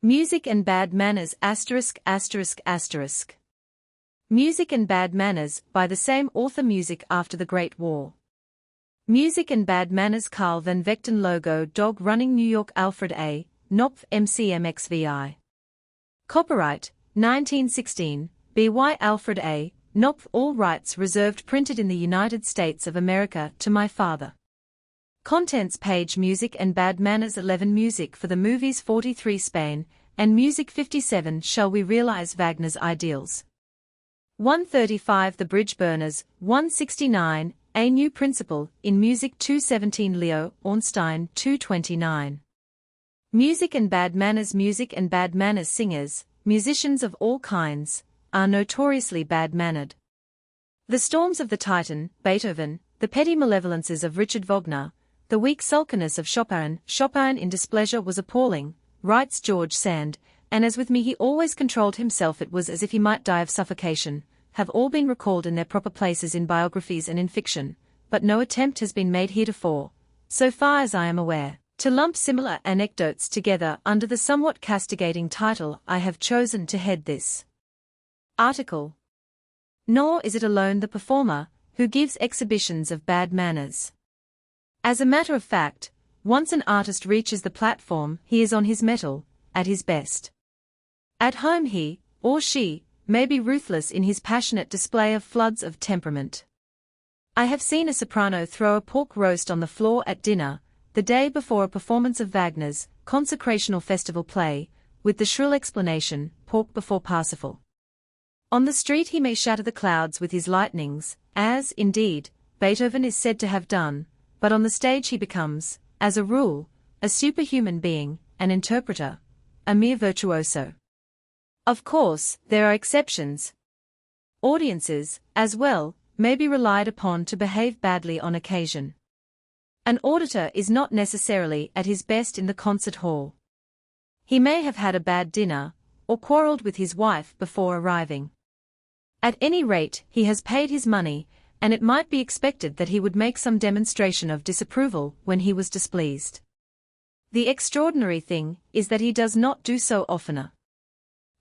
Music and Bad Manners ******. Music and Bad Manners, by the same author. Music after the Great War. Music and Bad Manners. Carl Van Vechten. Logo: Dog running. New York: Alfred A. Knopf, MCMXVI. Copyright 1916, B.Y. Alfred A. Knopf. All rights reserved. Printed in the United States of America. To my father. Contents page. Music and Bad Manners 11. Music for the movies 43. Spain, and Music 57. Shall we realize Wagner's ideals? 135. The Bridge Burners. 169. A New Principle, in Music 217. Leo Ornstein 229. Music and Bad Manners. Music and Bad Manners. Singers, musicians of all kinds, are notoriously bad-mannered. The storms of the Titan, Beethoven, the petty malevolences of Richard Wagner, the weak sulkiness of Chopin in displeasure was appalling, writes George Sand, and as with me he always controlled himself, it was as if he might die of suffocation, have all been recalled in their proper places in biographies and in fiction, but no attempt has been made heretofore, so far as I am aware, to lump similar anecdotes together under the somewhat castigating title I have chosen to head this article. Nor is it alone the performer who gives exhibitions of bad manners. As a matter of fact, once an artist reaches the platform, he is on his mettle, at his best. At home he, or she, may be ruthless in his passionate display of floods of temperament. I have seen a soprano throw a pork roast on the floor at dinner, the day before a performance of Wagner's consecrational festival play, with the shrill explanation, pork before Parsifal. On the street he may shatter the clouds with his lightnings, as, indeed, Beethoven is said to have done, but on the stage he becomes, as a rule, a superhuman being, an interpreter, a mere virtuoso. Of course, there are exceptions. Audiences, as well, may be relied upon to behave badly on occasion. An auditor is not necessarily at his best in the concert hall. He may have had a bad dinner, or quarreled with his wife before arriving. At any rate, he has paid his money, and it might be expected that he would make some demonstration of disapproval when he was displeased. The extraordinary thing is that he does not do so oftener.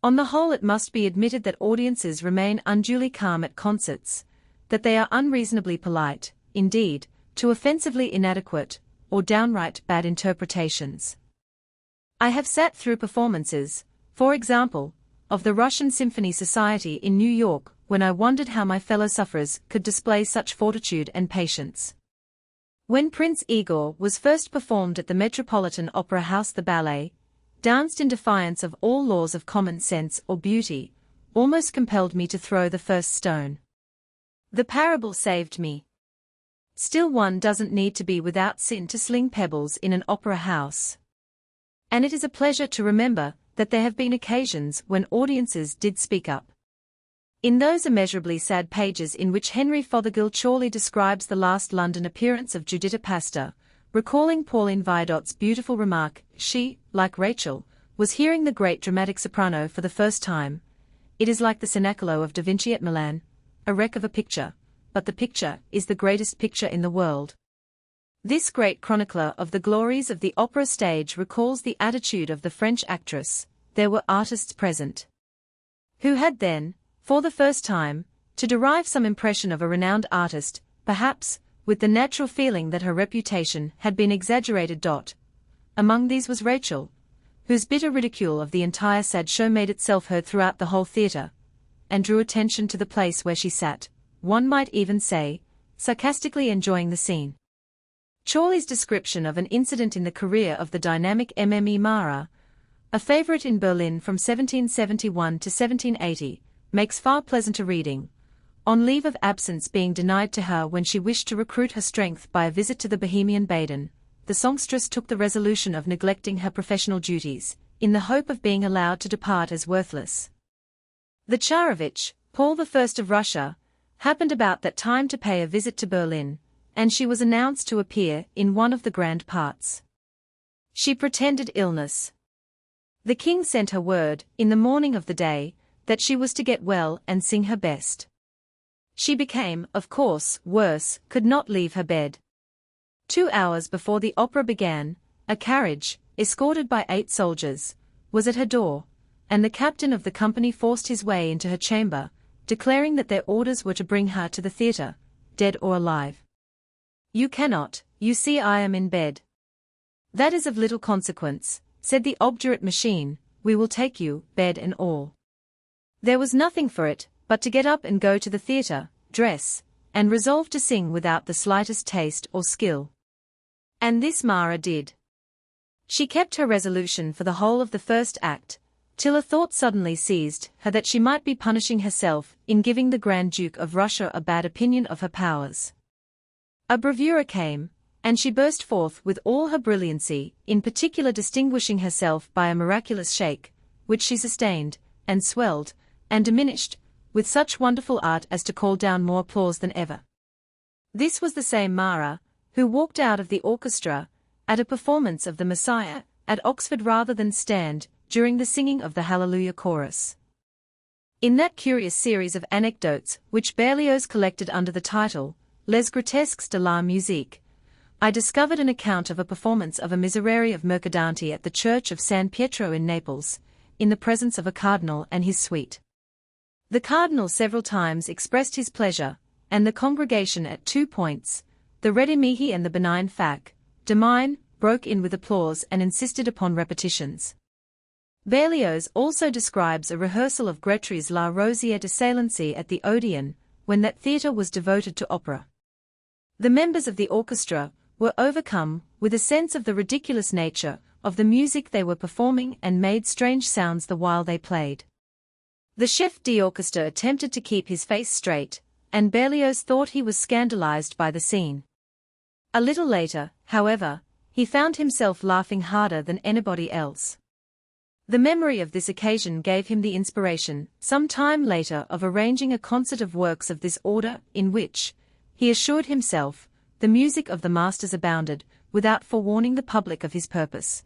On the whole, it must be admitted that audiences remain unduly calm at concerts, that they are unreasonably polite, indeed, to offensively inadequate, or downright bad interpretations. I have sat through performances, for example, of the Russian Symphony Society in New York, when I wondered how my fellow sufferers could display such fortitude and patience. When Prince Igor was first performed at the Metropolitan Opera House, the ballet, danced in defiance of all laws of common sense or beauty, almost compelled me to throw the first stone. The parable saved me. Still, one doesn't need to be without sin to sling pebbles in an opera house. And it is a pleasure to remember that there have been occasions when audiences did speak up. In those immeasurably sad pages in which Henry Fothergill Chorley describes the last London appearance of Judita Pastor, recalling Pauline Viardot's beautiful remark, she, like Rachel, was hearing the great dramatic soprano for the first time. It is like the Cenacolo of Da Vinci at Milan, a wreck of a picture, but the picture is the greatest picture in the world. This great chronicler of the glories of the opera stage recalls the attitude of the French actress. There were artists present who had then, for the first time, to derive some impression of a renowned artist, perhaps, with the natural feeling that her reputation had been exaggerated. Among these was Rachel, whose bitter ridicule of the entire sad show made itself heard throughout the whole theatre, and drew attention to the place where she sat, one might even say, sarcastically enjoying the scene. Chorley's description of an incident in the career of the dynamic Mme Mara, a favorite in Berlin from 1771 to 1780, makes far pleasanter reading. On leave of absence being denied to her when she wished to recruit her strength by a visit to the Bohemian Baden, the songstress took the resolution of neglecting her professional duties, in the hope of being allowed to depart as worthless. The Tsarevich, Paul I of Russia, happened about that time to pay a visit to Berlin, and she was announced to appear in one of the grand parts. She pretended illness. The king sent her word, in the morning of the day, that she was to get well and sing her best. She became, of course, worse, could not leave her bed. 2 hours before the opera began, a carriage, escorted by 8 soldiers, was at her door, and the captain of the company forced his way into her chamber, declaring that their orders were to bring her to the theatre, dead or alive. "You cannot, you see I am in bed." "That is of little consequence," said the obdurate machine, "we will take you, bed and all." There was nothing for it, but to get up and go to the theatre, dress, and resolve to sing without the slightest taste or skill. And this Mara did. She kept her resolution for the whole of the first act, till a thought suddenly seized her that she might be punishing herself in giving the Grand Duke of Russia a bad opinion of her powers. A bravura came, and she burst forth with all her brilliancy, in particular distinguishing herself by a miraculous shake, which she sustained, and swelled, and diminished, with such wonderful art as to call down more applause than ever. This was the same Mara, who walked out of the orchestra, at a performance of the Messiah, at Oxford rather than stand, during the singing of the Hallelujah chorus. In that curious series of anecdotes which Berlioz collected under the title, Les Grotesques de la Musique, I discovered an account of a performance of a Miserere of Mercadante at the church of San Pietro in Naples, in the presence of a cardinal and his suite. The cardinal several times expressed his pleasure, and the congregation at 2 points, the ready mihi and the benign fac, demine, broke in with applause and insisted upon repetitions. Berlioz also describes a rehearsal of Grétry's La Rosière de Salency at the Odeon, when that theatre was devoted to opera. The members of the orchestra were overcome with a sense of the ridiculous nature of the music they were performing and made strange sounds the while they played. The chef d'orchestre attempted to keep his face straight, and Berlioz thought he was scandalized by the scene. A little later, however, he found himself laughing harder than anybody else. The memory of this occasion gave him the inspiration, some time later, of arranging a concert of works of this order, in which, he assured himself, the music of the masters abounded, without forewarning the public of his purpose.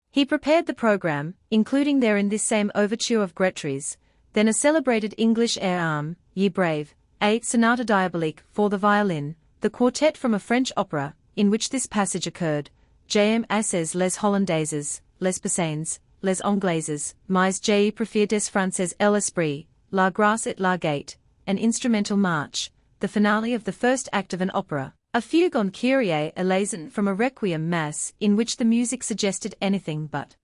He prepared the programme, including therein this same overture of Grétry's, then a celebrated English air Arme, Ye Brave, a Sonata Diabolique for the violin, the quartet from a French opera, in which this passage occurred, J.M. Assès les Hollandaises, les Pissanes, les Anglaises, mais je préfère des Français l'esprit, la grâce et la gaieté, an instrumental march, the finale of the first act of an opera, a fugue on Kyrie eleison from a requiem mass in which the music suggested anything but.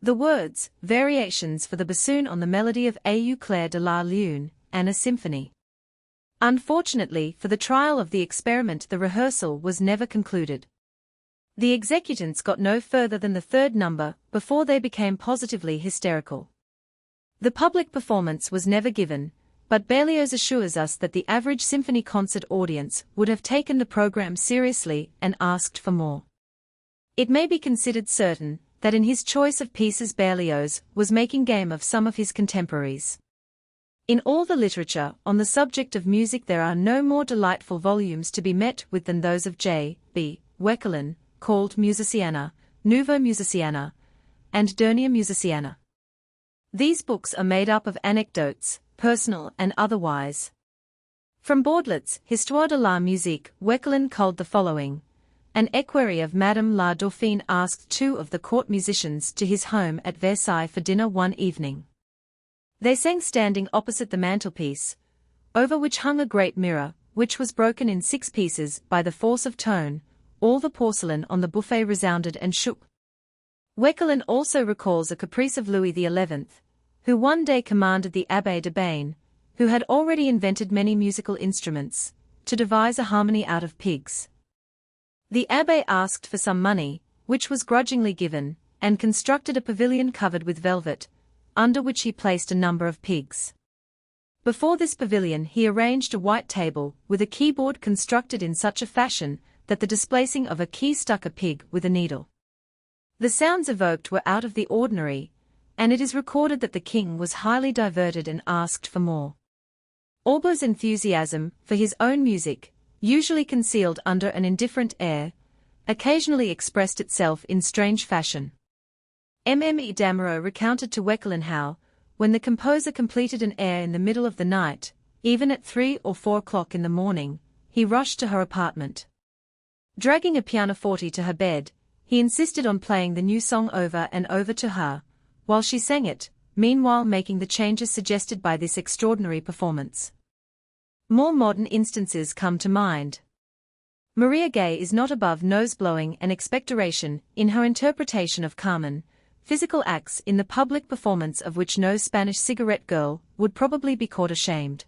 The words, variations for the bassoon on the melody of Au clair de la lune, and a symphony. Unfortunately for the trial of the experiment, the rehearsal was never concluded. The executants got no further than the third number before they became positively hysterical. The public performance was never given, but Berlioz assures us that the average symphony concert audience would have taken the program seriously and asked for more. It may be considered certain that in his choice of pieces Berlioz was making game of some of his contemporaries. In all the literature on the subject of music there are no more delightful volumes to be met with than those of J. B. Wekelin, called Musiciana, Nouveau Musiciana, and Dernier Musiciana. These books are made up of anecdotes, personal and otherwise. From Baudelot's Histoire de la Musique, Wekelin culled the following. An equerry of Madame la Dauphine asked 2 of the court musicians to his home at Versailles for dinner one evening. They sang standing opposite the mantelpiece, over which hung a great mirror, which was broken in 6 pieces by the force of tone. All the porcelain on the buffet resounded and shook. Wekelin also recalls a caprice of Louis XI, who one day commanded the Abbé de Bain, who had already invented many musical instruments, to devise a harmony out of pigs. The abbé asked for some money, which was grudgingly given, and constructed a pavilion covered with velvet, under which he placed a number of pigs. Before this pavilion he arranged a white table with a keyboard constructed in such a fashion that the displacing of a key stuck a pig with a needle. The sounds evoked were out of the ordinary, and it is recorded that the king was highly diverted and asked for more. Auber's enthusiasm for his own music, usually concealed under an indifferent air, occasionally expressed itself in strange fashion. Mme Damereau recounted to Wekelin how, when the composer completed an air in the middle of the night, even at 3 or 4 o'clock in the morning, he rushed to her apartment. Dragging a pianoforte to her bed, he insisted on playing the new song over and over to her, while she sang it, meanwhile making the changes suggested by this extraordinary performance. More modern instances come to mind. Maria Gay is not above nose-blowing and expectoration in her interpretation of Carmen, physical acts in the public performance of which no Spanish cigarette girl would probably be caught ashamed.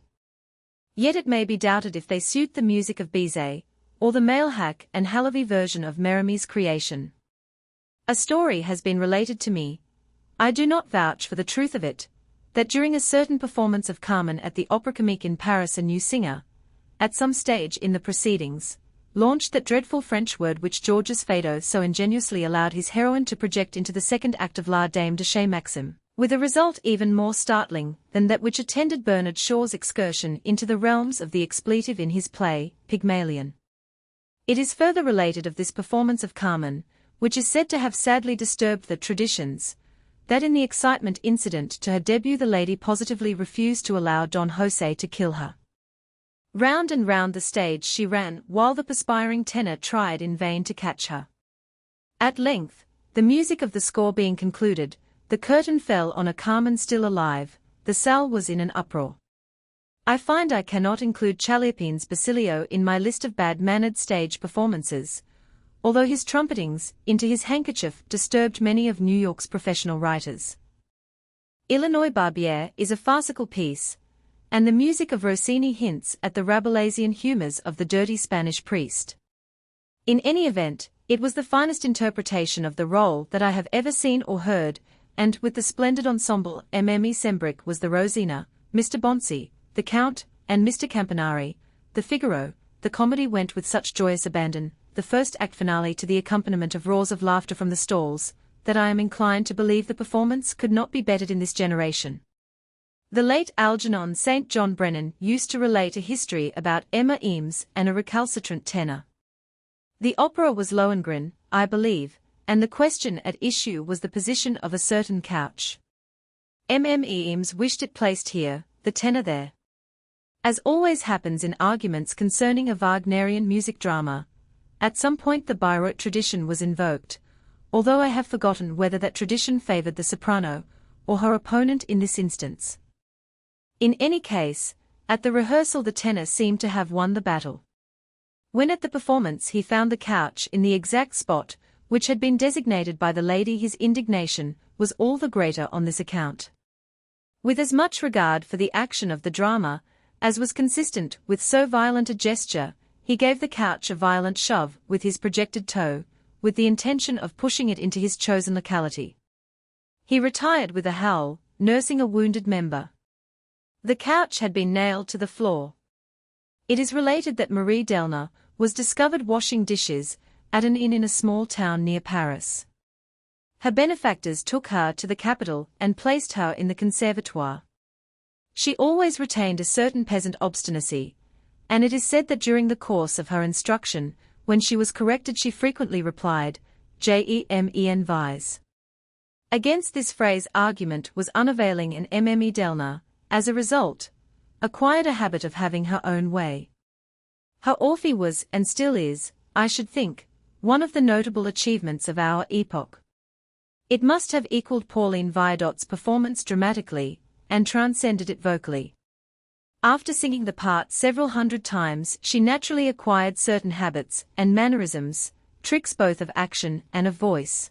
Yet it may be doubted if they suit the music of Bizet, or the male hack and Halavi version of Merimie's creation. A story has been related to me, I do not vouch for the truth of it, that during a certain performance of Carmen at the Opera Comique in Paris a new singer, at some stage in the proceedings, launched that dreadful French word which Georges Feydeau so ingeniously allowed his heroine to project into the second act of La Dame de Chez Maxime, with a result even more startling than that which attended Bernard Shaw's excursion into the realms of the expletive in his play, Pygmalion. It is further related of this performance of Carmen, which is said to have sadly disturbed the traditions, that in the excitement incident to her debut the lady positively refused to allow Don José to kill her. Round and round the stage she ran while the perspiring tenor tried in vain to catch her. At length, the music of the score being concluded, the curtain fell on a Carmen still alive, the salle was in an uproar. I find I cannot include Chaliapin's Basilio in my list of bad-mannered stage performances, although his trumpetings into his handkerchief disturbed many of New York's professional writers. Illinois Barbiere is a farcical piece, and the music of Rossini hints at the Rabelaisian humors of the dirty Spanish priest. In any event, it was the finest interpretation of the role that I have ever seen or heard, and with the splendid ensemble Mme. Sembric was the Rosina, Mr. Bonsi, the Count, and Mr. Campanari, the Figaro. The comedy went with such joyous abandon, the first act finale to the accompaniment of roars of laughter from the stalls, that I am inclined to believe the performance could not be bettered in this generation. The late Algernon St. John Brennan used to relate a history about Emma Eames and a recalcitrant tenor. The opera was Lohengrin, I believe, and the question at issue was the position of a certain couch. Eames wished it placed here, the tenor there. As always happens in arguments concerning a Wagnerian music drama, at some point the Bayreuth tradition was invoked, although I have forgotten whether that tradition favored the soprano, or her opponent in this instance. In any case, at the rehearsal the tenor seemed to have won the battle. When at the performance he found the couch in the exact spot which had been designated by the lady, his indignation was all the greater on this account. With as much regard for the action of the drama, as was consistent with so violent a gesture, he gave the couch a violent shove with his projected toe, with the intention of pushing it into his chosen locality. He retired with a howl, nursing a wounded member. The couch had been nailed to the floor. It is related that Marie Delna was discovered washing dishes at an inn in a small town near Paris. Her benefactors took her to the capital and placed her in the conservatoire. She always retained a certain peasant obstinacy, and it is said that during the course of her instruction, when she was corrected she frequently replied, "Jemen vise." Against this phrase argument was unavailing, and Mme. Delna, as a result, acquired a habit of having her own way. Her Orphée was, and still is, I should think, one of the notable achievements of our epoch. It must have equaled Pauline Viardot's performance dramatically, and transcended it vocally. After singing the part several hundred times, she naturally acquired certain habits and mannerisms, tricks both of action and of voice.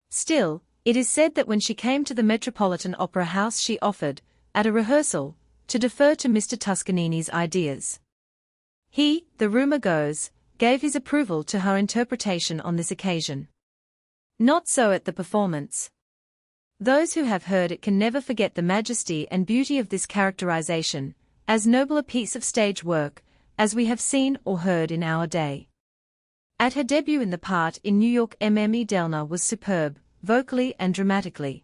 Still, it is said that when she came to the Metropolitan Opera House she offered, at a rehearsal, to defer to Mr. Toscanini's ideas. He, the rumor goes, gave his approval to her interpretation on this occasion. Not so at the performance. Those who have heard it can never forget the majesty and beauty of this characterization, as noble a piece of stage work as we have seen or heard in our day. At her debut in the part in New York, Mme. Delna was superb, vocally and dramatically.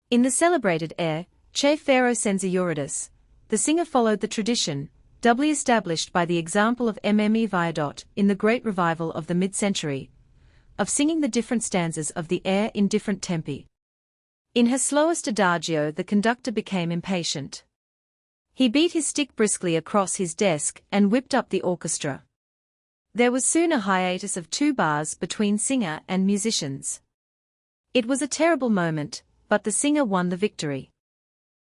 In the celebrated air, Che Fero senza Eurydice, the singer followed the tradition, doubly established by the example of Mme. Viardot in the great revival of the mid-century, of singing the different stanzas of the air in different tempi. In her slowest adagio the conductor became impatient. He beat his stick briskly across his desk and whipped up the orchestra. There was soon a hiatus of 2 bars between singer and musicians. It was a terrible moment, but the singer won the victory.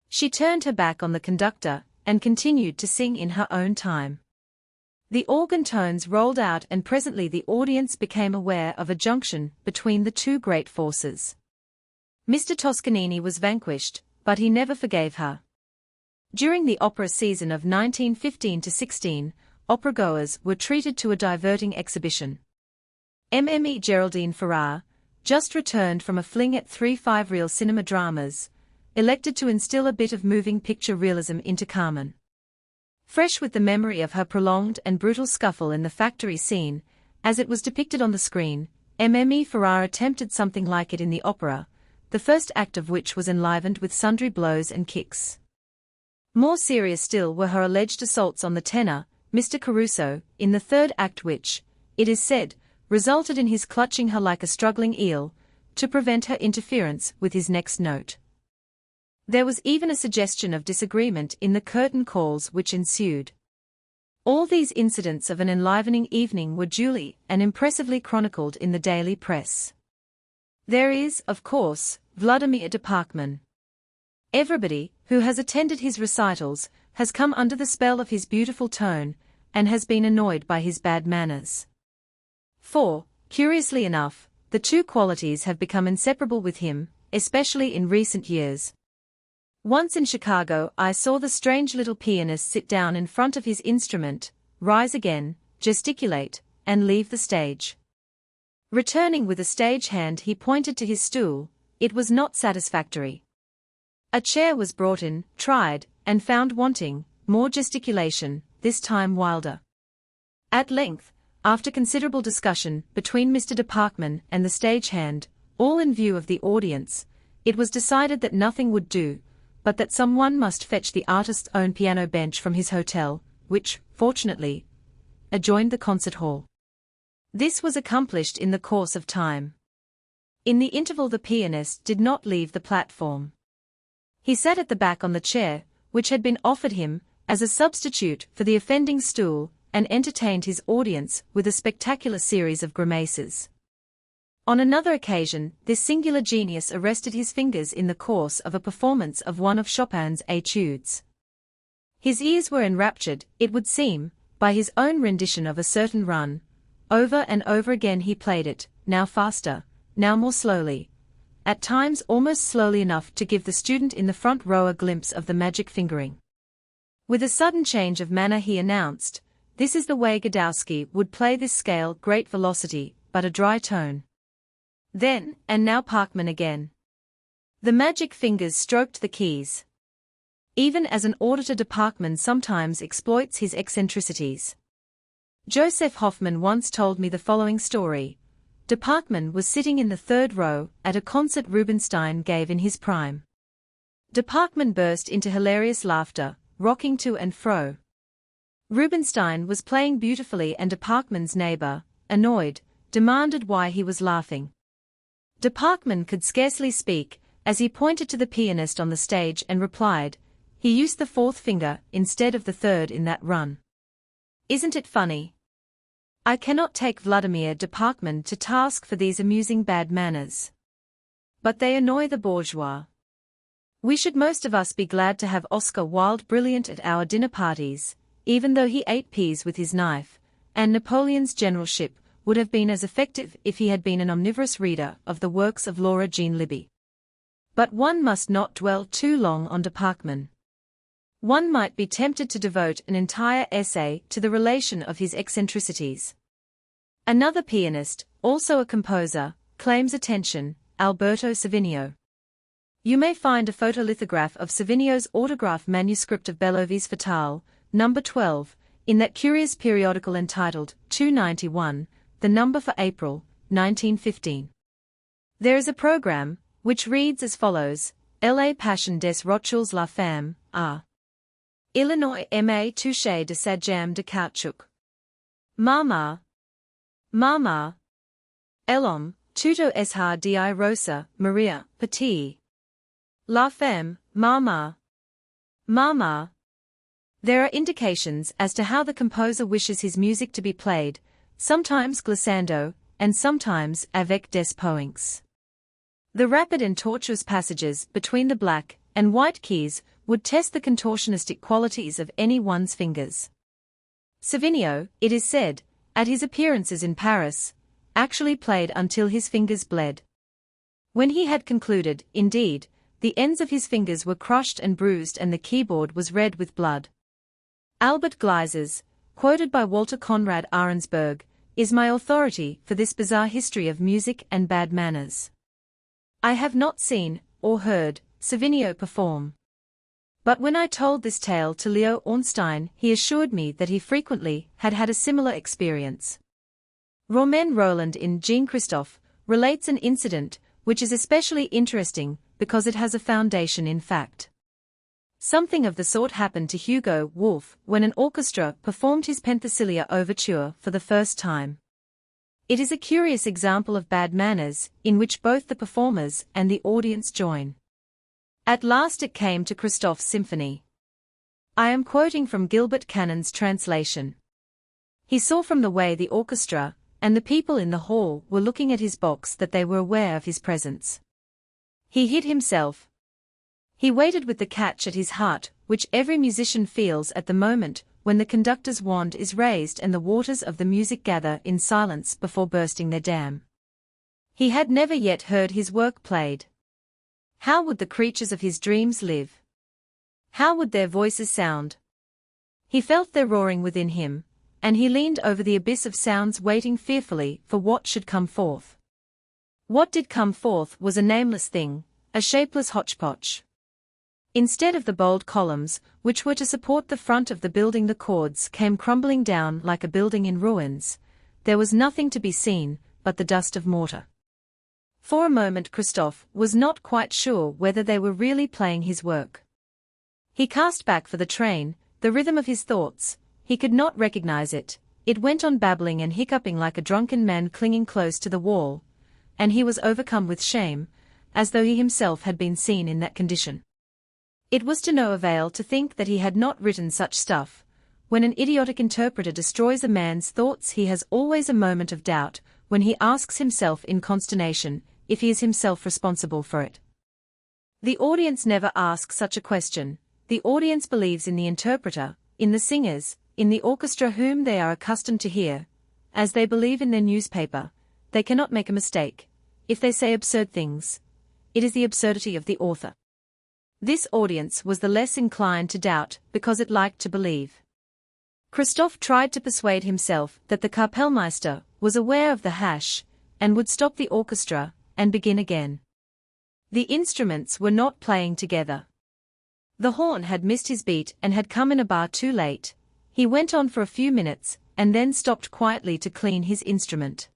She turned her back on the conductor and continued to sing in her own time. The organ tones rolled out, and presently the audience became aware of a junction between the 2 great forces. Mr. Toscanini was vanquished, but he never forgave her. During the opera season of 1915-16, opera-goers were treated to a diverting exhibition. Mme. Geraldine Farrar, just returned from a fling at 3 five-reel cinema dramas, elected to instill a bit of moving picture realism into Carmen. Fresh with the memory of her prolonged and brutal scuffle in the factory scene, as it was depicted on the screen, Mme. Farrar attempted something like it in the opera, the first act of which was enlivened with sundry blows and kicks. More serious still were her alleged assaults on the tenor, Mr. Caruso, in the third act, which, it is said, resulted in his clutching her like a struggling eel, to prevent her interference with his next note. There was even a suggestion of disagreement in the curtain calls which ensued. All these incidents of an enlivening evening were duly and impressively chronicled in the daily press. There is, of course, Vladimir de Parkman. Everybody who has attended his recitals has come under the spell of his beautiful tone, and has been annoyed by his bad manners. For, curiously enough, the 2 qualities have become inseparable with him, especially in recent years. Once in Chicago I saw the strange little pianist sit down in front of his instrument, rise again, gesticulate, and leave the stage. Returning with a stage hand, he pointed to his stool. It was not satisfactory. A chair was brought in, tried, and found wanting, more gesticulation, this time wilder. At length, after considerable discussion between Mr. de Parkman and the stagehand, all in view of the audience, it was decided that nothing would do, but that someone must fetch the artist's own piano bench from his hotel, which, fortunately, adjoined the concert hall. This was accomplished in the course of time. In the interval the pianist did not leave the platform. He sat at the back on the chair, which had been offered him, as a substitute for the offending stool, and entertained his audience with a spectacular series of grimaces. On another occasion, this singular genius arrested his fingers in the course of a performance of one of Chopin's études. His ears were enraptured, it would seem, by his own rendition of a certain run. Over and over again he played it, now faster, now more slowly, at times almost slowly enough to give the student in the front row a glimpse of the magic fingering. With a sudden change of manner he announced, "This is the way Godowsky would play this scale, great velocity, but a dry tone." Then, and now Parkman again. The magic fingers stroked the keys. Even as an auditor de Parkman sometimes exploits his eccentricities. Joseph Hoffman once told me the following story. De Parkman was sitting in the third row at a concert Rubinstein gave in his prime. De Parkman burst into hilarious laughter, rocking to and fro. Rubinstein was playing beautifully, and de Parkman's neighbor, annoyed, demanded why he was laughing. De Parkman could scarcely speak, as he pointed to the pianist on the stage and replied, "He used the 4th finger instead of the 3rd in that run. Isn't it funny?" I cannot take Vladimir de Parkman to task for these amusing bad manners. But they annoy the bourgeois. We should most of us be glad to have Oscar Wilde brilliant at our dinner parties, even though he ate peas with his knife, and Napoleon's generalship would have been as effective if he had been an omnivorous reader of the works of Laura Jean Libby. But one must not dwell too long on de Parkman. One might be tempted to devote an entire essay to the relation of his eccentricities. Another pianist, also a composer, claims attention, Alberto Savinio. You may find a photolithograph of Savinio's autograph manuscript of Bellovis Fatale, No. 12, in that curious periodical entitled 291, the number for April, 1915. There is a program, which reads as follows: La Passion des Rotules la Femme, a Illinois M.A. Touché de sa jambe de caoutchouc. Mama. Mama. L'homme, tuto esha di Rosa, Maria, Petit. La Femme, Mama. Mama. There are indications as to how the composer wishes his music to be played, sometimes glissando, and sometimes avec des points. The rapid and tortuous passages between the black and white keys would test the contortionistic qualities of any one's fingers. Savinio, it is said, at his appearances in Paris, actually played until his fingers bled. When he had concluded, indeed, the ends of his fingers were crushed and bruised and the keyboard was red with blood. Albert Gleizes, quoted by Walter Conrad Arensberg, is my authority for this bizarre history of music and bad manners. I have not seen, or heard, Savinio perform. But when I told this tale to Leo Ornstein, he assured me that he frequently had had a similar experience. Romain Rolland in Jean-Christophe relates an incident which is especially interesting because it has a foundation in fact. Something of the sort happened to Hugo Wolf when an orchestra performed his Penthesilea overture for the first time. It is a curious example of bad manners, in which both the performers and the audience join. At last it came to Christophe's symphony. I am quoting from Gilbert Cannon's translation. He saw from the way the orchestra and the people in the hall were looking at his box that they were aware of his presence. He hid himself. He waited with the catch at his heart, which every musician feels at the moment when the conductor's wand is raised and the waters of the music gather in silence before bursting their dam. He had never yet heard his work played. How would the creatures of his dreams live? How would their voices sound? He felt their roaring within him, and he leaned over the abyss of sounds waiting fearfully for what should come forth. What did come forth was a nameless thing, a shapeless hodgepodge. Instead of the bold columns, which were to support the front of the building, the chords came crumbling down like a building in ruins. There was nothing to be seen but the dust of mortar. For a moment Christophe was not quite sure whether they were really playing his work. He cast back for the train, the rhythm of his thoughts. He could not recognize it. It went on babbling and hiccuping like a drunken man clinging close to the wall, and he was overcome with shame, as though he himself had been seen in that condition. It was to no avail to think that he had not written such stuff. When an idiotic interpreter destroys a man's thoughts, he has always a moment of doubt, when he asks himself in consternation if he is himself responsible for it. The audience never asks such a question. The audience believes in the interpreter, in the singers, in the orchestra whom they are accustomed to hear. As they believe in their newspaper, they cannot make a mistake. If they say absurd things, it is the absurdity of the author. This audience was the less inclined to doubt because it liked to believe. Christophe tried to persuade himself that the Kapellmeister was aware of the hash, and would stop the orchestra and begin again. The instruments were not playing together. The horn had missed his beat and had come in a bar too late. He went on for a few minutes, and then stopped quietly to clean his instrument.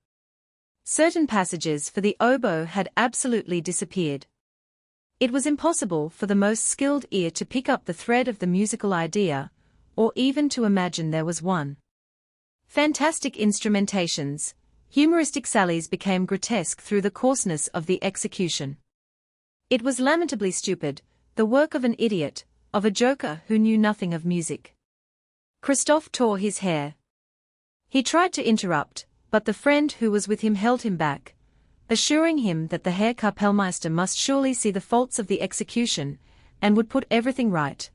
Certain passages for the oboe had absolutely disappeared. It was impossible for the most skilled ear to pick up the thread of the musical idea, or even to imagine there was one. Fantastic instrumentations, humoristic sallies became grotesque through the coarseness of the execution. It was lamentably stupid, the work of an idiot, of a joker who knew nothing of music. Christophe tore his hair. He tried to interrupt, but the friend who was with him held him back, assuring him that the Herr Kapellmeister must surely see the faults of the execution, and would put everything right,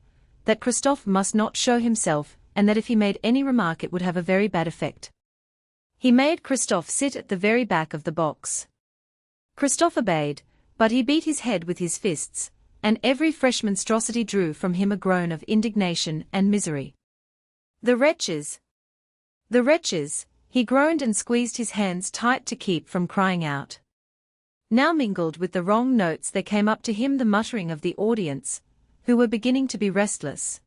that Christophe must not show himself, and that if he made any remark it would have a very bad effect. He made Christophe sit at the very back of the box. Christophe obeyed, but he beat his head with his fists, and every fresh monstrosity drew from him a groan of indignation and misery. The wretches! The wretches! He groaned and squeezed his hands tight to keep from crying out. Now mingled with the wrong notes there came up to him the muttering of the audience, who were beginning to be restless.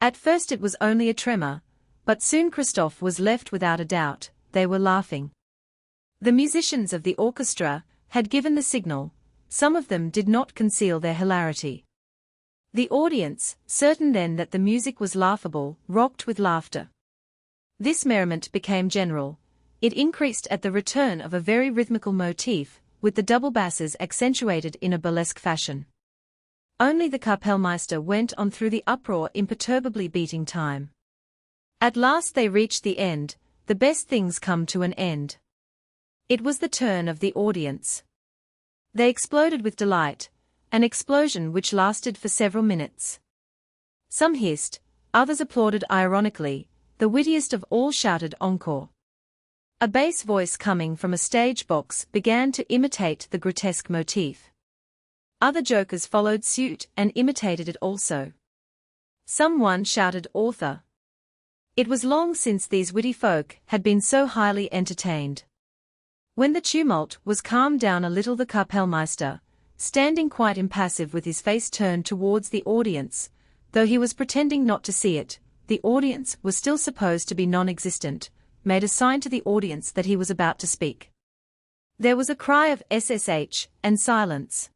At first it was only a tremor, but soon Christophe was left without a doubt. They were laughing. The musicians of the orchestra had given the signal. Some of them did not conceal their hilarity. The audience, certain then that the music was laughable, rocked with laughter. This merriment became general. It increased at the return of a very rhythmical motif, with the double basses accentuated in a burlesque fashion. Only the Kapellmeister went on through the uproar imperturbably beating time. At last they reached the end, the best things come to an end. It was the turn of the audience. They exploded with delight, an explosion which lasted for several minutes. Some hissed, others applauded ironically, the wittiest of all shouted encore. A bass voice coming from a stage box began to imitate the grotesque motif. Other jokers followed suit and imitated it also. Someone shouted author. It was long since these witty folk had been so highly entertained. When the tumult was calmed down a little, the Kapellmeister, standing quite impassive with his face turned towards the audience, though he was pretending not to see it, the audience was still supposed to be non-existent, made a sign to the audience that he was about to speak. There was a cry of SSH, and silence.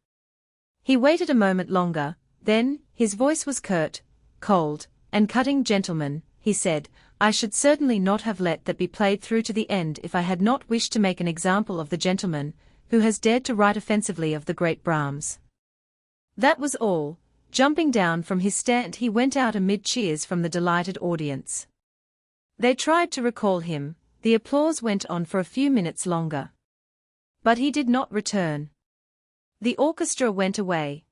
He waited a moment longer, then, his voice was curt, cold, and cutting. Gentlemen, he said, I should certainly not have let that be played through to the end if I had not wished to make an example of the gentleman, who has dared to write offensively of the great Brahms. That was all. Jumping down from his stand he went out amid cheers from the delighted audience. They tried to recall him, the applause went on for a few minutes longer. But he did not return. The orchestra went away.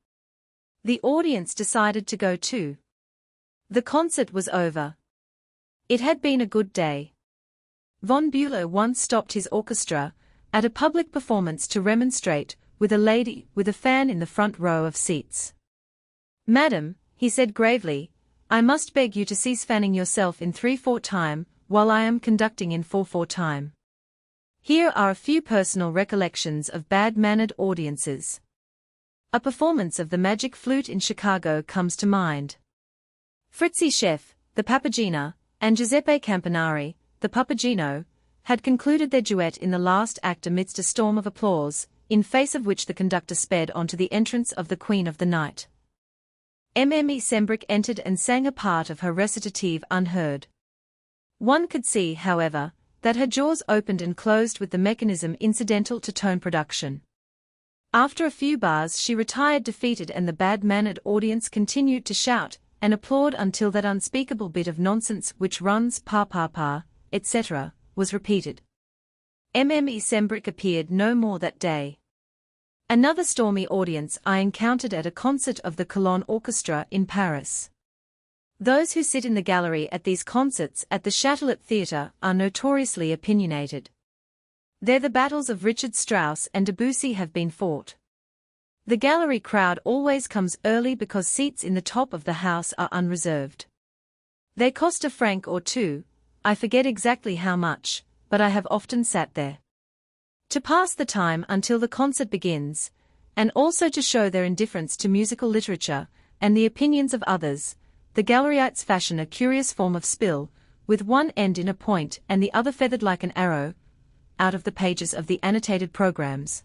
The audience decided to go too. The concert was over. It had been a good day. Von Bülow once stopped his orchestra at a public performance to remonstrate with a lady with a fan in the front row of seats. Madam, he said gravely, I must beg you to cease fanning yourself in 3/4 time, while I am conducting in 4/4 time. Here are a few personal recollections of bad-mannered audiences. A performance of the Magic Flute in Chicago comes to mind. Fritzi Scheff, the Papagena, and Giuseppe Campanari, the Papageno, had concluded their duet in the last act amidst a storm of applause, in face of which the conductor sped on to the entrance of the Queen of the Night. Mme Sembrick entered and sang a part of her recitative unheard. One could see, however, that her jaws opened and closed with the mechanism incidental to tone production. After a few bars she retired defeated and the bad-mannered audience continued to shout and applaud until that unspeakable bit of nonsense which runs pa pa pa, etc., was repeated. Mme Sembrick appeared no more that day. Another stormy audience I encountered at a concert of the Cologne Orchestra in Paris. Those who sit in the gallery at these concerts at the Châtelet Theatre are notoriously opinionated. There the battles of Richard Strauss and Debussy have been fought. The gallery crowd always comes early because seats in the top of the house are unreserved. They cost a franc or two, I forget exactly how much, but I have often sat there. To pass the time until the concert begins, and also to show their indifference to musical literature and the opinions of others, the gallerites fashion a curious form of spill, with one end in a point and the other feathered like an arrow, out of the pages of the annotated programs.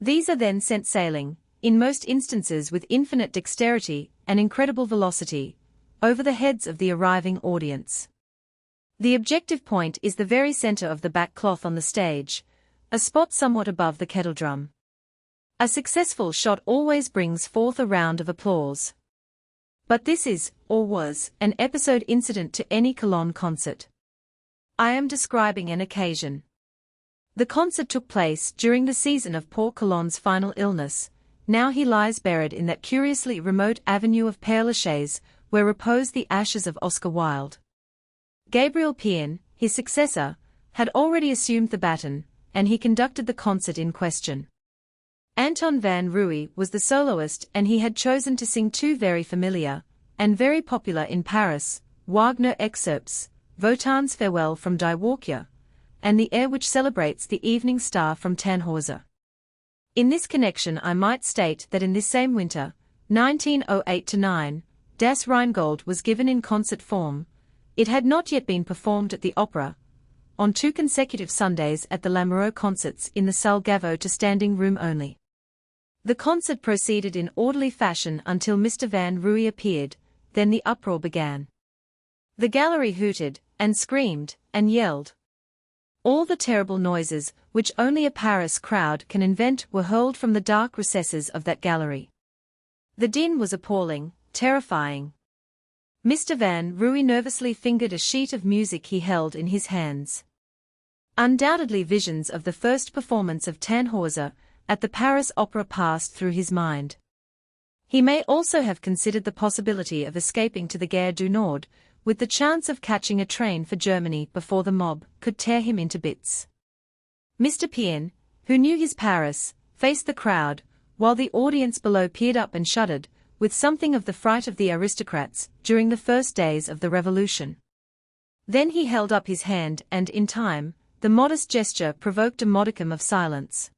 These are then sent sailing, in most instances with infinite dexterity and incredible velocity, over the heads of the arriving audience. The objective point is the very center of the back cloth on the stage, a spot somewhat above the kettledrum. A successful shot always brings forth a round of applause. But this is, or was, an episode incident to any Cologne concert. I am describing an occasion. The concert took place during the season of poor Cologne's final illness. Now he lies buried in that curiously remote avenue of Père Lachaise, where repose the ashes of Oscar Wilde. Gabriel Pien, his successor, had already assumed the baton, and he conducted the concert in question. Anton van Ruy was the soloist and he had chosen to sing two very familiar, and very popular in Paris, Wagner excerpts, Wotan's Farewell from Die Walküre, and the air which celebrates the Evening Star from Tannhäuser. In this connection I might state that in this same winter, 1908-9, Das Rheingold was given in concert form. It had not yet been performed at the opera, on 2 consecutive Sundays at the Lamoureux concerts in the Salle Gaveau to standing room only. The concert proceeded in orderly fashion until Mr. Van Ruy appeared, then the uproar began. The gallery hooted, and screamed, and yelled. All the terrible noises, which only a Paris crowd can invent, were hurled from the dark recesses of that gallery. The din was appalling, terrifying. Mr. Van Ruy nervously fingered a sheet of music he held in his hands. Undoubtedly visions of the first performance of Tannhäuser at the Paris Opera passed through his mind. He may also have considered the possibility of escaping to the Gare du Nord, with the chance of catching a train for Germany before the mob could tear him into bits. Mr. Pien, who knew his Paris, faced the crowd, while the audience below peered up and shuddered, with something of the fright of the aristocrats during the first days of the Revolution. Then he held up his hand and, in time, the modest gesture provoked a modicum of silence.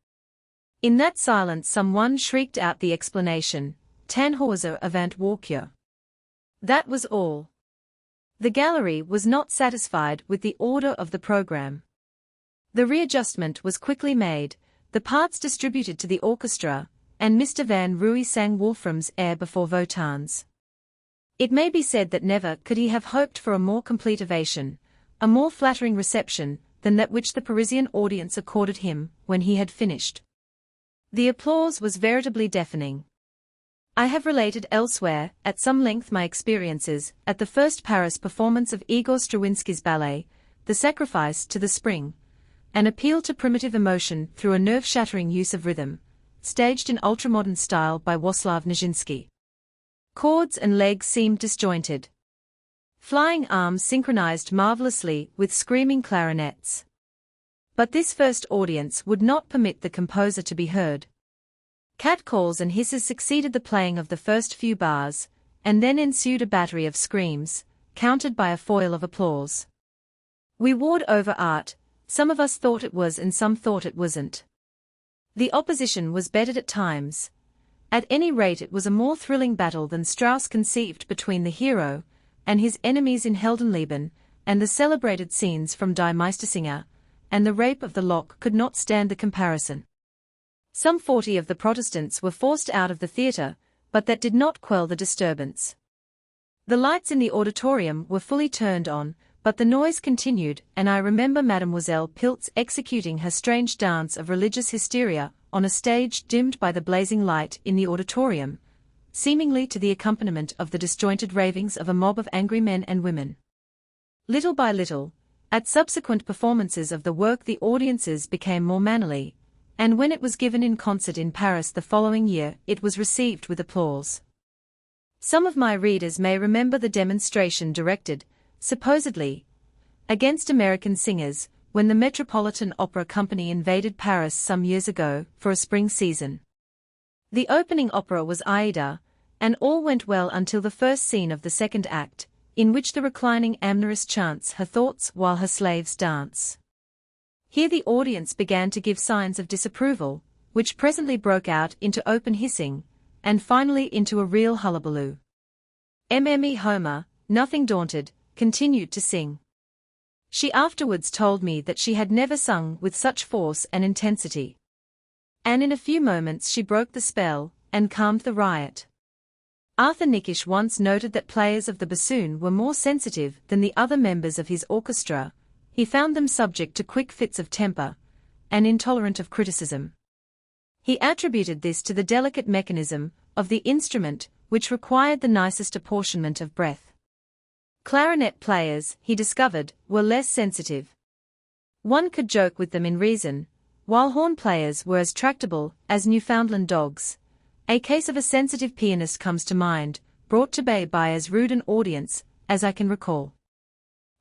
In that silence someone shrieked out the explanation, "Tannhäuser avant Walkure." That was all. The gallery was not satisfied with the order of the program. The readjustment was quickly made, the parts distributed to the orchestra, and Mr. Van Ruy sang Wolfram's air before Wotan's. It may be said that never could he have hoped for a more complete ovation, a more flattering reception, than that which the Parisian audience accorded him when he had finished. The applause was veritably deafening. I have related elsewhere, at some length, my experiences at the first Paris performance of Igor Stravinsky's ballet, The Sacrifice to the Spring, an appeal to primitive emotion through a nerve-shattering use of rhythm, staged in ultramodern style by Wacław Nijinsky. Chords and legs seemed disjointed. Flying arms synchronized marvelously with screaming clarinets. But this first audience would not permit the composer to be heard. Catcalls and hisses succeeded the playing of the first few bars, and then ensued a battery of screams, countered by a foil of applause. We warred over art, some of us thought it was and some thought it wasn't. The opposition was bettered at times. At any rate it was a more thrilling battle than Strauss conceived between the hero and his enemies in Heldenleben, and the celebrated scenes from Die Meistersinger, and the Rape of the Lock could not stand the comparison. Some 40 of the Protestants were forced out of the theatre, but that did not quell the disturbance. The lights in the auditorium were fully turned on, but the noise continued, and I remember Mademoiselle Pilz executing her strange dance of religious hysteria on a stage dimmed by the blazing light in the auditorium, seemingly to the accompaniment of the disjointed ravings of a mob of angry men and women. Little by little, at subsequent performances of the work, the audiences became more mannerly, and when it was given in concert in Paris the following year, it was received with applause. Some of my readers may remember the demonstration directed, supposedly, against American singers, when the Metropolitan Opera Company invaded Paris some years ago for a spring season. The opening opera was Aida, and all went well until the first scene of the second act, in which the reclining amorous chants her thoughts while her slaves dance. Here the audience began to give signs of disapproval, which presently broke out into open hissing, and finally into a real hullabaloo. Mme. Homer, nothing daunted, continued to sing. She afterwards told me that she had never sung with such force and intensity. And in a few moments she broke the spell, and calmed the riot. Arthur Nikisch once noted that players of the bassoon were more sensitive than the other members of his orchestra. He found them subject to quick fits of temper, and intolerant of criticism. He attributed this to the delicate mechanism of the instrument, which required the nicest apportionment of breath. Clarinet players, he discovered, were less sensitive. One could joke with them in reason, while horn players were as tractable as Newfoundland dogs. A case of a sensitive pianist comes to mind, brought to bay by as rude an audience as I can recall.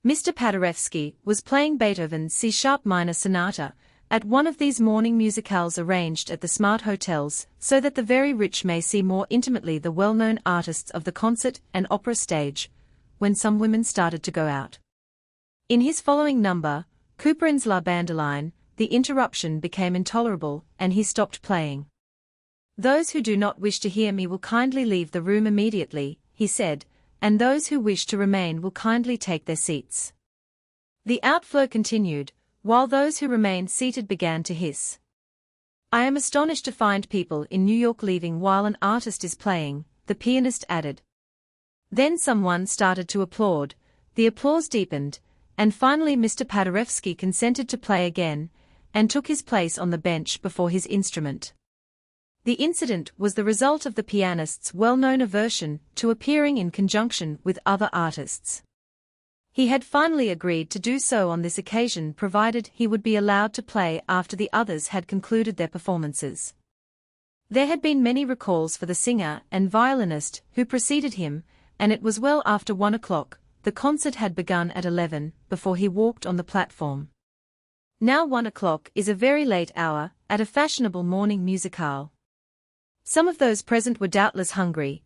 Mr. Paderewski was playing Beethoven's C-sharp minor sonata at one of these morning musicales arranged at the smart hotels, so that the very rich may see more intimately the well-known artists of the concert and opera stage, when some women started to go out. In his following number, Couperin's La Bandoline, the interruption became intolerable, and he stopped playing. "Those who do not wish to hear me will kindly leave the room immediately," he said, "and those who wish to remain will kindly take their seats." The outflow continued, while those who remained seated began to hiss. "I am astonished to find people in New York leaving while an artist is playing," the pianist added. Then someone started to applaud, the applause deepened, and finally Mr. Paderewski consented to play again, and took his place on the bench before his instrument. The incident was the result of the pianist's well-known aversion to appearing in conjunction with other artists. He had finally agreed to do so on this occasion provided he would be allowed to play after the others had concluded their performances. There had been many recalls for the singer and violinist who preceded him, and it was well after 1 o'clock. The concert had begun at 11 before he walked on the platform. Now 1 o'clock is a very late hour at a fashionable morning musicale. Some of those present were doubtless hungry.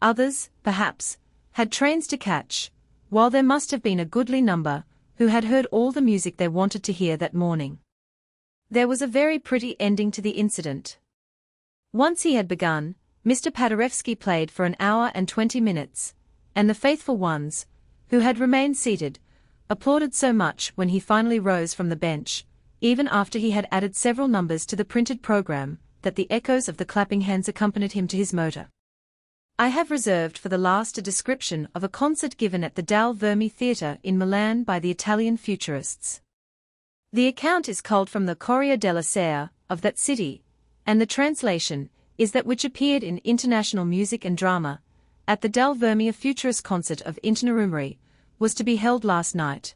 Others, perhaps, had trains to catch, while there must have been a goodly number who had heard all the music they wanted to hear that morning. There was a very pretty ending to the incident. Once he had begun, Mr. Paderewski played for an hour and 20 minutes, and the faithful ones, who had remained seated, applauded so much when he finally rose from the bench, even after he had added several numbers to the printed program, that the echoes of the clapping hands accompanied him to his motor. I have reserved for the last a description of a concert given at the Dal Vermi Theatre in Milan by the Italian Futurists. The account is culled from the Corriere della Sera of that city, and the translation is that which appeared in International Music and Drama, at the Dal Vermi. A Futurist concert of Itinerumeri was to be held last night,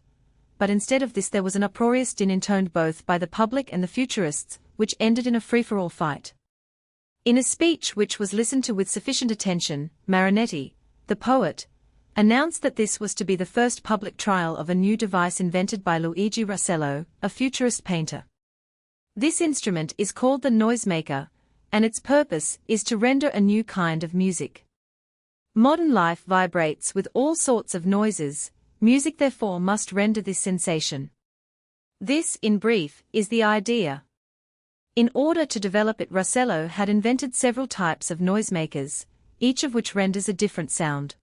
but instead of this there was an uproarious din intoned both by the public and the Futurists, which ended in a free-for-all fight. In a speech which was listened to with sufficient attention, Marinetti, the poet, announced that this was to be the first public trial of a new device invented by Luigi Russello, a Futurist painter. This instrument is called the noisemaker, and its purpose is to render a new kind of music. Modern life vibrates with all sorts of noises, music therefore must render this sensation. This, in brief, is the idea. In order to develop it, Russello had invented several types of noisemakers, each of which renders a different sound.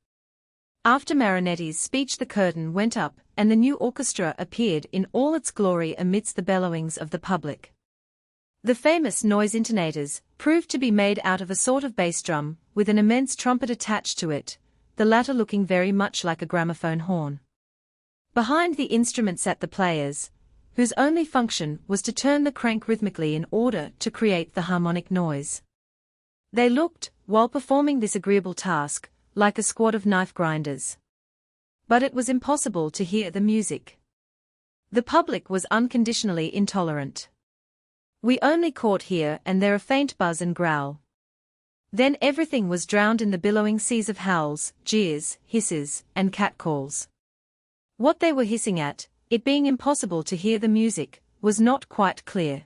After Marinetti's speech the curtain went up, and the new orchestra appeared in all its glory amidst the bellowings of the public. The famous noise intonators proved to be made out of a sort of bass drum, with an immense trumpet attached to it, the latter looking very much like a gramophone horn. Behind the instrument sat the players, whose only function was to turn the crank rhythmically in order to create the harmonic noise. They looked, while performing this agreeable task, like a squad of knife grinders. But it was impossible to hear the music. The public was unconditionally intolerant. We only caught here and there a faint buzz and growl. Then everything was drowned in the billowing seas of howls, jeers, hisses, and catcalls. What they were hissing at, it being impossible to hear the music, was not quite clear.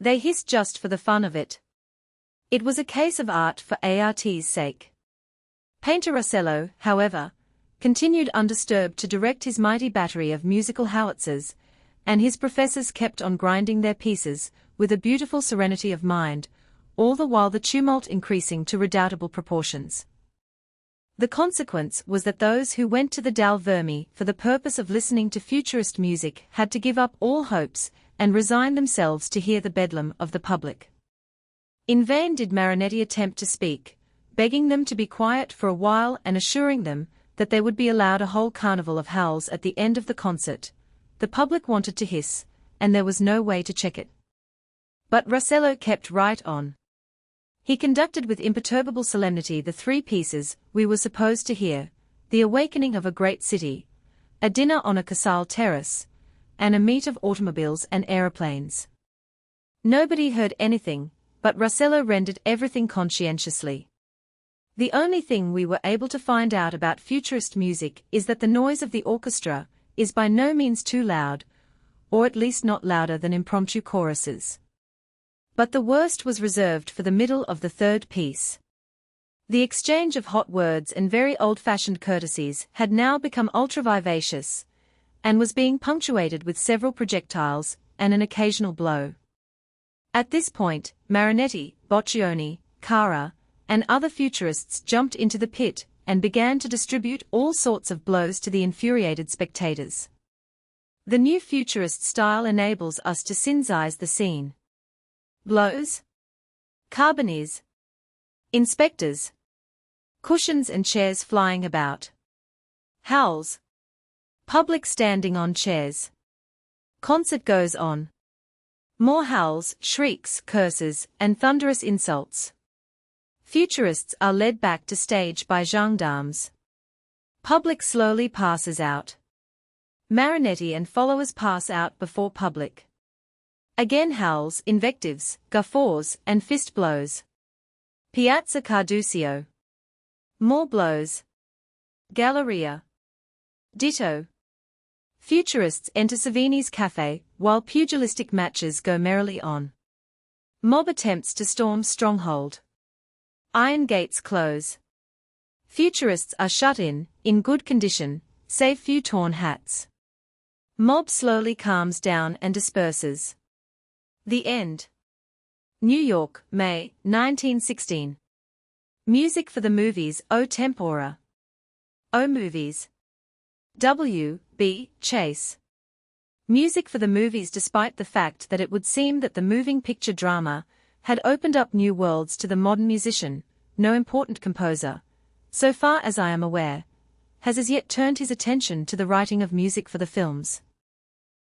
They hissed just for the fun of it. It was a case of art for art's sake. Painter Russello, however, continued undisturbed to direct his mighty battery of musical howitzers, and his professors kept on grinding their pieces, with a beautiful serenity of mind, all the while the tumult increasing to redoubtable proportions. The consequence was that those who went to the Dal Vermi for the purpose of listening to Futurist music had to give up all hopes and resign themselves to hear the bedlam of the public. In vain did Marinetti attempt to speak, begging them to be quiet for a while and assuring them that they would be allowed a whole carnival of howls at the end of the concert. The public wanted to hiss, and there was no way to check it. But Russello kept right on. He conducted with imperturbable solemnity the three pieces we were supposed to hear: The Awakening of a Great City, A Dinner on a Casale Terrace, and A Meet of Automobiles and Aeroplanes. Nobody heard anything, but Russello rendered everything conscientiously. The only thing we were able to find out about Futurist music is that the noise of the orchestra is by no means too loud, or at least not louder than impromptu choruses. But the worst was reserved for the middle of the third piece. The exchange of hot words and very old-fashioned courtesies had now become ultra-vivacious, and was being punctuated with several projectiles and an occasional blow. At this point, Marinetti, Boccioni, Cara, and other Futurists jumped into the pit and began to distribute all sorts of blows to the infuriated spectators. The new Futurist style enables us to synthesize the scene. Blows, carboneers, inspectors, cushions and chairs flying about, howls, public standing on chairs. Concert goes on. More howls, shrieks, curses, and thunderous insults. Futurists are led back to stage by gendarmes. Public slowly passes out. Marinetti and followers pass out before public. Again howls, invectives, guffaws, and fist blows. Piazza Carduccio. More blows. Galleria. Ditto. Futurists enter Savini's cafe, while pugilistic matches go merrily on. Mob attempts to storm stronghold. Iron gates close. Futurists are shut in good condition, save few torn hats. Mob slowly calms down and disperses. The end. New York, May, 1916. Music for the movies O Tempora. O Movies. W. B. Chase. Music for the movies. Despite the fact that it would seem that the moving picture drama had opened up new worlds to the modern musician, no important composer, so far as I am aware, has as yet turned his attention to the writing of music for the films.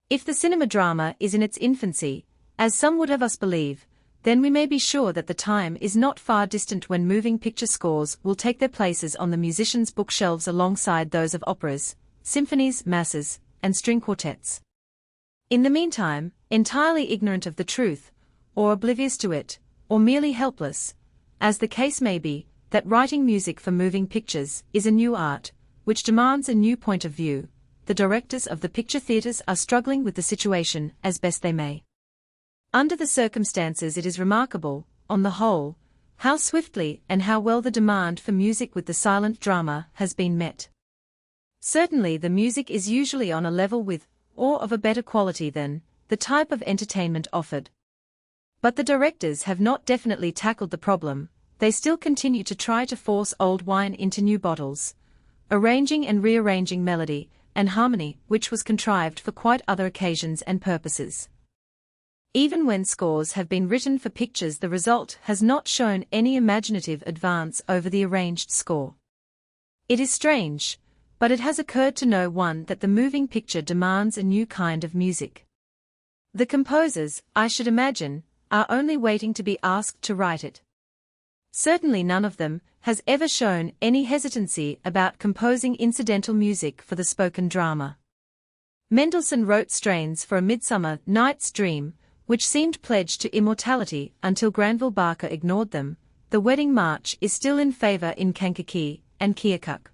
If the cinema drama is in its infancy, as some would have us believe, then we may be sure that the time is not far distant when moving picture scores will take their places on the musicians' bookshelves alongside those of operas, symphonies, masses, and string quartets. In the meantime, entirely ignorant of the truth, or oblivious to it, or merely helpless, as the case may be, that writing music for moving pictures is a new art, which demands a new point of view, the directors of the picture theaters are struggling with the situation as best they may. Under the circumstances, it is remarkable, on the whole, how swiftly and how well the demand for music with the silent drama has been met. Certainly the music is usually on a level with, or of a better quality than, the type of entertainment offered. But the directors have not definitely tackled the problem. They still continue to try to force old wine into new bottles, arranging and rearranging melody and harmony which was contrived for quite other occasions and purposes. Even when scores have been written for pictures, the result has not shown any imaginative advance over the arranged score. It is strange, but it has occurred to no one that the moving picture demands a new kind of music. The composers, I should imagine, are only waiting to be asked to write it. Certainly none of them has ever shown any hesitancy about composing incidental music for the spoken drama. Mendelssohn wrote strains for A Midsummer Night's Dream, which seemed pledged to immortality until Granville Barker ignored them. The Wedding March is still in favor in Kankakee and Keokuk.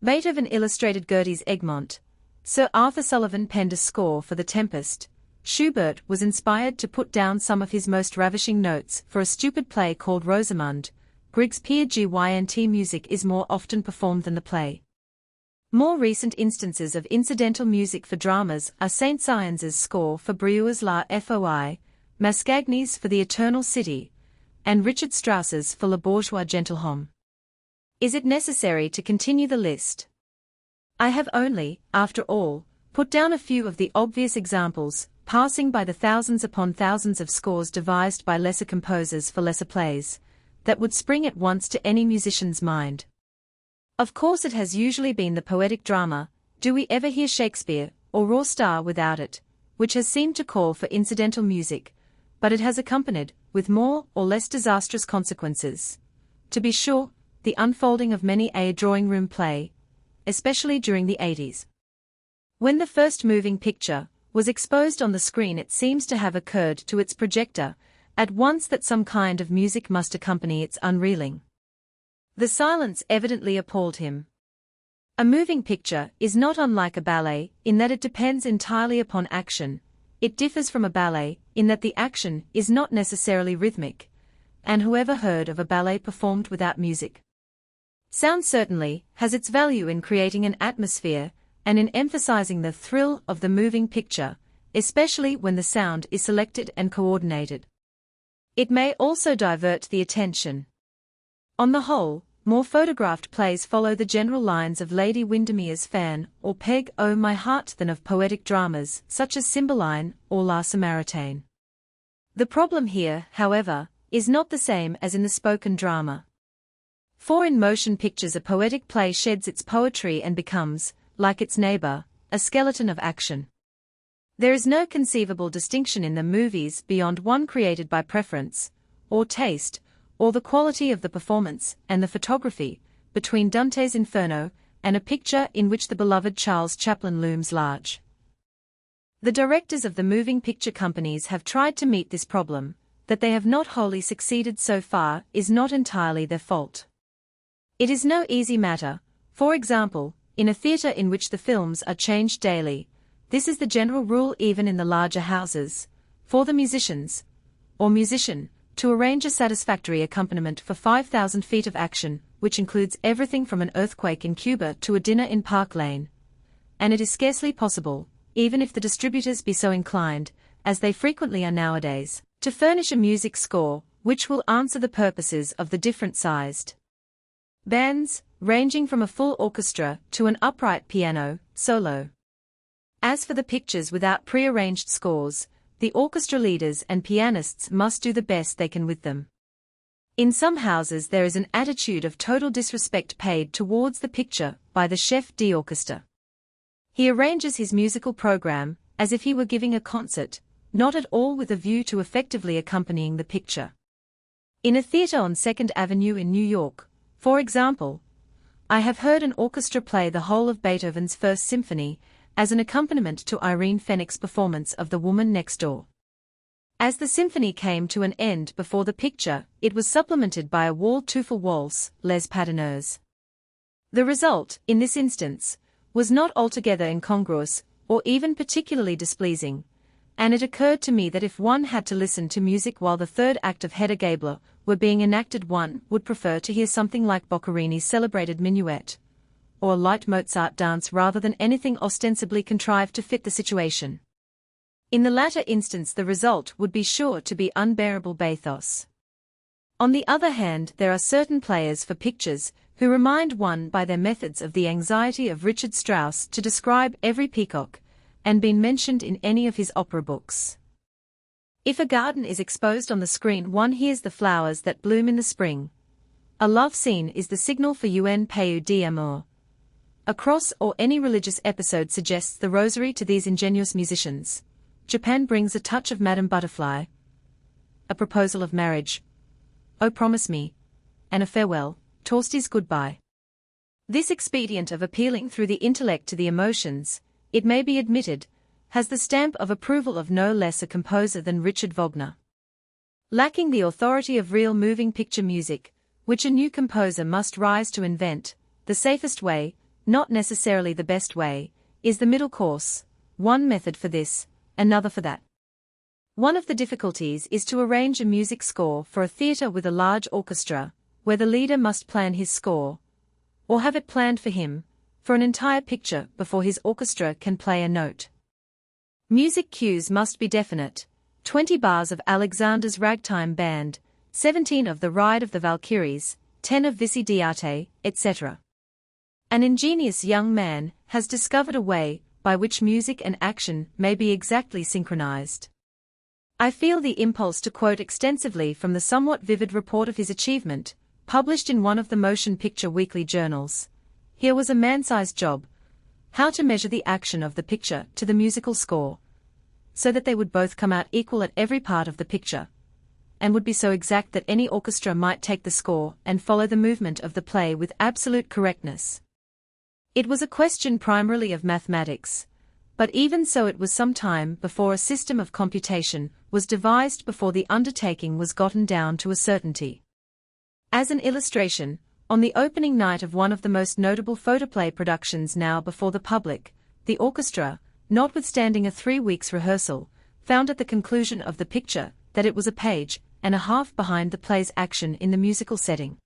Beethoven illustrated Gertie's Egmont. Sir Arthur Sullivan penned a score for The Tempest. Schubert was inspired to put down some of his most ravishing notes for a stupid play called Rosamund. Grieg's Peer Gynt music is more often performed than the play. More recent instances of incidental music for dramas are Saint-Saëns's score for Breuer's La Foi, Mascagni's for The Eternal City, and Richard Strauss's for Le Bourgeois Gentilhomme. Is it necessary to continue the list? I have only, after all, put down a few of the obvious examples, passing by the thousands upon thousands of scores devised by lesser composers for lesser plays, that would spring at once to any musician's mind. Of course it has usually been the poetic drama, do we ever hear Shakespeare, or Raw Star without it, which has seemed to call for incidental music, but it has accompanied, with more or less disastrous consequences. To be sure, the unfolding of many a drawing-room play, especially during the 80s. When the first moving picture was exposed on the screen, it seems to have occurred to its projector at once that some kind of music must accompany its unreeling. The silence evidently appalled him. A moving picture is not unlike a ballet in that it depends entirely upon action. It differs from a ballet in that the action is not necessarily rhythmic, and whoever heard of a ballet performed without music? Sound certainly has its value in creating an atmosphere and in emphasizing the thrill of the moving picture, especially when the sound is selected and coordinated. It may also divert the attention. On the whole, more photographed plays follow the general lines of Lady Windermere's Fan or Peg O' My Heart than of poetic dramas such as Cymbeline or La Samaritaine. The problem here, however, is not the same as in the spoken drama. For in motion pictures a poetic play sheds its poetry and becomes, like its neighbor, a skeleton of action. There is no conceivable distinction in the movies beyond one created by preference, or taste, or the quality of the performance and the photography, between Dante's Inferno and a picture in which the beloved Charles Chaplin looms large. The directors of the moving picture companies have tried to meet this problem. That they have not wholly succeeded so far is not entirely their fault. It is no easy matter, for example, in a theatre in which the films are changed daily. This is the general rule even in the larger houses, for the musicians, or musician, to arrange a satisfactory accompaniment for 5,000 feet of action, which includes everything from an earthquake in Cuba to a dinner in Park Lane. And it is scarcely possible, even if the distributors be so inclined, as they frequently are nowadays, to furnish a music score which will answer the purposes of the different-sized bands, ranging from a full orchestra to an upright piano solo. As for the pictures without pre-arranged scores, the orchestra leaders and pianists must do the best they can with them. In some houses there is an attitude of total disrespect paid towards the picture by the chef d'orchestre. He arranges his musical program as if he were giving a concert, not at all with a view to effectively accompanying the picture. In a theatre on 2nd Avenue in New York, for example, I have heard an orchestra play the whole of Beethoven's First Symphony as an accompaniment to Irene Fenwick's performance of The Woman Next Door. As the symphony came to an end before the picture, it was supplemented by a Waldteufel waltz, Les Padineurs. The result, in this instance, was not altogether incongruous, or even particularly displeasing, and it occurred to me that if one had to listen to music while the third act of Hedda Gabler were being enacted, one would prefer to hear something like Boccherini's celebrated Minuet, or a light Mozart dance rather than anything ostensibly contrived to fit the situation. In the latter instance the result would be sure to be unbearable bathos. On the other hand, there are certain players for pictures who remind one by their methods of the anxiety of Richard Strauss to describe every peacock, and been mentioned in any of his opera books. If a garden is exposed on the screen, one hears the flowers that bloom in the spring. A love scene is the signal for un peu d'amour. A cross or any religious episode suggests the rosary to these ingenious musicians. Japan brings a touch of Madame Butterfly. A proposal of marriage. Oh, promise me. And a farewell, Torsty's goodbye. This expedient of appealing through the intellect to the emotions, it may be admitted, has the stamp of approval of no less a composer than Richard Wagner. Lacking the authority of real moving picture music, which a new composer must rise to invent, the safest way, not necessarily the best way, is the middle course, one method for this, another for that. One of the difficulties is to arrange a music score for a theatre with a large orchestra, where the leader must plan his score, or have it planned for him, for an entire picture before his orchestra can play a note. Music cues must be definite: 20 bars of Alexander's Ragtime Band, 17 of The Ride of the Valkyries, 10 of Visitate, etc. An ingenious young man has discovered a way by which music and action may be exactly synchronized. I feel the impulse to quote extensively from the somewhat vivid report of his achievement, published in one of the motion picture weekly journals. Here was a man-sized job: how to measure the action of the picture to the musical score, so that they would both come out equal at every part of the picture, and would be so exact that any orchestra might take the score and follow the movement of the play with absolute correctness. It was a question primarily of mathematics, but even so it was some time before a system of computation was devised before the undertaking was gotten down to a certainty. As an illustration, on the opening night of one of the most notable photoplay productions now before the public, the orchestra, notwithstanding a 3 weeks' rehearsal, found at the conclusion of the picture that it was a page and a half behind the play's action in the musical setting.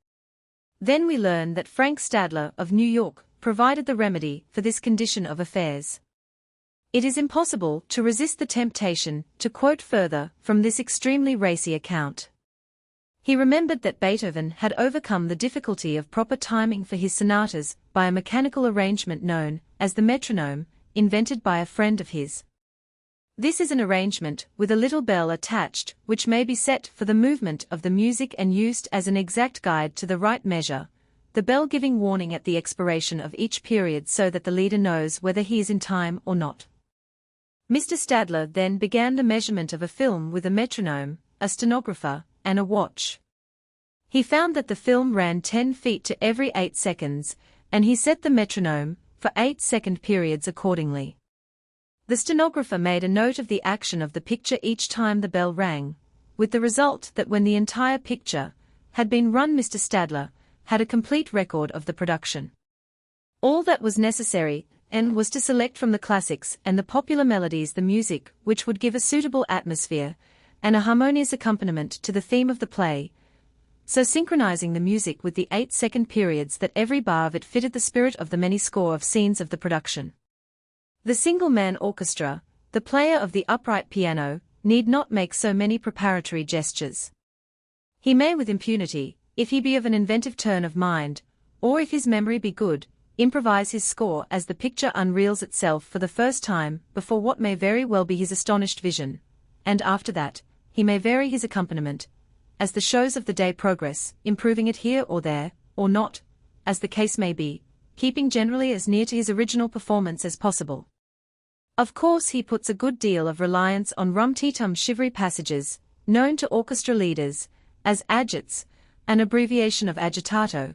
Then we learn that Frank Stadler of New York provided the remedy for this condition of affairs. It is impossible to resist the temptation to quote further from this extremely racy account. He remembered that Beethoven had overcome the difficulty of proper timing for his sonatas by a mechanical arrangement known as the metronome, invented by a friend of his. This is an arrangement with a little bell attached which may be set for the movement of the music and used as an exact guide to the right measure, the bell giving warning at the expiration of each period so that the leader knows whether he is in time or not. Mr. Stadler then began the measurement of a film with a metronome, a stenographer, and a watch. He found that the film ran 10 feet to every 8 seconds, and he set the metronome for 8-second periods accordingly. The stenographer made a note of the action of the picture each time the bell rang, with the result that when the entire picture had been run, Mr. Stadler had a complete record of the production. All that was necessary and was to select from the classics and the popular melodies the music which would give a suitable atmosphere and a harmonious accompaniment to the theme of the play, so synchronizing the music with the 8-second periods that every bar of it fitted the spirit of the many score of scenes of the production. The single-man orchestra, the player of the upright piano, need not make so many preparatory gestures. He may with impunity, if he be of an inventive turn of mind, or if his memory be good, improvise his score as the picture unreels itself for the first time before what may very well be his astonished vision, and after that, he may vary his accompaniment, as the shows of the day progress, improving it here or there, or not, as the case may be, keeping generally as near to his original performance as possible. Of course he puts a good deal of reliance on rum-ti-tum shivery passages, known to orchestra leaders as agits, an abbreviation of agitato.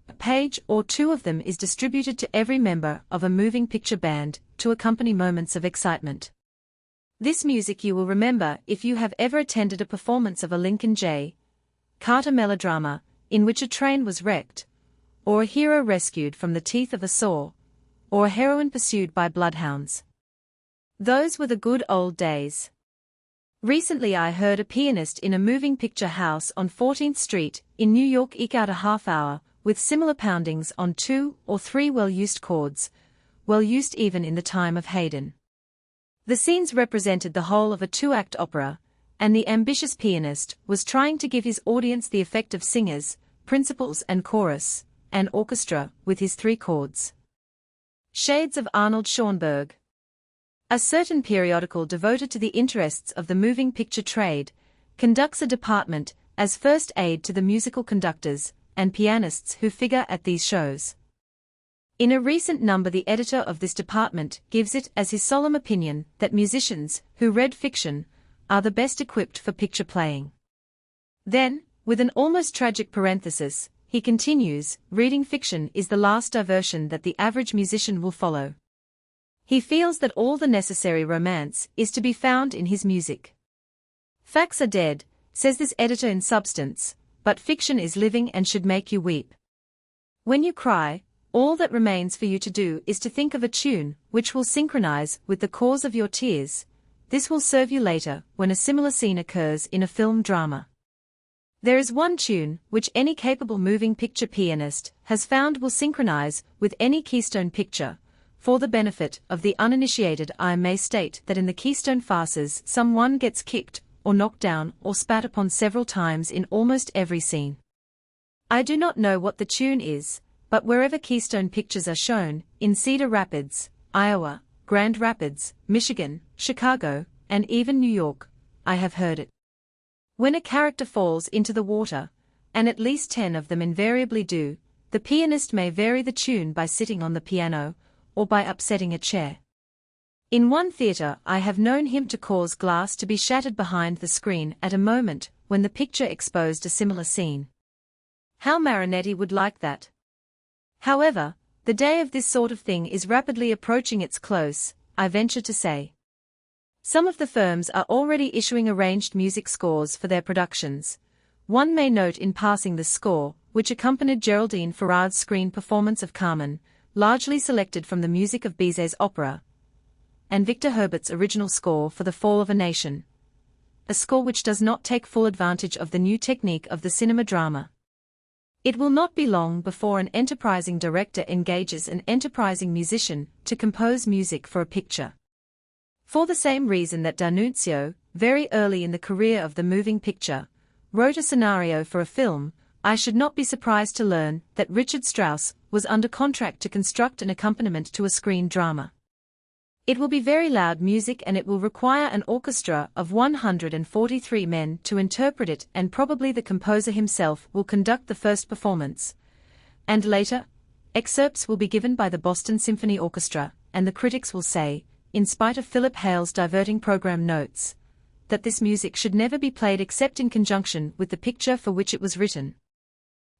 A page or two of them is distributed to every member of a moving picture band to accompany moments of excitement. This music you will remember if you have ever attended a performance of a Lincoln J. Carter melodrama, in which a train was wrecked, or a hero rescued from the teeth of a saw, or a heroine pursued by bloodhounds. Those were the good old days. Recently I heard a pianist in a moving picture house on 14th Street in New York eke out a half hour with similar poundings on 2 or 3 well-used chords, well used even in the time of Haydn. The scenes represented the whole of a 2-act opera, and the ambitious pianist was trying to give his audience the effect of singers, principals and chorus, and orchestra with his 3 chords. Shades of Arnold Schoenberg. A certain periodical devoted to the interests of the moving picture trade conducts a department as first aid to the musical conductors and pianists who figure at these shows. In a recent number the editor of this department gives it as his solemn opinion that musicians who read fiction are the best equipped for picture playing. Then, with an almost tragic parenthesis, he continues, reading fiction is the last diversion that the average musician will follow. He feels that all the necessary romance is to be found in his music. Facts are dead, says this editor in substance, but fiction is living and should make you weep. When you cry, all that remains for you to do is to think of a tune which will synchronize with the cause of your tears. This will serve you later when a similar scene occurs in a film drama. There is one tune which any capable moving picture pianist has found will synchronize with any Keystone picture. For the benefit of the uninitiated I may state that in the Keystone farces someone gets kicked or knocked down or spat upon several times in almost every scene. I do not know what the tune is, but wherever Keystone pictures are shown, in Cedar Rapids, Iowa, Grand Rapids, Michigan, Chicago, and even New York, I have heard it. When a character falls into the water, and at least 10 of them invariably do, the pianist may vary the tune by sitting on the piano, or by upsetting a chair. In one theater I have known him to cause glass to be shattered behind the screen at a moment when the picture exposed a similar scene. How Marinetti would like that. However, the day of this sort of thing is rapidly approaching its close, I venture to say. Some of the firms are already issuing arranged music scores for their productions. One may note in passing the score, which accompanied Geraldine Ferrard's screen performance of Carmen, largely selected from the music of Bizet's opera, and Victor Herbert's original score for The Fall of a Nation. A score which does not take full advantage of the new technique of the cinema drama. It will not be long before an enterprising director engages an enterprising musician to compose music for a picture. For the same reason that D'Annunzio, very early in the career of the moving picture, wrote a scenario for a film, I should not be surprised to learn that Richard Strauss was under contract to construct an accompaniment to a screen drama. It will be very loud music and it will require an orchestra of 143 men to interpret it, and probably the composer himself will conduct the first performance. And later, excerpts will be given by the Boston Symphony Orchestra, and the critics will say, in spite of Philip Hale's diverting program notes, that this music should never be played except in conjunction with the picture for which it was written.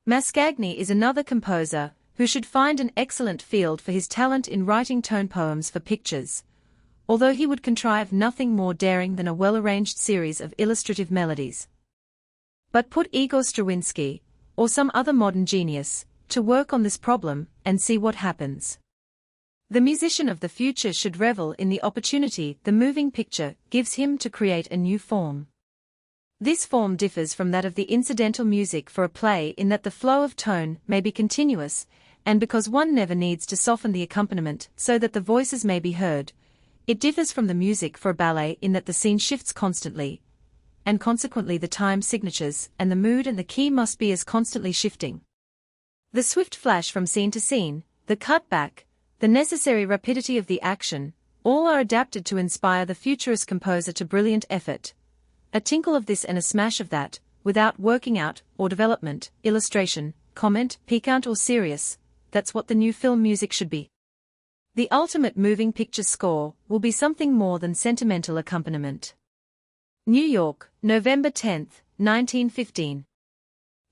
Mascagni is another composer who should find an excellent field for his talent in writing tone poems for pictures, although he would contrive nothing more daring than a well-arranged series of illustrative melodies. But put Igor Stravinsky, or some other modern genius, to work on this problem and see what happens. The musician of the future should revel in the opportunity the moving picture gives him to create a new form. This form differs from that of the incidental music for a play in that the flow of tone may be continuous, and because one never needs to soften the accompaniment so that the voices may be heard, it differs from the music for a ballet in that the scene shifts constantly, and consequently the time signatures and the mood and the key must be as constantly shifting. The swift flash from scene to scene, the cutback, the necessary rapidity of the action, all are adapted to inspire the futurist composer to brilliant effort. A tinkle of this and a smash of that, without working out, or development, illustration, comment, piquant or serious, that's what the new film music should be. The ultimate moving picture score will be something more than sentimental accompaniment. New York, November 10, 1915.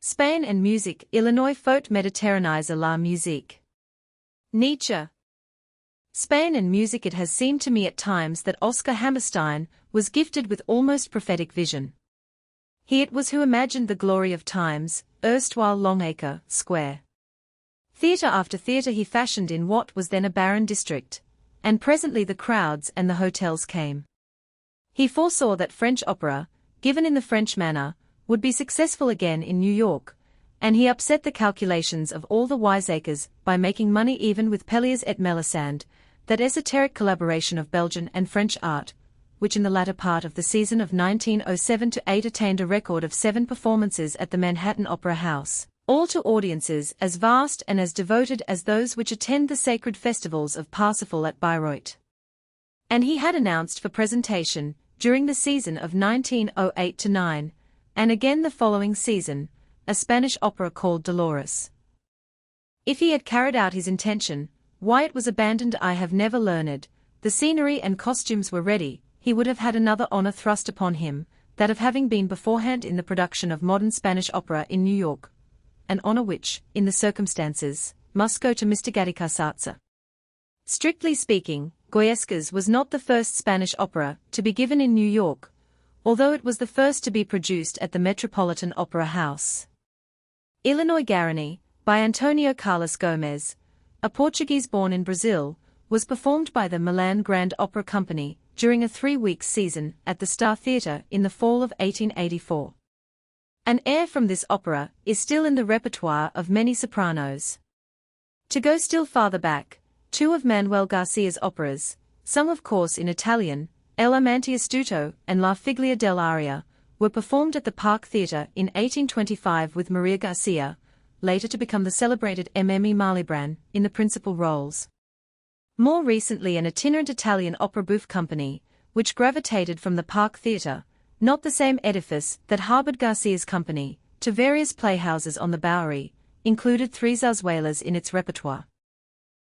Spain and musique, Illinois faute méditerranise la musique. Nietzsche. Spain and music. It has seemed to me at times that Oscar Hammerstein was gifted with almost prophetic vision. He it was who imagined the glory of times, erstwhile Longacre Square. Theatre after theatre he fashioned in what was then a barren district, and presently the crowds and the hotels came. He foresaw that French opera, given in the French manner, would be successful again in New York, and he upset the calculations of all the wiseacres by making money even with Pelliers et Melisande, that esoteric collaboration of Belgian and French art, which in the latter part of the season of 1907-8 attained a record of 7 performances at the Manhattan Opera House, all to audiences as vast and as devoted as those which attend the sacred festivals of Parsifal at Bayreuth. And he had announced for presentation, during the season of 1908-9, and again the following season, a Spanish opera called Dolores. If he had carried out his intention, why it was abandoned I have never learned. The scenery and costumes were ready, he would have had another honor thrust upon him, that of having been beforehand in the production of modern Spanish opera in New York, an honor which, in the circumstances, must go to Mr. Gaudí. Strictly speaking, Goyescas was not the first Spanish opera to be given in New York, although it was the first to be produced at the Metropolitan Opera House. Illinois Guarani, by Antonio Carlos Gomes, a Portuguese born in Brazil, was performed by the Milan Grand Opera Company during a 3-week season at the Star Theatre in the fall of 1884. An air from this opera is still in the repertoire of many sopranos. To go still farther back, 2 of Manuel Garcia's operas, sung of course in Italian, El Amante Astuto and La Figlia dell'Aria, were performed at the Park Theatre in 1825 with Maria Garcia, later to become the celebrated Mme. Malibran, in the principal roles. More recently an itinerant Italian opera bouffe company, which gravitated from the Park Theatre, not the same edifice that harbored Garcia's company, to various playhouses on the Bowery, included 3 zarzuelas in its repertoire.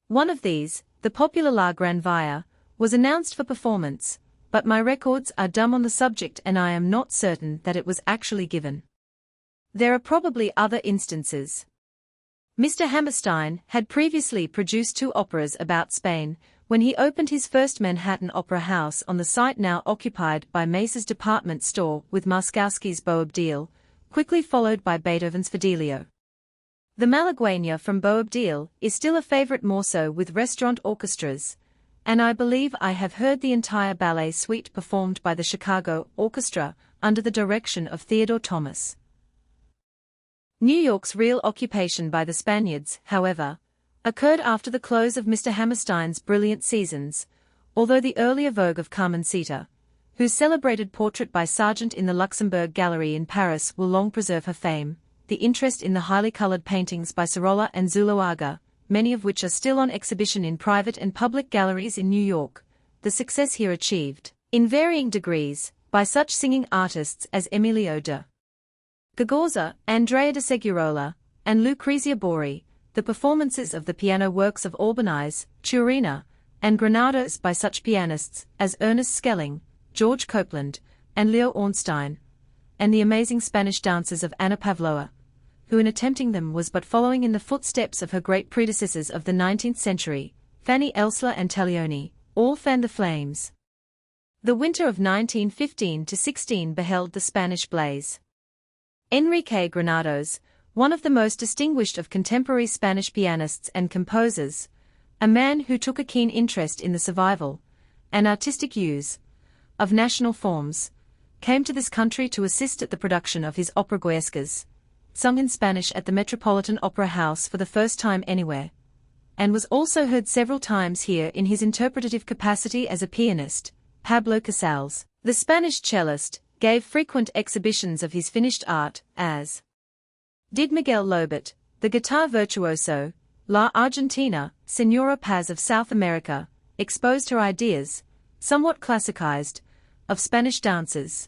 One of these, the popular La Gran Via, was announced for performance, but my records are dumb on the subject and I am not certain that it was actually given. There are probably other instances. Mr. Hammerstein had previously produced 2 operas about Spain, when he opened his first Manhattan Opera House on the site now occupied by Mace's department store with Moskowski's Boabdil, quickly followed by Beethoven's Fidelio. The Malagueña from Boabdil is still a favorite morceau with restaurant orchestras, and I believe I have heard the entire ballet suite performed by the Chicago Orchestra under the direction of Theodore Thomas. New York's real occupation by the Spaniards, however, occurred after the close of Mr. Hammerstein's brilliant seasons, although the earlier vogue of Carmencita, whose celebrated portrait by Sargent in the Luxembourg Gallery in Paris will long preserve her fame, the interest in the highly colored paintings by Sorolla and Zuloaga, many of which are still on exhibition in private and public galleries in New York, the success here achieved, in varying degrees, by such singing artists as Emilio de Gagorza, Andrea de Segurola, and Lucrezia Borri, the performances of the piano works of Albeniz, Turina, and Granados by such pianists as Ernest Schelling, George Copeland, and Leo Ornstein, and the amazing Spanish dances of Anna Pavlova, who in attempting them was but following in the footsteps of her great predecessors of the 19th century, Fanny Elsler and Taglioni, all fanned the flames. The winter of 1915–16 beheld the Spanish blaze. Enrique Granados, one of the most distinguished of contemporary Spanish pianists and composers, a man who took a keen interest in the survival and artistic use of national forms, came to this country to assist at the production of his opera Goyescas, sung in Spanish at the Metropolitan Opera House for the first time anywhere, and was also heard several times here in his interpretative capacity as a pianist. Pablo Casals, the Spanish cellist, gave frequent exhibitions of his finished art, as did Miguel Lobet, the guitar virtuoso. La Argentina, Señora Paz of South America, exposed her ideas, somewhat classicized, of Spanish dances.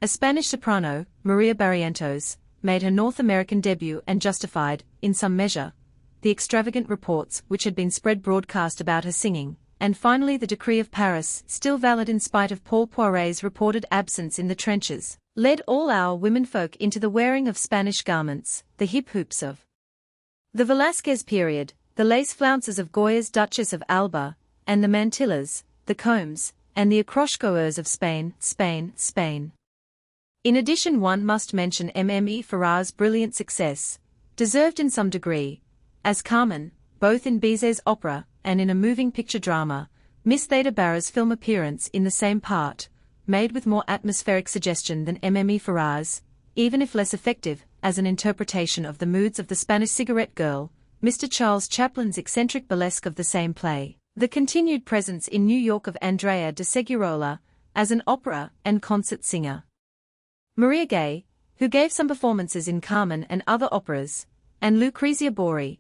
A Spanish soprano, Maria Barrientos, made her North American debut and justified, in some measure, the extravagant reports which had been spread broadcast about her singing. And finally the decree of Paris, still valid in spite of Paul Poiret's reported absence in the trenches, led all our womenfolk into the wearing of Spanish garments, the hip-hoops of the Velázquez period, the lace flounces of Goya's Duchess of Alba, and the mantillas, the combs, and the accroche-goers of Spain. In addition, one must mention Mme. Farrar's brilliant success, deserved in some degree, as Carmen, both in Bizet's opera and in a moving picture drama. Miss Theda Barra's film appearance in the same part, made with more atmospheric suggestion than Mme. Farrar's, even if less effective, as an interpretation of the moods of the Spanish cigarette girl. Mr. Charles Chaplin's eccentric burlesque of the same play, the continued presence in New York of Andrea de Segurola, as an opera and concert singer. Maria Gay, who gave some performances in Carmen and other operas, and Lucrezia Borri,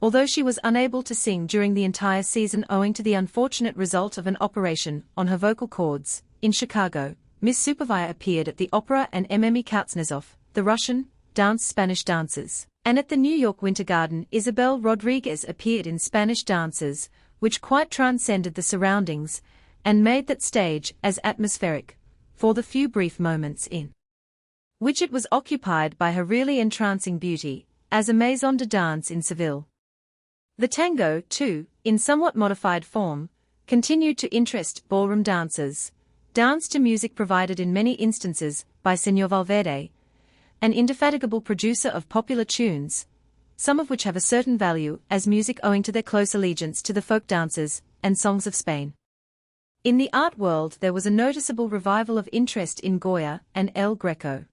although she was unable to sing during the entire season owing to the unfortunate result of an operation on her vocal cords. In Chicago, Miss Supervia appeared at the opera and Mme. Kuznetsov, the Russian, danced Spanish dances, and at the New York Winter Garden Isabel Rodriguez appeared in Spanish dances, which quite transcended the surroundings, and made that stage as atmospheric, for the few brief moments in which it was occupied by her really entrancing beauty, as a maison de danse in Seville. The tango, too, in somewhat modified form, continued to interest ballroom dancers, danced to music provided in many instances by Señor Valverde, an indefatigable producer of popular tunes, some of which have a certain value as music owing to their close allegiance to the folk dances and songs of Spain. In the art world there was a noticeable revival of interest in Goya and El Greco.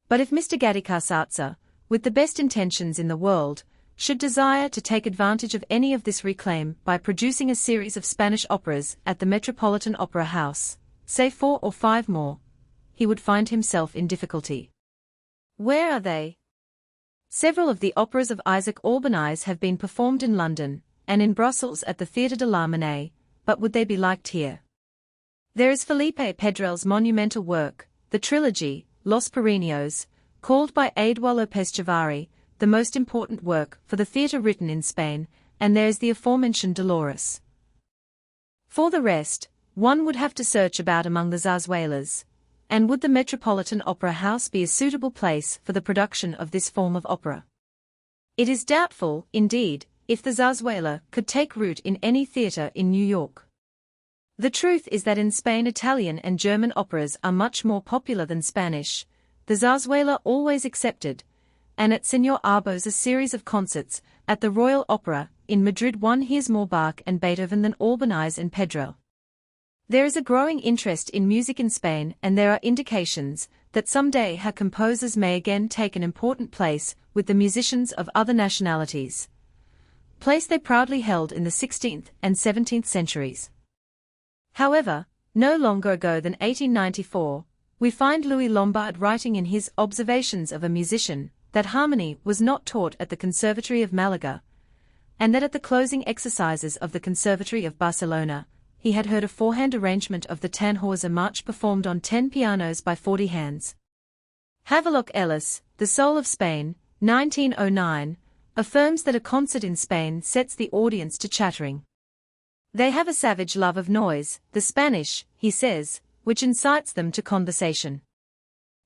But if Mr. Gatteka Sarza, with the best intentions in the world, should desire to take advantage of any of this reclaim by producing a series of Spanish operas at the Metropolitan Opera House, say 4 or 5 more, he would find himself in difficulty. Where are they? Several of the operas of Isaac Albeniz have been performed in London, and in Brussels at the Theatre de la Monnaie, but would they be liked here? There is Felipe Pedrel's monumental work, the trilogy, Los Perineos, called by Eduardo López Chavarri, the most important work for the theatre written in Spain, and there is the aforementioned Dolores. For the rest, one would have to search about among the zarzuelas, and would the Metropolitan Opera House be a suitable place for the production of this form of opera? It is doubtful, indeed, if the zarzuela could take root in any theatre in New York. The truth is that in Spain Italian and German operas are much more popular than Spanish, the zarzuela always excepted, and at Señor Arbo's a series of concerts at the Royal Opera in Madrid one hears more Bach and Beethoven than Albeniz and Pedrel. There is a growing interest in music in Spain, and there are indications that someday her composers may again take an important place with the musicians of other nationalities, place they proudly held in the 16th and 17th centuries. However, no longer ago than 1894, we find Louis Lombard writing in his Observations of a Musician that harmony was not taught at the Conservatory of Malaga, and that at the closing exercises of the Conservatory of Barcelona, he had heard a four-hand arrangement of the Tannhäuser March performed on 10 pianos by 40 hands. Havelock Ellis, The Soul of Spain, 1909, affirms that a concert in Spain sets the audience to chattering. They have a savage love of noise, the Spanish, he says, which incites them to conversation.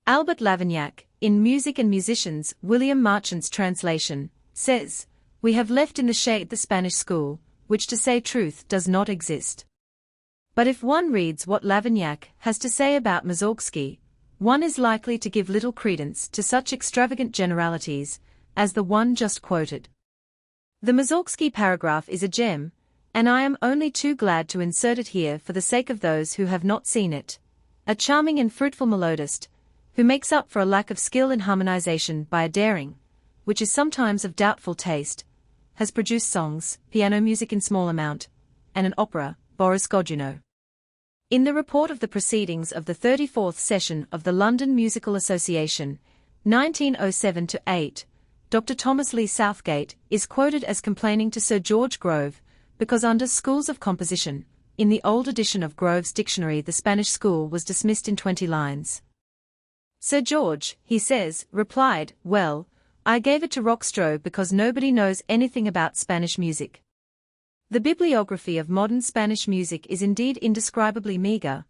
Albert Lavignac, in Music and Musicians, William Marchant's translation, says, "We have left in the shade the Spanish school, which to say truth does not exist." But if one reads what Lavignac has to say about Mussorgsky, one is likely to give little credence to such extravagant generalities as the one just quoted. The Mussorgsky paragraph is a gem, and I am only too glad to insert it here for the sake of those who have not seen it. A charming and fruitful melodist, who makes up for a lack of skill in harmonization by a daring, which is sometimes of doubtful taste, has produced songs, piano music in small amount, and an opera, Boris Godunov. In the report of the proceedings of the 34th session of the London Musical Association, 1907-8, Dr. Thomas Lee Southgate is quoted as complaining to Sir George Grove, because under schools of composition, in the old edition of Grove's dictionary the Spanish school was dismissed in 20 lines. Sir George, he says, replied, "Well, I gave it to Rockstro because nobody knows anything about Spanish music." The bibliography of modern Spanish music is indeed indescribably meager,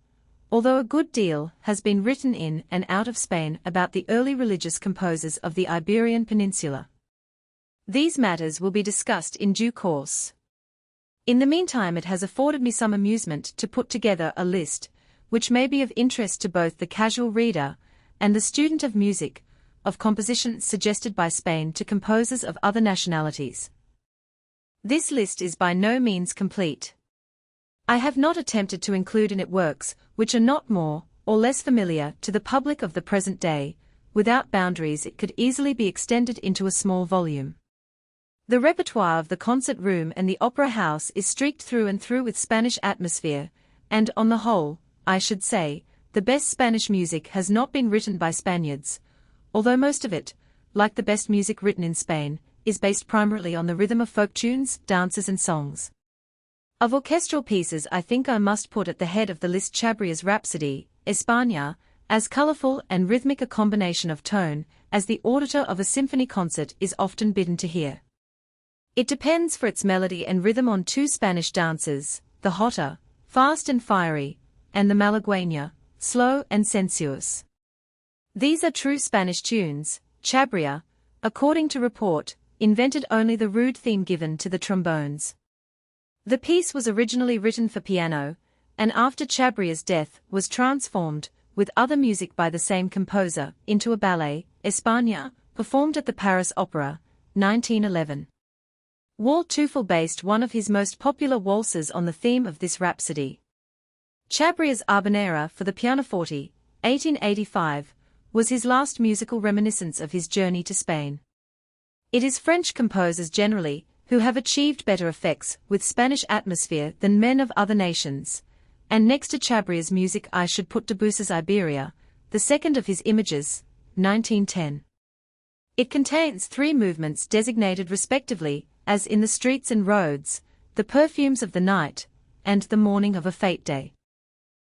although a good deal has been written in and out of Spain about the early religious composers of the Iberian Peninsula. These matters will be discussed in due course. In the meantime, it has afforded me some amusement to put together a list, which may be of interest to both the casual reader and the student of music, of compositions suggested by Spain to composers of other nationalities. This list is by no means complete. I have not attempted to include in it works which are not more or less familiar to the public of the present day. Without boundaries, it could easily be extended into a small volume. The repertoire of the concert room and the opera house is streaked through and through with Spanish atmosphere, and on the whole, I should say, the best Spanish music has not been written by Spaniards, although most of it, like the best music written in Spain, is based primarily on the rhythm of folk tunes, dances and songs. Of orchestral pieces, I think I must put at the head of the list Chabria's Rhapsody, España, as colorful and rhythmic a combination of tone as the auditor of a symphony concert is often bidden to hear. It depends for its melody and rhythm on two Spanish dances, the jota, fast and fiery, and the malagueña, slow and sensuous. These are true Spanish tunes. Chabria, according to report, invented only the rude theme given to the trombones. The piece was originally written for piano, and after Chabria's death was transformed, with other music by the same composer, into a ballet, España, performed at the Paris Opera, 1911. Walt Teufel based one of his most popular waltzes on the theme of this rhapsody. Chabria's Habanera for the pianoforte, 1885, was his last musical reminiscence of his journey to Spain. It is French composers generally who have achieved better effects with Spanish atmosphere than men of other nations, and next to Chabria's music I should put Debussy's Iberia, the second of his images, 1910. It contains three movements designated respectively as In the Streets and Roads, The Perfumes of the Night, and The Morning of a Fete Day.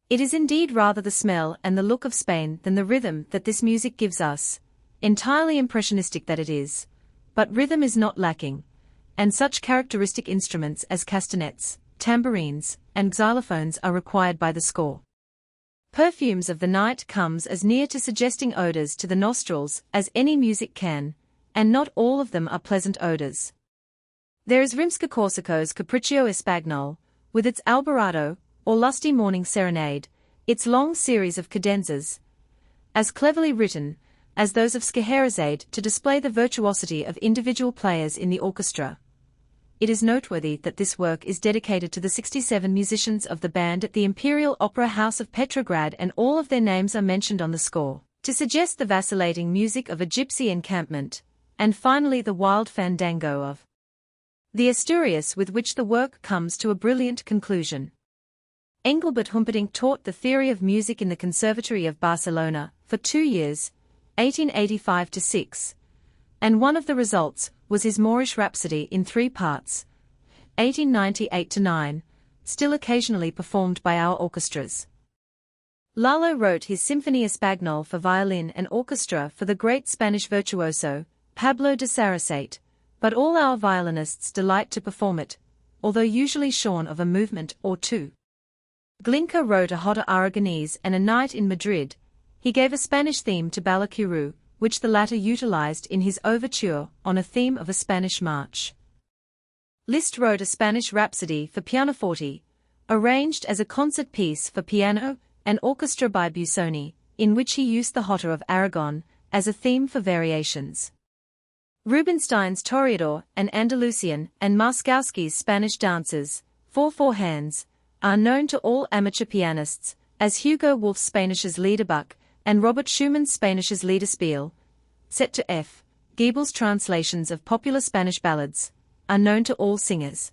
It is indeed rather the smell and the look of Spain than the rhythm that this music gives us, entirely impressionistic that it is, but rhythm is not lacking, and such characteristic instruments as castanets, tambourines, and xylophones are required by the score. Perfumes of the Night comes as near to suggesting odors to the nostrils as any music can, and not all of them are pleasant odors. There is Rimsky-Korsako's Capriccio Espagnol, with its Alborado, or lusty morning serenade, its long series of cadenzas, as cleverly written as those of Scheherazade to display the virtuosity of individual players in the orchestra. It is noteworthy that this work is dedicated to the 67 musicians of the band at the Imperial Opera House of Petrograd, and all of their names are mentioned on the score, to suggest the vacillating music of a gypsy encampment, and finally the wild fandango of the Asturias, with which the work comes to a brilliant conclusion. Engelbert Humperdinck taught the theory of music in the Conservatory of Barcelona for 2 years, 1885-6, and one of the results was his Moorish Rhapsody in 3 parts, 1898-9, still occasionally performed by our orchestras. Lalo wrote his Symphony Espagnol for violin and orchestra for the great Spanish virtuoso, Pablo de Sarasate, but all our violinists delight to perform it, although usually shorn of a movement or two. Glinka wrote a Jota Aragonese and a Night in Madrid. He gave a Spanish theme to Balakiru, which the latter utilized in his overture on a theme of a Spanish march. Liszt wrote a Spanish Rhapsody for pianoforte, arranged as a concert piece for piano and orchestra by Busoni, in which he used the Jota of Aragon as a theme for variations. Rubinstein's Toreador and Andalusian and Marskowski's Spanish dances, for four hands, are known to all amateur pianists, as Hugo Wolf's Spanisches Liederbuch and Robert Schumann's Spanisches Liederspiel, set to F. Goebbels' translations of popular Spanish ballads, are known to all singers.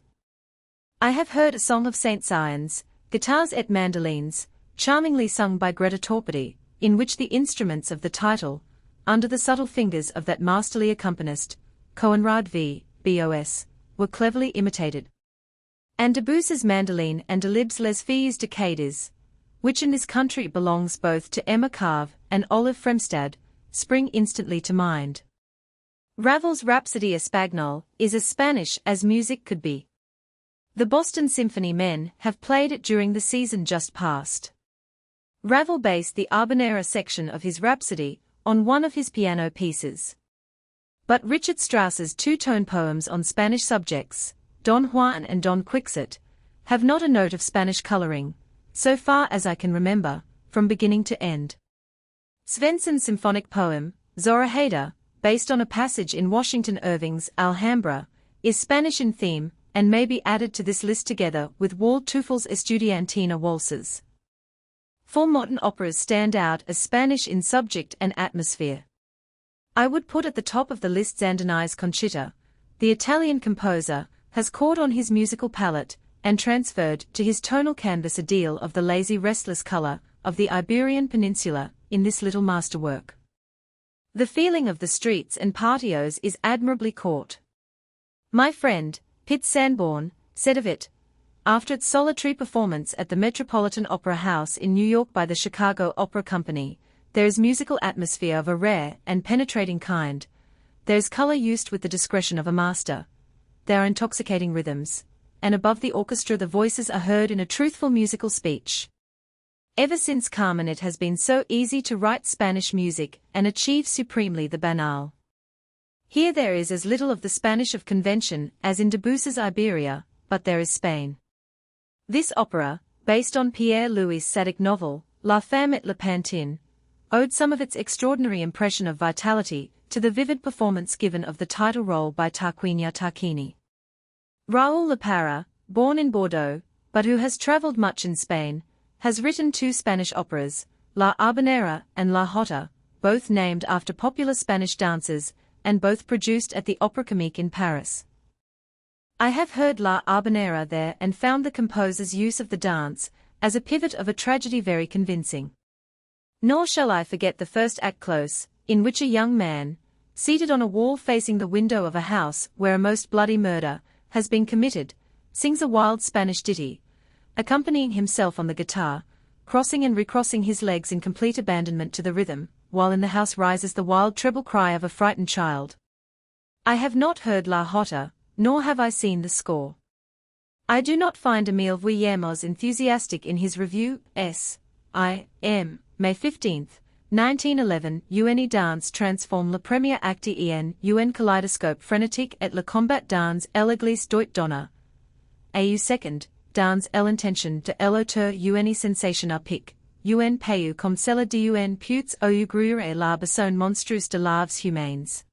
I have heard a song of St. Sion's, Guitars et Mandolines, charmingly sung by Greta Torpedy, in which the instruments of the title, under the subtle fingers of that masterly accompanist, Coenraad v. Bos, were cleverly imitated. And Debussy's Mandoline and Delibes les Filles de Cadiz, which in this country belongs both to Emma Carve and Olive Fremstad, spring instantly to mind. Ravel's Rhapsody Espagnole is as Spanish as music could be. The Boston Symphony Men have played it during the season just past. Ravel based the Habanera section of his Rhapsody on one of his piano pieces. But Richard Strauss's two-tone poems on Spanish subjects, Don Juan and Don Quixote, have not a note of Spanish coloring, so far as I can remember, from beginning to end. Svensson's symphonic poem, Zoraheda, based on a passage in Washington Irving's Alhambra, is Spanish in theme and may be added to this list together with Wald Teufel's Estudiantina waltzes. Four modern operas stand out as Spanish in subject and atmosphere. I would put at the top of the list Zandanai's Conchita. The Italian composer has caught on his musical palette and transferred to his tonal canvas a deal of the lazy restless color of the Iberian Peninsula in this little masterwork. The feeling of the streets and patios is admirably caught. My friend, Pitt Sanborn, said of it, after its solitary performance at the Metropolitan Opera House in New York by the Chicago Opera Company, there is musical atmosphere of a rare and penetrating kind. There is color used with the discretion of a master. There are intoxicating rhythms, and above the orchestra the voices are heard in a truthful musical speech. Ever since Carmen it has been so easy to write Spanish music and achieve supremely the banal. Here there is as little of the Spanish of convention as in Debussy's Iberia, but there is Spain. This opera, based on Pierre-Louis Sadic's novel, La Femme et le Pantin, owed some of its extraordinary impression of vitality to the vivid performance given of the title role by Tarquinio Tarquini. Raúl Leparra, born in Bordeaux, but who has traveled much in Spain, has written two Spanish operas, La Habanera and La Jota, both named after popular Spanish dancers, and both produced at the Opéra Comique in Paris. I have heard La Habanera there and found the composer's use of the dance as a pivot of a tragedy very convincing. Nor shall I forget the first act close, in which a young man, seated on a wall facing the window of a house where a most bloody murder has been committed, sings a wild Spanish ditty, accompanying himself on the guitar, crossing and recrossing his legs in complete abandonment to the rhythm, while in the house rises the wild treble cry of a frightened child. I have not heard La Jota, nor have I seen the score. I do not find Emile Vuillermoz enthusiastic in his review, S.I.M., May 15, 1911, une danse transforme le premier acte en un kaleidoscope frénétique et le combat dans l'église doit donner. Au second, dans l'intention de l'auteur une sensation à pic, un peu comme celle d'un putes au gruer et la besson monstrueuse de larves humaines.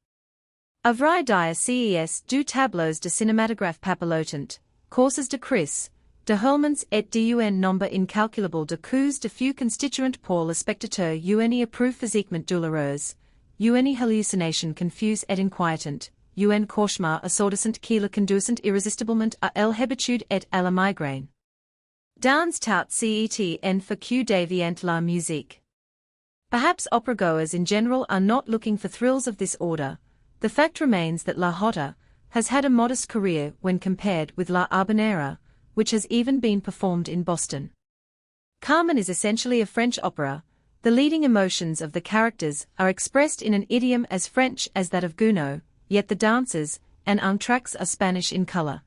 Avrai dire ces deux tableaux de cinématographe papillotant, courses de Chris, de Hurlements et d'un nombre incalculable de coups de feu constituant pour le spectateur une épreuve physiquement douloureuse, une hallucination confuse et inquiétante, un cauchemar assourdissant qui le conduisant irrésistiblement à l'habitude et à la migraine. Dans tout cet en que devient la musique. Perhaps opera-goers in general are not looking for thrills of this order. The fact remains that La Jota has had a modest career when compared with La Habanera, which has even been performed in Boston. Carmen is essentially a French opera. The leading emotions of the characters are expressed in an idiom as French as that of Gounod, yet the dances and entr'actes are Spanish in color.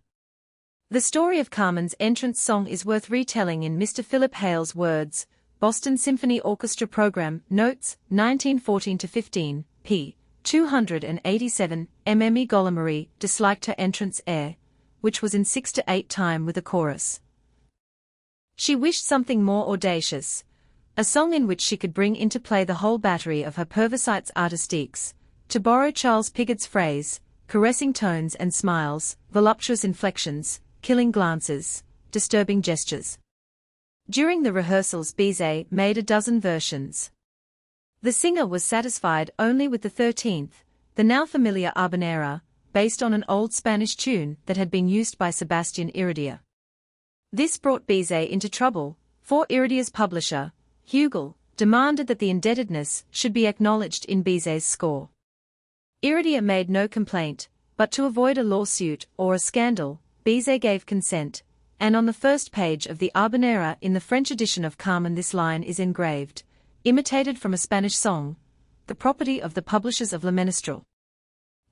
The story of Carmen's entrance song is worth retelling in Mr. Philip Hale's words. Boston Symphony Orchestra Program, Notes, 1914-15, p. 287, Mme Golamarie disliked her entrance air, which was in 6/8 time with a chorus. She wished something more audacious, a song in which she could bring into play the whole battery of her perversites artistiques, to borrow Charles Pigot's phrase, caressing tones and smiles, voluptuous inflections, killing glances, disturbing gestures. During the rehearsals Bizet made a dozen versions. The singer was satisfied only with the 13th, the now familiar Habanera, based on an old Spanish tune that had been used by Sebastian Iridia. This brought Bizet into trouble, for Iridia's publisher, Hugel, demanded that the indebtedness should be acknowledged in Bizet's score. Iridia made no complaint, but to avoid a lawsuit or a scandal, Bizet gave consent, and on the first page of the Habanera in the French edition of Carmen this line is engraved, imitated from a Spanish song, the property of the publishers of Le Ménestrel.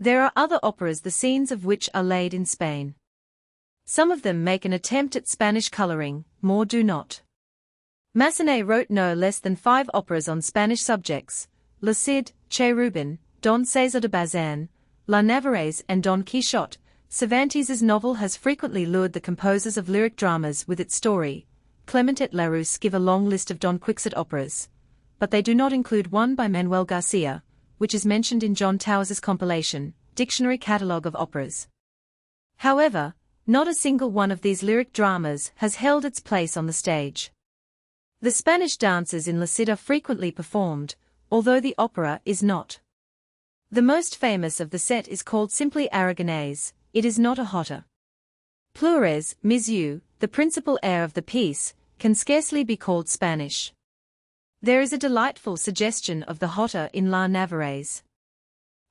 There are other operas the scenes of which are laid in Spain. Some of them make an attempt at Spanish coloring, more do not. Massenet wrote no less than 5 operas on Spanish subjects, Le Cid, Cherubin, Don César de Bazan, La Navarrese and Don Quixote. Cervantes's novel has frequently lured the composers of lyric dramas with its story. Clement et Larousse give a long list of Don Quixote operas, but they do not include one by Manuel Garcia, which is mentioned in John Towers's compilation, Dictionary Catalogue of Operas. However, not a single one of these lyric dramas has held its place on the stage. The Spanish dances in La Cid are frequently performed, although the opera is not. The most famous of the set is called simply Aragonese. It is not a jota. Pleures, Misieux, the principal air of the piece, can scarcely be called Spanish. There is a delightful suggestion of the jota in La Navarrese.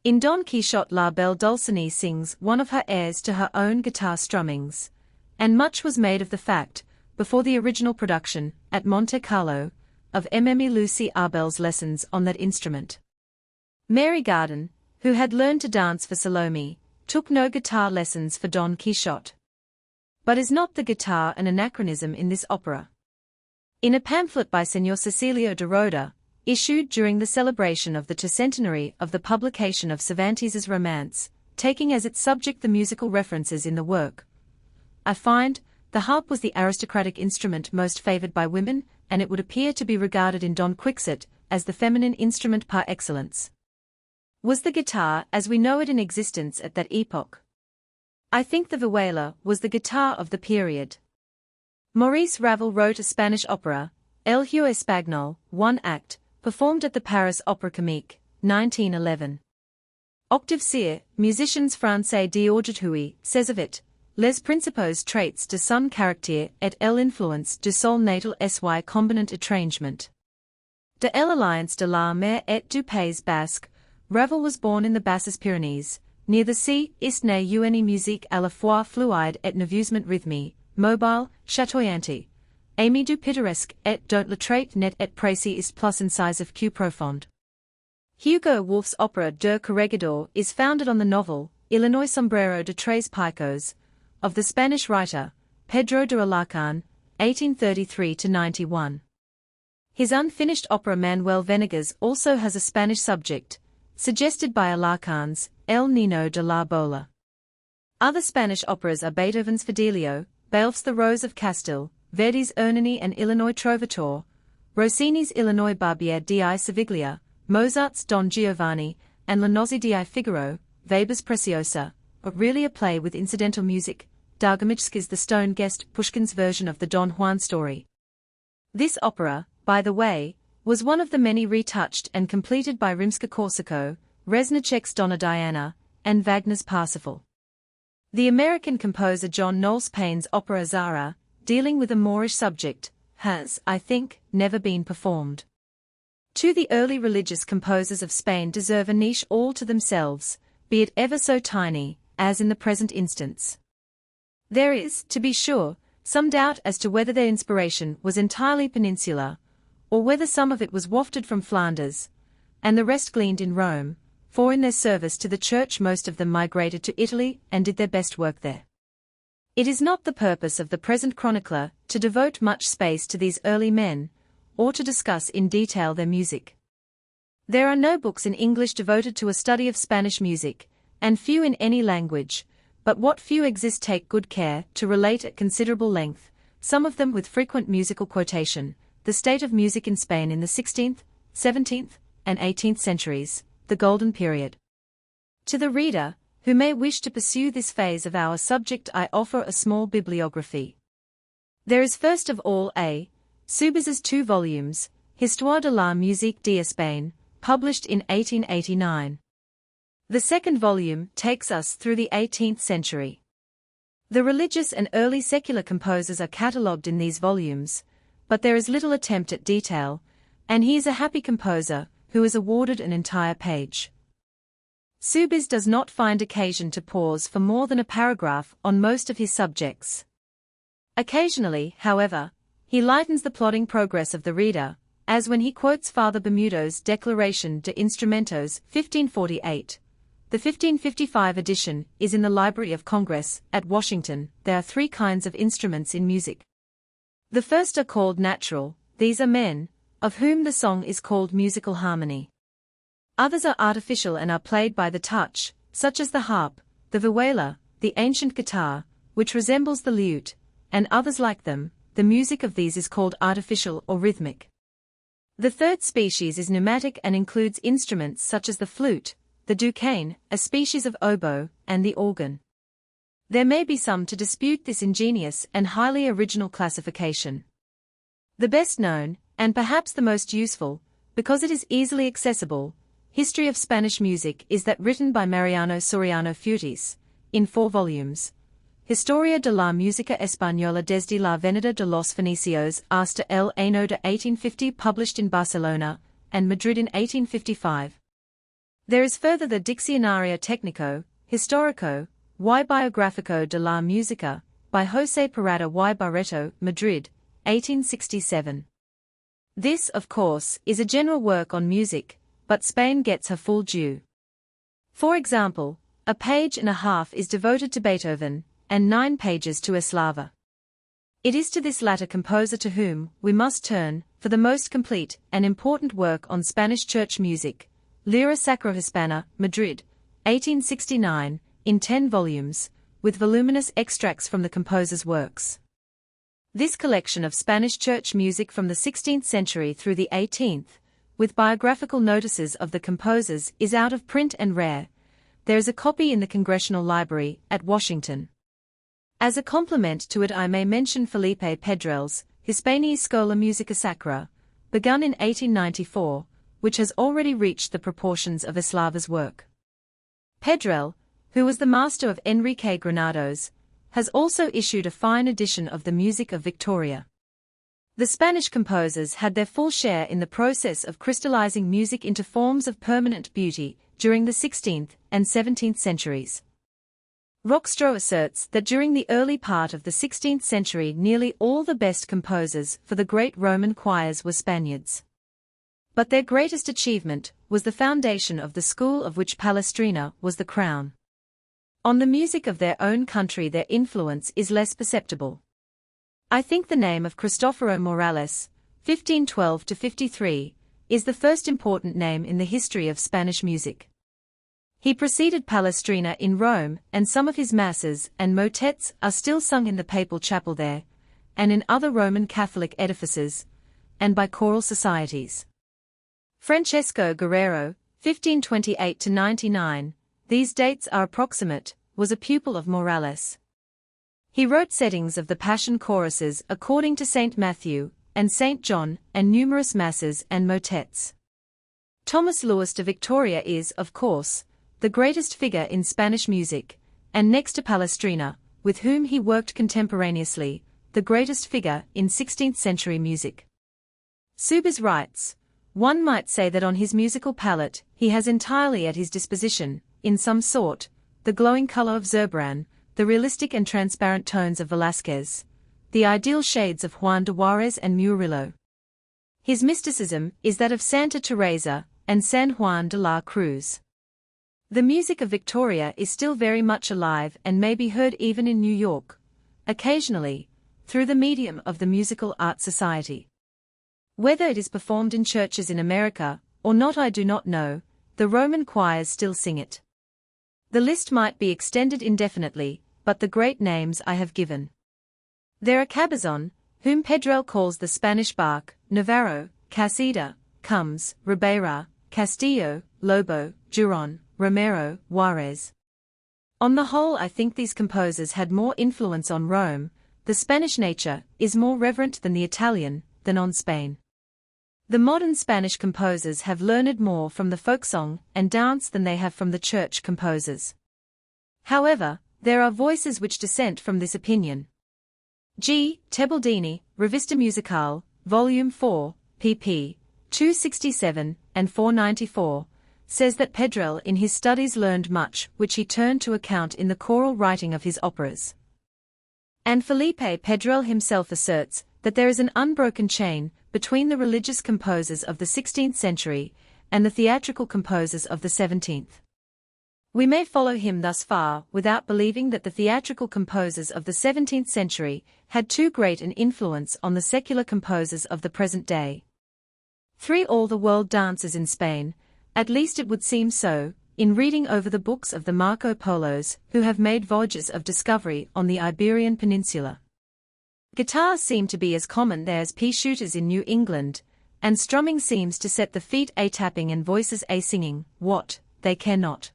In Don Quixote La Belle Dulcinea sings one of her airs to her own guitar strummings, and much was made of the fact, before the original production, at Monte Carlo, of Mme Lucie Arbel's lessons on that instrument. Mary Garden, who had learned to dance for Salome, took no guitar lessons for Don Quixote. But is not the guitar an anachronism in this opera? In a pamphlet by Señor Cecilio de Roda, issued during the celebration of the tercentenary of the publication of Cervantes's romance, taking as its subject the musical references in the work, I find, the harp was the aristocratic instrument most favored by women, and it would appear to be regarded in Don Quixote as the feminine instrument par excellence. Was the guitar as we know it in existence at that epoch? I think the vihuela was the guitar of the period. Maurice Ravel wrote a Spanish opera, El Hijo Espagnol, 1 act, performed at the Paris Opéra Comique, 1911. Octave Cyr, Musiciens Français d'aujourd'hui, says of it, Les principaux traits de son caractère et l'influence du sol natal sy combinant étrangement. De l'alliance de la mer et du Pays basque, Ravel was born in the Basses Pyrenees, near the sea, ist né une musique à la fois fluide et nerveusement rythmée, mobile, chatoyante. Ami du pittoresque et dont le trait net et précis ist plus incisive que profonde. Hugo Wolf's opera Der Corregidor is founded on the novel, Illinois Sombrero de Tres Picos, of the Spanish writer, Pedro de Alarcón, 1833-91. His unfinished opera Manuel Venegas also has a Spanish subject, suggested by Alarcón's El Nino de la Bola. Other Spanish operas are Beethoven's Fidelio, Beowulf's The Rose of Castile, Verdi's Ernani and Illinois Trovatore, Rossini's Illinois Barbiere di Siviglia, Mozart's Don Giovanni, and La Nozze di Figaro, Weber's Preciosa, but really a play with incidental music, Dargomitsky's The Stone Guest, Pushkin's version of the Don Juan story. This opera, by the way, was one of the many retouched and completed by Rimsky-Korsakov, Reznicek's Donna Diana, and Wagner's Parsifal. The American composer John Knowles Payne's opera Zara, dealing with a Moorish subject, has, I think, never been performed. Two the early religious composers of Spain deserve a niche all to themselves, be it ever so tiny, as in the present instance. There is, to be sure, some doubt as to whether their inspiration was entirely peninsular, or whether some of it was wafted from Flanders, and the rest gleaned in Rome, for in their service to the Church most of them migrated to Italy and did their best work there. It is not the purpose of the present chronicler to devote much space to these early men, or to discuss in detail their music. There are no books in English devoted to a study of Spanish music, and few in any language, but what few exist take good care to relate at considerable length, some of them with frequent musical quotation, the state of music in Spain in the 16th, 17th, and 18th centuries, the Golden Period. To the reader, who may wish to pursue this phase of our subject, I offer a small bibliography. There is first of all A. Subiz's 2 volumes, Histoire de la musique d'Espagne, published in 1889. The second volume takes us through the 18th century. The religious and early secular composers are catalogued in these volumes, but there is little attempt at detail, and he is a happy composer who is awarded an entire page. Subiz does not find occasion to pause for more than a paragraph on most of his subjects. Occasionally, however, he lightens the plodding progress of the reader, as when he quotes Father Bermudo's Declaration de Instrumentos, 1548. The 1555 edition is in the Library of Congress at Washington. There are 3 kinds of instruments in music. The first are called natural, these are men, of whom the song is called musical harmony. Others are artificial and are played by the touch, such as the harp, the vihuela, the ancient guitar, which resembles the lute, and others like them. The music of these is called artificial or rhythmic. The third species is pneumatic and includes instruments such as the flute, the doucan, a species of oboe, and the organ. There may be some to dispute this ingenious and highly original classification. The best known, and perhaps the most useful, because it is easily accessible, history of Spanish music is that written by Mariano Soriano Futis, in 4 volumes, Historia de la Música Española desde la venida de los Fenicios hasta el año de 1850, published in Barcelona and Madrid in 1855. There is further the Diccionario Técnico, Histórico, y Biográfico de la Música, by José Parada y Barreto, Madrid, 1867. This, of course, is a general work on music, but Spain gets her full due. For example, a page and a half is devoted to Beethoven, and 9 pages to Eslava. It is to this latter composer to whom we must turn for the most complete and important work on Spanish church music, Lira Sacrohispana, Madrid, 1869, in 10 volumes, with voluminous extracts from the composer's works. This collection of Spanish church music from the 16th century through the 18th, with biographical notices of the composers, is out of print and rare. There is a copy in the Congressional Library at Washington. As a complement to it I may mention Felipe Pedrel's Hispania Scola Musica Sacra, begun in 1894, which has already reached the proportions of Eslava's work. Pedrel, who was the master of Enrique Granados, has also issued a fine edition of the Music of Victoria. The Spanish composers had their full share in the process of crystallizing music into forms of permanent beauty during the 16th and 17th centuries. Rockstro asserts that during the early part of the 16th century nearly all the best composers for the great Roman choirs were Spaniards. But their greatest achievement was the foundation of the school of which Palestrina was the crown. On the music of their own country their influence is less perceptible. I think the name of Cristoforo Morales, 1512–53, is the first important name in the history of Spanish music. He preceded Palestrina in Rome, and some of his masses and motets are still sung in the papal chapel there, and in other Roman Catholic edifices, and by choral societies. Francesco Guerrero, 1528–99, these dates are approximate, was a pupil of Morales. He wrote settings of the Passion choruses according to St. Matthew and St. John, and numerous masses and motets. Thomas Louis de Victoria is, of course, the greatest figure in Spanish music, and next to Palestrina, with whom he worked contemporaneously, the greatest figure in 16th-century music. Subiz writes, "One might say that on his musical palette he has entirely at his disposition, in some sort, the glowing color of Zurbarán, the realistic and transparent tones of Velázquez, the ideal shades of Juan de Juarez and Murillo. His mysticism is that of Santa Teresa and San Juan de la Cruz. The music of Victoria is still very much alive and may be heard even in New York, occasionally, through the medium of the Musical Arts Society. Whether it is performed in churches in America or not I do not know, the Roman choirs still sing it. The list might be extended indefinitely, but the great names I have given. There are Cabezon, whom Pedrell calls the Spanish Bach, Navarro, Casida, Combs, Ribeira, Castillo, Lobo, Giron, Romero, Juarez. On the whole I think these composers had more influence on Rome. The Spanish nature is more reverent than the Italian, than on Spain. The modern Spanish composers have learned more from the folksong and dance than they have from the church composers. However, there are voices which dissent from this opinion. G. Tebaldini, Revista Musicale, Volume 4, pp. 267 and 494, says that Pedrell in his studies learned much which he turned to account in the choral writing of his operas. And Felipe Pedrell himself asserts that there is an unbroken chain between the religious composers of the 16th century and the theatrical composers of the 17th. We may follow him thus far without believing that the theatrical composers of the 17th century had too great an influence on the secular composers of the present day. 3. All the world dances in Spain, at least it would seem so, in reading over the books of the Marco Polos who have made voyages of discovery on the Iberian Peninsula. Guitars seem to be as common there as pea shooters in New England, and strumming seems to set the feet a-tapping and voices a-singing, what, they care not.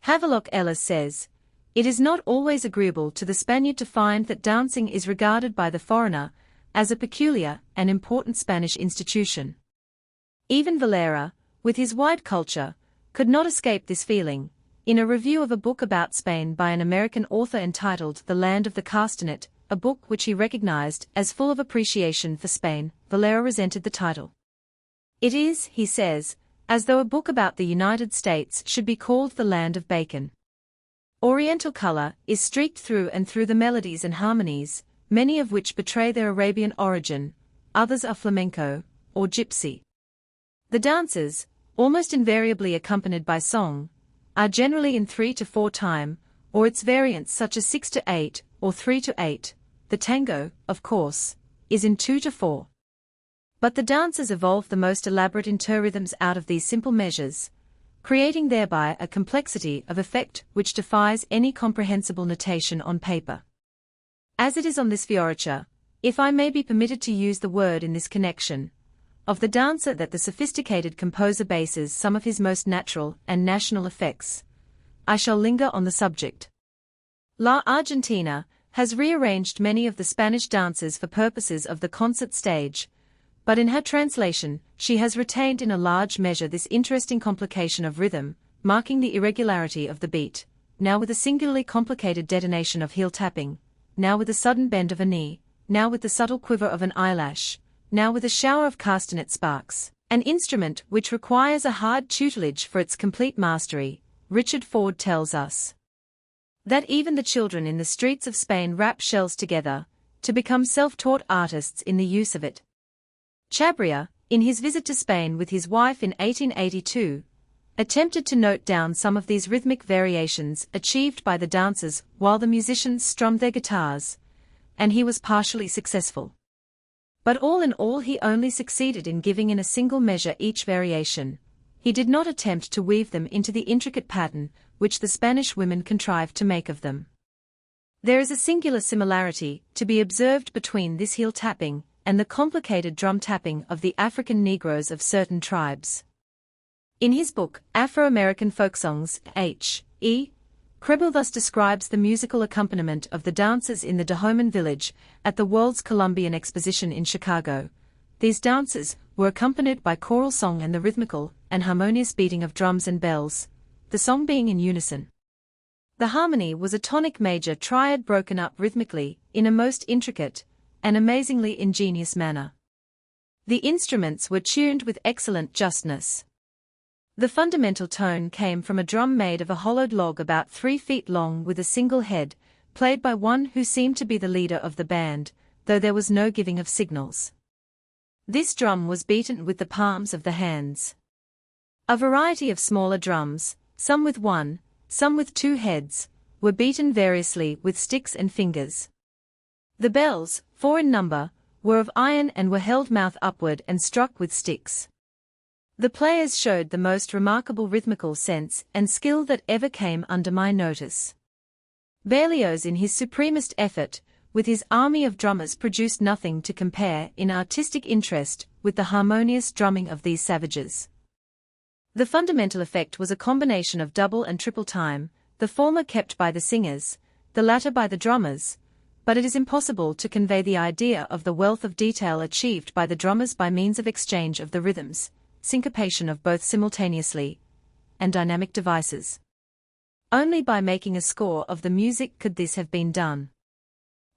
Havelock Ellis says, "It is not always agreeable to the Spaniard to find that dancing is regarded by the foreigner as a peculiar and important Spanish institution." Even Valera, with his wide culture, could not escape this feeling. In a review of a book about Spain by an American author entitled The Land of the Castanet, a book which he recognized as full of appreciation for Spain, Valera resented the title. "It is," he says, "as though a book about the United States should be called The Land of Bacon." Oriental color is streaked through and through the melodies and harmonies, many of which betray their Arabian origin, others are flamenco, or gypsy. The dances, almost invariably accompanied by song, are generally in 3 to 4 time, or its variants such as 6 to 8, or 3 to 8. The tango, of course, is in 2 to 4. But the dancers evolve the most elaborate interrhythms out of these simple measures, creating thereby a complexity of effect which defies any comprehensible notation on paper. As it is on this fioriture, if I may be permitted to use the word in this connection, of the dancer that the sophisticated composer bases some of his most natural and national effects, I shall linger on the subject. La Argentina has rearranged many of the Spanish dances for purposes of the concert stage, but in her translation, she has retained in a large measure this interesting complication of rhythm, marking the irregularity of the beat, now with a singularly complicated detonation of heel tapping, now with a sudden bend of a knee, now with the subtle quiver of an eyelash, now with a shower of castanet sparks, an instrument which requires a hard tutelage for its complete mastery. Richard Ford tells us that even the children in the streets of Spain rap shells together, to become self-taught artists in the use of it. Chabrier, in his visit to Spain with his wife in 1882, attempted to note down some of these rhythmic variations achieved by the dancers while the musicians strummed their guitars, and he was partially successful. But all in all he only succeeded in giving in a single measure each variation. He did not attempt to weave them into the intricate pattern which the Spanish women contrived to make of them. There is a singular similarity to be observed between this heel tapping and the complicated drum tapping of the African Negroes of certain tribes. In his book, Afro-American Folksongs, H.E. Krebel thus describes the musical accompaniment of the dancers in the Dahomey Village at the World's Columbian Exposition in Chicago. These dances were accompanied by choral song and the rhythmical and harmonious beating of drums and bells, the song being in unison. The harmony was a tonic major triad broken up rhythmically in a most intricate and amazingly ingenious manner. The instruments were tuned with excellent justness. The fundamental tone came from a drum made of a hollowed log about 3 feet long with a single head, played by one who seemed to be the leader of the band, though there was no giving of signals. This drum was beaten with the palms of the hands. A variety of smaller drums, some with 1, some with 2 heads, were beaten variously with sticks and fingers. The bells, 4 in number, were of iron and were held mouth upward and struck with sticks. The players showed the most remarkable rhythmical sense and skill that ever came under my notice. Berlioz in his supremest effort, with his army of drummers produced nothing to compare in artistic interest with the harmonious drumming of these savages. The fundamental effect was a combination of double and triple time, the former kept by the singers, the latter by the drummers, but it is impossible to convey the idea of the wealth of detail achieved by the drummers by means of exchange of the rhythms, syncopation of both simultaneously, and dynamic devices. Only by making a score of the music could this have been done.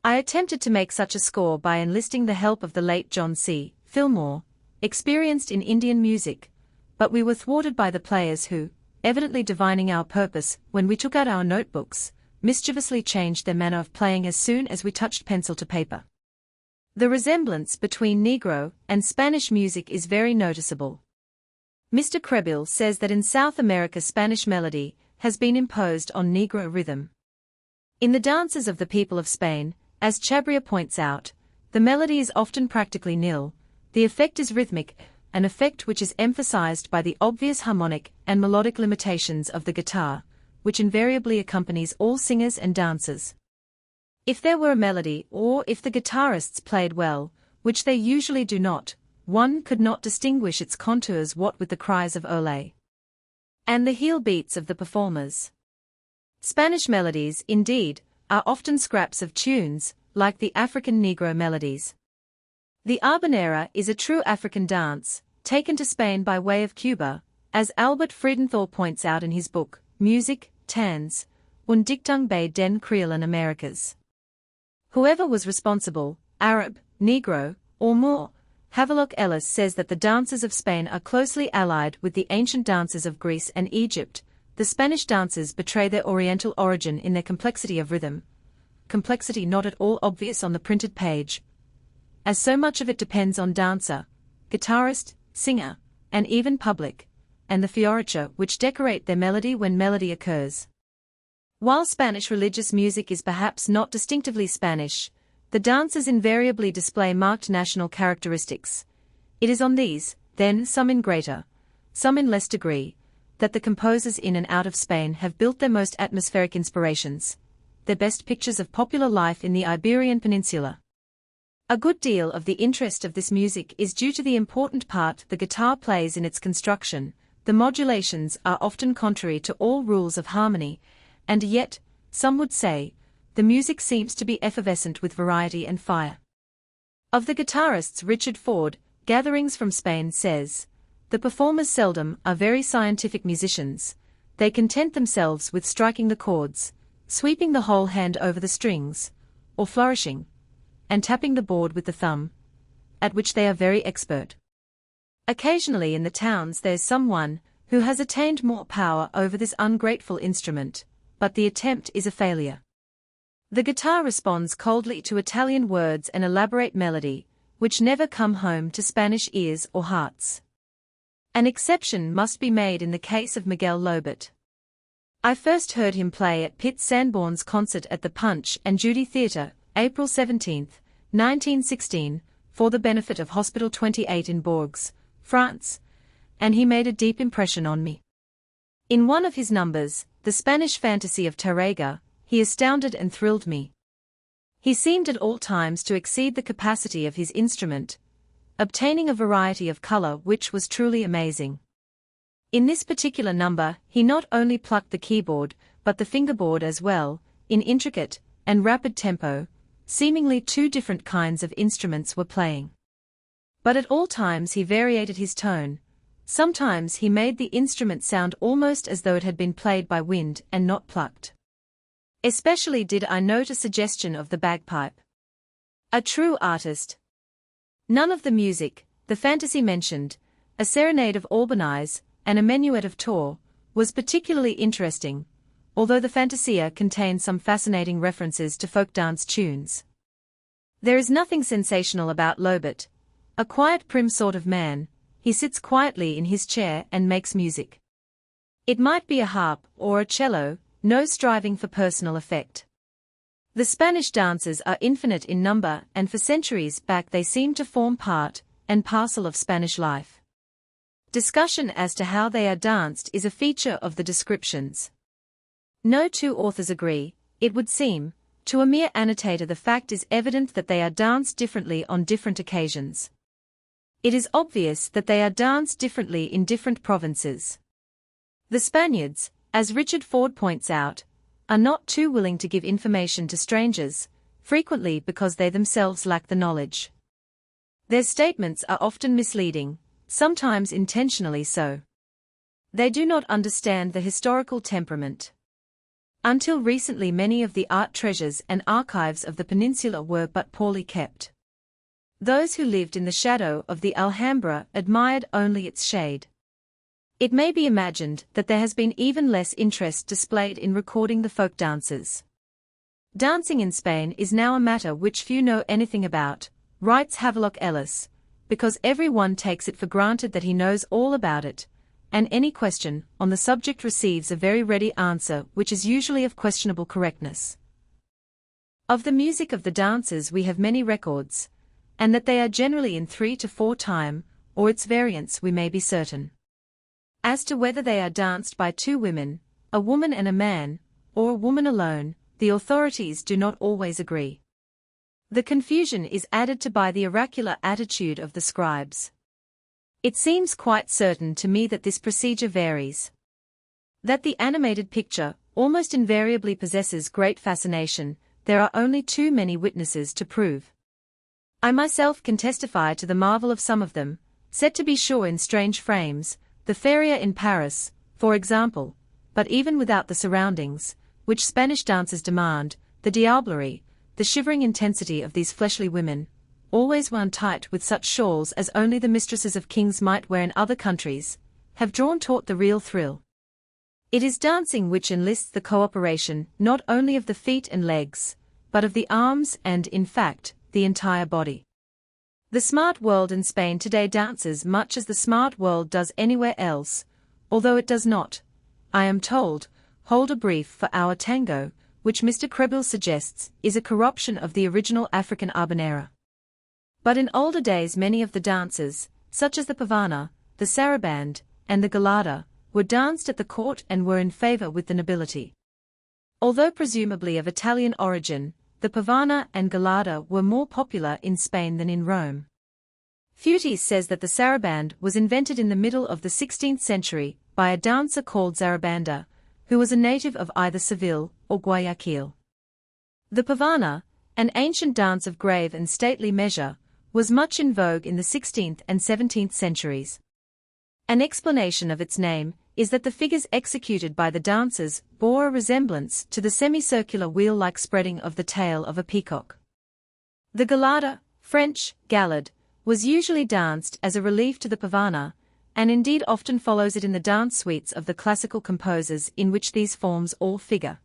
I attempted to make such a score by enlisting the help of the late John C. Fillmore, experienced in Indian music, but we were thwarted by the players who, evidently divining our purpose when we took out our notebooks, mischievously changed their manner of playing as soon as we touched pencil to paper. The resemblance between Negro and Spanish music is very noticeable. Mr. Krehbiel says that in South America Spanish melody has been imposed on Negro rhythm. In the dances of the people of Spain, as Chabria points out, the melody is often practically nil, the effect is rhythmic, an effect which is emphasized by the obvious harmonic and melodic limitations of the guitar, which invariably accompanies all singers and dancers. If there were a melody or if the guitarists played well, which they usually do not, one could not distinguish its contours what with the cries of Ole and the heel beats of the performers. Spanish melodies, indeed, are often scraps of tunes, like the African Negro melodies. The habanera is a true African dance, taken to Spain by way of Cuba, as Albert Friedenthal points out in his book, Music, Tanz, und Dichtung bei den Creolen Americas. Whoever was responsible, Arab, Negro, or Moor, Havelock Ellis says that the dances of Spain are closely allied with the ancient dances of Greece and Egypt. The Spanish dances betray their Oriental origin in their complexity of rhythm, complexity not at all obvious on the printed page, as so much of it depends on dancer, guitarist, singer, and even public, and the fioriture which decorate their melody when melody occurs. While Spanish religious music is perhaps not distinctively Spanish, the dances invariably display marked national characteristics. It is on these, then some in greater, some in less degree, that the composers in and out of Spain have built their most atmospheric inspirations, their best pictures of popular life in the Iberian Peninsula. A good deal of the interest of this music is due to the important part the guitar plays in its construction. The modulations are often contrary to all rules of harmony, and yet, some would say, the music seems to be effervescent with variety and fire. Of the guitarists, Richard Ford, Gatherings from Spain, says, "The performers seldom are very scientific musicians. They content themselves with striking the chords, sweeping the whole hand over the strings, or flourishing and tapping the board with the thumb, at which they are very expert. Occasionally in the towns there's someone who has attained more power over this ungrateful instrument, but the attempt is a failure. The guitar responds coldly to Italian words and elaborate melody, which never come home to Spanish ears or hearts. An exception must be made in the case of Miguel Lobet. I first heard him play at Pitt Sanborn's concert at the Punch and Judy Theatre, April 17, 1916, for the benefit of Hospital 28 in Bourges, France, and he made a deep impression on me. In one of his numbers, The Spanish Fantasy of Tárrega, he astounded and thrilled me. He seemed at all times to exceed the capacity of his instrument, obtaining a variety of color which was truly amazing. In this particular number, he not only plucked the keyboard, but the fingerboard as well, in intricate and rapid tempo. Seemingly two different kinds of instruments were playing. But at all times he variated his tone. Sometimes he made the instrument sound almost as though it had been played by wind and not plucked. Especially did I note a suggestion of the bagpipe. A true artist. None of the music, the fantasy mentioned, a serenade of Albanize, and a minuet of Tor, was particularly interesting, although the Fantasia contains some fascinating references to folk dance tunes. There is nothing sensational about Lobet, a quiet prim sort of man. He sits quietly in his chair and makes music. It might be a harp or a cello, no striving for personal effect. The Spanish dances are infinite in number, and for centuries back they seem to form part and parcel of Spanish life. Discussion as to how they are danced is a feature of the descriptions. No two authors agree, it would seem. To a mere annotator, the fact is evident that they are danced differently on different occasions. It is obvious that they are danced differently in different provinces. The Spaniards, as Richard Ford points out, are not too willing to give information to strangers, frequently because they themselves lack the knowledge. Their statements are often misleading, sometimes intentionally so. They do not understand the historical temperament. Until recently, many of the art treasures and archives of the peninsula were but poorly kept. Those who lived in the shadow of the Alhambra admired only its shade. It may be imagined that there has been even less interest displayed in recording the folk dances. Dancing in Spain is now a matter which few know anything about, writes Havelock Ellis, because everyone takes it for granted that he knows all about it, and any question on the subject receives a very ready answer which is usually of questionable correctness. Of the music of the dances we have many records, and that they are generally in 3 to 4 time, or its variants, we may be certain. As to whether they are danced by 2 women, a woman and a man, or a woman alone, the authorities do not always agree. The confusion is added to by the oracular attitude of the scribes. It seems quite certain to me that this procedure varies. That the animated picture almost invariably possesses great fascination, there are only too many witnesses to prove. I myself can testify to the marvel of some of them, set to be sure in strange frames, the Feria in Paris, for example, but even without the surroundings, which Spanish dancers demand, the diablerie, the shivering intensity of these fleshly women, always wound tight with such shawls as only the mistresses of kings might wear in other countries, have drawn taut the real thrill. It is dancing which enlists the cooperation not only of the feet and legs, but of the arms and, in fact, the entire body. The smart world in Spain today dances much as the smart world does anywhere else, although it does not, I am told, hold a brief for our tango, which Mr. Krebil suggests is a corruption of the original African habanera. But in older days many of the dances, such as the pavana, the saraband, and the galada, were danced at the court and were in favor with the nobility. Although presumably of Italian origin, the pavana and galada were more popular in Spain than in Rome. Futis says that the saraband was invented in the middle of the 16th century by a dancer called Zarabanda, who was a native of either Seville or Guayaquil. The pavana, an ancient dance of grave and stately measure, was much in vogue in the 16th and 17th centuries. An explanation of its name is that the figures executed by the dancers bore a resemblance to the semicircular wheel-like spreading of the tail of a peacock. The galada, French, galade, was usually danced as a relief to the pavana, and indeed often follows it in the dance suites of the classical composers in which these forms all figure.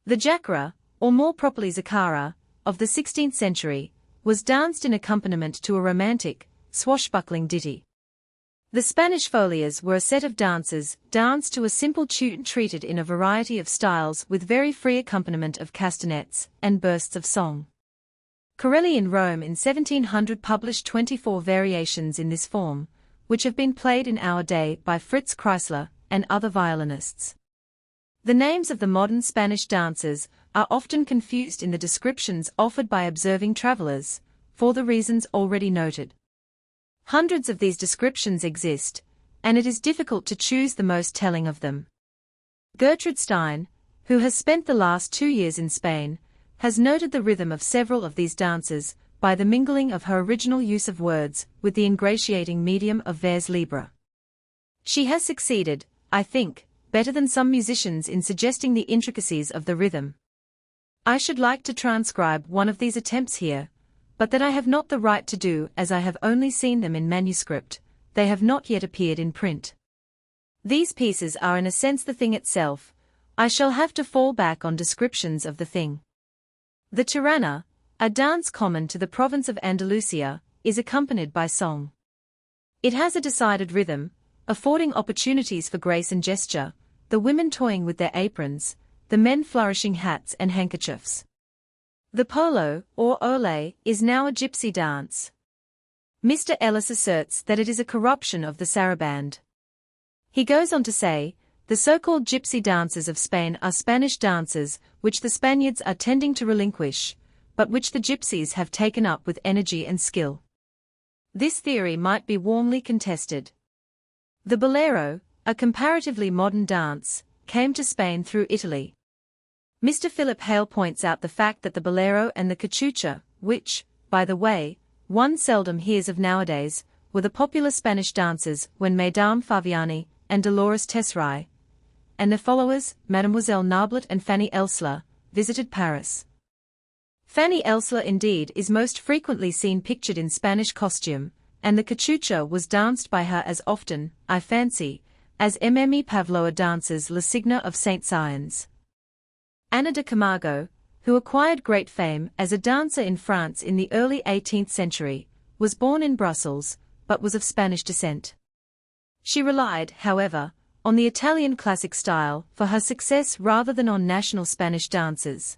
The jacquera, or more properly zacara, of the 16th century, was danced in accompaniment to a romantic, swashbuckling ditty. The Spanish folias were a set of dances danced to a simple tune treated in a variety of styles with very free accompaniment of castanets and bursts of song. Corelli in Rome in 1700 published 24 variations in this form, which have been played in our day by Fritz Kreisler and other violinists. The names of the modern Spanish dances are often confused in the descriptions offered by observing travelers, for the reasons already noted. Hundreds of these descriptions exist, and it is difficult to choose the most telling of them. Gertrude Stein, who has spent the last 2 years in Spain, has noted the rhythm of several of these dances by the mingling of her original use of words with the ingratiating medium of vers libre. She has succeeded, I think, better than some musicians in suggesting the intricacies of the rhythm. I should like to transcribe one of these attempts here, but that I have not the right to do as I have only seen them in manuscript, they have not yet appeared in print. These pieces are in a sense the thing itself, I shall have to fall back on descriptions of the thing. The Tirana, a dance common to the province of Andalusia, is accompanied by song. It has a decided rhythm, affording opportunities for grace and gesture, the women toying with their aprons, the men flourishing hats and handkerchiefs. The polo, or ole, is now a gypsy dance. Mr. Ellis asserts that it is a corruption of the saraband. He goes on to say, the so-called gypsy dances of Spain are Spanish dances which the Spaniards are tending to relinquish, but which the gypsies have taken up with energy and skill. This theory might be warmly contested. The bolero, a comparatively modern dance, came to Spain through Italy. Mr. Philip Hale points out the fact that the bolero and the cachucha, which, by the way, one seldom hears of nowadays, were the popular Spanish dances when Mesdames Faviani and Dolores Tesseray, and their followers, Mademoiselle Narblet and Fanny Elsler, visited Paris. Fanny Elsler indeed is most frequently seen pictured in Spanish costume, and the cachucha was danced by her as often, I fancy, as Mme Pavlova dances La Signa of St. Sion's. Ana de Camargo, who acquired great fame as a dancer in France in the early 18th century, was born in Brussels, but was of Spanish descent. She relied, however, on the Italian classic style for her success rather than on national Spanish dances.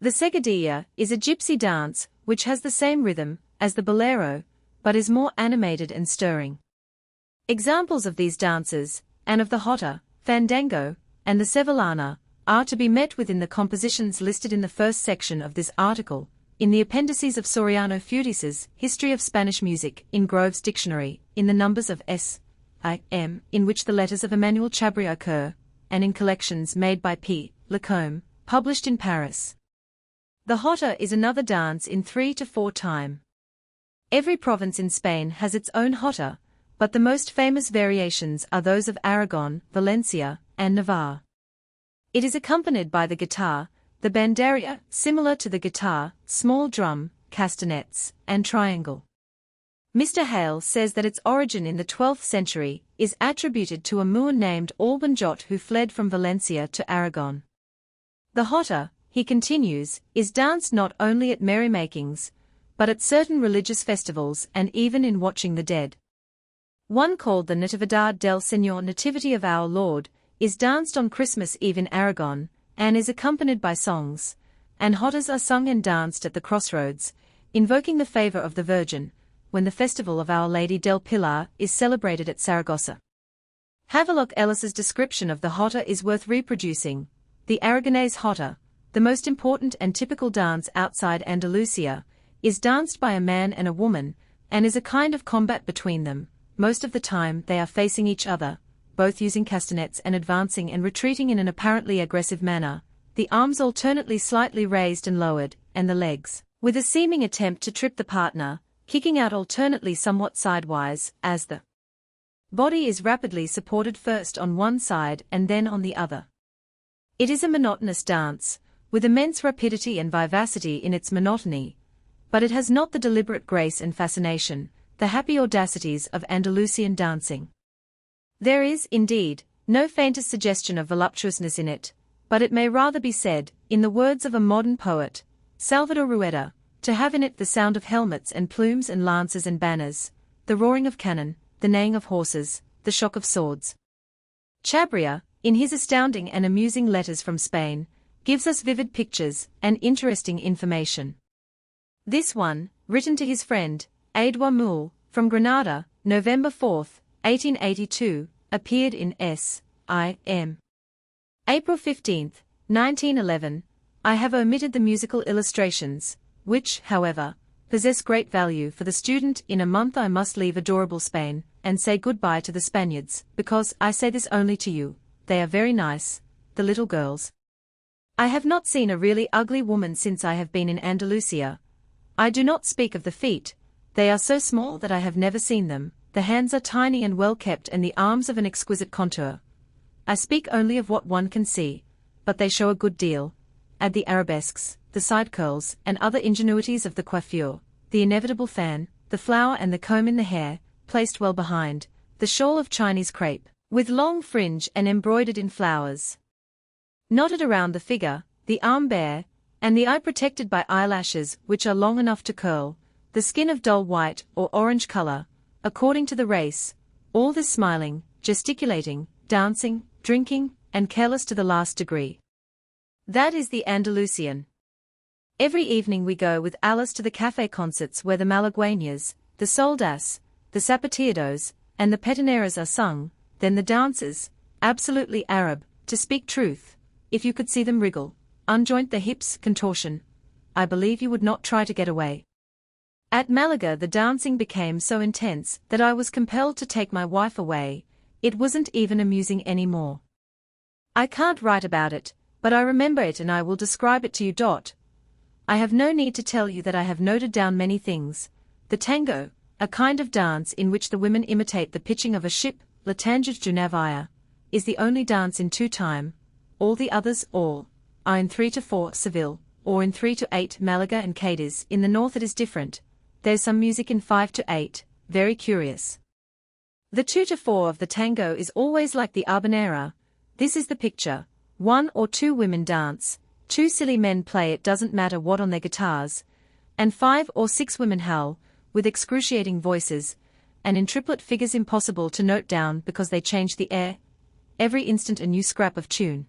The seguidilla is a gypsy dance which has the same rhythm as the bolero, but is more animated and stirring. Examples of these dances, and of the jota, fandango, and the sevillana, are to be met with in the compositions listed in the first section of this article, in the appendices of Soriano Futis's History of Spanish Music, in Grove's Dictionary, in the numbers of S. I. M., in which the letters of Emmanuel Chabria occur, and in collections made by P. Lacombe, published in Paris. The jota is another dance in 3 to 4 time. Every province in Spain has its own jota, but the most famous variations are those of Aragon, Valencia, and Navarre. It is accompanied by the guitar, the banderia, similar to the guitar, small drum, castanets, and triangle. Mr. Hale says that its origin in the 12th century is attributed to a Moor named Alban Jot who fled from Valencia to Aragon. The jota, he continues, is danced not only at merrymakings, but at certain religious festivals and even in watching the dead. One called the Natividad del Señor, Nativity of Our Lord, is danced on Christmas Eve in Aragon, and is accompanied by songs, and jotas are sung and danced at the crossroads, invoking the favor of the Virgin, when the festival of Our Lady del Pilar is celebrated at Saragossa. Havelock Ellis's description of the jota is worth reproducing. The Aragonese jota, the most important and typical dance outside Andalusia, is danced by a man and a woman, and is a kind of combat between them. Most of the time they are facing each other, both using castanets and advancing and retreating in an apparently aggressive manner, the arms alternately slightly raised and lowered, and the legs, with a seeming attempt to trip the partner, kicking out alternately somewhat sidewise, as the body is rapidly supported first on one side and then on the other. It is a monotonous dance, with immense rapidity and vivacity in its monotony, but it has not the deliberate grace and fascination, the happy audacities of Andalusian dancing. There is, indeed, no faintest suggestion of voluptuousness in it, but it may rather be said, in the words of a modern poet, Salvador Rueda, to have in it the sound of helmets and plumes and lances and banners, the roaring of cannon, the neighing of horses, the shock of swords. Chabria, in his astounding and amusing letters from Spain, gives us vivid pictures and interesting information. This one, written to his friend, Edouard Moule, from Granada, November 4, 1882, appeared in S. I. M. April 15, 1911. I have omitted the musical illustrations, which, however, possess great value for the student. In a month I must leave adorable Spain, and say goodbye to the Spaniards, because I say this only to you, they are very nice, the little girls. I have not seen a really ugly woman since I have been in Andalusia. I do not speak of the feet, they are so small that I have never seen them, the hands are tiny and well kept and the arms of an exquisite contour. I speak only of what one can see, but they show a good deal. Add the arabesques, the side curls, and other ingenuities of the coiffure, the inevitable fan, the flower and the comb in the hair, placed well behind, the shawl of Chinese crepe, with long fringe and embroidered in flowers, knotted around the figure, the arm bare, and the eye protected by eyelashes which are long enough to curl, the skin of dull white or orange color, according to the race, all this smiling, gesticulating, dancing, drinking, and careless to the last degree. That is the Andalusian. Every evening we go with Alice to the cafe concerts where the malagueñas, the soldas, the zapateados, and the petaneras are sung, then the dances, absolutely Arab, to speak truth. If you could see them wriggle, unjoint their hips, contortion, I believe you would not try to get away. At Malaga the dancing became so intense that I was compelled to take my wife away. It wasn't even amusing anymore. I can't write about it, but I remember it and I will describe it to you. I have no need to tell you that I have noted down many things. The tango, a kind of dance in which the women imitate the pitching of a ship, la tangent du navire, is the only dance in 2/time. All the others, are in 3-4 Seville, or in 3-8 Malaga and Cadiz. In the north it is different. There's some music in 5-8, very curious. The 2-4 of the tango is always like the habanera. This is the picture. 1 or 2 women dance, 2 silly men play it doesn't matter what on their guitars, and 5 or 6 women howl, with excruciating voices, and in triplet figures impossible to note down because they change the air, every instant a new scrap of tune.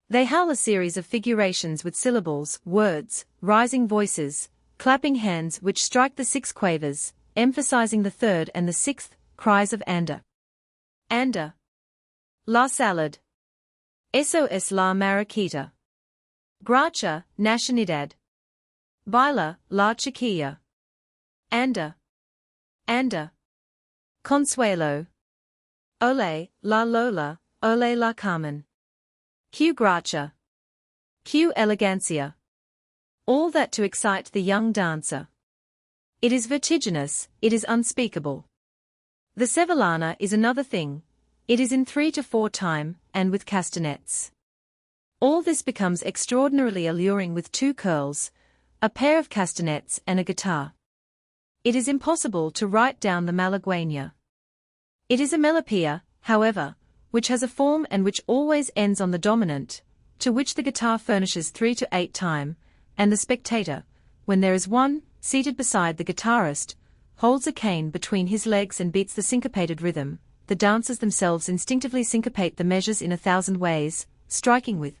They howl a series of figurations with syllables, words, rising voices, clapping hands which strike the 6 quavers, emphasizing the 3rd and the 6th, cries of anda. Anda. La salad. Eso es la mariquita. Gracia, nacionalidad. Baila, la chiquilla. Anda. Anda. Consuelo. Ole, la Lola, ole la Carmen. Que gracia. Que elegancia. All that to excite the young dancer. It is vertiginous, it is unspeakable. The Sevillana is another thing. It is in 3-4 time, and with castanets. All this becomes extraordinarily alluring with 2 curls, a pair of castanets and a guitar. It is impossible to write down the malagueña. It is a melopea, however, which has a form and which always ends on the dominant, to which the guitar furnishes 3-8 time, and the spectator, when there is one, seated beside the guitarist, holds a cane between his legs and beats the syncopated rhythm. The dancers themselves instinctively syncopate the measures in 1,000 ways, striking with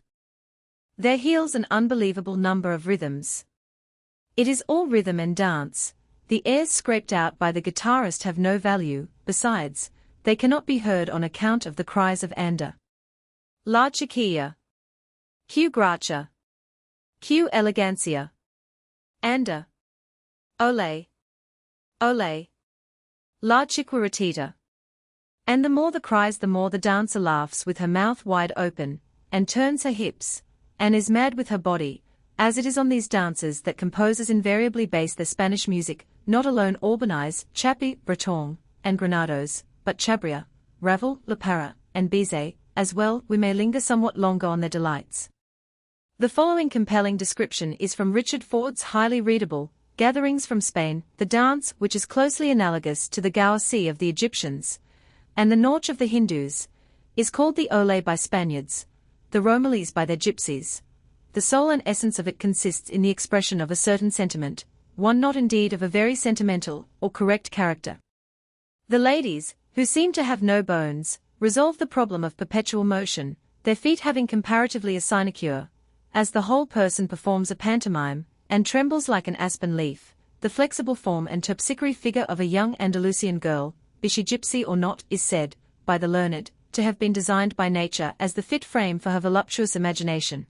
their heels an unbelievable number of rhythms. It is all rhythm and dance. The airs scraped out by the guitarist have no value, besides, they cannot be heard on account of the cries of anda. La chiquilla. Que gracia. Que elegancia. Anda. Ole. Ole. La chiquiritita. And the more the cries the more the dancer laughs with her mouth wide open, and turns her hips, and is mad with her body, as it is on these dances that composers invariably base their Spanish music, not alone Albanize, Chapi, Breton, and Granados, but Chabria, Ravel, La Parra, and Bizet, as well. We may linger somewhat longer on their delights. The following compelling description is from Richard Ford's highly readable, Gatherings from Spain, the dance, which is closely analogous to the Gauci of the Egyptians, and the Nautch of the Hindus, is called the Ole by Spaniards, the Romalis by their gypsies. The soul and essence of it consists in the expression of a certain sentiment, one not indeed of a very sentimental or correct character. The ladies, who seem to have no bones, resolve the problem of perpetual motion, their feet having comparatively a sinecure, as the whole person performs a pantomime, and trembles like an aspen leaf. The flexible form and terpsichore figure of a young Andalusian girl, be she gypsy or not, is said, by the learned, to have been designed by nature as the fit frame for her voluptuous imagination.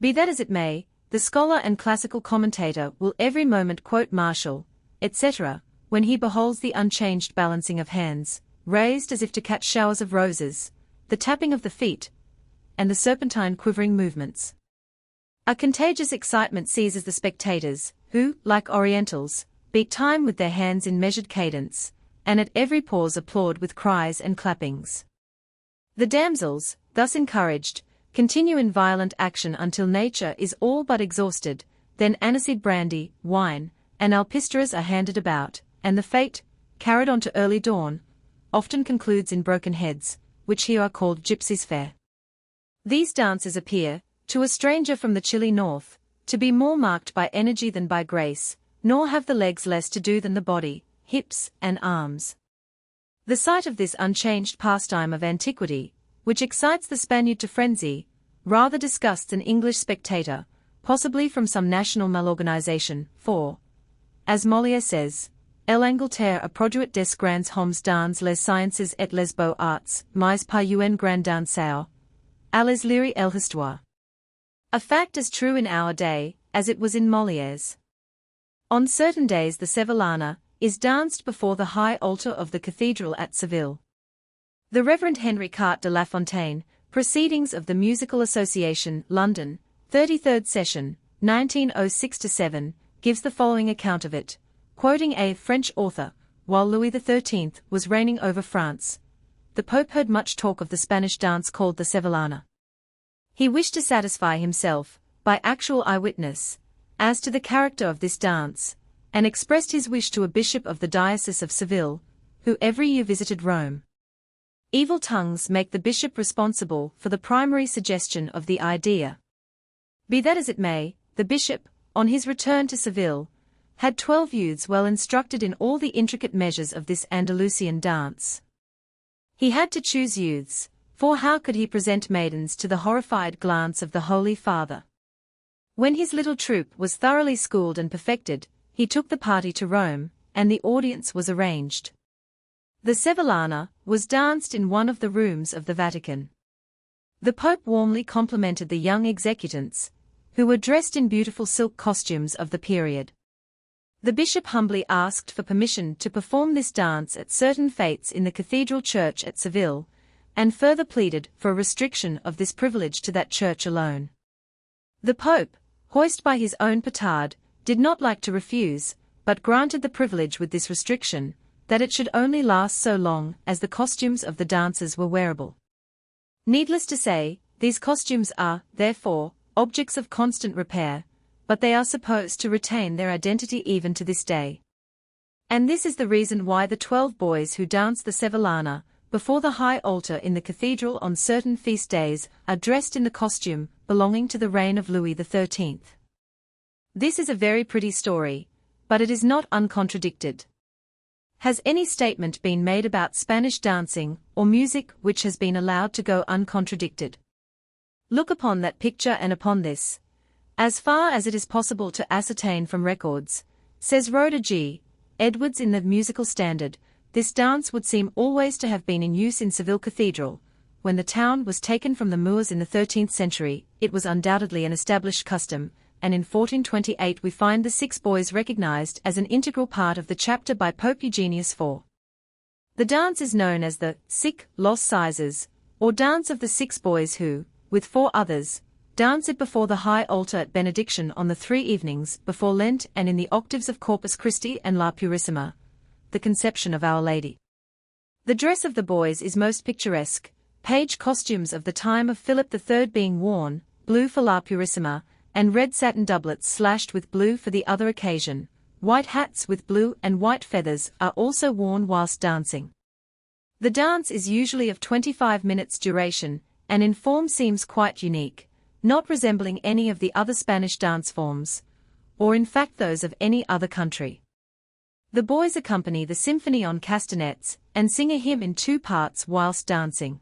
Be that as it may, the scholar and classical commentator will every moment quote Martial, etc., when he beholds the unchanged balancing of hands, raised as if to catch showers of roses, the tapping of the feet, and the serpentine quivering movements. A contagious excitement seizes the spectators, who, like Orientals, beat time with their hands in measured cadence, and at every pause applaud with cries and clappings. The damsels, thus encouraged, continue in violent action until nature is all but exhausted, then aniseed brandy, wine, and alpistras are handed about, and the fete, carried on to early dawn, often concludes in broken heads, which here are called gypsies' fair. These dances appear, to a stranger from the chilly north, to be more marked by energy than by grace, nor have the legs less to do than the body, hips, and arms. The sight of this unchanged pastime of antiquity, which excites the Spaniard to frenzy, rather disgusts an English spectator, possibly from some national malorganisation, for, as Molière says, L'Angleterre a produit des grands hommes dans les sciences et les beaux-arts, mais pas un grand danseur, à les lire l'histoire. A fact as true in our day, as it was in Molière's. On certain days the Sevillana is danced before the high altar of the cathedral at Seville. The Reverend Henry Carte de la Fontaine, Proceedings of the Musical Association, London, 33rd Session, 1906-7, gives the following account of it, quoting a French author: while Louis XIII was reigning over France, the Pope heard much talk of the Spanish dance called the Sevillana. He wished to satisfy himself, by actual eyewitness, as to the character of this dance, and expressed his wish to a bishop of the diocese of Seville, who every year visited Rome. Evil tongues make the bishop responsible for the primary suggestion of the idea. Be that as it may, the bishop, on his return to Seville, had 12 youths well instructed in all the intricate measures of this Andalusian dance. He had to choose youths, for how could he present maidens to the horrified glance of the Holy Father? When his little troupe was thoroughly schooled and perfected, he took the party to Rome, and the audience was arranged. The Sevillana was danced in one of the rooms of the Vatican. The Pope warmly complimented the young executants, who were dressed in beautiful silk costumes of the period. The bishop humbly asked for permission to perform this dance at certain fêtes in the cathedral church at Seville, and further pleaded for a restriction of this privilege to that church alone. The Pope, hoist by his own petard, did not like to refuse, but granted the privilege with this restriction, that it should only last so long as the costumes of the dancers were wearable. Needless to say, these costumes are, therefore, objects of constant repair, but they are supposed to retain their identity even to this day. And this is the reason why the 12 boys who dance the Sevillana before the high altar in the cathedral on certain feast days are dressed in the costume belonging to the reign of Louis XIII. This is a very pretty story, but it is not uncontradicted. Has any statement been made about Spanish dancing or music which has been allowed to go uncontradicted? Look upon that picture and upon this. As far as it is possible to ascertain from records, says Rhoda G. Edwards in the Musical Standard, this dance would seem always to have been in use in Seville Cathedral. When the town was taken from the Moors in the 13th century, it was undoubtedly an established custom, and in 1428 we find the 6 boys recognized as an integral part of the chapter by Pope Eugenius IV. The dance is known as the Los Sizes, or Dance of the 6 Boys who, with 4 others, dance it before the high altar at benediction on the 3 evenings before Lent and in the octaves of Corpus Christi and La Purissima, the Conception of Our Lady. The dress of the boys is most picturesque, page costumes of the time of Philip III being worn, blue for La Purissima, and red satin doublets slashed with blue for the other occasion. White hats with blue and white feathers are also worn whilst dancing. The dance is usually of 25 minutes duration, and in form seems quite unique, not resembling any of the other Spanish dance forms, or in fact those of any other country. The boys accompany the symphony on castanets, and sing a hymn in 2 parts whilst dancing.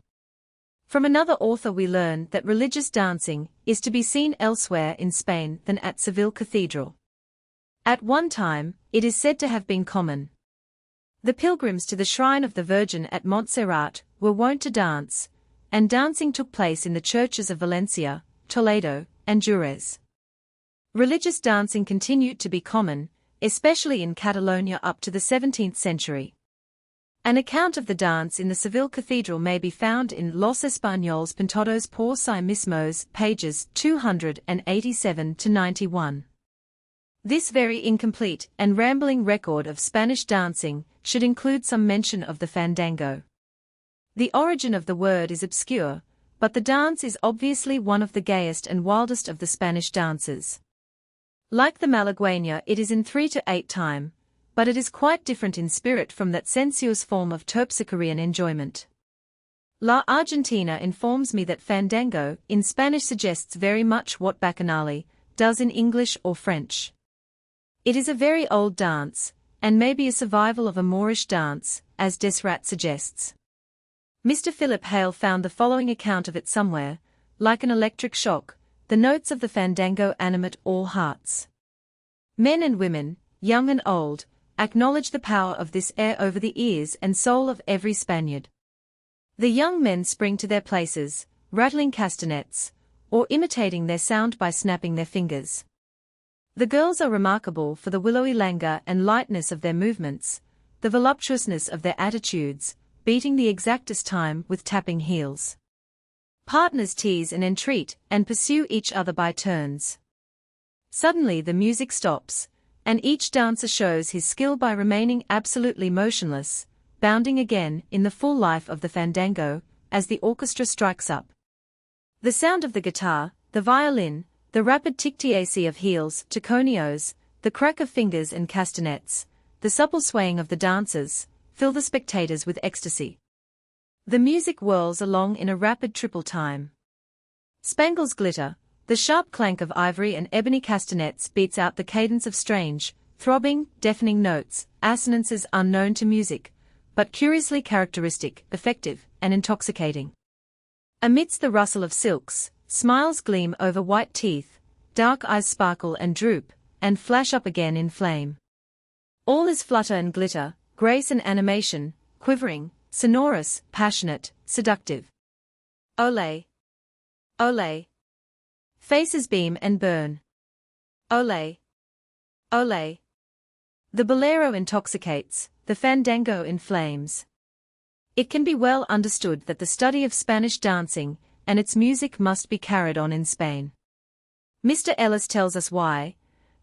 From another author we learn that religious dancing is to be seen elsewhere in Spain than at Seville Cathedral. At one time, it is said to have been common. The pilgrims to the shrine of the Virgin at Montserrat were wont to dance, and dancing took place in the churches of Valencia, Toledo, and Jerez. Religious dancing continued to be common, especially in Catalonia up to the 17th century. An account of the dance in the Seville Cathedral may be found in Los Españoles Pintados por sí mismos, pages 287-91. This very incomplete and rambling record of Spanish dancing should include some mention of the fandango. The origin of the word is obscure, but the dance is obviously one of the gayest and wildest of the Spanish dances. Like the Malagueña, it is in 3 to 8 time, but it is quite different in spirit from that sensuous form of terpsichorean enjoyment. La Argentina informs me that fandango in Spanish suggests very much what bacchanale does in English or French. It is a very old dance, and may be a survival of a Moorish dance, as Desrat suggests. Mr. Philip Hale found the following account of it somewhere: like an electric shock, the notes of the fandango animate all hearts. Men and women, young and old, acknowledge the power of this air over the ears and soul of every Spaniard. The young men spring to their places, rattling castanets, or imitating their sound by snapping their fingers. The girls are remarkable for the willowy languor and lightness of their movements, the voluptuousness of their attitudes, beating the exactest time with tapping heels. Partners tease and entreat and pursue each other by turns. Suddenly the music stops, and each dancer shows his skill by remaining absolutely motionless, bounding again in the full life of the fandango, as the orchestra strikes up. The sound of the guitar, the violin, the rapid tic-tac of heels, taconios, the crack of fingers and castanets, the supple swaying of the dancers, fill the spectators with ecstasy. The music whirls along in a rapid triple time. Spangles glitter, the sharp clank of ivory and ebony castanets beats out the cadence of strange, throbbing, deafening notes, assonances unknown to music, but curiously characteristic, effective, and intoxicating. Amidst the rustle of silks, smiles gleam over white teeth, dark eyes sparkle and droop, and flash up again in flame. All is flutter and glitter, grace and animation, quivering, sonorous, passionate, seductive. Olé! Olé! Faces beam and burn. Olé! Olé! The bolero intoxicates, the fandango inflames. It can be well understood that the study of Spanish dancing and its music must be carried on in Spain. Mr. Ellis tells us why.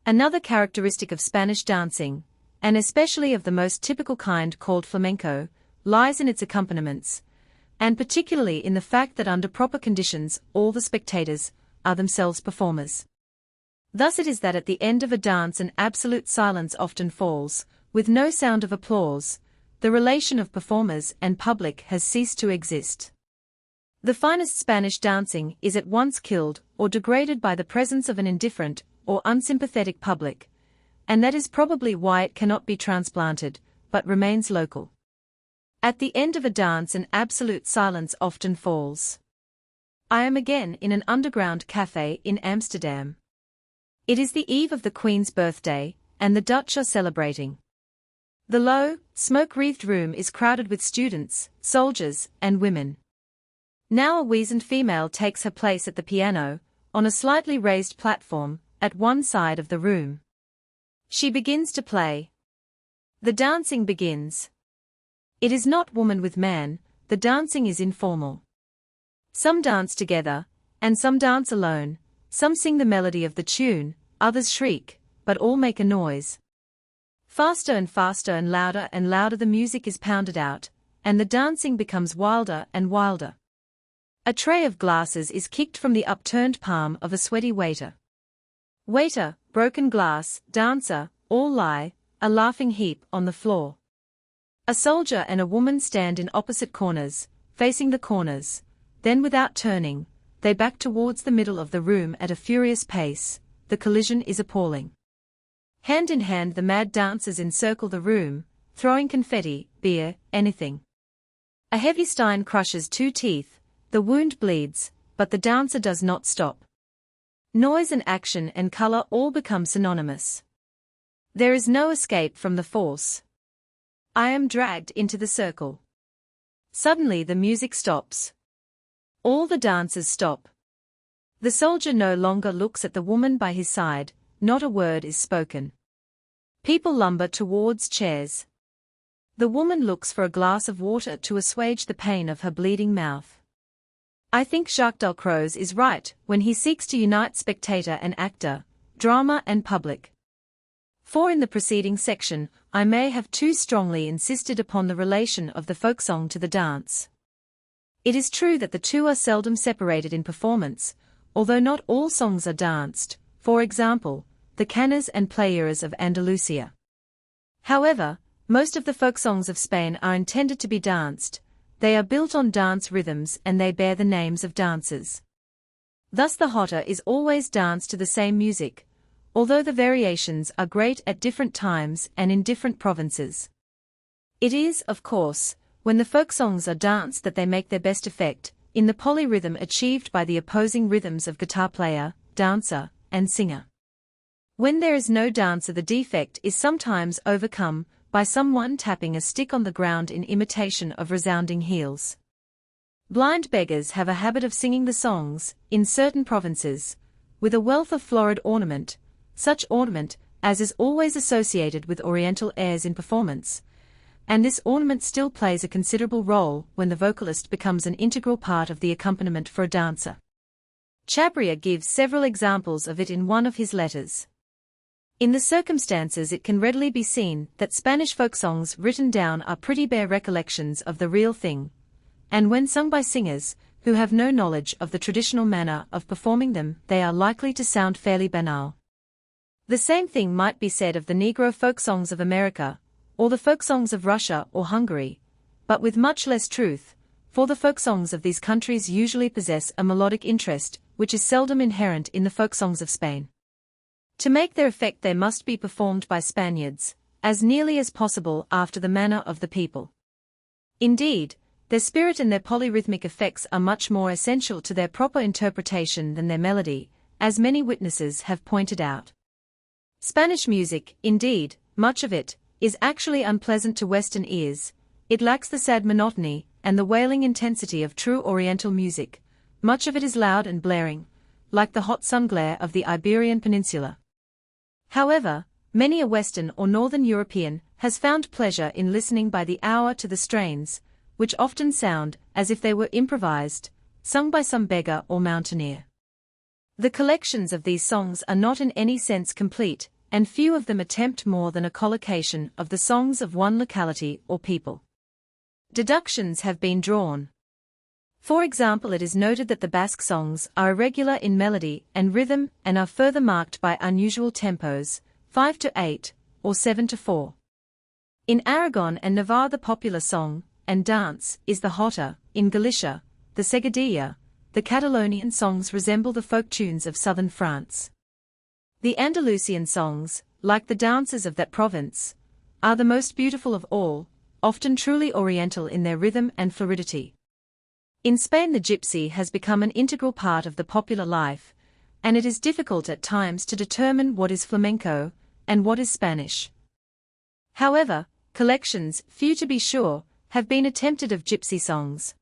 Another characteristic of Spanish dancing, and especially of the most typical kind called flamenco, lies in its accompaniments, and particularly in the fact that under proper conditions all the spectators are themselves performers. Thus it is that at the end of a dance an absolute silence often falls, with no sound of applause. The relation of performers and public has ceased to exist. The finest Spanish dancing is at once killed or degraded by the presence of an indifferent or unsympathetic public, and that is probably why it cannot be transplanted, but remains local. At the end of a dance an absolute silence often falls. I am again in an underground café in Amsterdam. It is the eve of the Queen's birthday, and the Dutch are celebrating. The low, smoke-wreathed room is crowded with students, soldiers, and women. Now a weazened female takes her place at the piano, on a slightly raised platform, at one side of the room. She begins to play. The dancing begins. It is not woman with man, the dancing is informal. Some dance together, and some dance alone, some sing the melody of the tune, others shriek, but all make a noise. Faster and faster and louder the music is pounded out, and the dancing becomes wilder and wilder. A tray of glasses is kicked from the upturned palm of a sweaty waiter. Waiter, broken glass, dancer, all lie, a laughing heap, on the floor. A soldier and a woman stand in opposite corners, facing the corners, then without turning, they back towards the middle of the room at a furious pace. The collision is appalling. Hand in hand the mad dancers encircle the room, throwing confetti, beer, anything. A heavy stein crushes two teeth, the wound bleeds, but the dancer does not stop. Noise and action and color all become synonymous. There is no escape from the force. I am dragged into the circle. Suddenly the music stops. All the dancers stop. The soldier no longer looks at the woman by his side, not a word is spoken. People lumber towards chairs. The woman looks for a glass of water to assuage the pain of her bleeding mouth. I think Jacques Delcroze is right when he seeks to unite spectator and actor, drama and public. For in the preceding section, I may have too strongly insisted upon the relation of the folk song to the dance. It is true that the two are seldom separated in performance, although not all songs are danced, for example, the canas and playeras of Andalusia. However, most of the folk songs of Spain are intended to be danced, they are built on dance rhythms and they bear the names of dancers. Thus the jota is always danced to the same music, although the variations are great at different times and in different provinces. It is, of course, when the folk songs are danced that they make their best effect, in the polyrhythm achieved by the opposing rhythms of guitar player, dancer, and singer. When there is no dancer, the defect is sometimes overcome by someone tapping a stick on the ground in imitation of resounding heels. Blind beggars have a habit of singing the songs, in certain provinces, with a wealth of florid ornament, such ornament as is always associated with Oriental airs in performance, and this ornament still plays a considerable role when the vocalist becomes an integral part of the accompaniment for a dancer. Chabrier gives several examples of it in one of his letters. In the circumstances, it can readily be seen that Spanish folk songs written down are pretty bare recollections of the real thing, and when sung by singers who have no knowledge of the traditional manner of performing them, they are likely to sound fairly banal. The same thing might be said of the Negro folk songs of America, or the folk songs of Russia or Hungary, but with much less truth, for the folk songs of these countries usually possess a melodic interest, which is seldom inherent in the folk songs of Spain. To make their effect, they must be performed by Spaniards, as nearly as possible after the manner of the people. Indeed, their spirit and their polyrhythmic effects are much more essential to their proper interpretation than their melody, as many witnesses have pointed out. Spanish music, indeed, much of it, is actually unpleasant to Western ears. It lacks the sad monotony and the wailing intensity of true Oriental music. Much of it is loud and blaring, like the hot sun glare of the Iberian Peninsula. However, many a Western or Northern European has found pleasure in listening by the hour to the strains, which often sound as if they were improvised, sung by some beggar or mountaineer. The collections of these songs are not in any sense complete, and few of them attempt more than a collocation of the songs of one locality or people. Deductions have been drawn. For example, it is noted that the Basque songs are irregular in melody and rhythm and are further marked by unusual tempos, 5-8, or 7-4. In Aragon and Navarre, the popular song and dance is the jota. In Galicia, the seguidilla. The Catalonian songs resemble the folk tunes of southern France. The Andalusian songs, like the dances of that province, are the most beautiful of all, often truly Oriental in their rhythm and fluidity. In Spain, the gypsy has become an integral part of the popular life, and it is difficult at times to determine what is flamenco and what is Spanish. However, collections, few to be sure, have been attempted of gypsy songs.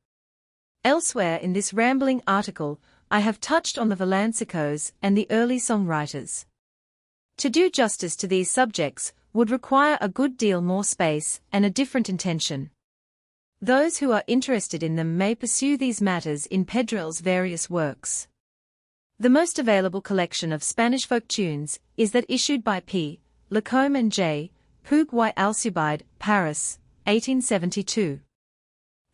Elsewhere in this rambling article, I have touched on the villancicos and the early songwriters. To do justice to these subjects would require a good deal more space and a different intention. Those who are interested in them may pursue these matters in Pedrell's various works. The most available collection of Spanish folk tunes is that issued by P. Lacombe and J. Puig y Alcibiade, Paris, 1872.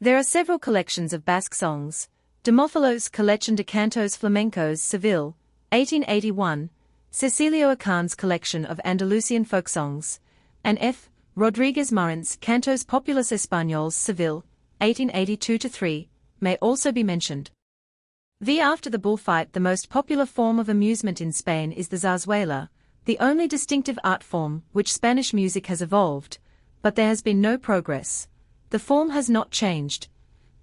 There are several collections of Basque songs: Demófilo's Collection de Cantos Flamencos, Seville, 1881, Cecilio Acan's collection of Andalusian folk songs, and F. Rodriguez Marin's Cantos Populares Españoles, Seville, 1882-3, may also be mentioned. After the bullfight, the most popular form of amusement in Spain is the zarzuela, the only distinctive art form which Spanish music has evolved, but there has been no progress. The form has not changed,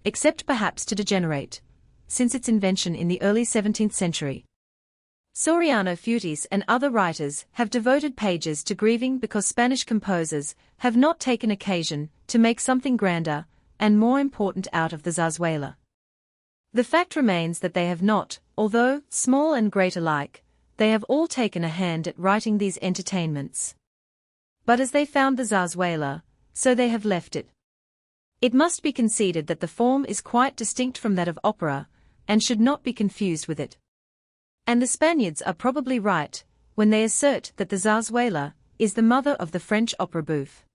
except perhaps to degenerate, since its invention in the early 17th century. Soriano Futis and other writers have devoted pages to grieving because Spanish composers have not taken occasion to make something grander and more important out of the zarzuela. The fact remains that they have not, although small and great alike, they have all taken a hand at writing these entertainments. But as they found the zarzuela, so they have left it. It must be conceded that the form is quite distinct from that of opera, and should not be confused with it. And the Spaniards are probably right when they assert that the zarzuela is the mother of the French opera bouffe.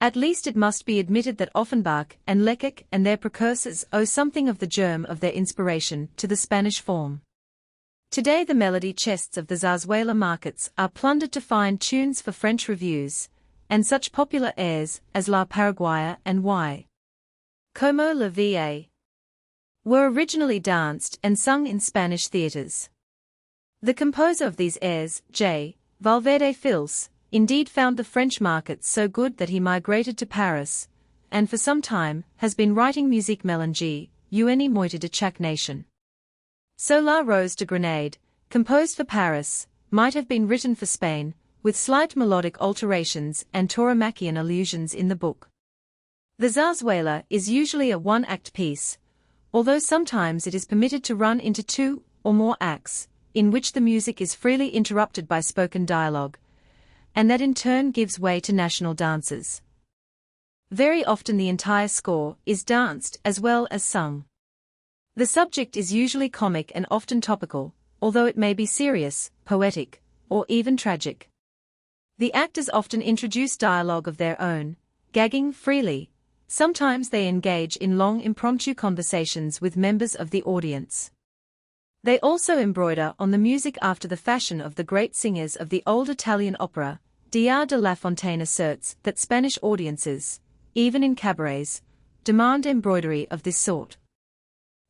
At least it must be admitted that Offenbach and Leclerc and their precursors owe something of the germ of their inspiration to the Spanish form. Today the melody chests of the zarzuela markets are plundered to find tunes for French revues, and such popular airs as La Paraguaya and Y. Como la Va were originally danced and sung in Spanish theatres. The composer of these airs, J. Valverde Fils, indeed found the French markets so good that he migrated to Paris, and for some time has been writing musique mélange, une moitié de chaque nation. So La Rose de Grenade, composed for Paris, might have been written for Spain, with slight melodic alterations and Tauromacchian allusions in the book. The zarzuela is usually a one-act piece, although sometimes it is permitted to run into 2 or more acts, in which the music is freely interrupted by spoken dialogue, and that in turn gives way to national dances. Very often the entire score is danced as well as sung. The subject is usually comic and often topical, although it may be serious, poetic, or even tragic. The actors often introduce dialogue of their own, gagging freely. Sometimes they engage in long impromptu conversations with members of the audience. They also embroider on the music after the fashion of the great singers of the old Italian opera. Diaz de la Fontaine asserts that Spanish audiences, even in cabarets, demand embroidery of this sort.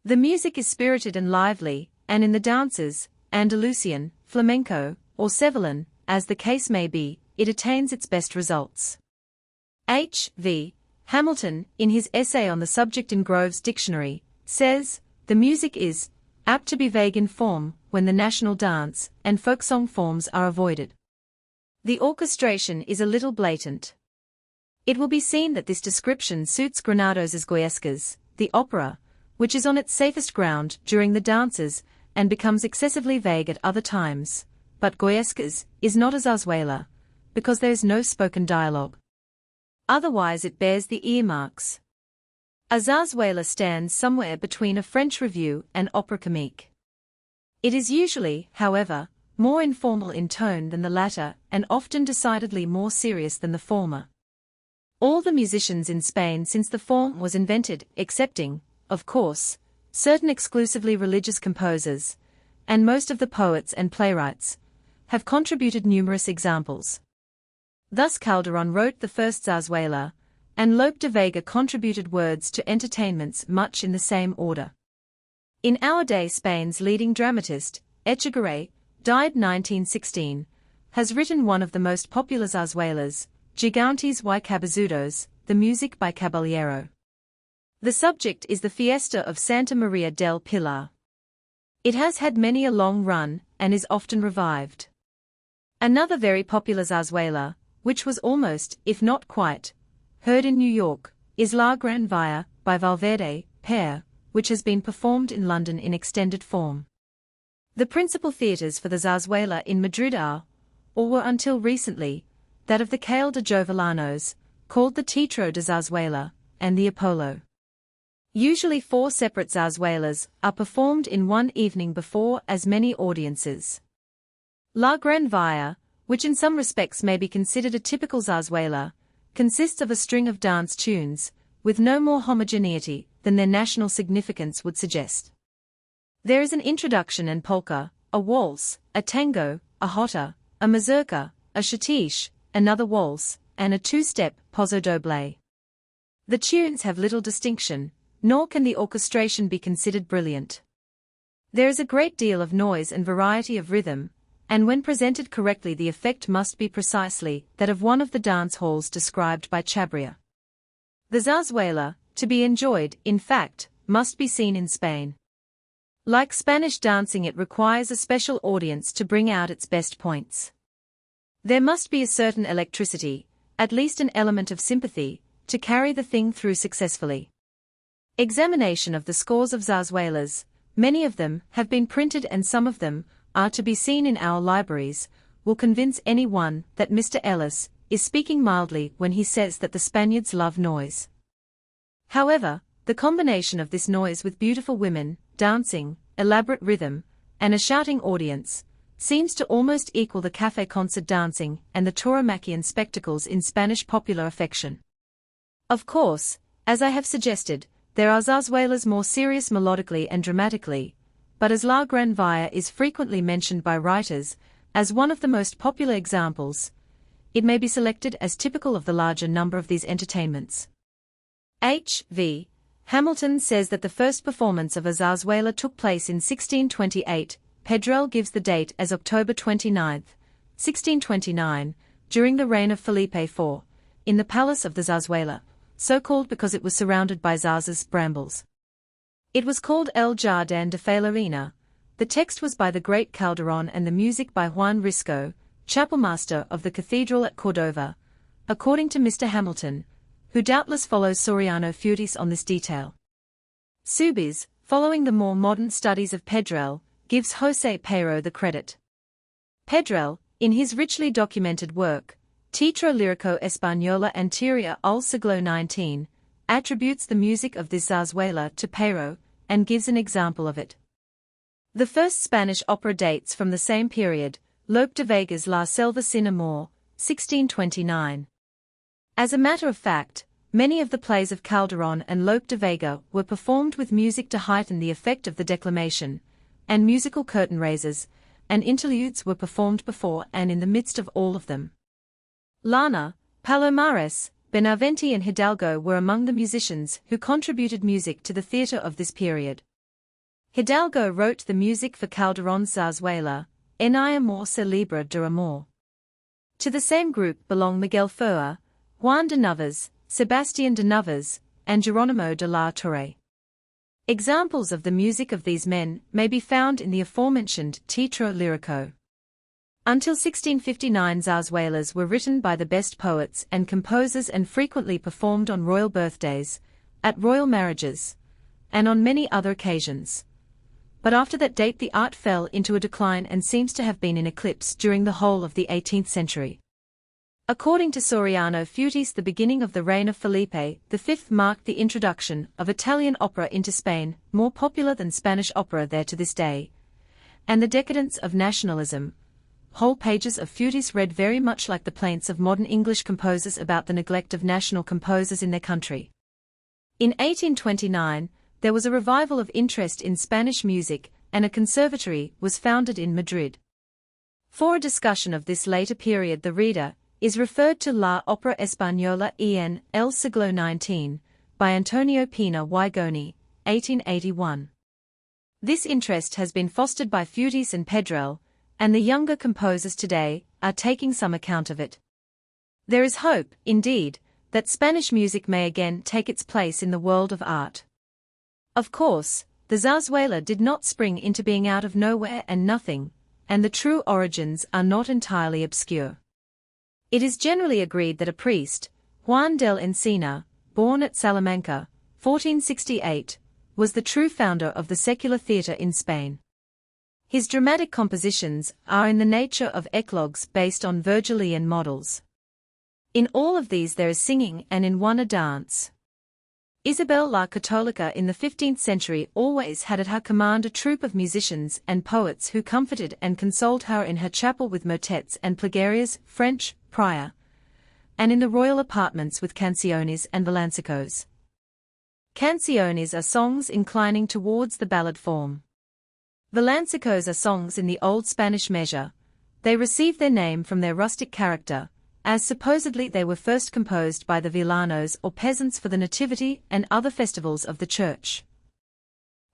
The music is spirited and lively, and in the dances, Andalusian, flamenco, or Sevillan, as the case may be, it attains its best results. H. V. Hamilton, in his essay on the subject in Grove's Dictionary, says, "The music is apt to be vague in form when the national dance and folksong forms are avoided. The orchestration is a little blatant." It will be seen that this description suits Granados's Goyescas, the opera, which is on its safest ground during the dances and becomes excessively vague at other times, but Goyescas is not a zarzuela, because there is no spoken dialogue. Otherwise it bears the earmarks. A zarzuela stands somewhere between a French revue and opera comique. It is usually, however, more informal in tone than the latter and often decidedly more serious than the former. All the musicians in Spain since the form was invented, excepting, of course, certain exclusively religious composers, and most of the poets and playwrights, have contributed numerous examples. Thus Calderón wrote the first zarzuela, and Lope de Vega contributed words to entertainments much in the same order. In our day Spain's leading dramatist, Echegaray, died 1916, has written one of the most popular zarzuelas, Gigantes y Cabezudos, the music by Caballero. The subject is the fiesta of Santa Maria del Pilar. It has had many a long run, and is often revived. Another very popular zarzuela, which was almost, if not quite, heard in New York, is La Gran Via, by Valverde, Pere, which has been performed in London in extended form. The principal theatres for the zarzuela in Madrid are, or were until recently, that of the Cale de Jovellanos, called the Teatro de Zarzuela, and the Apollo. Usually 4 separate zarzuelas are performed in one evening before as many audiences. La Gran Via, which in some respects may be considered a typical zarzuela, consists of a string of dance tunes, with no more homogeneity than their national significance would suggest. There is an introduction and polka, a waltz, a tango, a jota, a mazurka, a schottische, another waltz, and a 2-step paso doble. The tunes have little distinction, nor can the orchestration be considered brilliant. There is a great deal of noise and variety of rhythm, and when presented correctly the effect must be precisely that of one of the dance halls described by Chabria. The zarzuela, to be enjoyed, in fact, must be seen in Spain. Like Spanish dancing, it requires a special audience to bring out its best points. There must be a certain electricity, at least an element of sympathy, to carry the thing through successfully. Examination of the scores of zarzuelas, many of them have been printed and some of them are to be seen in our libraries, will convince anyone that Mr. Ellis is speaking mildly when he says that the Spaniards love noise. However, the combination of this noise with beautiful women, dancing, elaborate rhythm, and a shouting audience, seems to almost equal the café concert dancing and the Tauromacchian spectacles in Spanish popular affection. Of course, as I have suggested, there are zarzuelas more serious melodically and dramatically, but as La Gran Via is frequently mentioned by writers as one of the most popular examples, it may be selected as typical of the larger number of these entertainments. H. V. Hamilton says that the first performance of a zarzuela took place in 1628. Pedrell gives the date as October 29, 1629, during the reign of Felipe IV, in the Palace of the Zarzuela, so called because it was surrounded by zarzas, brambles. It was called El Jardín de la Reina. The text was by the great Calderón and the music by Juan Risco, chapelmaster of the cathedral at Cordova, according to Mr. Hamilton, who doubtless follows Soriano Futis on this detail. Subiz, following the more modern studies of Pedrell, gives José Peiro the credit. Pedrell, in his richly documented work, Teatro Lírico Española Anterior al Siglo XIX, attributes the music of this zarzuela to Peiro, and gives an example of it. The first Spanish opera dates from the same period, Lope de Vega's La Selva sin Amor, 1629. As a matter of fact, many of the plays of Calderón and Lope de Vega were performed with music to heighten the effect of the declamation, and musical curtain raisers, and interludes were performed before and in the midst of all of them. Llana, Palomares, Benavente and Hidalgo were among the musicians who contributed music to the theatre of this period. Hidalgo wrote the music for Calderón's zarzuela, En Amor se libra de amor. To the same group belong Miguel Ferrer, Juan de Novas, Sebastián de Novas, and Jerónimo de la Torre. Examples of the music of these men may be found in the aforementioned Teatro Lírico. Until 1659 zarzuelas were written by the best poets and composers and frequently performed on royal birthdays, at royal marriages, and on many other occasions. But after that date the art fell into a decline and seems to have been in eclipse during the whole of the 18th century. According to Soriano Futis, the beginning of the reign of Felipe V marked the introduction of Italian opera into Spain, more popular than Spanish opera there to this day, and the decadence of nationalism. Whole pages of Futis read very much like the plaints of modern English composers about the neglect of national composers in their country. In 1829, there was a revival of interest in Spanish music, and a conservatory was founded in Madrid. For a discussion of this later period, the reader is referred to La Ópera Española en el Siglo XIX, by Antonio Pina y Goni, 1881. This interest has been fostered by Futis and Pedrell, and the younger composers today are taking some account of it. There is hope, indeed, that Spanish music may again take its place in the world of art. Of course, the zarzuela did not spring into being out of nowhere and nothing, and the true origins are not entirely obscure. It is generally agreed that a priest, Juan del Encina, born at Salamanca, 1468, was the true founder of the secular theatre in Spain. His dramatic compositions are in the nature of eclogues based on Virgilian models. In all of these there is singing and in one a dance. Isabel la Católica in the 15th century always had at her command a troupe of musicians and poets who comforted and consoled her in her chapel with motets and plegarias, French, prior, and in the royal apartments with canciones and villancicos. Canciones are songs inclining towards the ballad form. Villancicos are songs in the old Spanish measure. They receive their name from their rustic character, as supposedly they were first composed by the villanos or peasants for the nativity and other festivals of the church.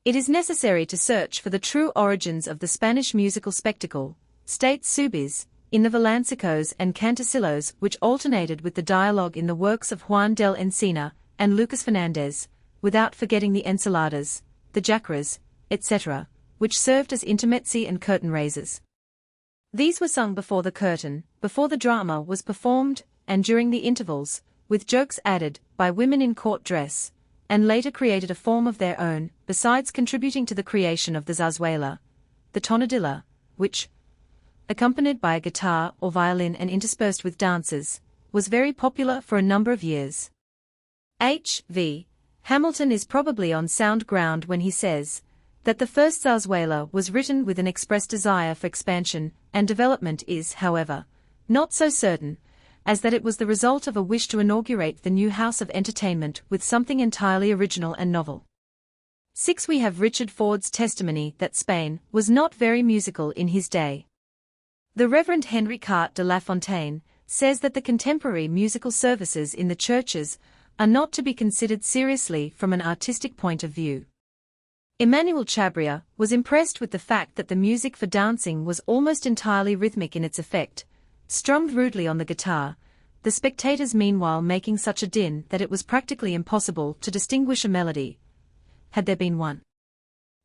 It is necessary to search for the true origins of the Spanish musical spectacle, states Subiz, in the villancicos and cantasillos which alternated with the dialogue in the works of Juan del Encina and Lucas Fernandez, without forgetting the ensaladas, the jacaras, etc., which served as intermezzi and curtain raisers. These were sung before the curtain, before the drama was performed, and during the intervals, with jokes added, by women in court dress, and later created a form of their own, besides contributing to the creation of the zarzuela, the tonadilla, which, accompanied by a guitar or violin and interspersed with dances, was very popular for a number of years. H. V. Hamilton is probably on sound ground when he says that the first zarzuela was written with an express desire for expansion and development is, however, not so certain, as that it was the result of a wish to inaugurate the new house of entertainment with something entirely original and novel. 6. We have Richard Ford's testimony that Spain was not very musical in his day. The Reverend Henry Carte de la Fontaine says that the contemporary musical services in the churches are not to be considered seriously from an artistic point of view. Emmanuel Chabria was impressed with the fact that the music for dancing was almost entirely rhythmic in its effect, strummed rudely on the guitar, the spectators meanwhile making such a din that it was practically impossible to distinguish a melody, had there been one.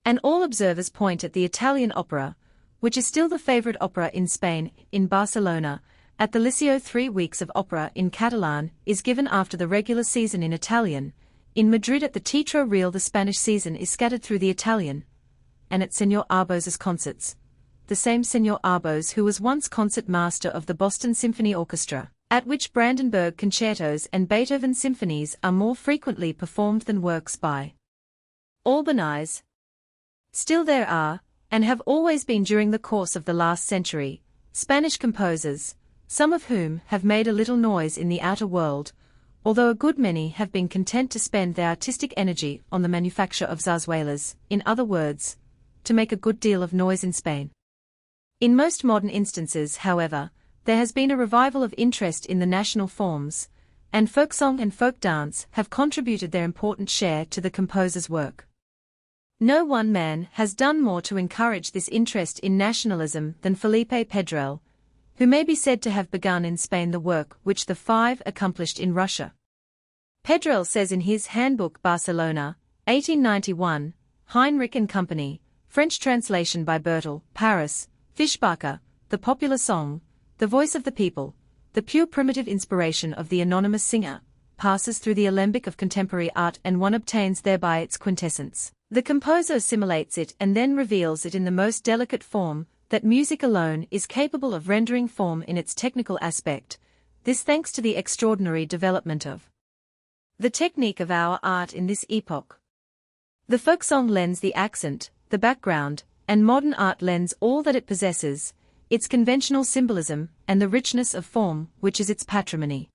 And all observers point at the Italian opera, which is still the favorite opera in Spain. In Barcelona, at the Liceo 3 weeks of opera in Catalan is given after the regular season in Italian. In Madrid at the Teatro Real the Spanish season is scattered through the Italian. And at Señor Arboz's concerts, the same Señor Arbos who was once concert master of the Boston Symphony Orchestra, at which Brandenburg concertos and Beethoven symphonies are more frequently performed than works by Albanize. Still there are, and have always been during the course of the last century, Spanish composers, some of whom have made a little noise in the outer world, although a good many have been content to spend their artistic energy on the manufacture of zarzuelas, in other words, to make a good deal of noise in Spain. In most modern instances, however, there has been a revival of interest in the national forms, and folk song and folk dance have contributed their important share to the composer's work. No one man has done more to encourage this interest in nationalism than Felipe Pedrell, who may be said to have begun in Spain the work which the Five accomplished in Russia. Pedrell says in his Handbook Barcelona, 1891, Heinrich and Company, French translation by Bertel, Paris, Fischbacher, the popular song, the voice of the people, the pure primitive inspiration of the anonymous singer, passes through the alembic of contemporary art and one obtains thereby its quintessence. The composer assimilates it and then reveals it in the most delicate form that music alone is capable of rendering form in its technical aspect, this thanks to the extraordinary development of the technique of our art in this epoch. The folk song lends the accent, the background, and modern art lends all that it possesses, its conventional symbolism and the richness of form which is its patrimony.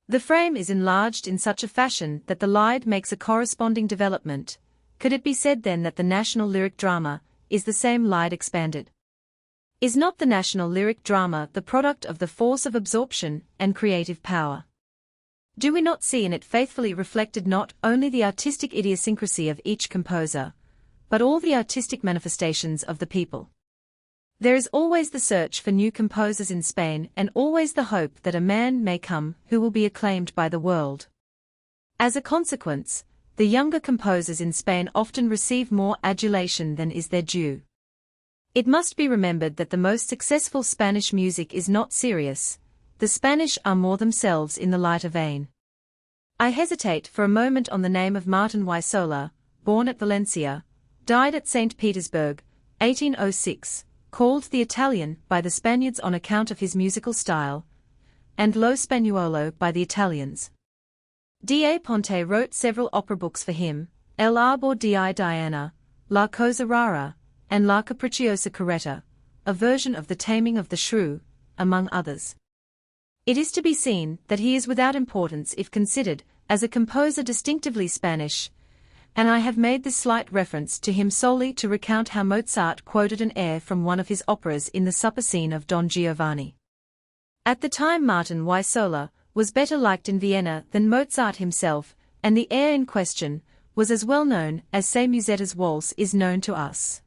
The frame is enlarged in such a fashion that the lied makes a corresponding development. Could it be said then that the national lyric drama is the same lied expanded? Is not the national lyric drama the product of the force of absorption and creative power? Do we not see in it faithfully reflected not only the artistic idiosyncrasy of each composer, but all the artistic manifestations of the people? There is always the search for new composers in Spain and always the hope that a man may come who will be acclaimed by the world. As a consequence, the younger composers in Spain often receive more adulation than is their due. It must be remembered that the most successful Spanish music is not serious. The Spanish are more themselves in the lighter vein. I hesitate for a moment on the name of Martin y Soler, born at Valencia, died at St. Petersburg, 1806, called the Italian by the Spaniards on account of his musical style, and Lo Spagnuolo by the Italians. D. A. Ponte wrote several opera books for him, El Arbor di Diana, La Cosa Rara, and La Capricciosa Caretta, a version of The Taming of the Shrew, among others. It is to be seen that he is without importance if considered as a composer distinctively Spanish, and I have made this slight reference to him solely to recount how Mozart quoted an air from one of his operas in the supper scene of Don Giovanni. At the time Martin y Soler was better liked in Vienna than Mozart himself, and the air in question was as well known as say Musetta's waltz is known to us.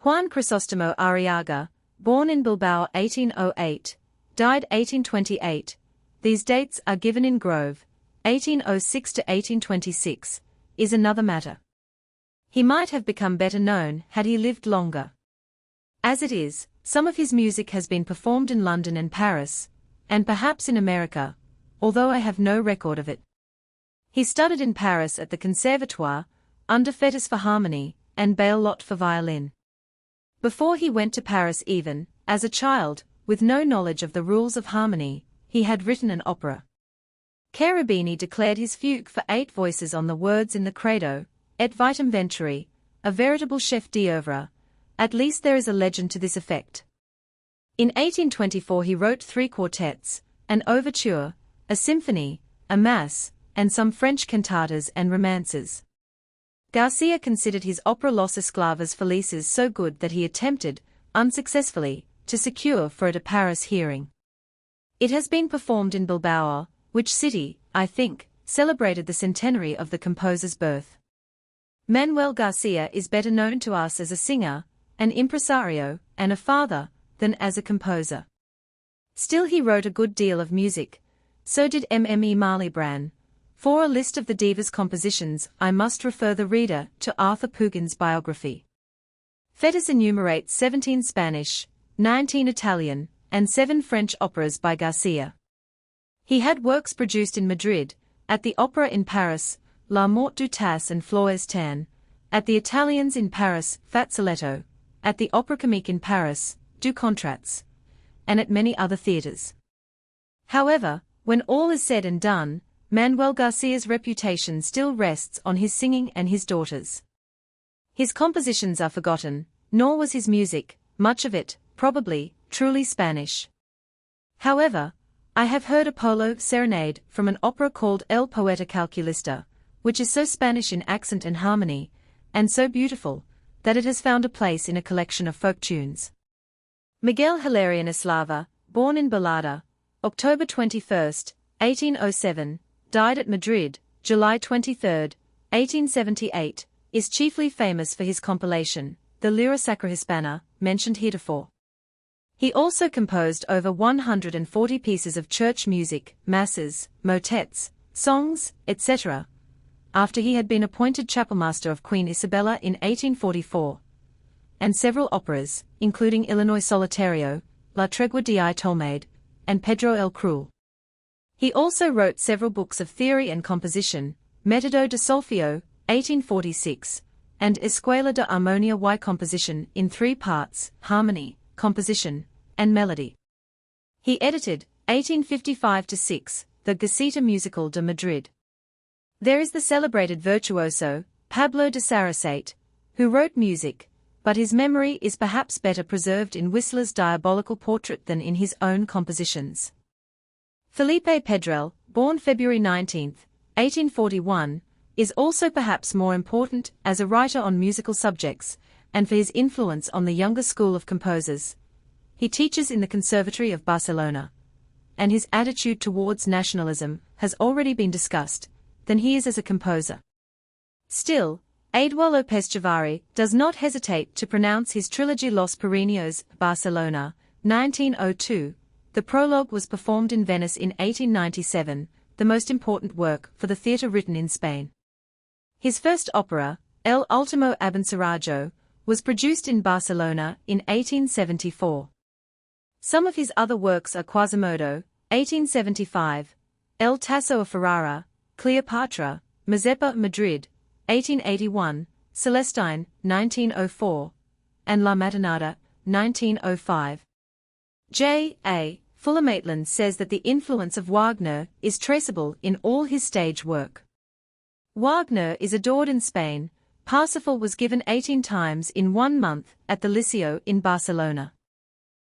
Juan Crisostomo Arriaga, born in Bilbao 1808, died 1828, these dates are given in Grove, 1806 to 1826, is another matter. He might have become better known had he lived longer. As it is, some of his music has been performed in London and Paris, and perhaps in America, although I have no record of it. He studied in Paris at the Conservatoire, under Fétis for harmony, and Baillot for violin. Before he went to Paris even, as a child, with no knowledge of the rules of harmony, he had written an opera. Cherubini declared his fugue for 8 voices on the words in the Credo, Et Vitam Venturi, a veritable chef d'oeuvre, at least there is a legend to this effect. In 1824 he wrote 3 quartets, an overture, a symphony, a mass, and some French cantatas and romances. Garcia considered his opera Los Esclavos Felices so good that he attempted, unsuccessfully, to secure for it a Paris hearing. It has been performed in Bilbao, which city, I think, celebrated the centenary of the composer's birth. Manuel Garcia is better known to us as a singer, an impresario, and a father, than as a composer. Still he wrote a good deal of music, so did Mme. Marley Brand, For a list of the diva's compositions, I must refer the reader to Arthur Pugin's biography. Fettes enumerates 17 Spanish, 19 Italian, and 7 French operas by Garcia. He had works produced in Madrid, at the Opera in Paris, La Mort du Tas and Flores Tan, at the Italians in Paris, Fazzoletto, at the Opera Comique in Paris, Du Contrats, and at many other theatres. However, when all is said and done, Manuel Garcia's reputation still rests on his singing and his daughters. His compositions are forgotten, nor was his music, much of it, probably, truly Spanish. However, I have heard a polo serenade from an opera called El Poeta Calculista, which is so Spanish in accent and harmony, and so beautiful, that it has found a place in a collection of folk tunes. Miguel Hilarion Eslava, born in Balada, October 21, 1807, died at Madrid, July 23, 1878, is chiefly famous for his compilation, the Lira Sacra Hispana, mentioned heretofore. He also composed over 140 pieces of church music, masses, motets, songs, etc., after he had been appointed chapelmaster of Queen Isabella in 1844, and several operas, including Illinois Solitario, La Tregua di Tolmade, and Pedro el Cruel. He also wrote several books of theory and composition, Metodo de Solfeo, 1846, and Escuela de Armonia y Composition in 3 parts, Harmony, Composition, and Melody. He edited, 1855-6, the Gaceta Musical de Madrid. There is the celebrated virtuoso, Pablo de Sarasate, who wrote music, but his memory is perhaps better preserved in Whistler's diabolical portrait than in his own compositions. Felipe Pedrell, born February 19, 1841, is also perhaps more important as a writer on musical subjects, and for his influence on the younger school of composers. He teaches in the Conservatory of Barcelona, and his attitude towards nationalism has already been discussed, than he is as a composer. Still, Eduardo López Chavarri does not hesitate to pronounce his trilogy Los Perineos, Barcelona, 1902. The prologue was performed in Venice in 1897, the most important work for the theatre written in Spain. His first opera, El Último Abencerraje, was produced in Barcelona in 1874. Some of his other works are Quasimodo, 1875, El Tasso of Ferrara, Cleopatra, Mazeppa, Madrid, 1881, Celestine, 1904, and La Matinada, 1905. J. A. Fuller Maitland says that the influence of Wagner is traceable in all his stage work. Wagner is adored in Spain. Parsifal was given 18 times in 1 month at the Liceo in Barcelona.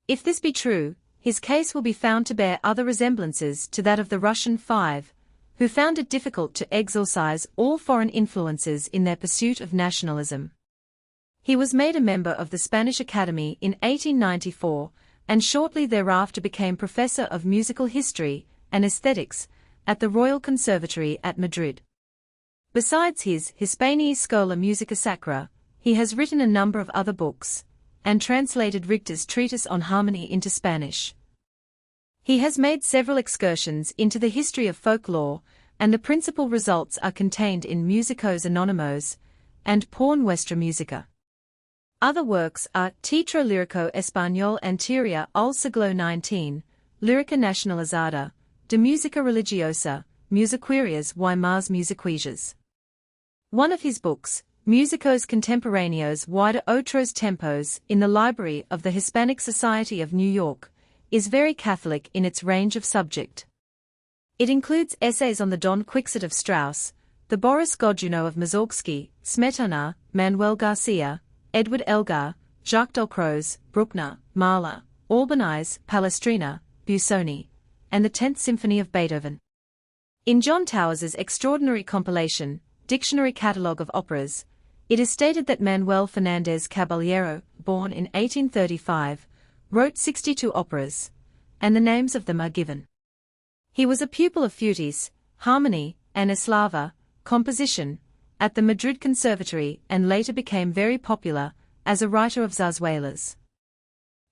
If this be true, his case will be found to bear other resemblances to that of the Russian Five, who found it difficult to exorcise all foreign influences in their pursuit of nationalism. He was made a member of the Spanish Academy in 1894, and shortly thereafter became professor of musical history and aesthetics at the Royal Conservatory at Madrid. Besides his Hispaniae Schola Musica Sacra, he has written a number of other books, and translated Richter's treatise on harmony into Spanish. He has made several excursions into the history of folklore, and the principal results are contained in Musicos Anónimos and Por Nuestra Música. Other works are Teatro Lírico Español Anterior al Siglo XIX, Lírica Nacionalizada, De Música Religiosa, Musiquerias y más Musiquillas. One of his books, Músicos Contemporáneos y de Otros Tempos, in the library of the Hispanic Society of New York, is very Catholic in its range of subject. It includes essays on the Don Quixote of Strauss, the Boris Godunov of Mussorgsky, Smetana, Manuel Garcia, Edward Elgar, Jacques Dalcroze, Bruckner, Mahler, Albeniz, Palestrina, Busoni, and the 10th Symphony of Beethoven. In John Towers's extraordinary compilation, Dictionary Catalogue of Operas, it is stated that Manuel Fernández Caballero, born in 1835, wrote 62 operas, and the names of them are given. He was a pupil of Futis, harmony, and Eslava, composition, at the Madrid Conservatory and later became very popular as a writer of zarzuelas.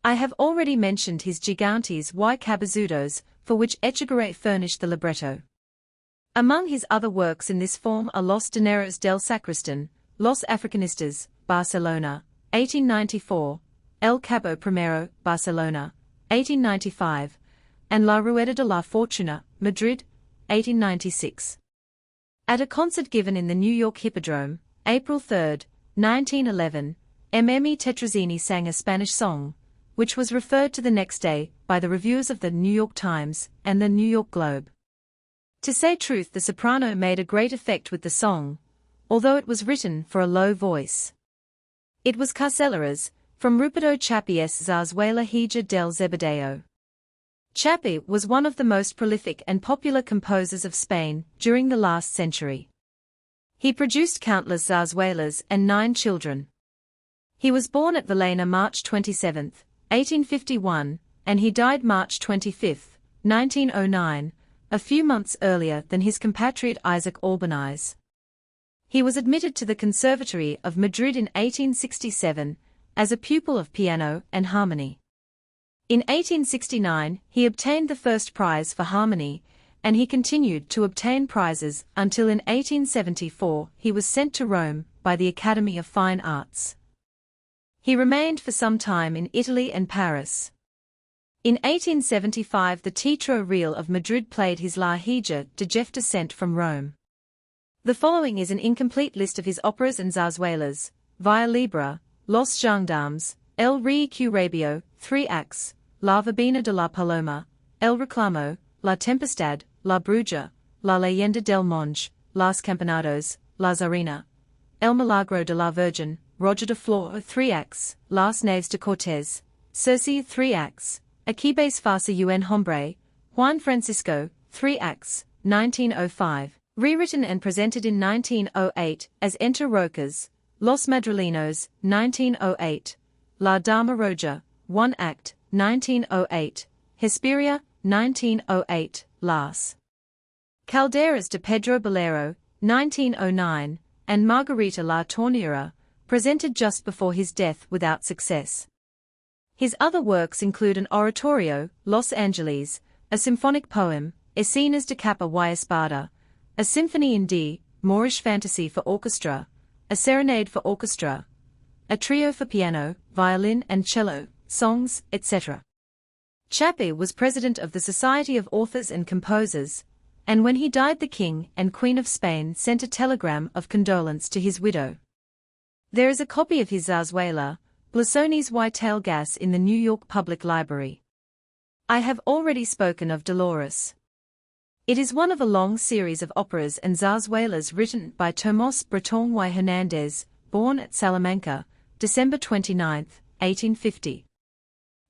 I have already mentioned his Gigantes y Cabezudos, for which Echegaray furnished the libretto. Among his other works in this form are Los Dineros del Sacristan, Los Africanistas, Barcelona, 1894, El Cabo Primero, Barcelona, 1895, and La Rueda de la Fortuna, Madrid, 1896. At a concert given in the New York Hippodrome, April 3, 1911, Mme Tetrazzini sang a Spanish song, which was referred to the next day by the reviewers of the New York Times and the New York Globe. To say truth, the soprano made a great effect with the song, although it was written for a low voice. It was Carceleras, from Ruperto Chappi's Zarzuela Hija del Zebedeo. Chappi was one of the most prolific and popular composers of Spain during the last century. He produced countless zarzuelas and 9 children. He was born at Villena March 27, 1851, and he died March 25, 1909, a few months earlier than his compatriot Isaac Albéniz. He was admitted to the Conservatory of Madrid in 1867 as a pupil of piano and harmony. In 1869, he obtained the first prize for harmony, and he continued to obtain prizes until in 1874 he was sent to Rome by the Academy of Fine Arts. He remained for some time in Italy and Paris. In 1875 the Teatro Real of Madrid played his La Hija de Jefta sent from Rome. The following is an incomplete list of his operas and zarzuelas: Via Libra, Los Gendarmes, El Requiem Rabio, 3 acts, La Verbena de la Paloma, El Reclamo, La Tempestad, La Bruja, La Leyenda del Monge, Las Campanados, La Zarina, El Milagro de la Virgen, Roger de Flor, 3 acts, Las Naves de Cortés, Circe, 3 acts, Aquibes Farsa un Hombre, Juan Francisco, 3 acts, 1905, rewritten and presented in 1908 as Enter Rocas, Los Madrileños, 1908, La Dama Roja, 1 act, 1908, Hesperia, 1908, Las Calderas de Pedro Bolero, 1909, and Margarita la Tornera, presented just before his death without success. His other works include an oratorio, Los Angeles, a symphonic poem, Escenas de Capa y Espada, a symphony in D, Moorish fantasy for orchestra, a serenade for orchestra, a trio for piano, violin and cello, songs, etc. Chappi was president of the Society of Authors and Composers, and when he died the King and Queen of Spain sent a telegram of condolence to his widow. There is a copy of his zarzuela, Blasoni's Whitetail Gas, in the New York Public Library. I have already spoken of Dolores. It is one of a long series of operas and zarzuelas written by Tomás Bretón y Hernández, born at Salamanca, December 29, 1850.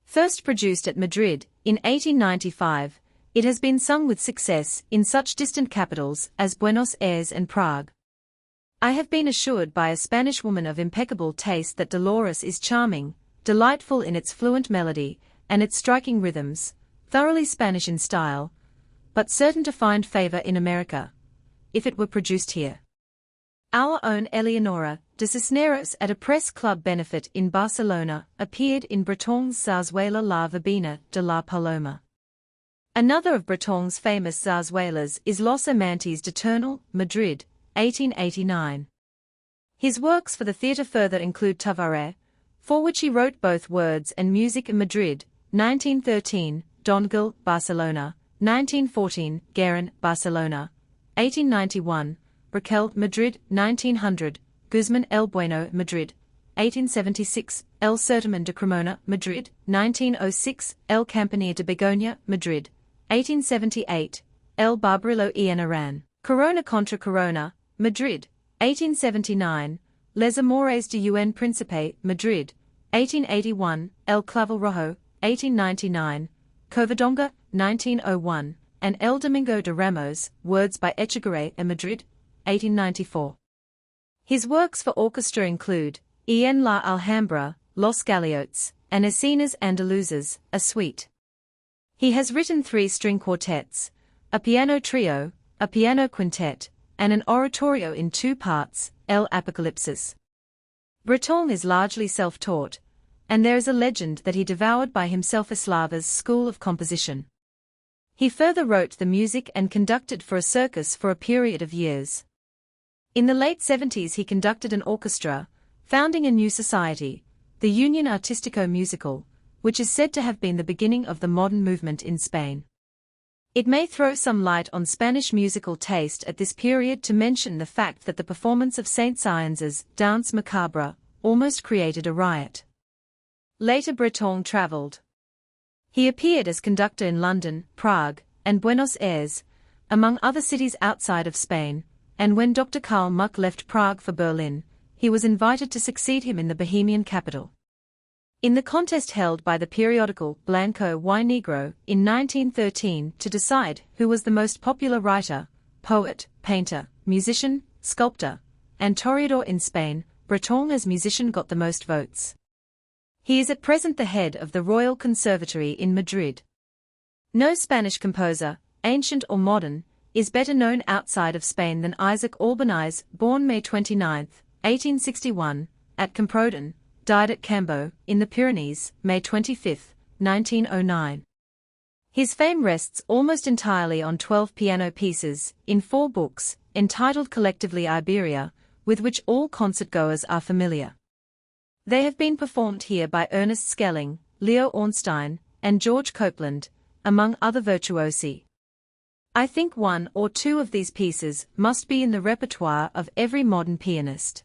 First produced at Madrid, in 1895, it has been sung with success in such distant capitals as Buenos Aires and Prague. I have been assured by a Spanish woman of impeccable taste that Dolores is charming, delightful in its fluent melody and its striking rhythms, thoroughly Spanish in style, but certain to find favor in America, if it were produced here. Our own Eleonora de Cisneros, at a press club benefit in Barcelona, appeared in Breton's zarzuela La Verbena de la Paloma. Another of Breton's famous zarzuelas is Los Amantes d'Eternal, Madrid, 1889. His works for the theatre further include Tavaré, for which he wrote both words and music, in Madrid, 1913, Don Gil, Barcelona, 1914, Guerin, Barcelona, 1891, Raquel, Madrid, 1900, Guzman El Bueno, Madrid, 1876, El Certamen de Cremona, Madrid, 1906, El Campanilla de Begoña, Madrid, 1878, El Barbarillo y Aran, Corona contra Corona, Madrid, 1879, Les Amores de un Príncipe, Madrid, 1881, El Clavel Rojo, 1899, Covadonga, 1901, and El Domingo de Ramos, words by Echegaray, Madrid, 1894. His works for orchestra include En la Alhambra, Los Galeotes, and Escenas Andaluzas, a suite. He has written 3 string quartets, a piano trio, a piano quintet, and an oratorio in 2 parts, El Apocalypsis. Breton is largely self-taught, and there is a legend that he devoured by himself Eslava's school of composition. He further wrote the music and conducted for a circus for a period of years. In the late 70s he conducted an orchestra, founding a new society, the Union Artístico Musical, which is said to have been the beginning of the modern movement in Spain. It may throw some light on Spanish musical taste at this period to mention the fact that the performance of Saint Saens's Danse Macabre almost created a riot. Later Breton traveled. He appeared as conductor in London, Prague, and Buenos Aires, among other cities outside of Spain, and when Dr. Karl Muck left Prague for Berlin, he was invited to succeed him in the Bohemian capital. In the contest held by the periodical Blanco y Negro in 1913 to decide who was the most popular writer, poet, painter, musician, sculptor, and toreador in Spain, Breton as musician got the most votes. He is at present the head of the Royal Conservatory in Madrid. No Spanish composer, ancient or modern, is better known outside of Spain than Isaac Albéniz, born May 29, 1861, at Camprodon, died at Cambo, in the Pyrenees, May 25, 1909. His fame rests almost entirely on 12 piano pieces, in 4 books, entitled collectively Iberia, with which all concert-goers are familiar. They have been performed here by Ernest Schelling, Leo Ornstein, and George Copeland, among other virtuosi. I think 1 or 2 of these pieces must be in the repertoire of every modern pianist.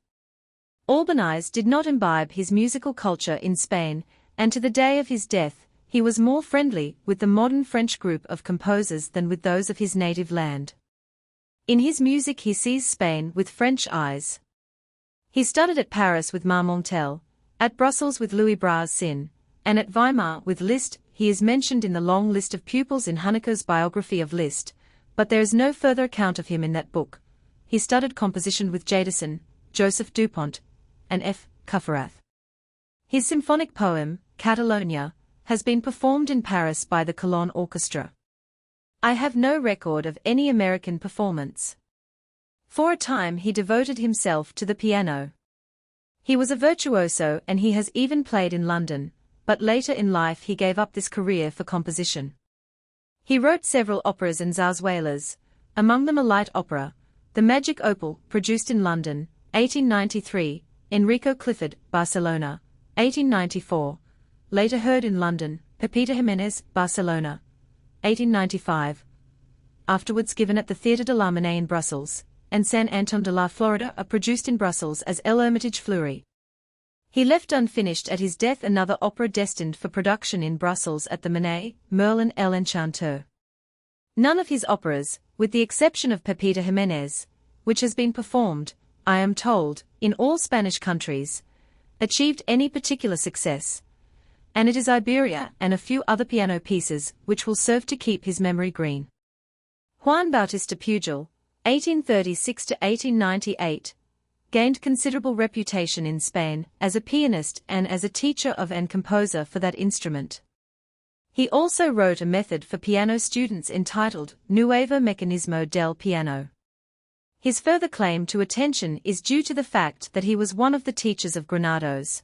Albéniz did not imbibe his musical culture in Spain, and to the day of his death, he was more friendly with the modern French group of composers than with those of his native land. In his music he sees Spain with French eyes. He studied at Paris with Marmontel, at Brussels with Louis Brassens, and at Weimar with Liszt. He is mentioned in the long list of pupils in Hanneke's biography of Liszt, but there is no further account of him in that book. He studied composition with Jadassohn, Joseph Dupont, and F. Cufferath. His symphonic poem, Catalonia, has been performed in Paris by the Cologne Orchestra. I have no record of any American performance. For a time he devoted himself to the piano. He was a virtuoso and he has even played in London, but later in life he gave up this career for composition. He wrote several operas and zarzuelas, among them a light opera, The Magic Opal, produced in London, 1893, Enrico Clifford, Barcelona, 1894, later heard in London, Pepita Jiménez, Barcelona, 1895, afterwards given at the Theatre de la Monnaie in Brussels, and San Anton de la Florida are produced in Brussels as El Hermitage Fleury. He left unfinished at his death another opera destined for production in Brussels at the Monnaie, Merlin El Enchanteur. None of his operas, with the exception of Pepita Jiménez, which has been performed, I am told, in all Spanish countries, achieved any particular success, and it is Iberia and a few other piano pieces which will serve to keep his memory green. Juan Bautista Pujol, 1836 to 1898, gained considerable reputation in Spain as a pianist and as a teacher of and composer for that instrument. He also wrote a method for piano students entitled Nuevo Mecanismo del Piano. His further claim to attention is due to the fact that he was one of the teachers of Granados.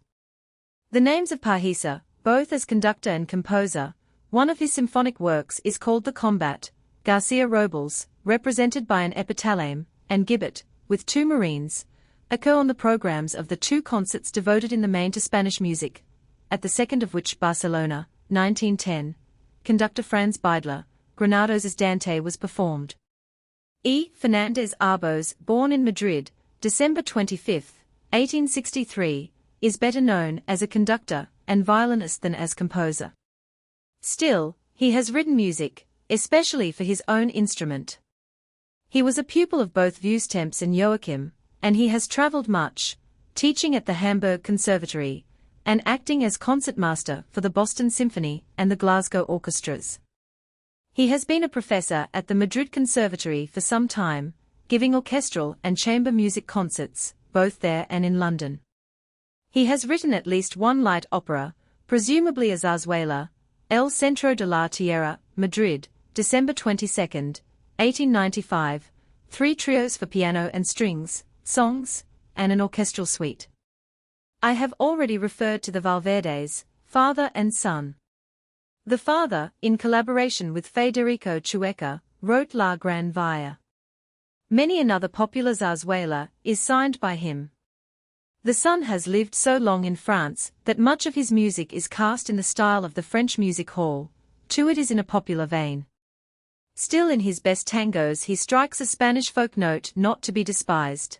The names of Pajisa, both as conductor and composer, one of his symphonic works is called The Combat, Garcia Robles, represented by an epithalame, and Gibbet, with 2 Marines, occur on the programs of the 2 concerts devoted in the main to Spanish music, at the second of which Barcelona, 1910, conductor Franz Beidler, Granados' Dante was performed. E. Fernández Arbós, born in Madrid, December 25, 1863, is better known as a conductor and violinist than as composer. Still, he has written music, especially for his own instrument. He was a pupil of both Vieuxtemps and Joachim, and he has traveled much, teaching at the Hamburg Conservatory, and acting as concertmaster for the Boston Symphony and the Glasgow orchestras. He has been a professor at the Madrid Conservatory for some time, giving orchestral and chamber music concerts, both there and in London. He has written at least 1 light opera, presumably a zarzuela, El Centro de la Tierra, Madrid, December 22, 1895, 3 trios for piano and strings, songs, and an orchestral suite. I have already referred to the Valverdes, father and son. The father, in collaboration with Federico Chueca, wrote La Gran Via. Many another popular zarzuela is signed by him. The son has lived so long in France that much of his music is cast in the style of the French music hall, too it is in a popular vein. Still in his best tangos he strikes a Spanish folk note not to be despised.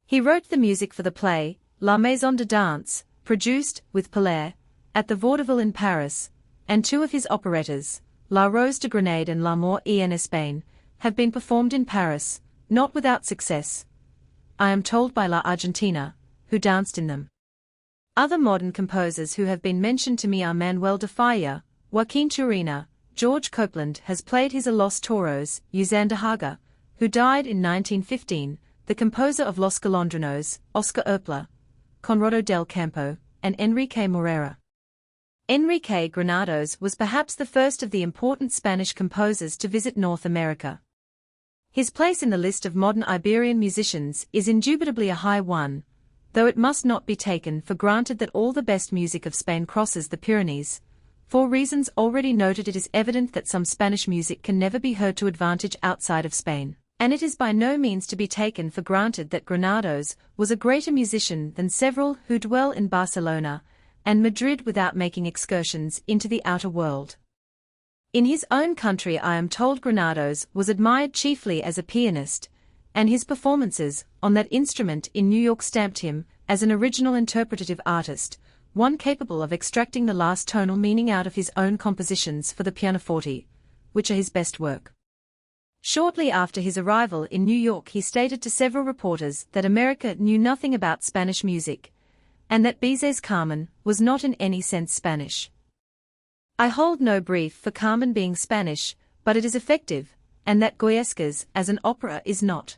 He wrote the music for the play, La Maison de Danse, produced, with Pelaire, at the Vaudeville in Paris, and two of his operettas, La Rose de Grenade and L'Amour en Espagne, have been performed in Paris, not without success, I am told by La Argentina, who danced in them. Other modern composers who have been mentioned to me are Manuel de Falla, Joaquin Turina, George Copeland has played his A Los Toros, Yuzan de Haga, who died in 1915, the composer of Los Golondrinos, Oscar Erpler, Conrado del Campo, and Enrique Morera. Enrique Granados was perhaps the first of the important Spanish composers to visit North America. His place in the list of modern Iberian musicians is indubitably a high one, though it must not be taken for granted that all the best music of Spain crosses the Pyrenees. For reasons already noted, it is evident that some Spanish music can never be heard to advantage outside of Spain, and it is by no means to be taken for granted that Granados was a greater musician than several who dwell in Barcelona and Madrid without making excursions into the outer world. In his own country I am told Granados was admired chiefly as a pianist, and his performances on that instrument in New York stamped him as an original interpretative artist, one capable of extracting the last tonal meaning out of his own compositions for the pianoforte, which are his best work. Shortly after his arrival in New York he stated to several reporters that America knew nothing about Spanish music, and that Bizet's Carmen was not in any sense Spanish. I hold no brief for Carmen being Spanish, but it is effective, and that Goyescas as an opera is not.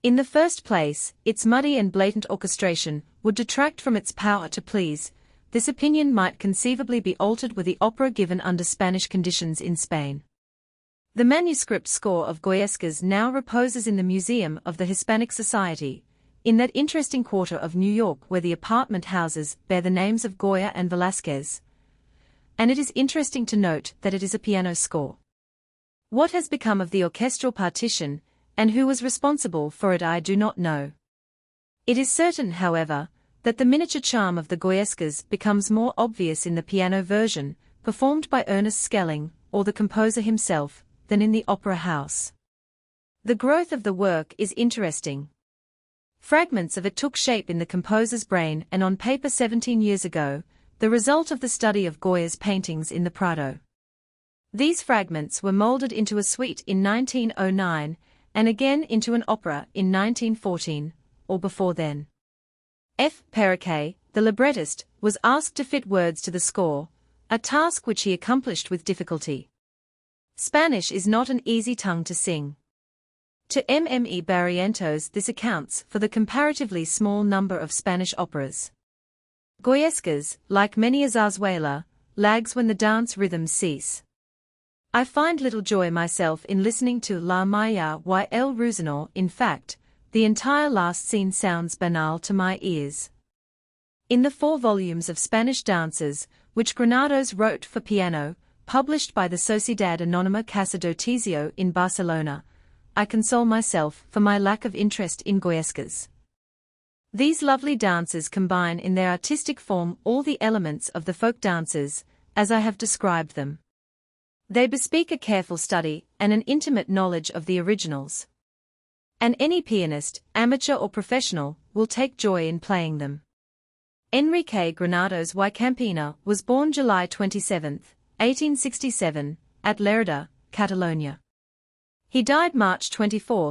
In the first place, its muddy and blatant orchestration would detract from its power to please. This opinion might conceivably be altered were the opera given under Spanish conditions in Spain. The manuscript score of Goyescas now reposes in the Museum of the Hispanic Society, in that interesting quarter of New York where the apartment houses bear the names of Goya and Velázquez, and it is interesting to note that it is a piano score. What has become of the orchestral partition, and who was responsible for it, I do not know. It is certain, however, that the miniature charm of the Goyescas becomes more obvious in the piano version, performed by Ernest Schelling, or the composer himself, than in the opera house. The growth of the work is interesting. Fragments of it took shape in the composer's brain and on paper 17 years ago, the result of the study of Goya's paintings in the Prado. These fragments were molded into a suite in 1909, and again into an opera in 1914, or before then. F. Periquet, the librettist, was asked to fit words to the score, a task which he accomplished with difficulty. Spanish is not an easy tongue to sing. To Mme Barrientos this accounts for the comparatively small number of Spanish operas. Goyescas, like many a zarzuela, lags when the dance rhythms cease. I find little joy myself in listening to La Maya y el Ruiseñor. In fact, the entire last scene sounds banal to my ears. In the 4 volumes of Spanish dances, which Granados wrote for piano, published by the Sociedad Anónima Casa Dotizio in Barcelona, I console myself for my lack of interest in Goyescas. These lovely dances combine in their artistic form all the elements of the folk dances, as I have described them. They bespeak a careful study and an intimate knowledge of the originals. And any pianist, amateur or professional, will take joy in playing them. Enrique Granados y Campina was born July 27, 1867, at Lerida, Catalonia. He died March 24,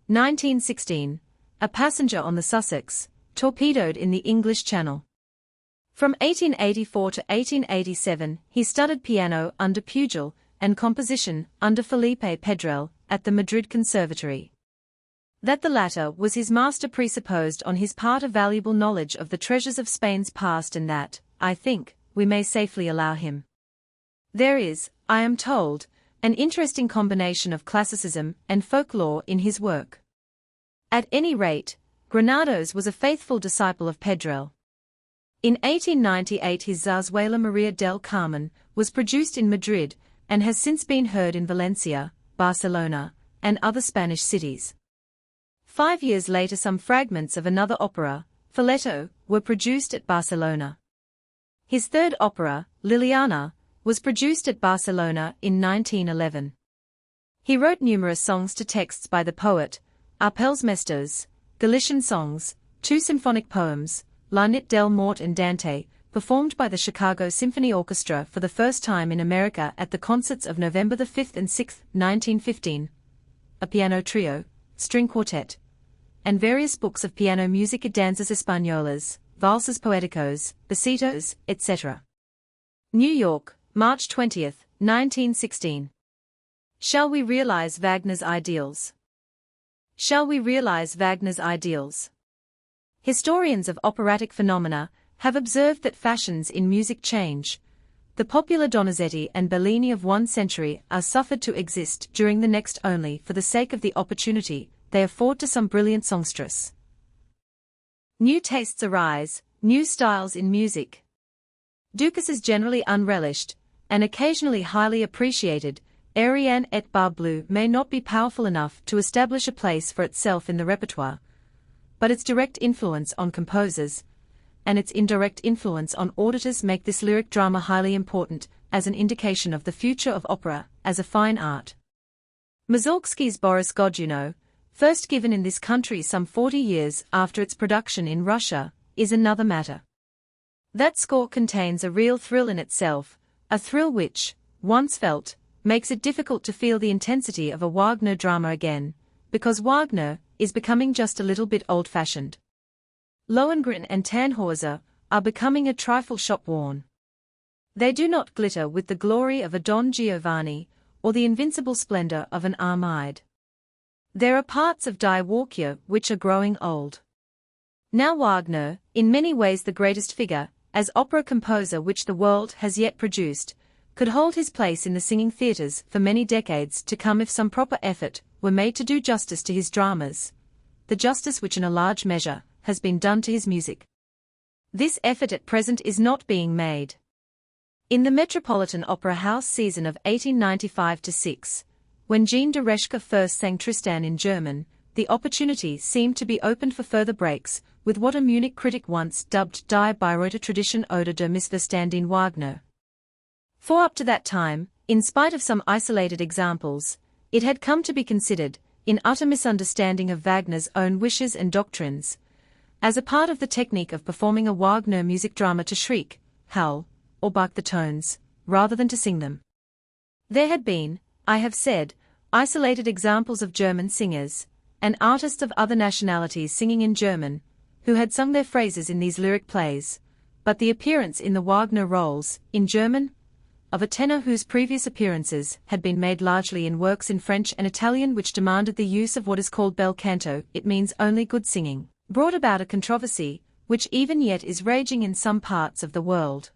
1916, a passenger on the Sussex, torpedoed in the English Channel. From 1884 to 1887 he studied piano under Pujol and composition under Felipe Pedrell at the Madrid Conservatory. That the latter was his master presupposed on his part a valuable knowledge of the treasures of Spain's past, and that, I think, we may safely allow him. There is, I am told, an interesting combination of classicism and folklore in his work. At any rate, Granados was a faithful disciple of Pedrell. In 1898 his Zarzuela Maria del Carmen was produced in Madrid and has since been heard in Valencia, Barcelona, and other Spanish cities. 5 years later some fragments of another opera, Folletto, were produced at Barcelona. His third opera, Liliana, was produced at Barcelona in 1911. He wrote numerous songs to texts by the poet, Apelles Mestos, Galician songs, 2 symphonic poems, La Nit del Mort and Dante, performed by the Chicago Symphony Orchestra for the first time in America at the concerts of November 5 and 6, 1915, a piano trio, string quartet, and various books of piano music y danzas españolas, valses poéticos, besitos, etc. New York, March 20, 1916. Shall we realize Wagner's ideals? Shall we realize Wagner's ideals? Historians of operatic phenomena have observed that fashions in music change. The popular Donizetti and Bellini of one century are suffered to exist during the next only for the sake of the opportunity they afford to some brilliant songstress. New tastes arise, new styles in music. Dukas is generally unrelished, and occasionally highly appreciated. Ariane et Barbe Bleue may not be powerful enough to establish a place for itself in the repertoire, but its direct influence on composers, and its indirect influence on auditors make this lyric drama highly important, as an indication of the future of opera, as a fine art. Mussorgsky's Boris Godunov, first given in this country some 40 years after its production in Russia, is another matter. That score contains a real thrill in itself, a thrill which, once felt, makes it difficult to feel the intensity of a Wagner drama again, because Wagner is becoming just a little bit old-fashioned. Lohengrin and Tannhäuser are becoming a trifle shop-worn. They do not glitter with the glory of a Don Giovanni or the invincible splendor of an Armide. There are parts of Die Walküre which are growing old. Now Wagner, in many ways the greatest figure, as opera composer which the world has yet produced, could hold his place in the singing theatres for many decades to come if some proper effort were made to do justice to his dramas, the justice which in a large measure has been done to his music. This effort at present is not being made. In the Metropolitan Opera House season of 1895-6, when Jean de Reschke first sang Tristan in German, the opportunity seemed to be opened for further breaks, with what a Munich critic once dubbed Die Bayreuther Tradition oder der Missverstand in Wagner. For up to that time, in spite of some isolated examples, it had come to be considered, in utter misunderstanding of Wagner's own wishes and doctrines, as a part of the technique of performing a Wagner music drama to shriek, howl, or bark the tones, rather than to sing them. There had been, I have said, isolated examples of German singers, and artists of other nationalities singing in German, who had sung their phrases in these lyric plays, but the appearance in the Wagner roles, in German, of a tenor whose previous appearances had been made largely in works in French and Italian which demanded the use of what is called bel canto, it means only good singing, brought about a controversy, which even yet is raging in some parts of the world.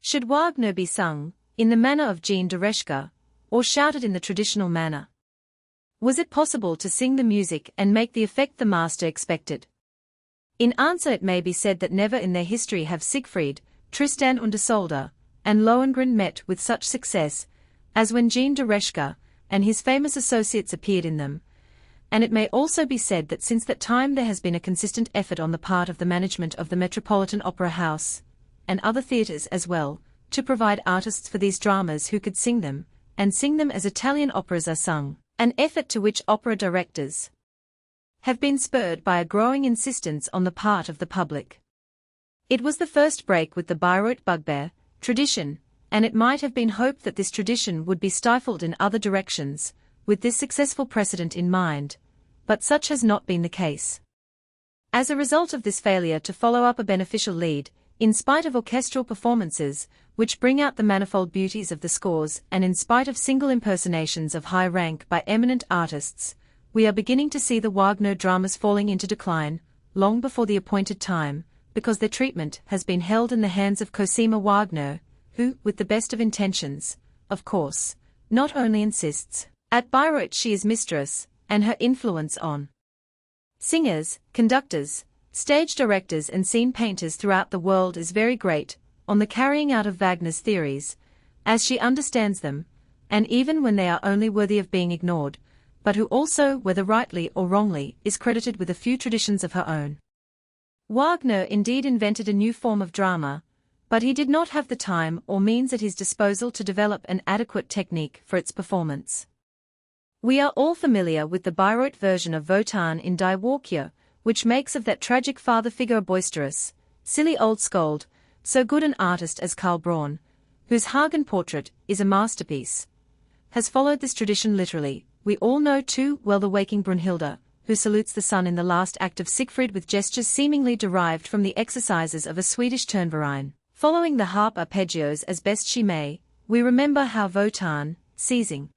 Should Wagner be sung, in the manner of Jean de Reschke, or shouted in the traditional manner? Was it possible to sing the music and make the effect the master expected? In answer it may be said that never in their history have Siegfried, Tristan und Isolde, and Lohengrin met with such success, as when Jean de Reschke and his famous associates appeared in them, and it may also be said that since that time there has been a consistent effort on the part of the management of the Metropolitan Opera House, and other theatres as well, to provide artists for these dramas who could sing them, and sing them as Italian operas are sung, an effort to which opera directors have been spurred by a growing insistence on the part of the public. It was the first break with the Bayreuth bugbear tradition, and it might have been hoped that this tradition would be stifled in other directions, with this successful precedent in mind, but such has not been the case. As a result of this failure to follow up a beneficial lead, in spite of orchestral performances, which bring out the manifold beauties of the scores, and in spite of single impersonations of high rank by eminent artists, we are beginning to see the Wagner dramas falling into decline, long before the appointed time, because their treatment has been held in the hands of Cosima Wagner, who, with the best of intentions, of course, not only insists, at Bayreuth she is mistress, and her influence on singers, conductors, stage directors and scene painters throughout the world is very great, on the carrying out of Wagner's theories, as she understands them, and even when they are only worthy of being ignored, but who also, whether rightly or wrongly, is credited with a few traditions of her own. Wagner indeed invented a new form of drama, but he did not have the time or means at his disposal to develop an adequate technique for its performance. We are all familiar with the Bayreuth version of Wotan in Die Walküre, which makes of that tragic father figure a boisterous, silly old scold, so good an artist as Karl Braun, whose Hagen portrait is a masterpiece, has followed this tradition literally. We all know too well the waking Brunhilde, who salutes the sun in the last act of Siegfried with gestures seemingly derived from the exercises of a Swedish turnverein. Following the harp arpeggios as best she may, we remember how Wotan, seizing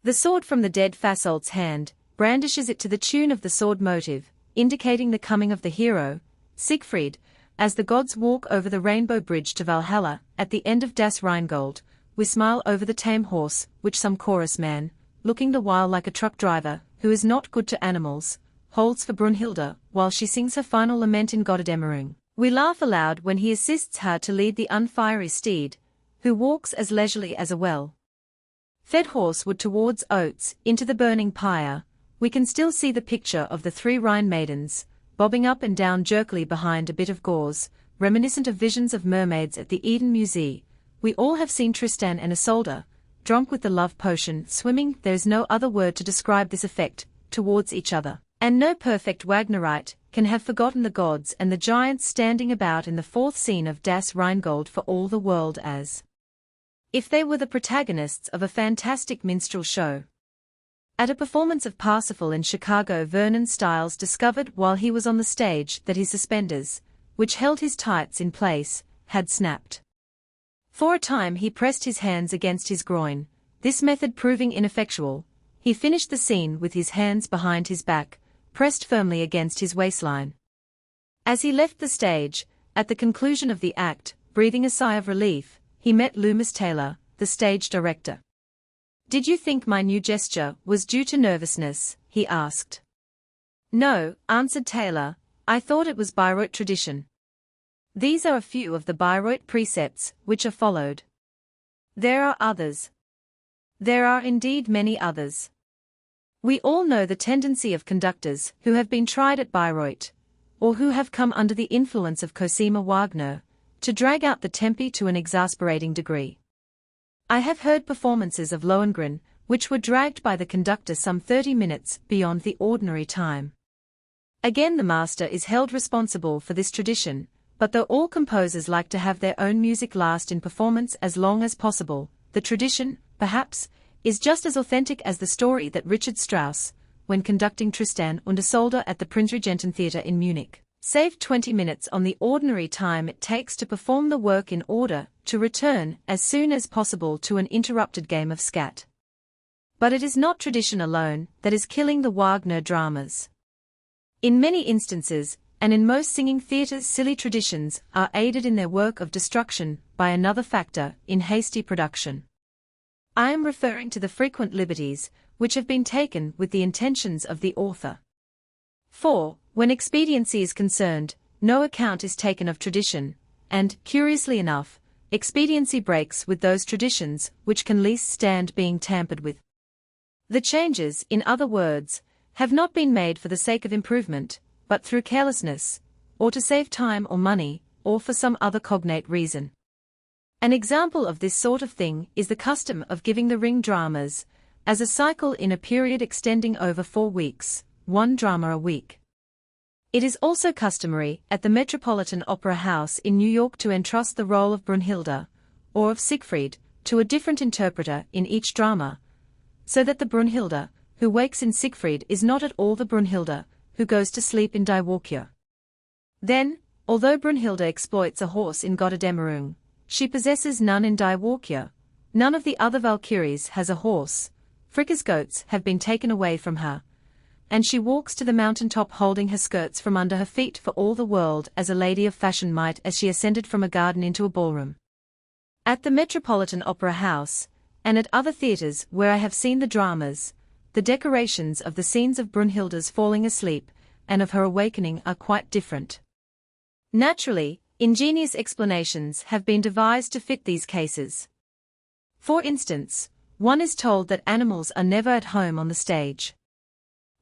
the sword from the dead Fasold's hand, brandishes it to the tune of the sword motive, indicating the coming of the hero, Siegfried, as the gods walk over the rainbow bridge to Valhalla. At the end of Das Rheingold, we smile over the tame horse, which some chorus man, looking the while like a truck driver, who is not good to animals, holds for Brunhilde, while she sings her final lament in Gotterdämmerung. We laugh aloud when he assists her to lead the unfiery steed, who walks as leisurely as a well-fed horse would towards oats, into the burning pyre. We can still see the picture of the three Rhine maidens, bobbing up and down jerkily behind a bit of gauze, reminiscent of visions of mermaids at the Eden Museum. We all have seen Tristan and Isolde, drunk with the love potion, swimming, there is no other word to describe this effect, towards each other. And no perfect Wagnerite can have forgotten the gods and the giants standing about in the fourth scene of Das Rheingold for all the world as if they were the protagonists of a fantastic minstrel show. At a performance of Parsifal in Chicago, Vernon Stiles discovered while he was on the stage that his suspenders, which held his tights in place, had snapped. For a time he pressed his hands against his groin, this method proving ineffectual. He finished the scene with his hands behind his back, pressed firmly against his waistline. As he left the stage, at the conclusion of the act, breathing a sigh of relief, he met Loomis Taylor, the stage director. "Did you think my new gesture was due to nervousness?" he asked. "No," answered Taylor, "I thought it was Bayreuth tradition." These are a few of the Bayreuth precepts which are followed. There are others. There are indeed many others. We all know the tendency of conductors who have been tried at Bayreuth, or who have come under the influence of Cosima Wagner, to drag out the tempi to an exasperating degree. I have heard performances of Lohengrin, which were dragged by the conductor some 30 minutes beyond the ordinary time. Again, the master is held responsible for this tradition, but though all composers like to have their own music last in performance as long as possible, the tradition, perhaps, is just as authentic as the story that Richard Strauss, when conducting Tristan und Isolde at the Prinzregenten Theater in Munich, saved 20 minutes on the ordinary time it takes to perform the work in order to return as soon as possible to an interrupted game of scat. But it is not tradition alone that is killing the Wagner dramas. In many instances, and in most singing theatres, silly traditions are aided in their work of destruction by another factor in hasty production. I am referring to the frequent liberties which have been taken with the intentions of the author. For, when expediency is concerned, no account is taken of tradition, and, curiously enough, expediency breaks with those traditions which can least stand being tampered with. The changes, in other words, have not been made for the sake of improvement, but through carelessness, or to save time or money, or for some other cognate reason. An example of this sort of thing is the custom of giving the ring dramas, as a cycle in a period extending over 4 weeks, 1 drama a week. It is also customary at the Metropolitan Opera House in New York to entrust the role of Brunhilde, or of Siegfried, to a different interpreter in each drama, so that the Brunhilde, who wakes in Siegfried is not at all the Brunhilde, who goes to sleep in Die Walküre. Then, although Brunhilde exploits a horse in Gotterdämmerung, she possesses none in Die Walküre. None of the other Valkyries has a horse. Fricka's goats have been taken away from her, and she walks to the mountaintop holding her skirts from under her feet for all the world as a lady of fashion might as she ascended from a garden into a ballroom. At the Metropolitan Opera House, and at other theatres where I have seen the dramas, the decorations of the scenes of Brunhilde's falling asleep and of her awakening are quite different. Naturally, ingenious explanations have been devised to fit these cases. For instance, one is told that animals are never at home on the stage.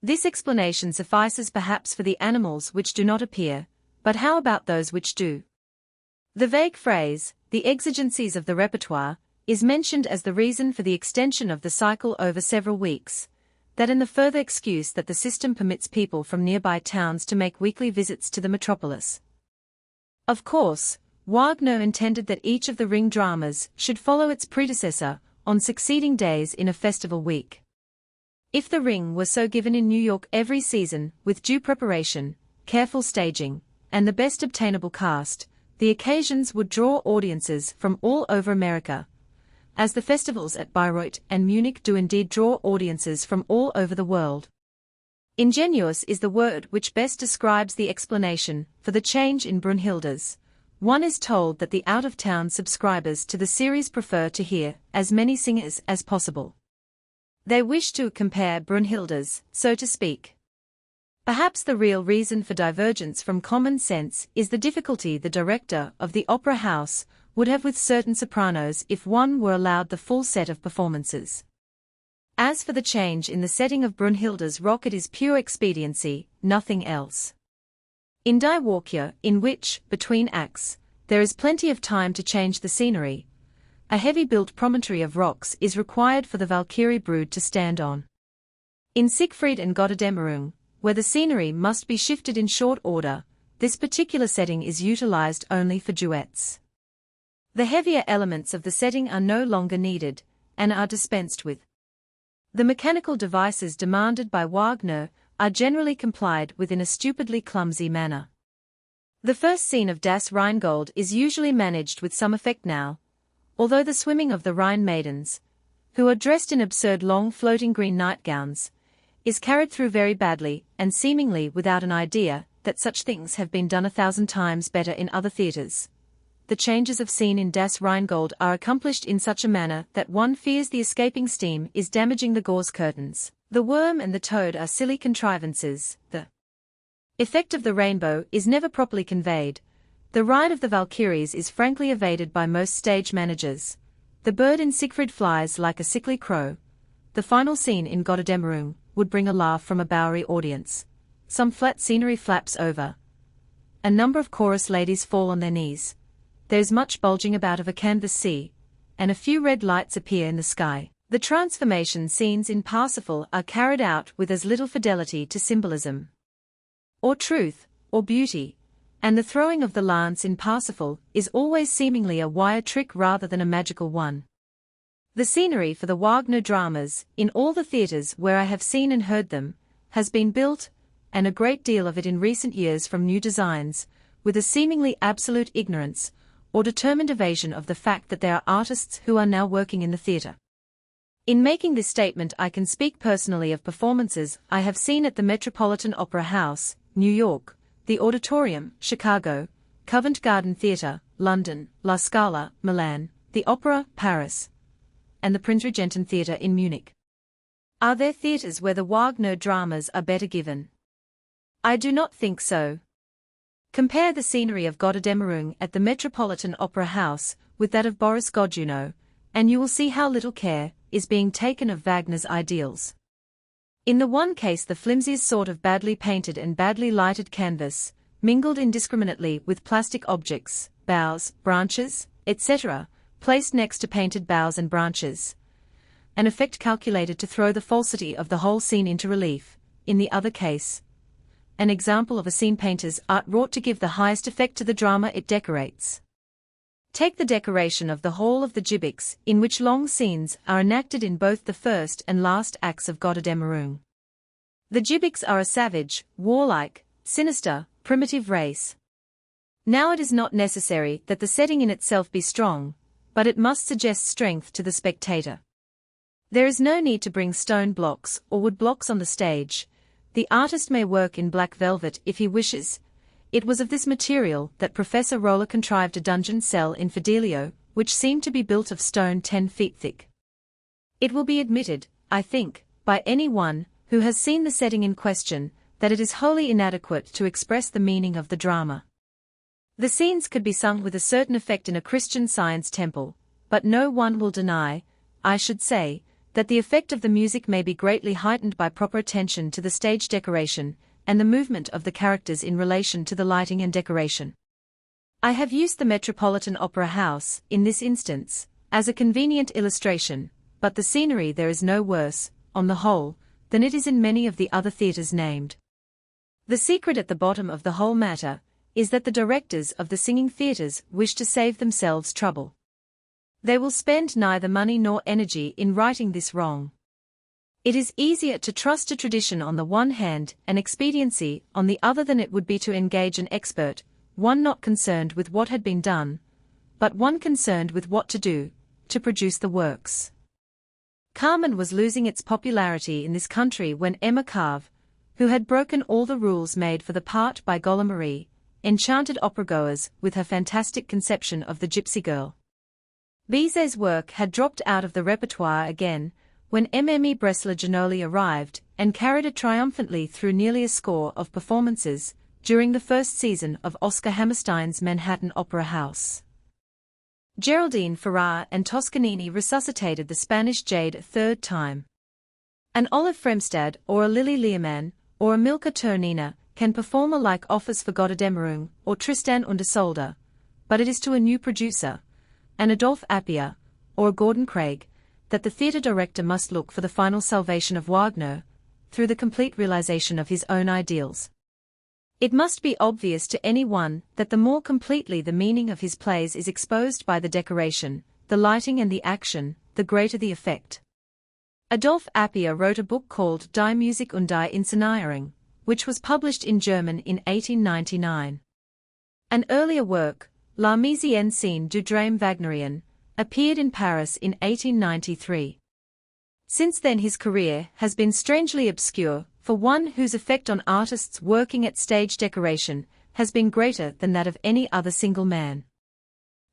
This explanation suffices perhaps for the animals which do not appear, but how about those which do? The vague phrase, the exigencies of the repertoire, is mentioned as the reason for the extension of the cycle over several weeks, that and the further excuse that the system permits people from nearby towns to make weekly visits to the metropolis. Of course, Wagner intended that each of the ring dramas should follow its predecessor on succeeding days in a festival week. If the ring were so given in New York every season, with due preparation, careful staging, and the best obtainable cast, the occasions would draw audiences from all over America, as the festivals at Bayreuth and Munich do indeed draw audiences from all over the world. Ingenious is the word which best describes the explanation for the change in Brunhilde's. One is told that the out-of-town subscribers to the series prefer to hear as many singers as possible. They wish to compare Brunhilde's, so to speak. Perhaps the real reason for divergence from common sense is the difficulty the director of the opera house would have with certain sopranos if one were allowed the full set of performances. As for the change in the setting of Brunhilde's rock, it is pure expediency, nothing else. In Die Walküre, in which, between acts, there is plenty of time to change the scenery, a heavy-built promontory of rocks is required for the Valkyrie brood to stand on. In Siegfried and Götterdämmerung, where the scenery must be shifted in short order, this particular setting is utilized only for duets. The heavier elements of the setting are no longer needed, and are dispensed with. The mechanical devices demanded by Wagner are generally complied with in a stupidly clumsy manner. The first scene of Das Rheingold is usually managed with some effect now, although the swimming of the Rhine maidens, who are dressed in absurd long floating green nightgowns, is carried through very badly and seemingly without an idea that such things have been done 1,000 times better in other theatres. The changes of scene in Das Rheingold are accomplished in such a manner that one fears the escaping steam is damaging the gauze curtains. The worm and the toad are silly contrivances. The effect of the rainbow is never properly conveyed. The ride of the Valkyries is frankly evaded by most stage managers. The bird in Siegfried flies like a sickly crow. The final scene in Götterdämmerung would bring a laugh from a Bowery audience. Some flat scenery flaps over. A number of chorus ladies fall on their knees. There's much bulging about of a canvas sea, and a few red lights appear in the sky. The transformation scenes in Parsifal are carried out with as little fidelity to symbolism, or truth, or beauty, and the throwing of the lance in Parsifal is always seemingly a wire trick rather than a magical one. The scenery for the Wagner dramas, in all the theatres where I have seen and heard them, has been built, and a great deal of it in recent years from new designs, with a seemingly absolute ignorance, or determined evasion of the fact that there are artists who are now working in the theatre. In making this statement, I can speak personally of performances I have seen at the Metropolitan Opera House, New York, the Auditorium, Chicago, Covent Garden Theatre, London, La Scala, Milan, the Opera, Paris, and the Prinzregenten Theatre in Munich. Are there theatres where the Wagner dramas are better given? I do not think so. Compare the scenery of Götterdämmerung at the Metropolitan Opera House with that of Boris Godunov, and you will see how little care is being taken of Wagner's ideals. In the one case, the flimsiest sort of badly painted and badly lighted canvas, mingled indiscriminately with plastic objects, boughs, branches, etc., placed next to painted boughs and branches, an effect calculated to throw the falsity of the whole scene into relief. In the other case, an example of a scene painter's art wrought to give the highest effect to the drama it decorates. Take the decoration of the hall of the Gibbicks, in which long scenes are enacted in both the first and last acts of Götterdämmerung. The Gibbicks are a savage, warlike, sinister, primitive race. Now it is not necessary that the setting in itself be strong, but it must suggest strength to the spectator. There is no need to bring stone blocks or wood blocks on the stage. The artist may work in black velvet if he wishes. It was of this material that Professor Roller contrived a dungeon cell in Fidelio, which seemed to be built of stone 10 feet thick. It will be admitted, I think, by any one who has seen the setting in question, that it is wholly inadequate to express the meaning of the drama. The scenes could be sung with a certain effect in a Christian Science temple, but no one will deny, I should say, that the effect of the music may be greatly heightened by proper attention to the stage decoration, and the movement of the characters in relation to the lighting and decoration. I have used the Metropolitan Opera House, in this instance, as a convenient illustration, but the scenery there is no worse, on the whole, than it is in many of the other theatres named. The secret at the bottom of the whole matter is that the directors of the singing theatres wish to save themselves trouble. They will spend neither money nor energy in righting this wrong. It is easier to trust to tradition on the one hand and expediency on the other than it would be to engage an expert, one not concerned with what had been done, but one concerned with what to do, to produce the works. Carmen was losing its popularity in this country when Emma Carve, who had broken all the rules made for the part by Gola-Marie, enchanted operagoers with her fantastic conception of the gypsy girl. Bizet's work had dropped out of the repertoire again, when Mme Bresler-Giannoli arrived and carried it triumphantly through nearly a score of performances during the first season of Oscar Hammerstein's Manhattan Opera House. Geraldine Farrar and Toscanini resuscitated the Spanish jade a third time. An Olive Fremstad or a Lily Lehmann or a Milka Turnina can perform a like office for Gotterdammerung or Tristan und Isolde, but it is to a new producer, an Adolphe Appia, or a Gordon Craig, that the theatre director must look for the final salvation of Wagner, through the complete realization of his own ideals. It must be obvious to anyone that the more completely the meaning of his plays is exposed by the decoration, the lighting and the action, the greater the effect. Adolphe Appia wrote a book called Die Musik und die Inszenierung, which was published in German in 1899. An earlier work, La mise en scène du drame Wagnerian, appeared in Paris in 1893. Since then his career has been strangely obscure, for one whose effect on artists working at stage decoration has been greater than that of any other single man.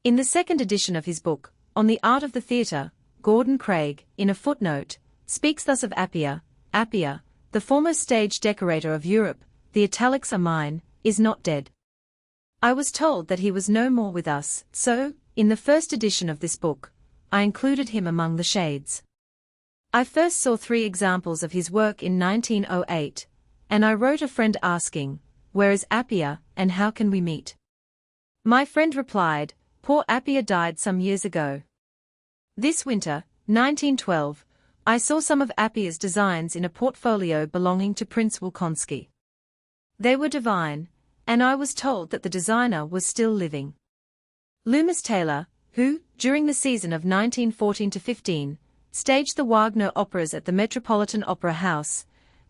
In the second edition of his book, On the Art of the Theatre, Gordon Craig, in a footnote, speaks thus of Appia, Appia, the foremost stage decorator of Europe, the italics are mine, is not dead. I was told that he was no more with us, so, in the first edition of this book, I included him among the shades. I first saw 3 examples of his work in 1908, and I wrote a friend asking, "Where is Appia, and how can we meet?" My friend replied, "Poor Appia died some years ago." This winter, 1912, I saw some of Appia's designs in a portfolio belonging to Prince Wolkonsky. They were divine, and I was told that the designer was still living. Loomis Taylor, who, during the season of 1914-15, staged the Wagner operas at the Metropolitan Opera House,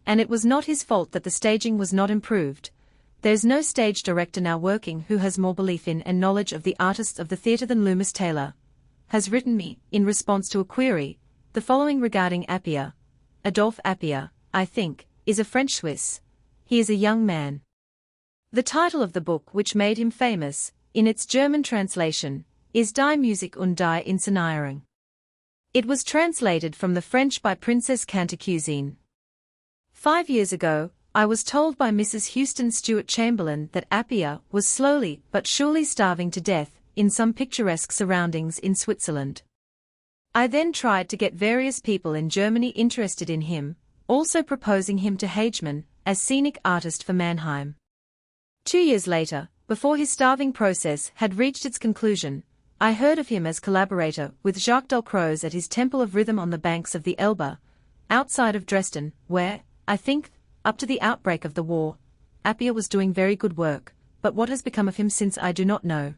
and it was not his fault that the staging was not improved. There's no stage director now working who has more belief in and knowledge of the artists of the theatre than Loomis Taylor, has written me, in response to a query, the following regarding Appia. Adolphe Appia, I think, is a French Swiss. He is a young man. The title of the book which made him famous, in its German translation, is Die Musik und die Inszenierung. It was translated from the French by Princess Cantacuzene. 5 years ago, I was told by Mrs. Houston Stewart Chamberlain that Appia was slowly but surely starving to death in some picturesque surroundings in Switzerland. I then tried to get various people in Germany interested in him, also proposing him to Hagemann as scenic artist for Mannheim. 2 years later, before his starving process had reached its conclusion, I heard of him as collaborator with Jacques Delcroze at his Temple of Rhythm on the banks of the Elbe, outside of Dresden, where, I think, up to the outbreak of the war, Appia was doing very good work, but what has become of him since I do not know.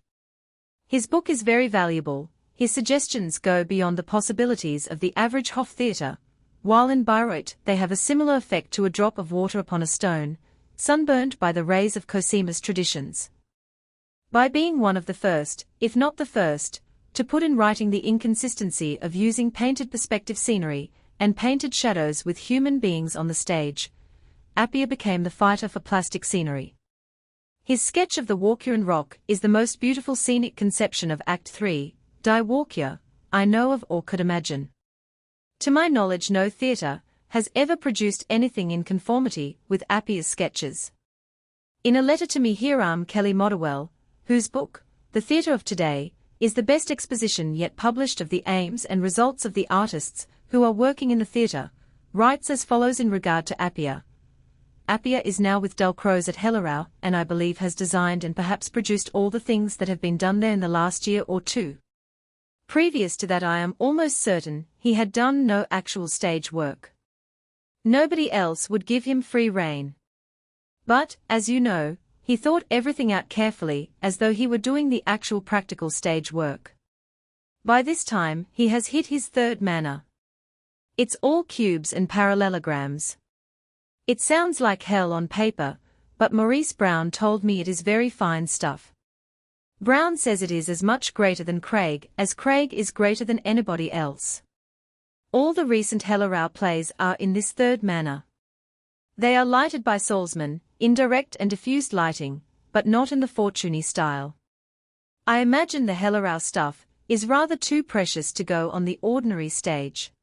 His book is very valuable. His suggestions go beyond the possibilities of the average Hof theatre, while in Bayreuth they have a similar effect to a drop of water upon a stone, sunburned by the rays of Cosima's traditions. By being one of the first, if not the first, to put in writing the inconsistency of using painted perspective scenery and painted shadows with human beings on the stage, Appia became the fighter for plastic scenery. His sketch of the Walküren Rock is the most beautiful scenic conception of Act 3, Die Walküre, I know of or could imagine. To my knowledge no theatre has ever produced anything in conformity with Appier's sketches. In a letter to me, Hiram Kelly Motherwell, whose book, The Theatre of Today, is the best exposition yet published of the aims and results of the artists who are working in the theatre, writes as follows in regard to Appier. Appier is now with Delcros at Hellerau, and I believe has designed and perhaps produced all the things that have been done there in the last year or two. Previous to that I am almost certain he had done no actual stage work. Nobody else would give him free rein. But, as you know, he thought everything out carefully, as though he were doing the actual practical stage work. By this time he has hit his third manner. It's all cubes and parallelograms. It sounds like hell on paper, but Maurice Brown told me it is very fine stuff. Brown says it is as much greater than Craig as Craig is greater than anybody else. All the recent Hellerau plays are in this third manner. They are lighted by Salzmann, indirect and diffused lighting, but not in the Fortuny style. I imagine the Hellerau stuff is rather too precious to go on the ordinary stage.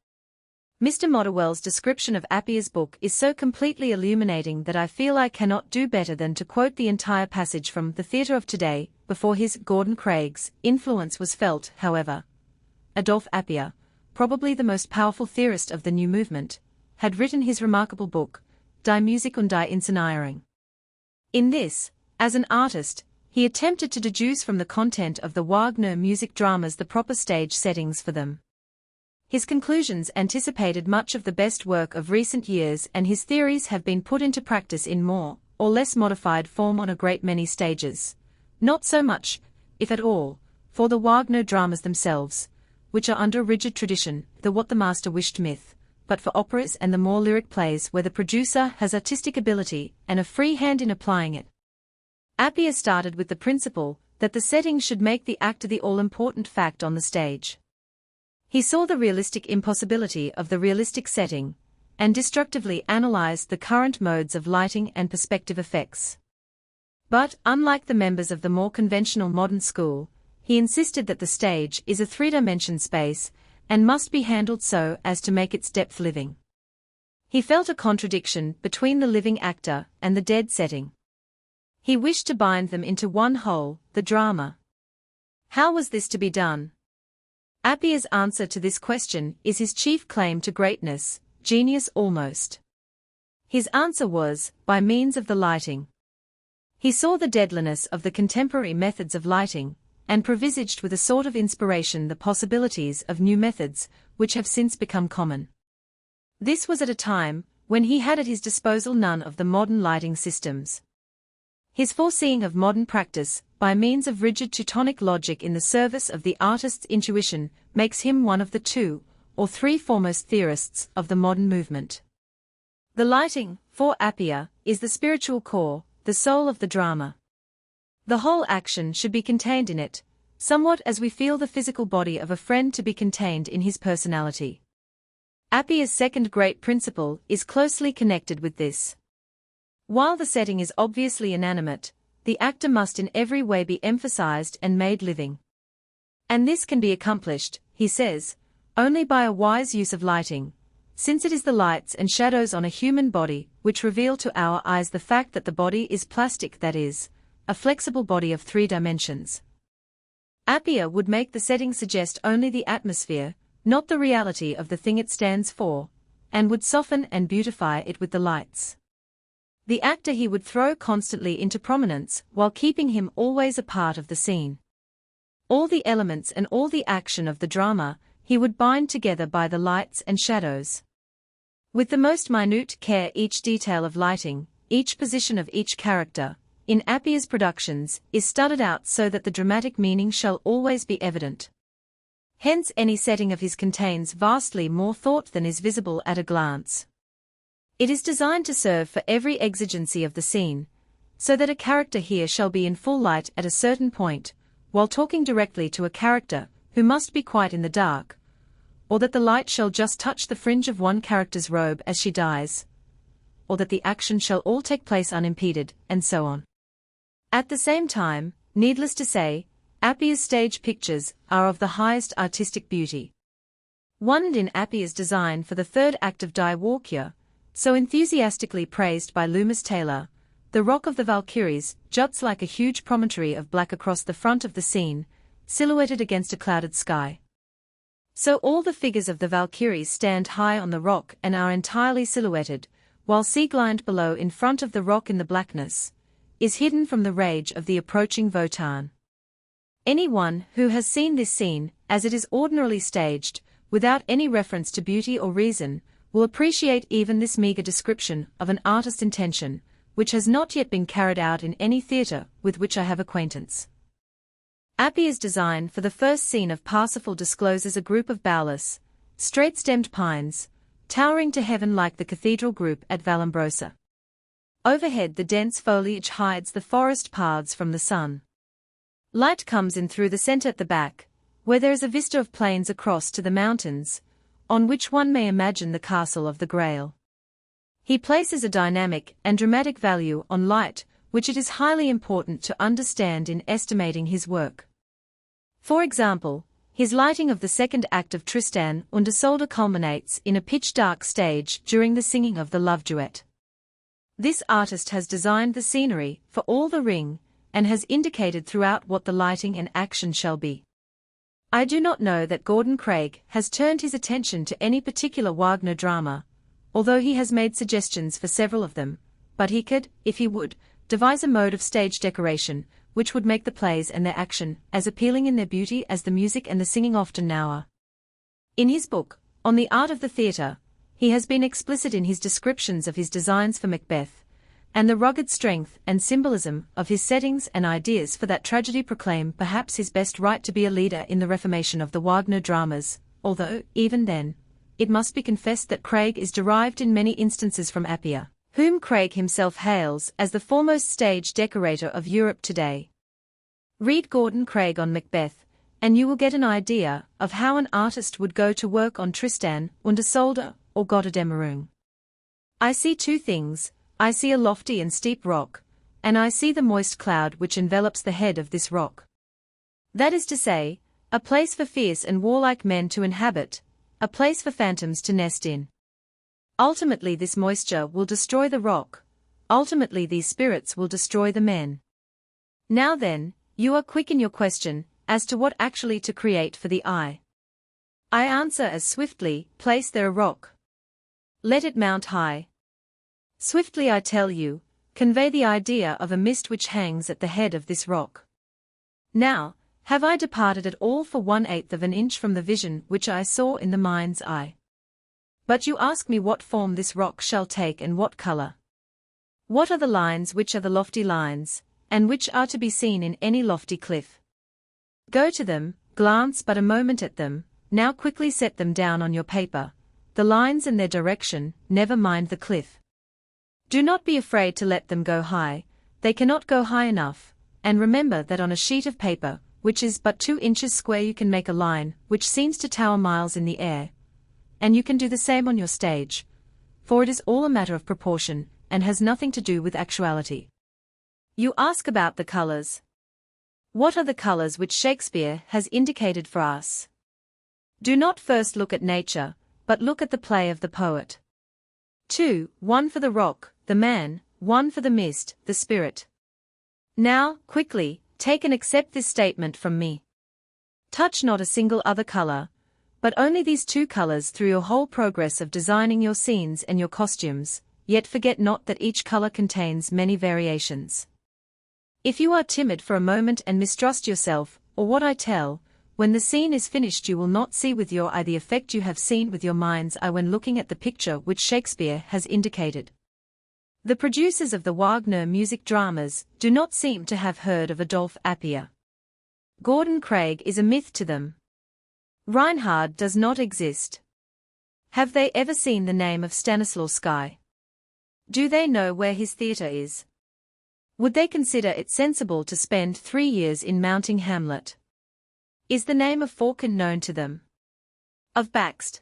Mr. Motherwell's description of Appier's book is so completely illuminating that I feel I cannot do better than to quote the entire passage from The Theatre of Today. Before his Gordon Craig's influence was felt, however, Adolphe Appier, probably the most powerful theorist of the new movement, had written his remarkable book, Die Musik und die Inszenierung. In this, as an artist, he attempted to deduce from the content of the Wagner music dramas the proper stage settings for them. His conclusions anticipated much of the best work of recent years, and his theories have been put into practice in more or less modified form on a great many stages. Not so much, if at all, for the Wagner dramas themselves, which are under rigid tradition, the what the master wished myth, but for operas and the more lyric plays where the producer has artistic ability and a free hand in applying it. Appier started with the principle that the setting should make the actor the all-important fact on the stage. He saw the realistic impossibility of the realistic setting, and destructively analyzed the current modes of lighting and perspective effects. But, unlike the members of the more conventional modern school, he insisted that the stage is a three-dimension space, and must be handled so as to make its depth living. He felt a contradiction between the living actor and the dead setting. He wished to bind them into one whole, the drama. How was this to be done? Appier's answer to this question is his chief claim to greatness, genius almost. His answer was, by means of the lighting. He saw the deadliness of the contemporary methods of lighting, and previsaged with a sort of inspiration the possibilities of new methods, which have since become common. This was at a time when he had at his disposal none of the modern lighting systems. His foreseeing of modern practice, by means of rigid Teutonic logic in the service of the artist's intuition, makes him one of the 2 or 3 foremost theorists of the modern movement. The lighting, for Appier, is the spiritual core, the soul of the drama. The whole action should be contained in it, somewhat as we feel the physical body of a friend to be contained in his personality. Appier's second great principle is closely connected with this. While the setting is obviously inanimate, the actor must in every way be emphasized and made living. And this can be accomplished, he says, only by a wise use of lighting, since it is the lights and shadows on a human body which reveal to our eyes the fact that the body is plastic, that is, a flexible body of 3 dimensions. Appier would make the setting suggest only the atmosphere, not the reality of the thing it stands for, and would soften and beautify it with the lights. The actor he would throw constantly into prominence while keeping him always a part of the scene. All the elements and all the action of the drama he would bind together by the lights and shadows. With the most minute care each detail of lighting, each position of each character, in Appier's productions, is studied out so that the dramatic meaning shall always be evident. Hence any setting of his contains vastly more thought than is visible at a glance. It is designed to serve for every exigency of the scene, so that a character here shall be in full light at a certain point, while talking directly to a character who must be quite in the dark, or that the light shall just touch the fringe of one character's robe as she dies, or that the action shall all take place unimpeded, and so on. At the same time, needless to say, Appier's stage pictures are of the highest artistic beauty. Wondered in Appier's design for the third act of Die Walküre, so enthusiastically praised by Loomis Taylor, the Rock of the Valkyries juts like a huge promontory of black across the front of the scene, silhouetted against a clouded sky. So all the figures of the Valkyries stand high on the rock and are entirely silhouetted, while Sieglind below in front of the rock in the blackness is hidden from the rage of the approaching Wotan. Anyone who has seen this scene, as it is ordinarily staged, without any reference to beauty or reason, will appreciate even this meager description of an artist's intention, which has not yet been carried out in any theatre with which I have acquaintance. Appier's design for the first scene of Parsifal discloses a group of boughless, straight-stemmed pines, towering to heaven like the cathedral group at Vallombrosa. Overhead the dense foliage hides the forest paths from the sun. Light comes in through the centre at the back, where there is a vista of plains across to the mountains, on which one may imagine the castle of the Grail. He places a dynamic and dramatic value on light, which it is highly important to understand in estimating his work. For example, his lighting of the second act of Tristan und Isolde culminates in a pitch-dark stage during the singing of the love duet. This artist has designed the scenery for all the Ring, and has indicated throughout what the lighting and action shall be. I do not know that Gordon Craig has turned his attention to any particular Wagner drama, although he has made suggestions for several of them, but he could, if he would, devise a mode of stage decoration, which would make the plays and their action as appealing in their beauty as the music and the singing often now are. In his book, On the Art of the Theatre, he has been explicit in his descriptions of his designs for Macbeth, and the rugged strength and symbolism of his settings and ideas for that tragedy proclaim perhaps his best right to be a leader in the reformation of the Wagner dramas, although, even then, it must be confessed that Craig is derived in many instances from Appier, whom Craig himself hails as the foremost stage decorator of Europe today. Read Gordon Craig on Macbeth, and you will get an idea of how an artist would go to work on Tristan und Isolde or Götterdämmerung. I see two things. I see a lofty and steep rock, and I see the moist cloud which envelops the head of this rock. That is to say, a place for fierce and warlike men to inhabit, a place for phantoms to nest in. Ultimately this moisture will destroy the rock, ultimately these spirits will destroy the men. Now then, you are quick in your question, as to what actually to create for the eye. I answer as swiftly, place there a rock. Let it mount high. Swiftly I tell you, convey the idea of a mist which hangs at the head of this rock. Now, have I departed at all for 1/8 of an inch from the vision which I saw in the mind's eye? But you ask me what form this rock shall take and what color. What are the lines which are the lofty lines, and which are to be seen in any lofty cliff? Go to them, glance but a moment at them, now quickly set them down on your paper, the lines and their direction, never mind the cliff. Do not be afraid to let them go high, they cannot go high enough, and remember that on a sheet of paper, which is but 2 inches square, you can make a line which seems to tower miles in the air. And you can do the same on your stage, for it is all a matter of proportion, and has nothing to do with actuality. You ask about the colors. What are the colors which Shakespeare has indicated for us? Do not first look at nature, but look at the play of the poet. 2, 1 for the rock, the man, 1 for the mist, the spirit. Now, quickly, take and accept this statement from me. Touch not a single other color, but only these 2 colors through your whole progress of designing your scenes and your costumes, yet forget not that each color contains many variations. If you are timid for a moment and mistrust yourself, or what I tell, when the scene is finished you will not see with your eye the effect you have seen with your mind's eye when looking at the picture which Shakespeare has indicated. The producers of the Wagner music dramas do not seem to have heard of Adolphe Appier. Gordon Craig is a myth to them. Reinhard does not exist. Have they ever seen the name of Stanislavski? Do they know where his theatre is? Would they consider it sensible to spend 3 years in mounting Hamlet? Is the name of Falcon known to them? Of Bakst,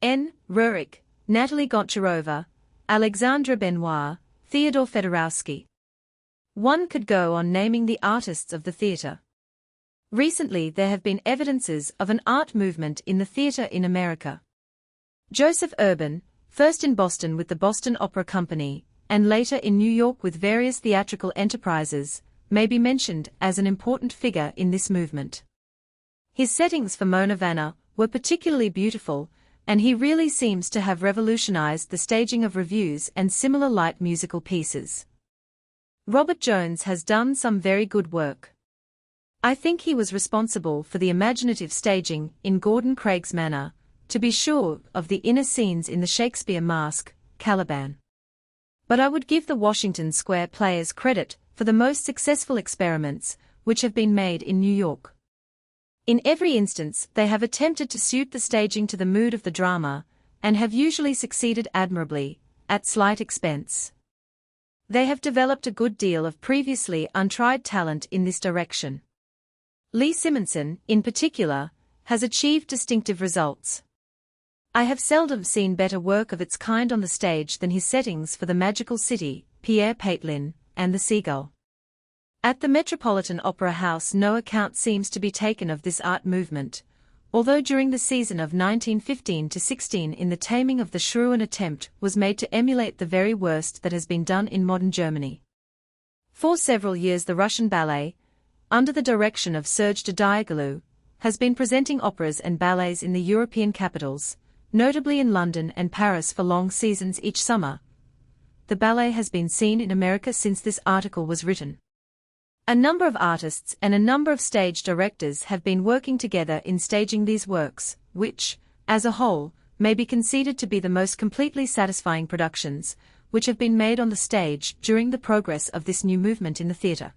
N. Rurik, Natalie Goncharova, Alexandra Benoit, Theodore Fedorowski. One could go on naming the artists of the theatre. Recently there have been evidences of an art movement in the theater in America. Joseph Urban, first in Boston with the Boston Opera Company, and later in New York with various theatrical enterprises, may be mentioned as an important figure in this movement. His settings for Mona Vanna were particularly beautiful, and he really seems to have revolutionized the staging of revues and similar light musical pieces. Robert Jones has done some very good work. I think he was responsible for the imaginative staging in Gordon Craig's manner, to be sure, of the inner scenes in the Shakespeare Masque, Caliban. But I would give the Washington Square players credit for the most successful experiments which have been made in New York. In every instance they have attempted to suit the staging to the mood of the drama, and have usually succeeded admirably, at slight expense. They have developed a good deal of previously untried talent in this direction. Lee Simonson, in particular, has achieved distinctive results. I have seldom seen better work of its kind on the stage than his settings for the Magical City, Pierre Patelin, and the Seagull. At the Metropolitan Opera House no account seems to be taken of this art movement, although during the season of 1915-16 in The Taming of the Shrew an attempt was made to emulate the very worst that has been done in modern Germany. For several years the Russian ballet, under the direction of Serge Diaghilev, has been presenting operas and ballets in the European capitals, notably in London and Paris for long seasons each summer. The ballet has been seen in America since this article was written. A number of artists and a number of stage directors have been working together in staging these works, which, as a whole, may be conceded to be the most completely satisfying productions which have been made on the stage during the progress of this new movement in the theatre.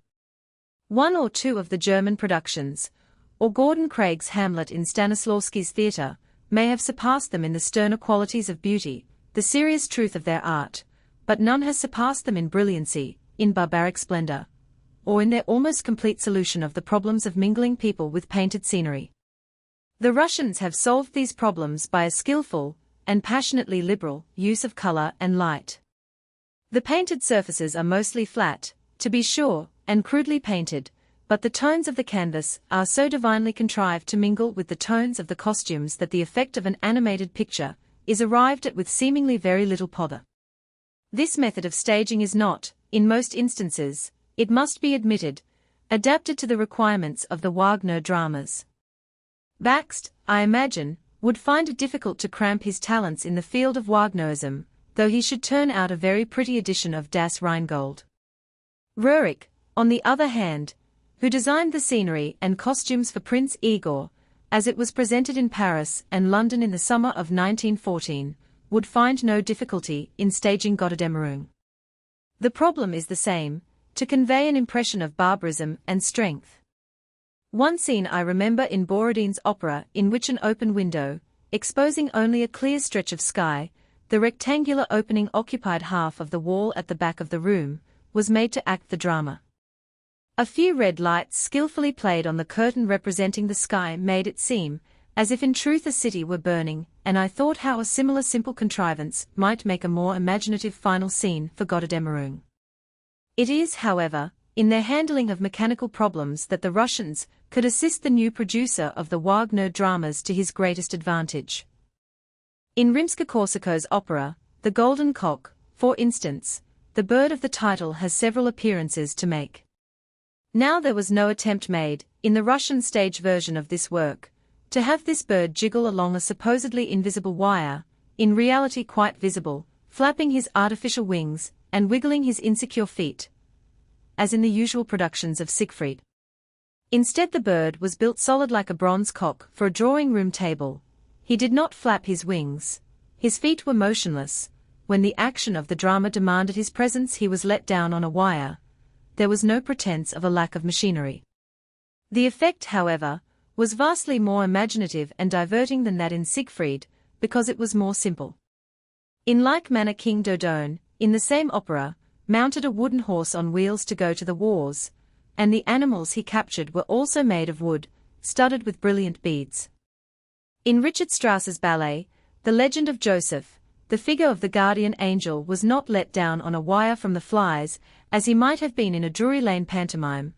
One or two of the German productions, or Gordon Craig's Hamlet in Stanislavski's theatre, may have surpassed them in the sterner qualities of beauty, the serious truth of their art, but none has surpassed them in brilliancy, in barbaric splendor, or in their almost complete solution of the problems of mingling people with painted scenery. The Russians have solved these problems by a skillful, and passionately liberal, use of color and light. The painted surfaces are mostly flat, to be sure, and crudely painted, but the tones of the canvas are so divinely contrived to mingle with the tones of the costumes that the effect of an animated picture is arrived at with seemingly very little pother. This method of staging is not, in most instances, it must be admitted, adapted to the requirements of the Wagner dramas. Bakst, I imagine, would find it difficult to cramp his talents in the field of Wagnerism, though he should turn out a very pretty edition of Das Rheingold. Roerich, on the other hand, who designed the scenery and costumes for Prince Igor, as it was presented in Paris and London in the summer of 1914, would find no difficulty in staging Götterdämmerung. The problem is the same, to convey an impression of barbarism and strength. One scene I remember in Borodin's opera in which an open window, exposing only a clear stretch of sky, the rectangular opening occupied half of the wall at the back of the room, was made to act the drama. A few red lights skillfully played on the curtain representing the sky made it seem as if in truth a city were burning, and I thought how a similar simple contrivance might make a more imaginative final scene for Götterdämmerung. It is, however, in their handling of mechanical problems that the Russians could assist the new producer of the Wagner dramas to his greatest advantage. In Rimsky-Korsako's opera, The Golden Cock, for instance, the bird of the title has several appearances to make. Now there was no attempt made, in the Russian stage version of this work, to have this bird jiggle along a supposedly invisible wire, in reality quite visible, flapping his artificial wings, and wiggling his insecure feet, as in the usual productions of Siegfried. Instead the bird was built solid like a bronze cock for a drawing-room table. He did not flap his wings. His feet were motionless. When the action of the drama demanded his presence he was let down on a wire. There was no pretense of a lack of machinery. The effect, however, was vastly more imaginative and diverting than that in Siegfried, because it was more simple. In like manner King Dodone, in the same opera, mounted a wooden horse on wheels to go to the wars, and the animals he captured were also made of wood, studded with brilliant beads. In Richard Strauss's ballet, The Legend of Joseph, the figure of the guardian angel was not let down on a wire from the flies, as he might have been in a Drury Lane pantomime.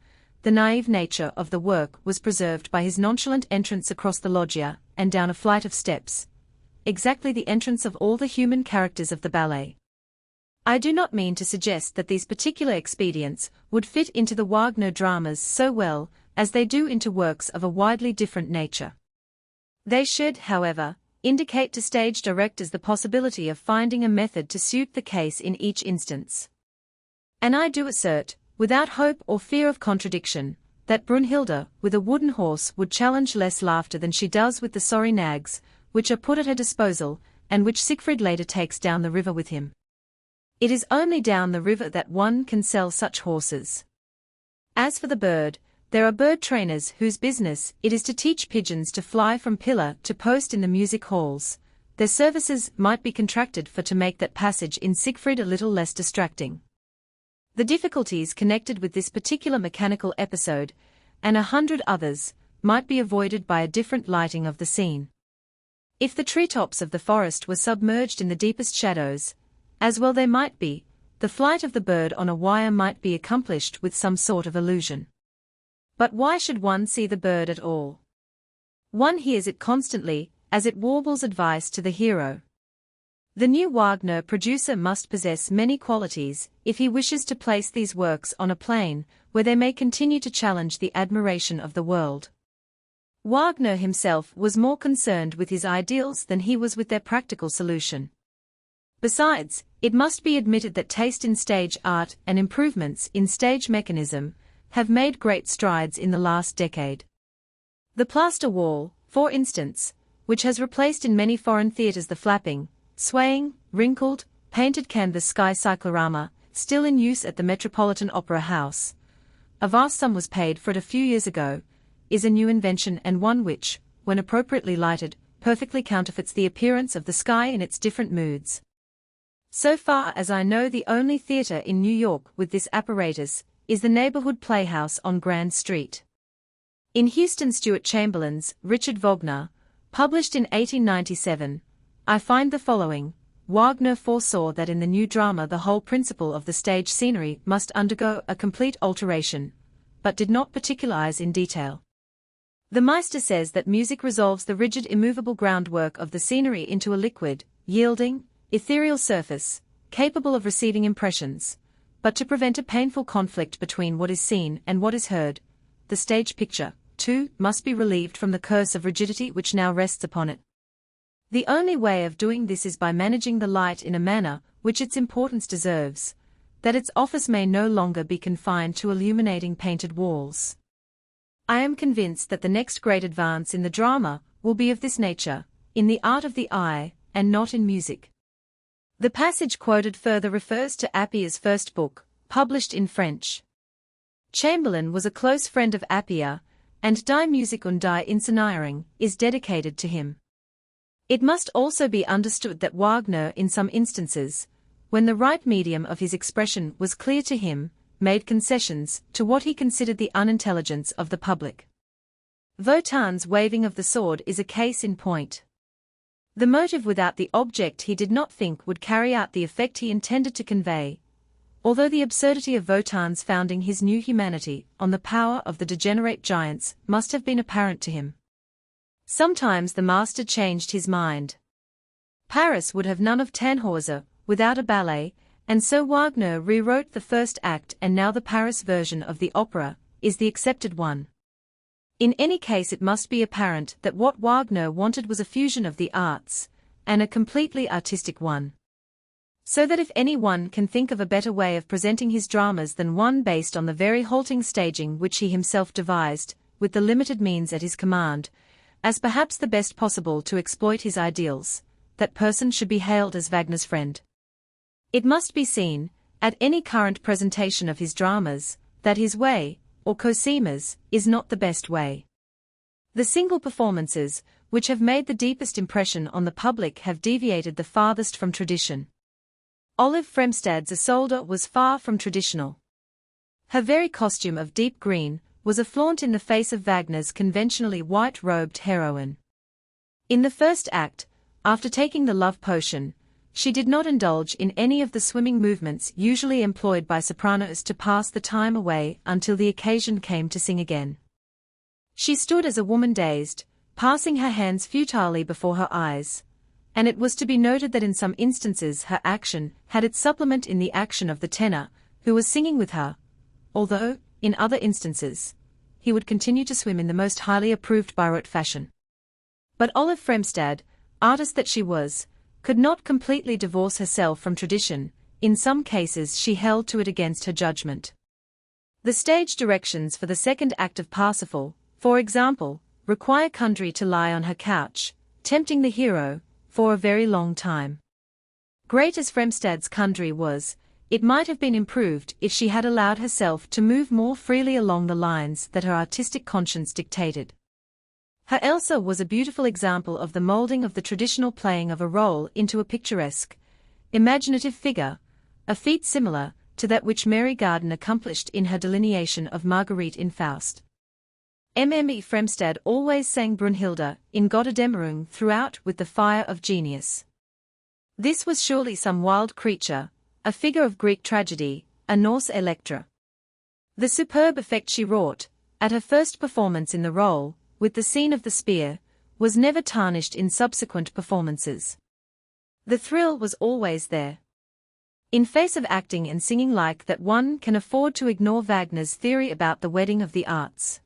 the naive nature of the work was preserved by his nonchalant entrance across the loggia and down a flight of steps, exactly the entrance of all the human characters of the ballet. I do not mean to suggest that these particular expedients would fit into the Wagner dramas so well as they do into works of a widely different nature. They should, however, indicate to stage directors the possibility of finding a method to suit the case in each instance. And I do assert, without hope or fear of contradiction, that Brunhilde with a wooden horse would challenge less laughter than she does with the sorry nags, which are put at her disposal, and which Siegfried later takes down the river with him. It is only down the river that one can sell such horses. As for the bird, there are bird trainers whose business it is to teach pigeons to fly from pillar to post in the music halls. Their services might be contracted for to make that passage in Siegfried a little less distracting. The difficulties connected with this particular mechanical episode, and 100 others, might be avoided by a different lighting of the scene. If the treetops of the forest were submerged in the deepest shadows, as well they might be, the flight of the bird on a wire might be accomplished with some sort of illusion. But why should one see the bird at all? One hears it constantly, as it warbles advice to the hero. The new Wagner producer must possess many qualities if he wishes to place these works on a plane where they may continue to challenge the admiration of the world. Wagner himself was more concerned with his ideals than he was with their practical solution. Besides, it must be admitted that taste in stage art and improvements in stage mechanism have made great strides in the last decade. The plaster wall, for instance, which has replaced in many foreign theaters the flapping, swaying, wrinkled, painted canvas sky cyclorama, still in use at the Metropolitan Opera House, a vast sum was paid for it a few years ago, is a new invention and one which, when appropriately lighted, perfectly counterfeits the appearance of the sky in its different moods. So far as I know, the only theater in New York with this apparatus is the neighborhood Playhouse on Grand Street. In Houston Stuart Chamberlain's Richard Wagner, published in 1897, I find the following: Wagner foresaw that in the new drama the whole principle of the stage scenery must undergo a complete alteration, but did not particularize in detail. The Meister says that music resolves the rigid immovable groundwork of the scenery into a liquid, yielding, ethereal surface, capable of receiving impressions, but to prevent a painful conflict between what is seen and what is heard, the stage picture, too, must be relieved from the curse of rigidity which now rests upon it. The only way of doing this is by managing the light in a manner which its importance deserves, that its office may no longer be confined to illuminating painted walls. I am convinced that the next great advance in the drama will be of this nature, in the art of the eye, and not in music. The passage quoted further refers to Appier's first book, published in French. Chamberlain was a close friend of Appier, and Die Musik und die Inszenierung is dedicated to him. It must also be understood that Wagner in some instances, when the right medium of his expression was clear to him, made concessions to what he considered the unintelligence of the public. Wotan's waving of the sword is a case in point. The motive without the object he did not think would carry out the effect he intended to convey, although the absurdity of Wotan's founding his new humanity on the power of the degenerate giants must have been apparent to him. Sometimes the master changed his mind. Paris would have none of Tannhäuser without a ballet, and so Wagner rewrote the first act, and now the Paris version of the opera is the accepted one. In any case, it must be apparent that what Wagner wanted was a fusion of the arts, and a completely artistic one. So that if any one can think of a better way of presenting his dramas than one based on the very halting staging which he himself devised, with the limited means at his command, as perhaps the best possible to exploit his ideals, that person should be hailed as Wagner's friend. It must be seen, at any current presentation of his dramas, that his way, or Cosima's, is not the best way. The single performances, which have made the deepest impression on the public, have deviated the farthest from tradition. Olive Fremstad's Isolde was far from traditional. Her very costume of deep green was a flaunt in the face of Wagner's conventionally white-robed heroine. In the first act, after taking the love potion, she did not indulge in any of the swimming movements usually employed by sopranos to pass the time away until the occasion came to sing again. She stood as a woman dazed, passing her hands futilely before her eyes, and it was to be noted that in some instances her action had its supplement in the action of the tenor, who was singing with her, although, in other instances, he would continue to swim in the most highly approved Bayreuth fashion. But Olive Fremstad, artist that she was, could not completely divorce herself from tradition. In some cases she held to it against her judgment. The stage directions for the second act of Parsifal, for example, require Kundry to lie on her couch, tempting the hero, for a very long time. Great as Fremstad's Kundry was, it might have been improved if she had allowed herself to move more freely along the lines that her artistic conscience dictated. Her Elsa was a beautiful example of the molding of the traditional playing of a role into a picturesque, imaginative figure, a feat similar to that which Mary Garden accomplished in her delineation of Marguerite in Faust. Mme. Fremstad always sang Brunhilde in Gotterdämmerung throughout with the fire of genius. This was surely some wild creature, a figure of Greek tragedy, a Norse Electra. The superb effect she wrought, at her first performance in the role, with the scene of the spear, was never tarnished in subsequent performances. The thrill was always there. In face of acting and singing like that, one can afford to ignore Wagner's theory about the wedding of the arts.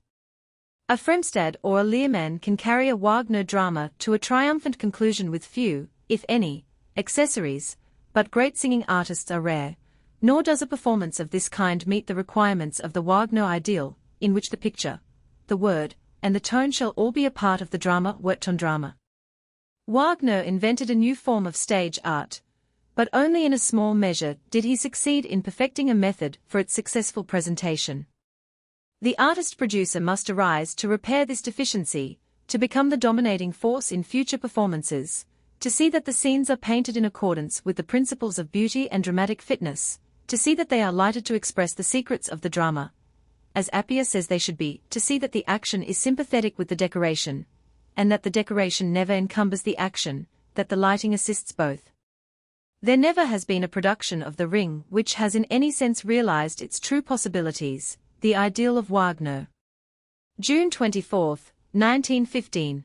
A Fremstad or a Lehmann can carry a Wagner drama to a triumphant conclusion with few, if any, accessories, but great singing artists are rare, nor does a performance of this kind meet the requirements of the Wagner ideal, in which the picture, the word, and the tone shall all be a part of the drama Werktondrama. Wagner invented a new form of stage art, but only in a small measure did he succeed in perfecting a method for its successful presentation. The artist-producer must arise to repair this deficiency, to become the dominating force in future performances, to see that the scenes are painted in accordance with the principles of beauty and dramatic fitness, to see that they are lighted to express the secrets of the drama, as Appiah says they should be, to see that the action is sympathetic with the decoration, and that the decoration never encumbers the action, that the lighting assists both. There never has been a production of The Ring which has in any sense realized its true possibilities, the ideal of Wagner. June 24, 1915.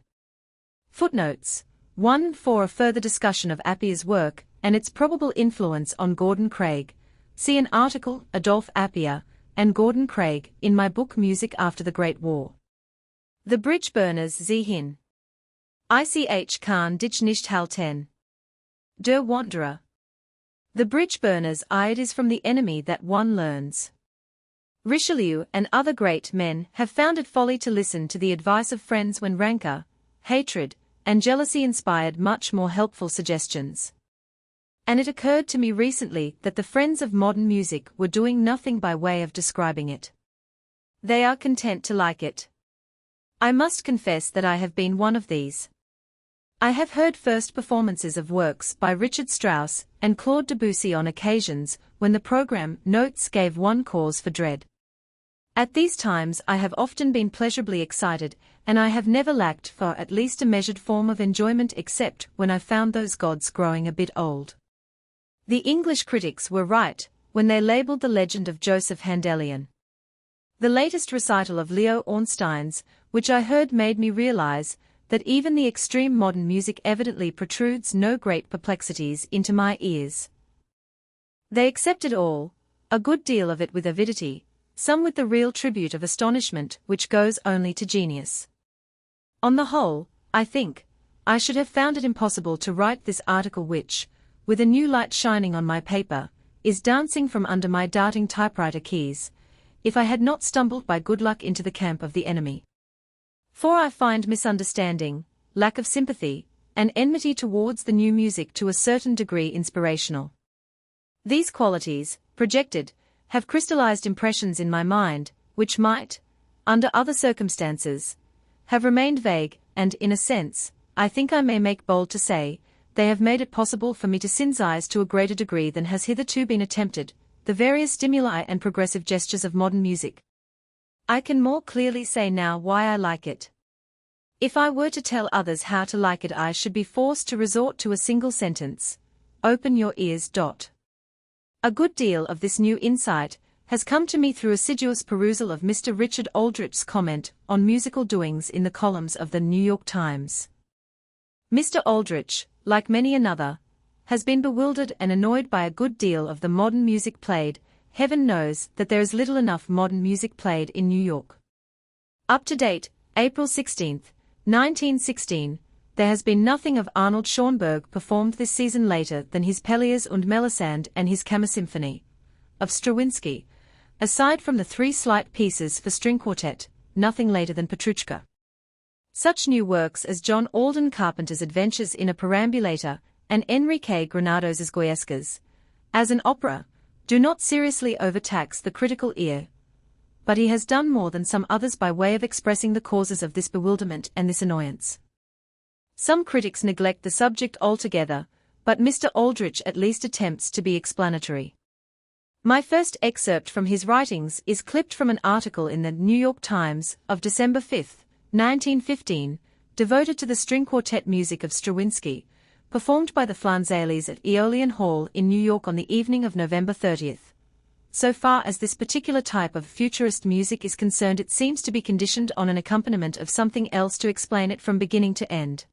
Footnotes 1. For a further discussion of Appiah's work and its probable influence on Gordon Craig, see an article, Adolf Appiah and Gordon Craig, in my book Music After the Great War. The Bridge Burners ziehen. Ich kann dich nicht halten. Der Wanderer. The Bridge Burners. It is from the enemy that one learns. Richelieu and other great men have found it folly to listen to the advice of friends when rancor, hatred, and jealousy inspired much more helpful suggestions. And it occurred to me recently that the friends of modern music were doing nothing by way of describing it. They are content to like it. I must confess that I have been one of these. I have heard first performances of works by Richard Strauss and Claude Debussy on occasions when the program notes gave one cause for dread. At these times I have often been pleasurably excited, and I have never lacked for at least a measured form of enjoyment except when I found those gods growing a bit old. The English critics were right when they labeled The Legend of Joseph Handelian. The latest recital of Leo Ornstein's, which I heard, made me realize that even the extreme modern music evidently protrudes no great perplexities into my ears. They accept it all, a good deal of it with avidity, some with the real tribute of astonishment which goes only to genius. On the whole, I think, I should have found it impossible to write this article which, with a new light shining on my paper, is dancing from under my darting typewriter keys, if I had not stumbled by good luck into the camp of the enemy. For I find misunderstanding, lack of sympathy, and enmity towards the new music to a certain degree inspirational. These qualities, projected, have crystallized impressions in my mind, which might, under other circumstances, have remained vague, and in a sense, I think I may make bold to say, they have made it possible for me to synthesize to a greater degree than has hitherto been attempted, the various stimuli and progressive gestures of modern music. I can more clearly say now why I like it. If I were to tell others how to like it, I should be forced to resort to a single sentence. open your ears. A good deal of this new insight has come to me through assiduous perusal of Mr. Richard Aldrich's comment on musical doings in the columns of the New York Times. Mr. Aldrich, like many another, has been bewildered and annoyed by a good deal of the modern music played. Heaven knows that there is little enough modern music played in New York. Up to date, April 16, 1916, there has been nothing of Arnold Schoenberg performed this season later than his Pelleas und Melisande and his Kammersymphonie of Stravinsky. Aside from the 3 slight pieces for string quartet, nothing later than Petruchka. Such new works as John Alden Carpenter's Adventures in a Perambulator and Enrique Granados' Goyescas, as an opera, do not seriously overtax the critical ear. But he has done more than some others by way of expressing the causes of this bewilderment and this annoyance. Some critics neglect the subject altogether, but Mr. Aldrich at least attempts to be explanatory. My first excerpt from his writings is clipped from an article in the New York Times of December 5, 1915, devoted to the string quartet music of Stravinsky, performed by the Flanzales at Aeolian Hall in New York on the evening of November 30. So far as this particular type of futurist music is concerned, it seems to be conditioned on an accompaniment of something else to explain it from beginning to end.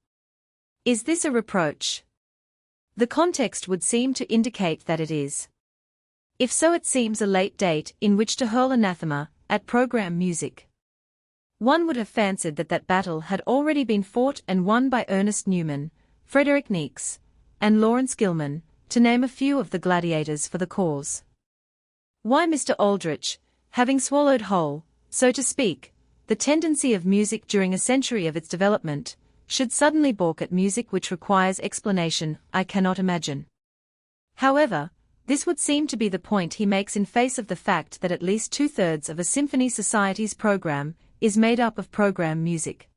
Is this a reproach? The context would seem to indicate that it is. If so, it seems a late date in which to hurl anathema at program music. One would have fancied that that battle had already been fought and won by Ernest Newman, Frederick Niecks, and Lawrence Gilman, to name a few of the gladiators for the cause. Why Mr. Aldrich, having swallowed whole, so to speak, the tendency of music during a century of its development, should suddenly balk at music which requires explanation, I cannot imagine. However, this would seem to be the point he makes in face of the fact that at least 2/3 of a symphony society's program is made up of program music.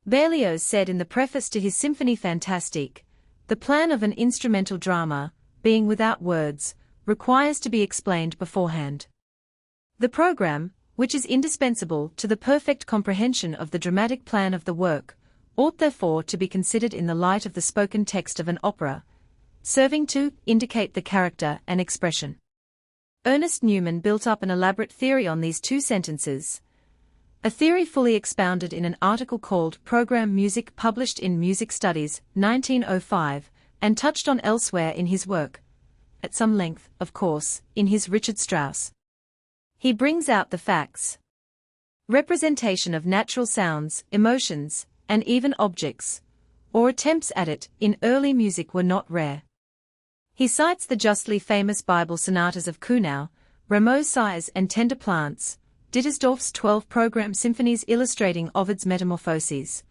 Berlioz said in the preface to his Symphonie Fantastique, "The plan of an instrumental drama, being without words, requires to be explained beforehand. The program, which is indispensable to the perfect comprehension of the dramatic plan of the work, ought therefore to be considered in the light of the spoken text of an opera, serving to indicate the character and expression." Ernest Newman built up an elaborate theory on these 2 sentences, a theory fully expounded in an article called Program Music published in Music Studies, 1905, and touched on elsewhere in his work, at some length, of course, in his Richard Strauss. He brings out the facts. Representation of natural sounds, emotions, and even objects, or attempts at it, in early music were not rare. He cites the justly famous Bible sonatas of Kuhnau, Rameau's Sighs and Tender Plants, Dittersdorf's 12 program symphonies illustrating Ovid's Metamorphoses,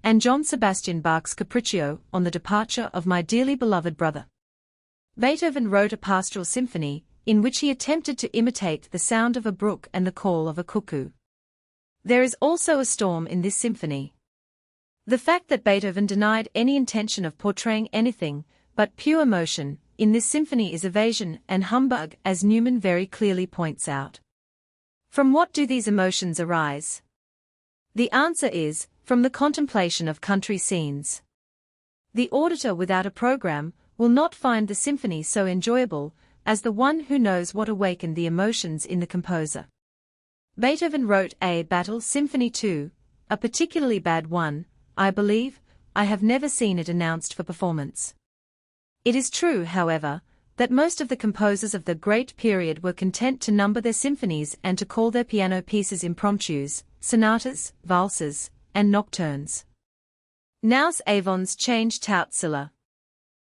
and John Sebastian Bach's Capriccio on the departure of my dearly beloved brother. Beethoven wrote a pastoral symphony, in which he attempted to imitate the sound of a brook and the call of a cuckoo. There is also a storm in this symphony. The fact that Beethoven denied any intention of portraying anything but pure emotion in this symphony is evasion and humbug, as Newman very clearly points out. From what do these emotions arise? The answer is, from the contemplation of country scenes. The auditor without a program will not find the symphony so enjoyable as the one who knows what awakened the emotions in the composer. Beethoven wrote a Battle Symphony 2, a particularly bad one, I believe. I have never seen it announced for performance. It is true, however, that most of the composers of the great period were content to number their symphonies and to call their piano pieces impromptus, sonatas, valses, and nocturnes. Nous avons changé tout cela.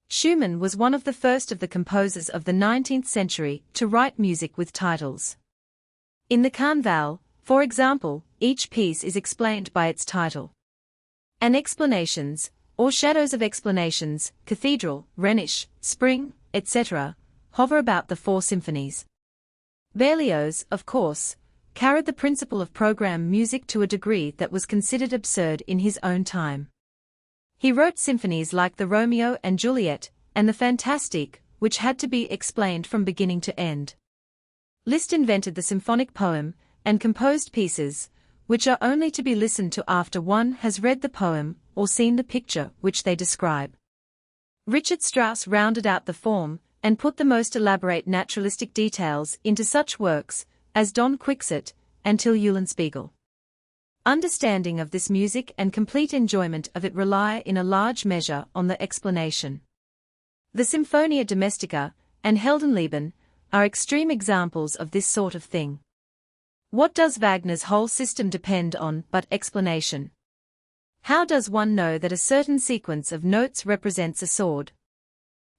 Schumann was one of the first of the composers of the 19th century to write music with titles. In the Carnaval, for example, each piece is explained by its title. And explanations, or shadows of explanations, cathedral, Rhenish, spring, etc., hover about the 4 symphonies. Berlioz, of course, carried the principle of program music to a degree that was considered absurd in his own time. He wrote symphonies like the Romeo and Juliet and the Fantastique, which had to be explained from beginning to end. Liszt invented the symphonic poem and composed pieces, which are only to be listened to after one has read the poem or seen the picture which they describe. Richard Strauss rounded out the form and put the most elaborate naturalistic details into such works as Don Quixote and Till Eulenspiegel. Understanding of this music and complete enjoyment of it rely in a large measure on the explanation. The Symphonia Domestica and Heldenleben are extreme examples of this sort of thing. What does Wagner's whole system depend on but explanation? How does one know that a certain sequence of notes represents a sword?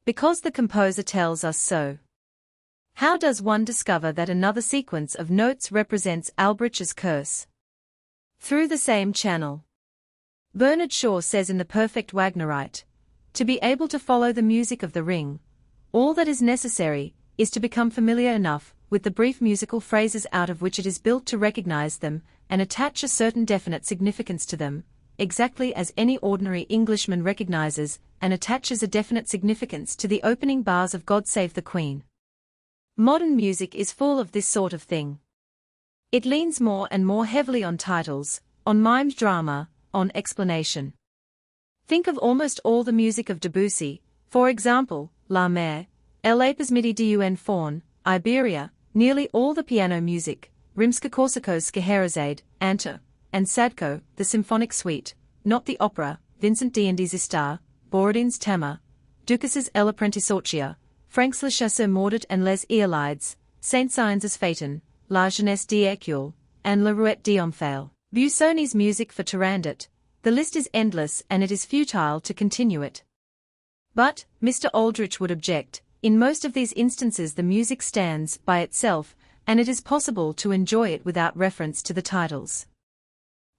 Because the composer tells us so. How does one discover that another sequence of notes represents Albrich's curse? Through the same channel. Bernard Shaw says in The Perfect Wagnerite, to be able to follow the music of the Ring, all that is necessary is to become familiar enough with the brief musical phrases out of which it is built to recognize them and attach a certain definite significance to them, exactly as any ordinary Englishman recognizes and attaches a definite significance to the opening bars of God Save the Queen. Modern music is full of this sort of thing. It leans more and more heavily on titles, on mimed drama, on explanation. Think of almost all the music of Debussy, for example, La Mer, El Apis Midi d'un Faun, Iberia, nearly all the piano music, Rimsky-Korsako's Scheherazade, Anta, and Sadko, the symphonic suite, not the opera, Vincent d'Indy's Istar, Borodin's Tamar, Ducas's El Apprentisoria, Frank's Le Chasseur Mordant and Les Iolides, Saint-Saëns' Phaeton, La Jeunesse d'Hercule, and La Rouette d'Omphale, Busoni's music for Turandot. The list is endless and it is futile to continue it. But, Mr. Aldrich would object, in most of these instances the music stands by itself, and it is possible to enjoy it without reference to the titles.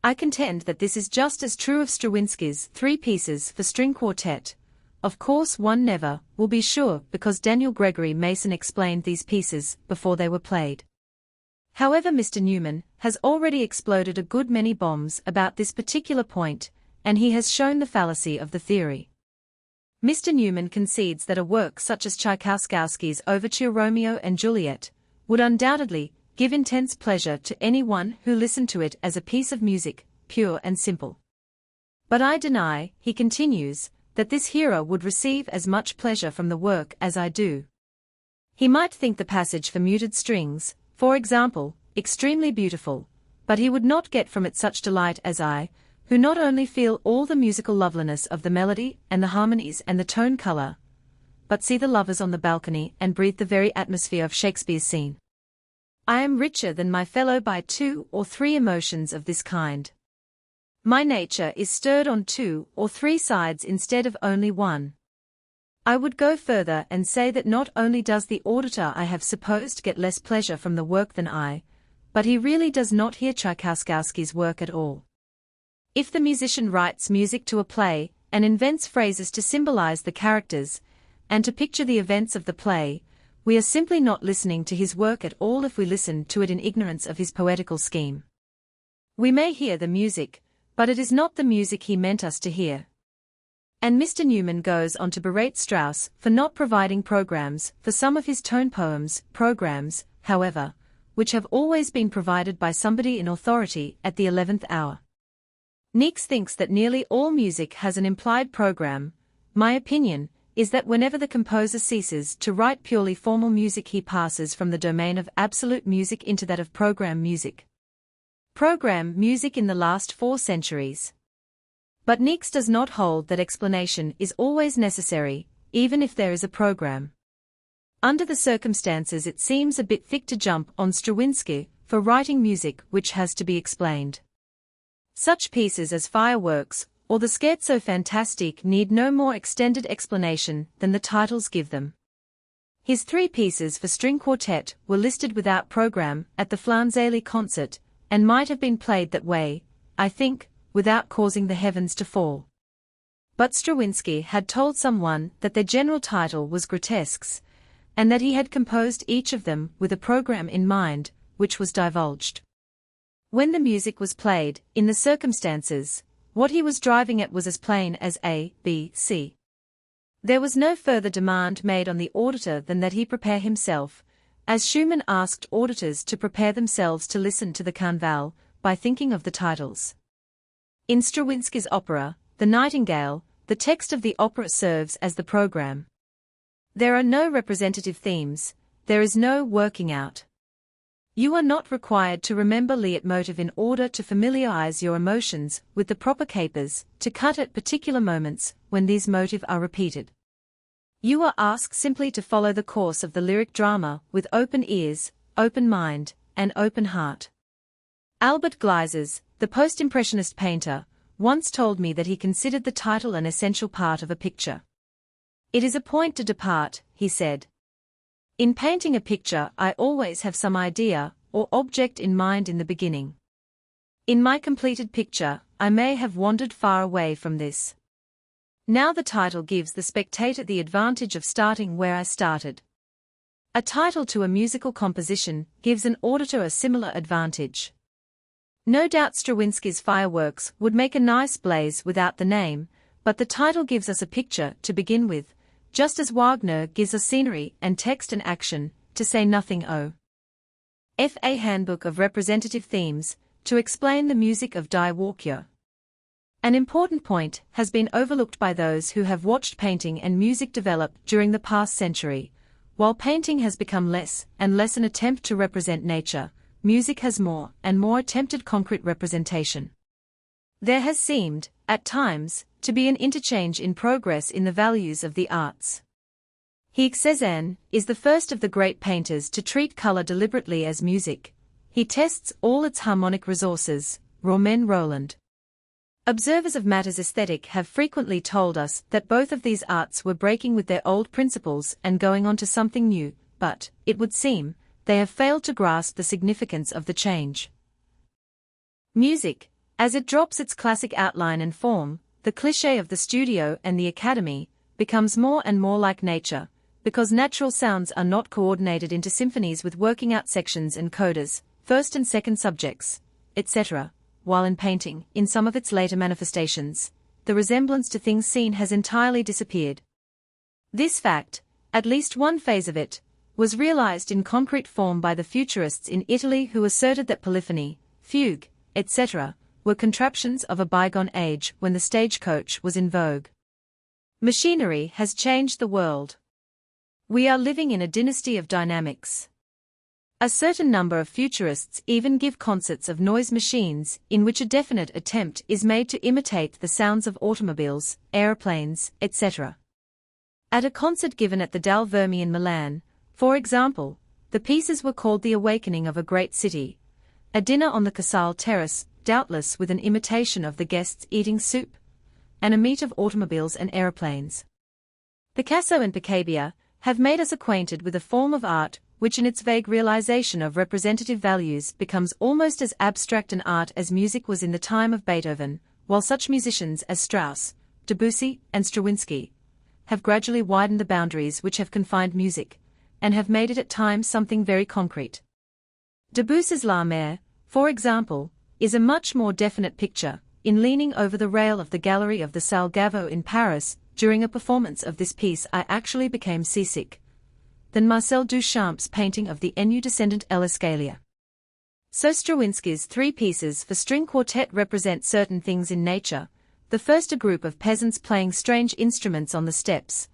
I contend that this is just as true of Stravinsky's 3 pieces for string quartet. Of course one never will be sure because Daniel Gregory Mason explained these pieces before they were played. However, Mr. Newman has already exploded a good many bombs about this particular point, and he has shown the fallacy of the theory. Mr. Newman concedes that a work such as Tchaikovsky's Overture Romeo and Juliet would undoubtedly give intense pleasure to anyone who listened to it as a piece of music, pure and simple. But I deny, he continues, that this hearer would receive as much pleasure from the work as I do. He might think the passage for muted strings, for example, extremely beautiful, but he would not get from it such delight as I, who not only feel all the musical loveliness of the melody and the harmonies and the tone color, but see the lovers on the balcony and breathe the very atmosphere of Shakespeare's scene. I am richer than my fellow by 2 or 3 emotions of this kind. My nature is stirred on 2 or 3 sides instead of only one. I would go further and say that not only does the auditor I have supposed get less pleasure from the work than I, but he really does not hear Tchaikovsky's work at all. If the musician writes music to a play, and invents phrases to symbolize the characters, and to picture the events of the play, we are simply not listening to his work at all if we listen to it in ignorance of his poetical scheme. We may hear the music, but it is not the music he meant us to hear. And Mr. Newman goes on to berate Strauss for not providing programs for some of his tone poems, programs, however, which have always been provided by somebody in authority at the 11th hour. Niecks thinks that nearly all music has an implied program. My opinion is that whenever the composer ceases to write purely formal music he passes from the domain of absolute music into that of program music. Program music in the last 4 centuries. But Niecks does not hold that explanation is always necessary, even if there is a program. Under the circumstances it seems a bit thick to jump on Stravinsky for writing music which has to be explained. Such pieces as Fireworks or the Scherzo Fantastique need no more extended explanation than the titles give them. His 3 pieces for string quartet were listed without program at the Flanzeli concert, and might have been played that way, I think, without causing the heavens to fall. But Stravinsky had told someone that their general title was Grotesques, and that he had composed each of them with a program in mind, which was divulged. When the music was played, in the circumstances, what he was driving at was as plain as A, B, C. There was no further demand made on the auditor than that he prepare himself, as Schumann asked auditors to prepare themselves to listen to the Carnaval, by thinking of the titles. In Stravinsky's opera, The Nightingale, the text of the opera serves as the program. There are no representative themes, there is no working out. You are not required to remember leitmotif in order to familiarize your emotions with the proper capers to cut at particular moments when these motifs are repeated. You are asked simply to follow the course of the lyric drama with open ears, open mind, and open heart. Albert Gleizes, the post-impressionist painter, once told me that he considered the title an essential part of a picture. It is a point to depart, he said. In painting a picture, I always have some idea or object in mind in the beginning. In my completed picture, I may have wandered far away from this. Now the title gives the spectator the advantage of starting where I started. A title to a musical composition gives an auditor a similar advantage. No doubt Stravinsky's fireworks would make a nice blaze without the name, but the title gives us a picture to begin with, just as Wagner gives us scenery and text and action, to say nothing of. A Handbook of Representative Themes, to explain the music of Die Walküre. An important point has been overlooked by those who have watched painting and music develop during the past century. While painting has become less and less an attempt to represent nature, music has more and more attempted concrete representation. There has seemed, at times, to be an interchange in progress in the values of the arts. Hugues Cézanne is the first of the great painters to treat color deliberately as music. He tests all its harmonic resources. Romain Rolland. Observers of matters aesthetic have frequently told us that both of these arts were breaking with their old principles and going on to something new, but, it would seem, they have failed to grasp the significance of the change. Music, as it drops its classic outline and form, the cliché of the studio and the academy, becomes more and more like nature, because natural sounds are not coordinated into symphonies with working out sections and codas, first and second subjects, etc., while in painting, in some of its later manifestations, the resemblance to things seen has entirely disappeared. This fact, at least one phase of it, was realized in concrete form by the Futurists in Italy, who asserted that polyphony, fugue, etc., were contraptions of a bygone age when the stagecoach was in vogue. Machinery has changed the world. We are living in a dynasty of dynamics. A certain number of futurists even give concerts of noise machines in which a definite attempt is made to imitate the sounds of automobiles, aeroplanes, etc. At a concert given at the Dal Vermi in Milan, for example, the pieces were called The Awakening of a Great City, a dinner on the Casale Terrace, doubtless with an imitation of the guests eating soup, and a meet of automobiles and aeroplanes. Picasso and Picabia have made us acquainted with a form of art which in its vague realization of representative values becomes almost as abstract an art as music was in the time of Beethoven, while such musicians as Strauss, Debussy, and Stravinsky have gradually widened the boundaries which have confined music, and have made it at times something very concrete. Debussy's La Mer, for example, is a much more definite picture. In leaning over the rail of the gallery of the Salle Gaveau in Paris, during a performance of this piece I actually became seasick, than Marcel Duchamp's painting of the Enu descendant L'Escalier. So Stravinsky's three pieces for string quartet represent certain things in nature, the first a group of peasants playing strange instruments on the steps,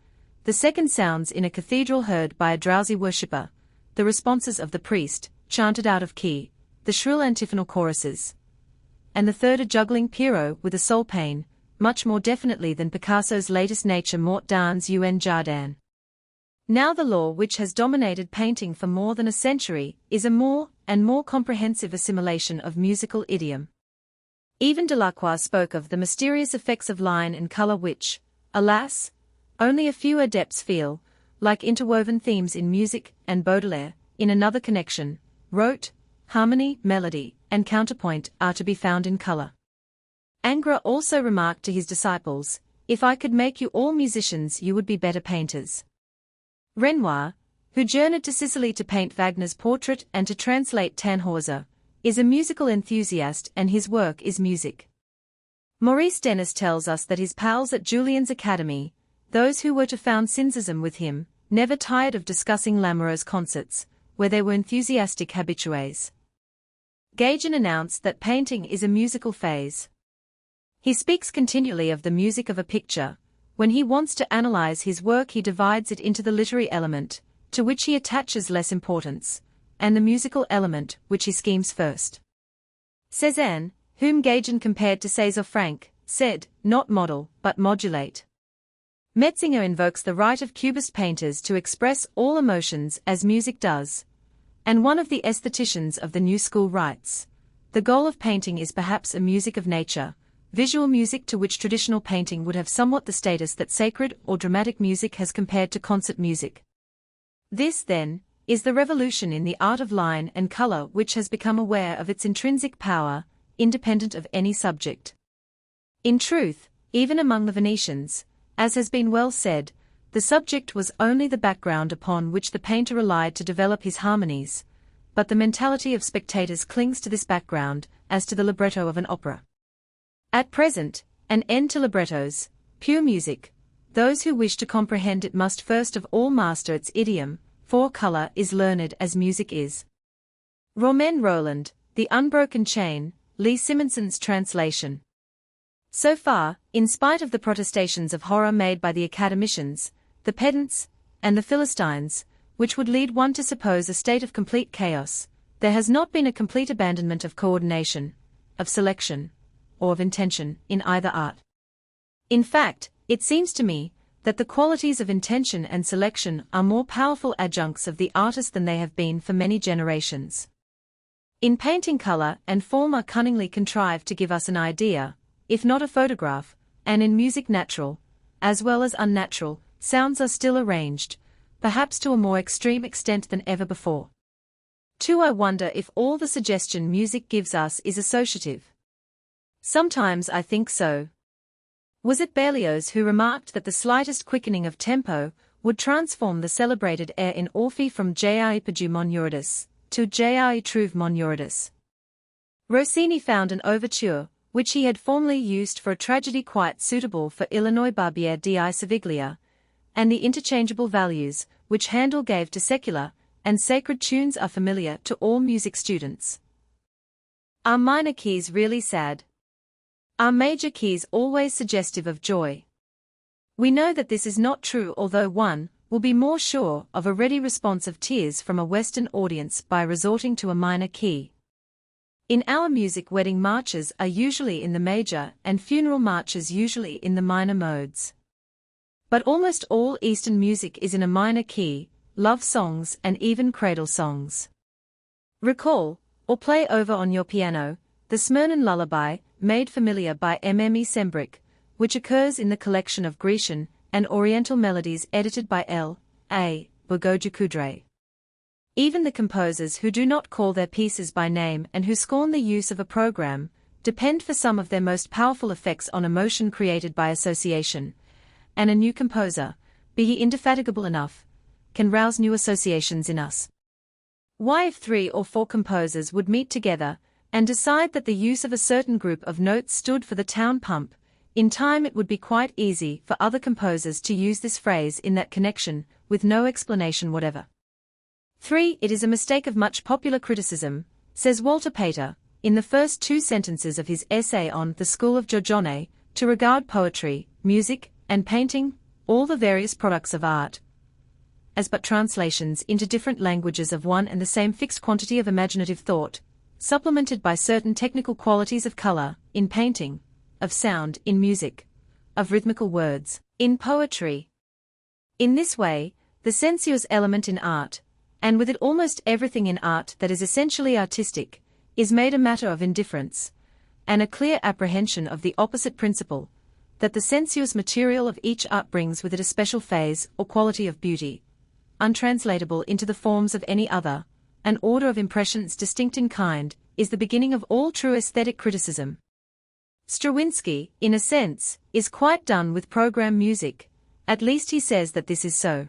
the second sounds in a cathedral heard by a drowsy worshipper, the responses of the priest, chanted out of key, the shrill antiphonal choruses, and the third a juggling Pierrot with a soul pain, much more definitely than Picasso's latest Nature morte dans un jardin. Now the law which has dominated painting for more than a century is a more and more comprehensive assimilation of musical idiom. Even Delacroix spoke of the mysterious effects of line and color which, alas, only a few adepts feel, like interwoven themes in music, and Baudelaire, in another connection, wrote, harmony, melody, and counterpoint are to be found in color. Ingres also remarked to his disciples, if I could make you all musicians you would be better painters. Renoir, who journeyed to Sicily to paint Wagner's portrait and to translate Tannhäuser, is a musical enthusiast and his work is music. Maurice Denis tells us that his pals at Julien's Academy, those who were to found Cinzism with him, never tired of discussing Lamoureux's concerts, where they were enthusiastic habitués. Gagin announced that painting is a musical phase. He speaks continually of the music of a picture, When he wants to analyze his work, he divides it into the literary element, to which he attaches less importance, and the musical element, which he schemes first. Cézanne, whom Gagin compared to César Franck, said, not model, but modulate. Metzinger invokes the right of Cubist painters to express all emotions as music does. And one of the aestheticians of the new school writes, the goal of painting is perhaps a music of nature, visual music to which traditional painting would have somewhat the status that sacred or dramatic music has compared to concert music. This, then, is the revolution in the art of line and color which has become aware of its intrinsic power, independent of any subject. In truth, even among the Venetians, as has been well said, the subject was only the background upon which the painter relied to develop his harmonies, but the mentality of spectators clings to this background, as to the libretto of an opera. At present, an end to librettos, pure music. Those who wish to comprehend it must first of all master its idiom, for color is learned as music is. Romain Rolland, The Unbroken Chain, Lee Simonson's translation. So far, in spite of the protestations of horror made by the academicians, the pedants, and the Philistines, which would lead one to suppose a state of complete chaos, there has not been a complete abandonment of coordination, of selection, or of intention, in either art. In fact, it seems to me that the qualities of intention and selection are more powerful adjuncts of the artist than they have been for many generations. In painting, color and form are cunningly contrived to give us an idea, if not a photograph, and in music natural, as well as unnatural, sounds are still arranged, perhaps to a more extreme extent than ever before. Too, I wonder if all the suggestion music gives us is associative. Sometimes I think so. Was it Berlioz who remarked that the slightest quickening of tempo would transform the celebrated air in Orphée from J.I. Perdu mon Eurydice to J.I. Trouve mon Eurydice? Rossini found an overture, which he had formerly used for a tragedy quite suitable for Illinois Barbiere di Siviglia, and the interchangeable values which Handel gave to secular and sacred tunes are familiar to all music students. Are minor keys really sad? Are major keys always suggestive of joy? We know that this is not true, although one will be more sure of a ready response of tears from a Western audience by resorting to a minor key. In our music, wedding marches are usually in the major and funeral marches usually in the minor modes. But almost all Eastern music is in a minor key, love songs and even cradle songs. Recall, or play over on your piano, the Smyrnan Lullaby, made familiar by Mme Sembrick, which occurs in the collection of Grecian and Oriental melodies edited by L. A. Bourgogne-Coudray. Even the composers who do not call their pieces by name and who scorn the use of a program, depend for some of their most powerful effects on emotion created by association, and a new composer, be he indefatigable enough, can rouse new associations in us. Why, if 3 or 4 composers would meet together and decide that the use of a certain group of notes stood for the town pump, in time it would be quite easy for other composers to use this phrase in that connection, with no explanation whatever. 3. It is a mistake of much popular criticism, says Walter Pater, in the first 2 sentences of his essay on The School of Giorgione, to regard poetry, music, and painting, all the various products of art, as but translations into different languages of one and the same fixed quantity of imaginative thought, supplemented by certain technical qualities of color, in painting, of sound, in music, of rhythmical words, in poetry. In this way, the sensuous element in art, and with it almost everything in art that is essentially artistic, is made a matter of indifference, and a clear apprehension of the opposite principle, that the sensuous material of each art brings with it a special phase or quality of beauty, untranslatable into the forms of any other, an order of impressions distinct in kind, is the beginning of all true aesthetic criticism. Stravinsky, in a sense, is quite done with program music, at least he says that this is so.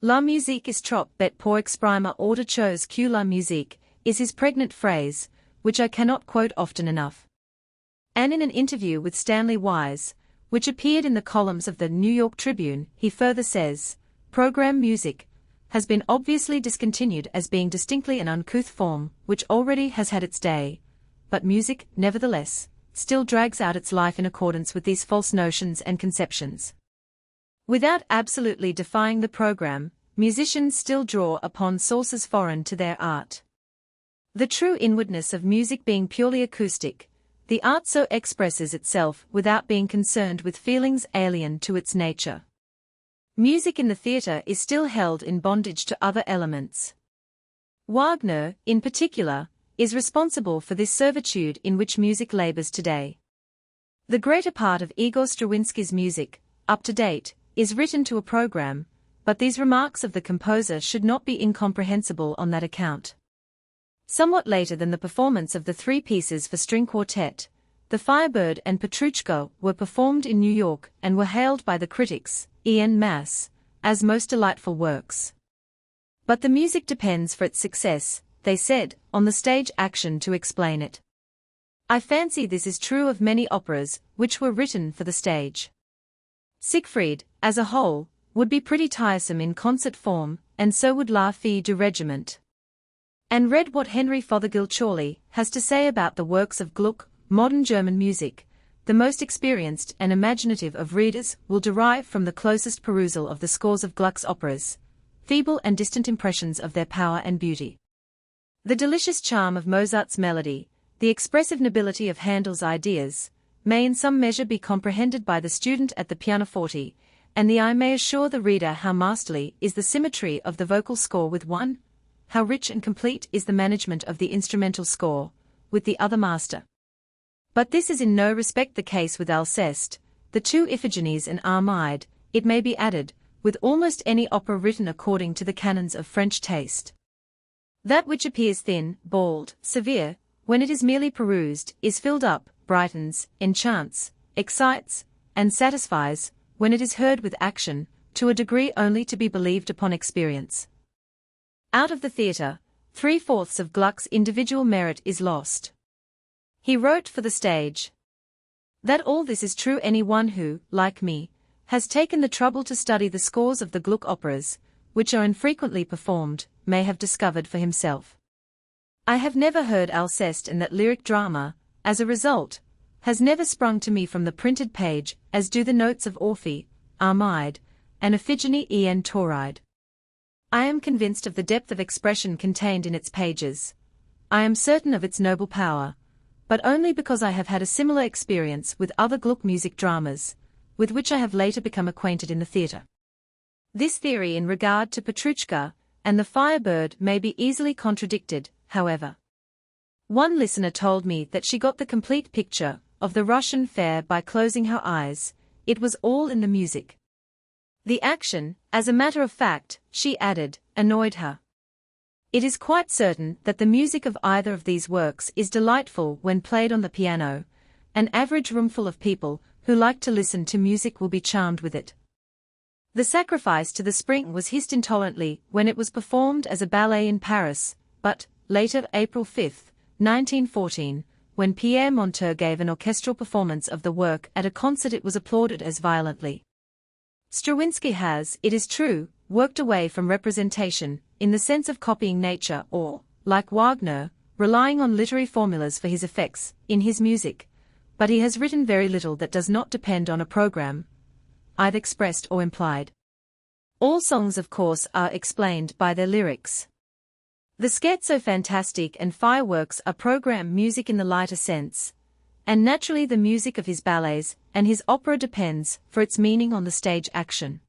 La musique est trop bête pour exprimer autre chose que la musique, is his pregnant phrase, which I cannot quote often enough. And in an interview with Stanley Wise, which appeared in the columns of the New York Tribune, he further says, program music has been obviously discontinued as being distinctly an uncouth form, which already has had its day, but music, nevertheless, still drags out its life in accordance with these false notions and conceptions. Without absolutely defying the program, musicians still draw upon sources foreign to their art. The true inwardness of music being purely acoustic, the art so expresses itself without being concerned with feelings alien to its nature. Music in the theatre is still held in bondage to other elements. Wagner, in particular, is responsible for this servitude in which music labors today. The greater part of Igor Stravinsky's music, up to date, is written to a program, but these remarks of the composer should not be incomprehensible on that account. Somewhat later than the performance of the three pieces for string quartet, The Firebird and Petrushka were performed in New York and were hailed by the critics, en masse, as most delightful works. But the music depends for its success, they said, on the stage action to explain it. I fancy this is true of many operas, which were written for the stage. Siegfried, as a whole, would be pretty tiresome in concert form, and so would La Fille du Regiment. And read what Henry Fothergill Chorley has to say about the works of Gluck, modern German music. The most experienced and imaginative of readers will derive from the closest perusal of the scores of Gluck's operas feeble and distant impressions of their power and beauty. The delicious charm of Mozart's melody, the expressive nobility of Handel's ideas, may in some measure be comprehended by the student at the pianoforte, and the eye may assure the reader how masterly is the symmetry of the vocal score with one, how rich and complete is the management of the instrumental score, with the other master. But this is in no respect the case with Alceste, the two Iphigenies and Armide, it may be added, with almost any opera written according to the canons of French taste. That which appears thin, bald, severe, when it is merely perused, is filled up, brightens, enchants, excites, and satisfies, when it is heard with action, to a degree only to be believed upon experience. Out of the theatre, 3/4 of Gluck's individual merit is lost. He wrote for the stage. That all this is true any one who, like me, has taken the trouble to study the scores of the Gluck operas, which are infrequently performed, may have discovered for himself. I have never heard Alceste, and that lyric drama, as a result, has never sprung to me from the printed page, as do the notes of Orphy, Armide, and Iphigenie en Tauride. I am convinced of the depth of expression contained in its pages. I am certain of its noble power, but only because I have had a similar experience with other Gluck music dramas, with which I have later become acquainted in the theatre. This theory in regard to Petrushka and the Firebird may be easily contradicted, however. One listener told me that she got the complete picture of the Russian fair by closing her eyes. It was all in the music. The action, as a matter of fact, she added, annoyed her. It is quite certain that the music of either of these works is delightful when played on the piano. An average roomful of people who like to listen to music will be charmed with it. The Sacrifice to the Spring was hissed intolerantly when it was performed as a ballet in Paris, but, later April 5, 1914, when Pierre Monteux gave an orchestral performance of the work at a concert, it was applauded as violently. Stravinsky has, it is true, worked away from representation, in the sense of copying nature or, like Wagner, relying on literary formulas for his effects, in his music, but he has written very little that does not depend on a program, either expressed or implied. All songs, of course, are explained by their lyrics. The scherzo fantastique and fireworks are program music in the lighter sense, and naturally the music of his ballets and his opera depends for its meaning on the stage action.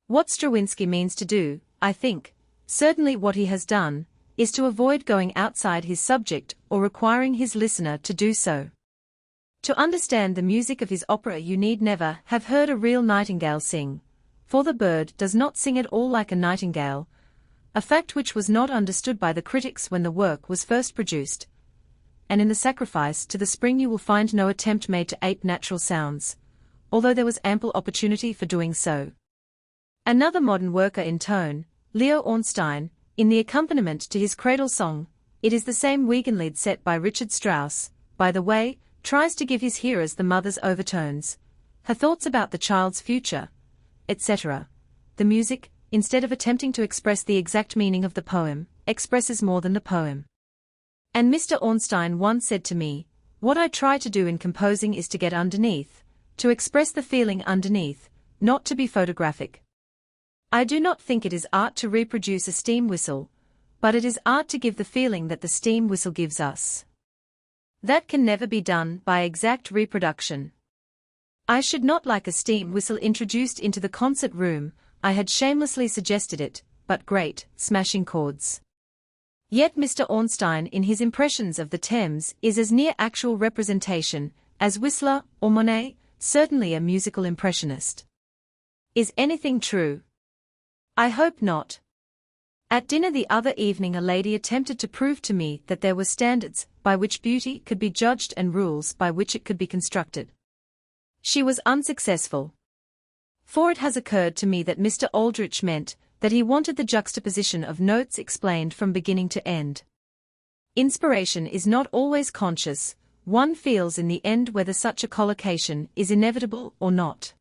What Stravinsky means to do, I think, certainly what he has done, is to avoid going outside his subject or requiring his listener to do so. To understand the music of his opera you need never have heard a real nightingale sing, for the bird does not sing at all like a nightingale, a fact which was not understood by the critics when the work was first produced. And in the Sacrifice to the Spring you will find no attempt made to ape natural sounds, although there was ample opportunity for doing so. Another modern worker in tone, Leo Ornstein, in the accompaniment to his cradle song, it is the same Wiegenlied set by Richard Strauss, by the way, tries to give his hearers the mother's overtones, her thoughts about the child's future, etc. The music, instead of attempting to express the exact meaning of the poem, expresses more than the poem. And Mr. Ornstein once said to me, "What I try to do in composing is to get underneath, to express the feeling underneath, not to be photographic. I do not think it is art to reproduce a steam whistle, but it is art to give the feeling that the steam whistle gives us. That can never be done by exact reproduction. I should not like a steam whistle introduced into the concert room. I had shamelessly suggested it, but great, smashing chords. Yet Mr. Ornstein in his impressions of the Thames is as near actual representation as Whistler or Monet, certainly a musical impressionist. Is anything true? I hope not. At dinner the other evening a lady attempted to prove to me that there were standards by which beauty could be judged and rules by which it could be constructed. She was unsuccessful. For it has occurred to me that Mr. Aldrich meant that he wanted the juxtaposition of notes explained from beginning to end. Inspiration is not always conscious, one feels in the end whether such a collocation is inevitable or not.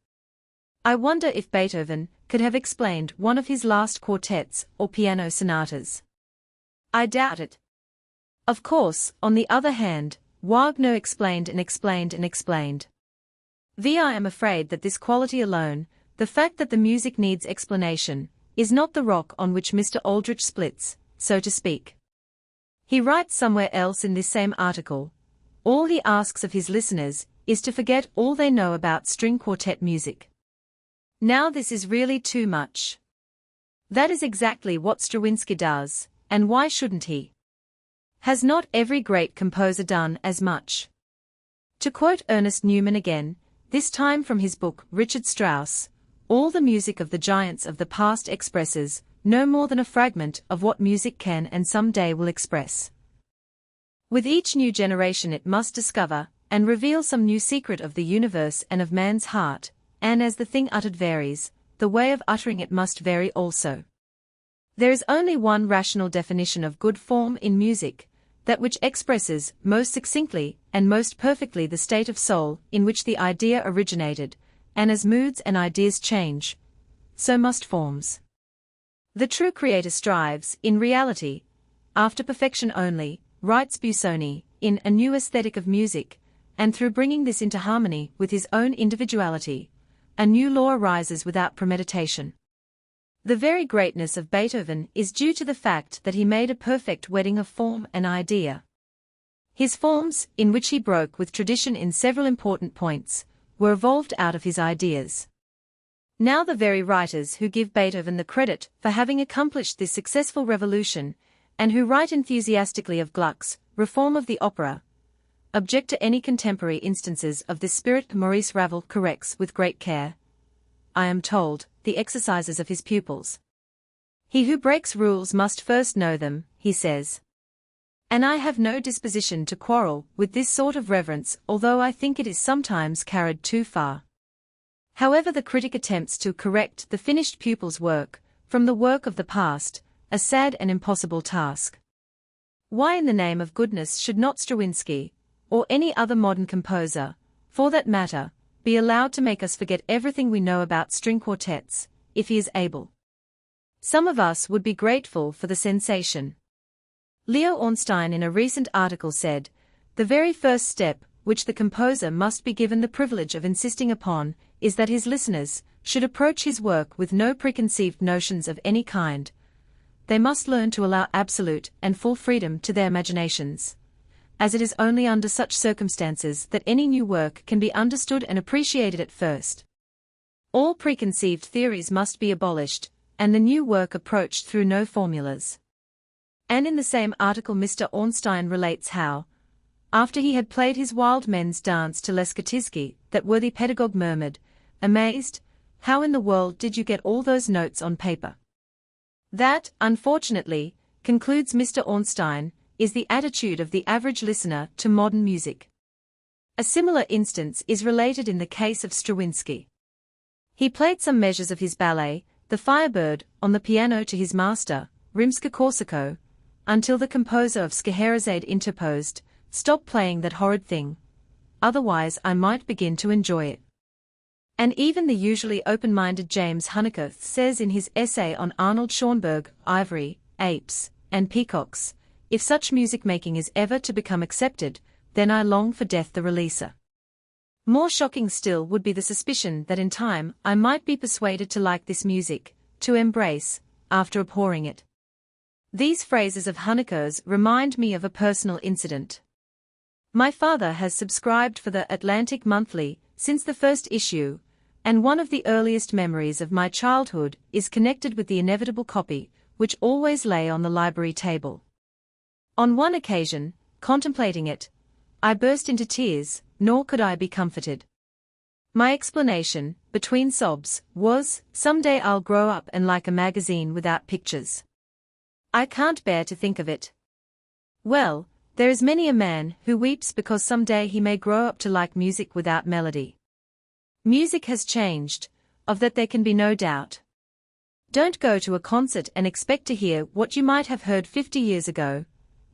I wonder if Beethoven could have explained one of his last quartets or piano sonatas. I doubt it. Of course, on the other hand, Wagner explained and explained and explained. I am afraid that this quality alone, the fact that the music needs explanation, is not the rock on which Mr. Aldrich splits, so to speak. He writes somewhere else in this same article, all he asks of his listeners is to forget all they know about string quartet music. Now this is really too much. That is exactly what Stravinsky does, and why shouldn't he? Has not every great composer done as much? To quote Ernest Newman again, this time from his book Richard Strauss, all the music of the giants of the past expresses no more than a fragment of what music can and some day will express. With each new generation it must discover and reveal some new secret of the universe and of man's heart, and as the thing uttered varies, the way of uttering it must vary also. There is only one rational definition of good form in music, that which expresses most succinctly and most perfectly the state of soul in which the idea originated, and as moods and ideas change, so must forms. The true creator strives, in reality, after perfection only, writes Busoni, in A New Aesthetic of Music, and through bringing this into harmony with his own individuality, a new law arises without premeditation. The very greatness of Beethoven is due to the fact that he made a perfect wedding of form and idea. His forms, in which he broke with tradition in several important points, were evolved out of his ideas. Now the very writers who give Beethoven the credit for having accomplished this successful revolution, and who write enthusiastically of Gluck's reform of the opera, object to any contemporary instances of this spirit. Maurice Ravel corrects with great care, I am told, the exercises of his pupils. He who breaks rules must first know them, he says. And I have no disposition to quarrel with this sort of reverence, although I think it is sometimes carried too far. However, the critic attempts to correct the finished pupil's work from the work of the past, a sad and impossible task. Why in the name of goodness should not Stravinsky, or any other modern composer, for that matter, be allowed to make us forget everything we know about string quartets, if he is able? Some of us would be grateful for the sensation. Leo Ornstein in a recent article said, the very first step, which the composer must be given the privilege of insisting upon, is that his listeners should approach his work with no preconceived notions of any kind. They must learn to allow absolute and full freedom to their imaginations, as it is only under such circumstances that any new work can be understood and appreciated at first. All preconceived theories must be abolished, and the new work approached through no formulas. And in the same article Mr. Ornstein relates how, after he had played his Wild Men's Dance to Lescotizki, that worthy pedagogue murmured, amazed, how in the world did you get all those notes on paper? That, unfortunately, concludes Mr. Ornstein, is the attitude of the average listener to modern music. A similar instance is related in the case of Stravinsky. He played some measures of his ballet, The Firebird, on the piano to his master, Rimsky-Korsakov, until the composer of Scheherazade interposed, "Stop playing that horrid thing. Otherwise I might begin to enjoy it." And even the usually open-minded James Hunnicutt says in his essay on Arnold Schoenberg, Ivory, Apes, and Peacocks, if such music-making is ever to become accepted, then I long for death the releaser. More shocking still would be the suspicion that in time I might be persuaded to like this music, to embrace, after abhorring it. These phrases of Haneke's remind me of a personal incident. My father has subscribed for the Atlantic Monthly since the first issue, and one of the earliest memories of my childhood is connected with the inevitable copy, which always lay on the library table. On one occasion, contemplating it, I burst into tears, nor could I be comforted. My explanation, between sobs, was, "Someday I'll grow up and like a magazine without pictures. I can't bear to think of it." Well, there is many a man who weeps because someday he may grow up to like music without melody. Music has changed, of that there can be no doubt. Don't go to a concert and expect to hear what you might have heard 50 years ago.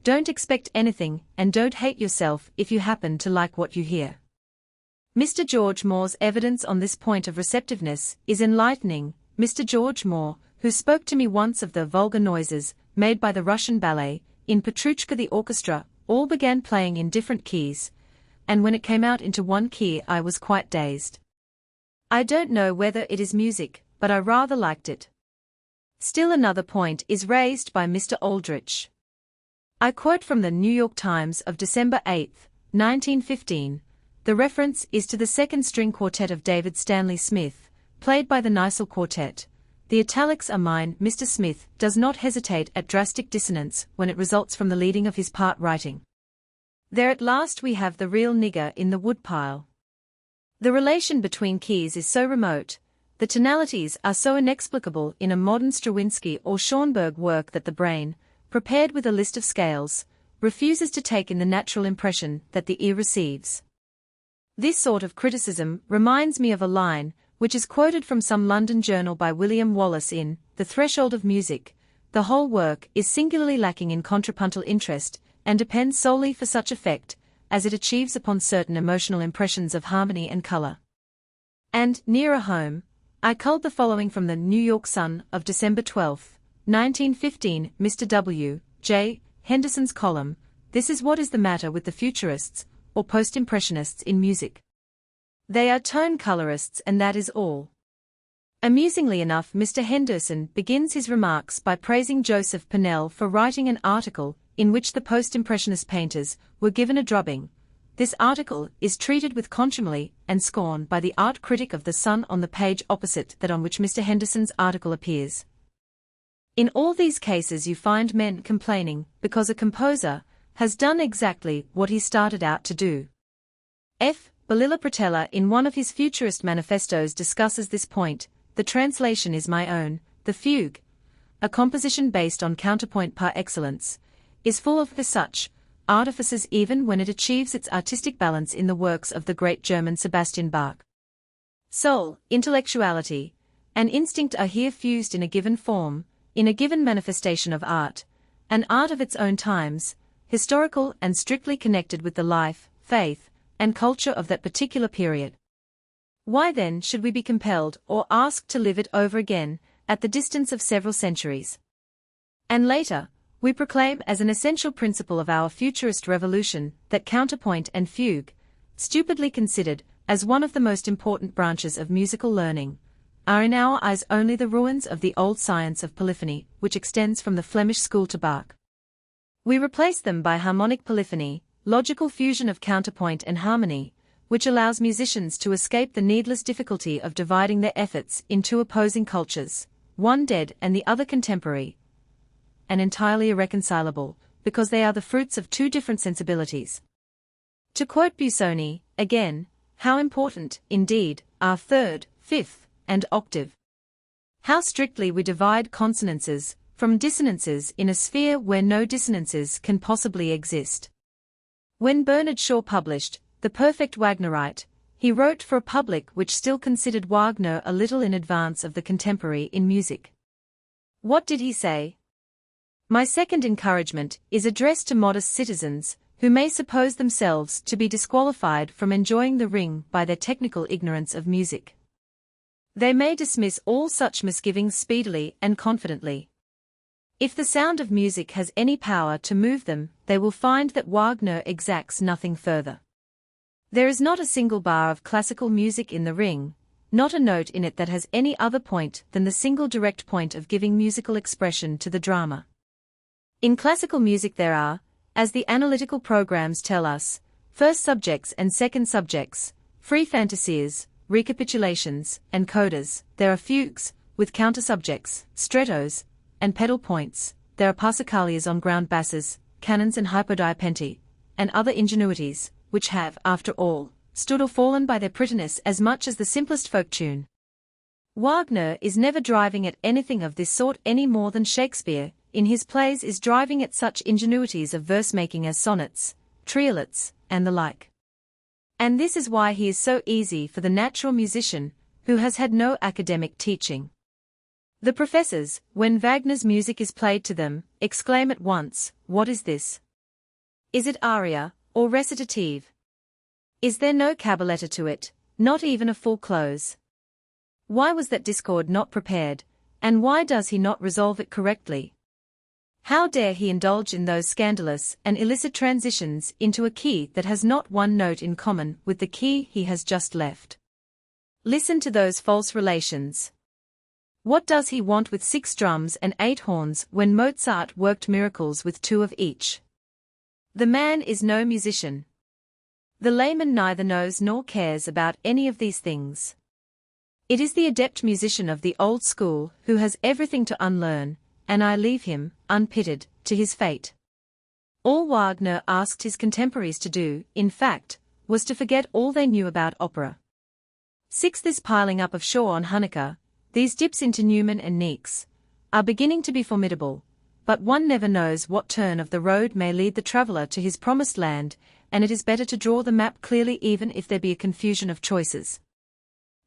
Don't expect anything, and don't hate yourself if you happen to like what you hear. Mr. George Moore's evidence on this point of receptiveness is enlightening. Mr. George Moore, who spoke to me once of the vulgar noises made by the Russian ballet, in Petrushka the orchestra, all began playing in different keys, and when it came out into one key I was quite dazed. I don't know whether it is music, but I rather liked it. Still another point is raised by Mr. Aldrich. I quote from the New York Times of December 8, 1915, the reference is to the second-string quartet of David Stanley Smith, played by the Nisel Quartet. The italics are mine. Mr. Smith does not hesitate at drastic dissonance when it results from the leading of his part writing. There at last we have the real nigger in the woodpile. The relation between keys is so remote, the tonalities are so inexplicable in a modern Stravinsky or Schoenberg work that the brain, prepared with a list of scales, refuses to take in the natural impression that the ear receives. This sort of criticism reminds me of a line, which is quoted from some London journal by William Wallace in The Threshold of Music: "The whole work is singularly lacking in contrapuntal interest, and depends solely for such effect, as it achieves upon certain emotional impressions of harmony and color." And, nearer home, I culled the following from the New York Sun of December 12, 1915, Mr. W. J. Henderson's column, "This is what is the matter with the futurists, or post-impressionists in music. They are tone colorists and that is all." Amusingly enough, Mr. Henderson begins his remarks by praising Joseph Purnell for writing an article in which the post-impressionist painters were given a drubbing. This article is treated with contumely and scorn by the art critic of The Sun on the page opposite that on which Mr. Henderson's article appears. In all these cases you find men complaining because a composer has done exactly what he started out to do. F. Balila Pratella in one of his futurist manifestos discusses this point. The translation is my own. The fugue, a composition based on counterpoint par excellence, is full of such artifices even when it achieves its artistic balance in the works of the great German Sebastian Bach. Soul, intellectuality, and instinct are here fused in a given form, in a given manifestation of art, an art of its own times, historical and strictly connected with the life, faith, and culture of that particular period. Why then should we be compelled or asked to live it over again, at the distance of several centuries? And later, we proclaim as an essential principle of our futurist revolution that counterpoint and fugue, stupidly considered as one of the most important branches of musical learning, are in our eyes only the ruins of the old science of polyphony, which extends from the Flemish school to Bach. We replace them by harmonic polyphony, logical fusion of counterpoint and harmony, which allows musicians to escape the needless difficulty of dividing their efforts in two opposing cultures, one dead and the other contemporary, and entirely irreconcilable, because they are the fruits of two different sensibilities. To quote Busoni, again, how important, indeed, are third, fifth, and octave. How strictly we divide consonances from dissonances in a sphere where no dissonances can possibly exist. When Bernard Shaw published The Perfect Wagnerite, he wrote for a public which still considered Wagner a little in advance of the contemporary in music. What did he say? "My second encouragement is addressed to modest citizens, who may suppose themselves to be disqualified from enjoying the Ring by their technical ignorance of music. They may dismiss all such misgivings speedily and confidently. If the sound of music has any power to move them, they will find that Wagner exacts nothing further. There is not a single bar of classical music in the ring, not a note in it that has any other point than the single direct point of giving musical expression to the drama. In classical music there are, as the analytical programs tell us, first subjects and second subjects, free fantasias, recapitulations, and codas. There are fugues, with counter-subjects, strettos, and pedal points. There are passacalias on ground basses, canons and hypodiapente, and other ingenuities, which have, after all, stood or fallen by their prettiness as much as the simplest folk tune. Wagner is never driving at anything of this sort any more than Shakespeare, in his plays, is driving at such ingenuities of verse-making as sonnets, triolets, and the like. And this is why he is so easy for the natural musician, who has had no academic teaching. The professors, when Wagner's music is played to them, exclaim at once, "What is this? Is it aria, or recitative? Is there no cabaletta to it, not even a full close? Why was that discord not prepared, and why does he not resolve it correctly? How dare he indulge in those scandalous and illicit transitions into a key that has not one note in common with the key he has just left? Listen to those false relations. What does he want with 6 drums and 8 horns when Mozart worked miracles with 2 of each? The man is no musician. The layman neither knows nor cares about any of these things. It is the adept musician of the old school who has everything to unlearn, and I leave him, unpitied, to his fate." All Wagner asked his contemporaries to do, in fact, was to forget all they knew about opera. 6. This piling up of Shaw on Huneker, these dips into Newman and Niecks, are beginning to be formidable, but one never knows what turn of the road may lead the traveller to his promised land, and it is better to draw the map clearly even if there be a confusion of choices.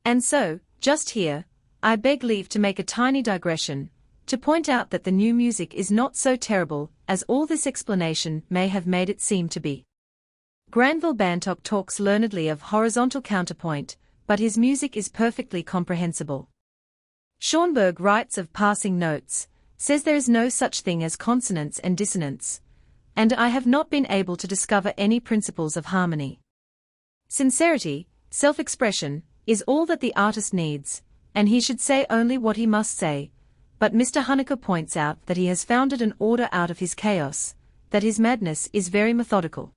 And so, just here, I beg leave to make a tiny digression, to point out that the new music is not so terrible as all this explanation may have made it seem to be. Granville Bantock talks learnedly of horizontal counterpoint, but his music is perfectly comprehensible. Schoenberg writes of passing notes, says there is no such thing as consonance and dissonance, and I have not been able to discover any principles of harmony. Sincerity, self-expression, is all that the artist needs, and he should say only what he must say. But Mr. Huneker points out that he has founded an order out of his chaos, that his madness is very methodical.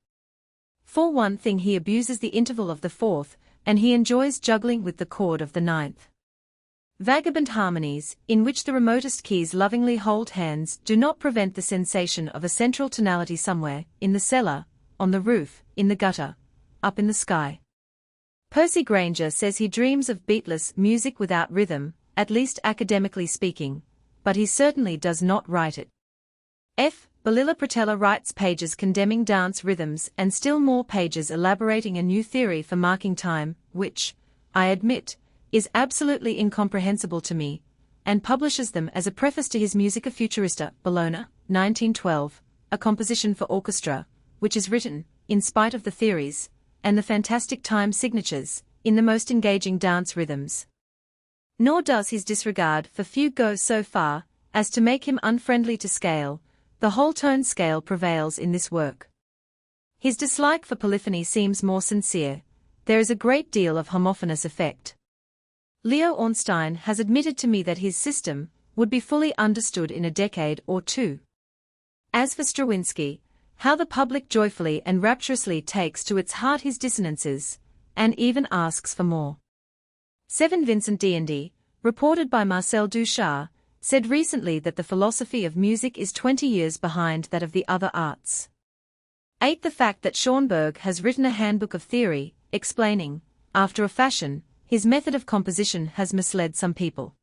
For one thing, he abuses the interval of the 4th, and he enjoys juggling with the chord of the 9th. Vagabond harmonies, in which the remotest keys lovingly hold hands, do not prevent the sensation of a central tonality somewhere, in the cellar, on the roof, in the gutter, up in the sky. Percy Grainger says he dreams of beatless music without rhythm, at least academically speaking, but he certainly does not write it. F. Balila Pratella writes pages condemning dance rhythms and still more pages elaborating a new theory for marking time, which, I admit, is absolutely incomprehensible to me, and publishes them as a preface to his Musica Futurista, Bologna, 1912, a composition for orchestra, which is written, in spite of the theories, and the fantastic time signatures, in the most engaging dance rhythms. Nor does his disregard for fugue go so far as to make him unfriendly to scale. The whole tone scale prevails in this work. His dislike for polyphony seems more sincere. There is a great deal of homophonous effect. Leo Ornstein has admitted to me that his system would be fully understood in a decade or 2. As for Stravinsky, how the public joyfully and rapturously takes to its heart his dissonances, and even asks for more. 7. Vincent d'Indy, reported by Marcel Ducharme, said recently that the philosophy of music is 20 years behind that of the other arts. 8. The fact that Schoenberg has written a handbook of theory, explaining, after a fashion, his method of composition has misled some people.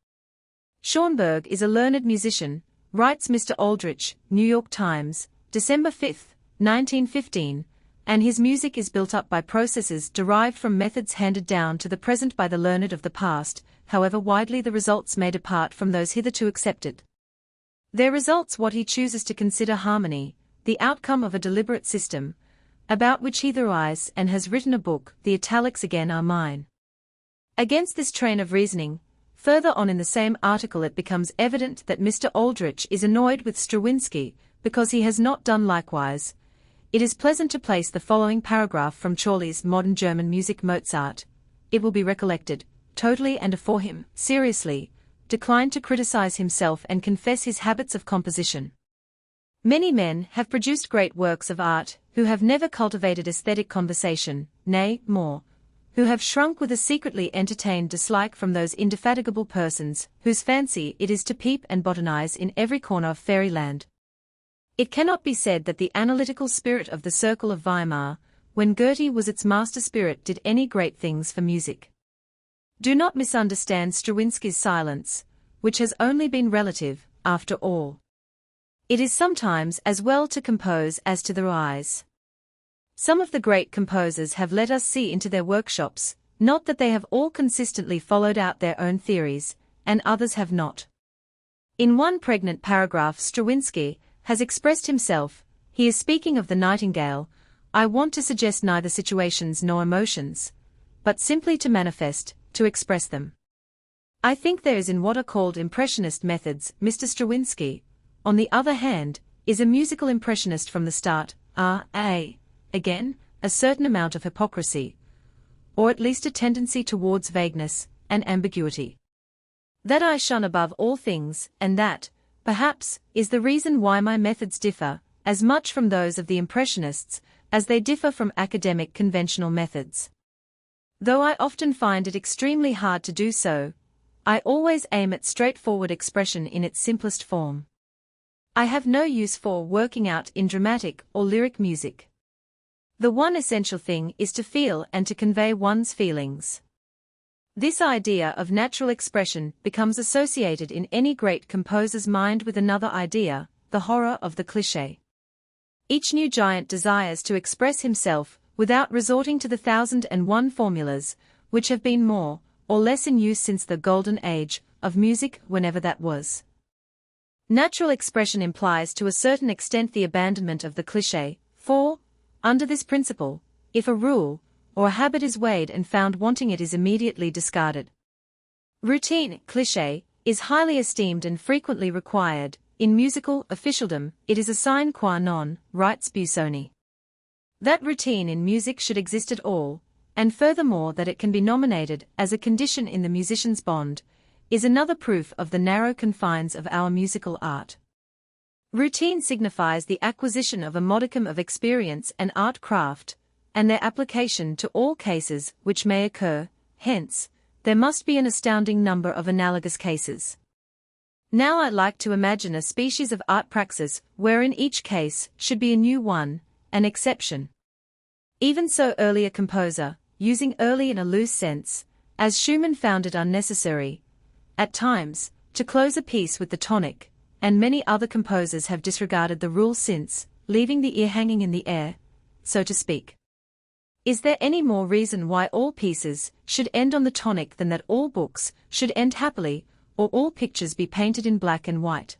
Schoenberg is a learned musician, writes Mr. Aldrich, New York Times, December 5, 1915, and his music is built up by processes derived from methods handed down to the present by the learned of the past, however widely the results may depart from those hitherto accepted. There results what he chooses to consider harmony, the outcome of a deliberate system, about which he theorizes and has written a book. The italics again are mine. Against this train of reasoning, further on in the same article it becomes evident that Mr. Aldrich is annoyed with Stravinsky because he has not done likewise. it is pleasant to place the following paragraph from Chorley's Modern German Music. Mozart, it will be recollected, totally and afore him, seriously, declined to criticize himself and confess his habits of composition. Many men have produced great works of art, who have never cultivated aesthetic conversation, nay, more, who have shrunk with a secretly entertained dislike from those indefatigable persons, whose fancy it is to peep and botanize in every corner of fairyland. It cannot be said that the analytical spirit of the Circle of Weimar, when Goethe was its master spirit, did any great things for music. Do not misunderstand Stravinsky's silence, which has only been relative, after all. It is sometimes as well to compose as to the rise. Some of the great composers have let us see into their workshops, not that they have all consistently followed out their own theories, and others have not. In one pregnant paragraph Stravinsky has expressed himself. He is speaking of the Nightingale. I want to suggest neither situations nor emotions, but simply to manifest, to express them. I think there is in what are called impressionist methods. Mr. Stravinsky, on the other hand, is a musical impressionist from the start. Again, a certain amount of hypocrisy, or at least a tendency towards vagueness and ambiguity, that I shun above all things, and that, perhaps, is the reason why my methods differ as much from those of the Impressionists as they differ from academic conventional methods. Though I often find it extremely hard to do so, I always aim at straightforward expression in its simplest form. I have no use for working out in dramatic or lyric music. The one essential thing is to feel and to convey one's feelings. This idea of natural expression becomes associated in any great composer's mind with another idea, the horror of the cliché. Each new giant desires to express himself without resorting to the 1,001 formulas, which have been more or less in use since the golden age of music, whenever that was. Natural expression implies to a certain extent the abandonment of the cliché, for, under this principle, if a rule or a habit is weighed and found wanting, it is immediately discarded. Routine, cliché, is highly esteemed and frequently required. In musical officialdom, it is a sine qua non, writes Busoni. That routine in music should exist at all, and furthermore that it can be nominated as a condition in the musician's bond, is another proof of the narrow confines of our musical art. Routine signifies the acquisition of a modicum of experience and art craft, and their application to all cases which may occur. Hence, there must be an astounding number of analogous cases. Now I like to imagine a species of art praxis wherein each case should be a new one, an exception. Even so, early a composer, using early in a loose sense, as Schumann found it unnecessary, at times, to close a piece with the tonic, and many other composers have disregarded the rule since, leaving the ear hanging in the air, so to speak. Is there any more reason why all pieces should end on the tonic than that all books should end happily, or all pictures be painted in black and white?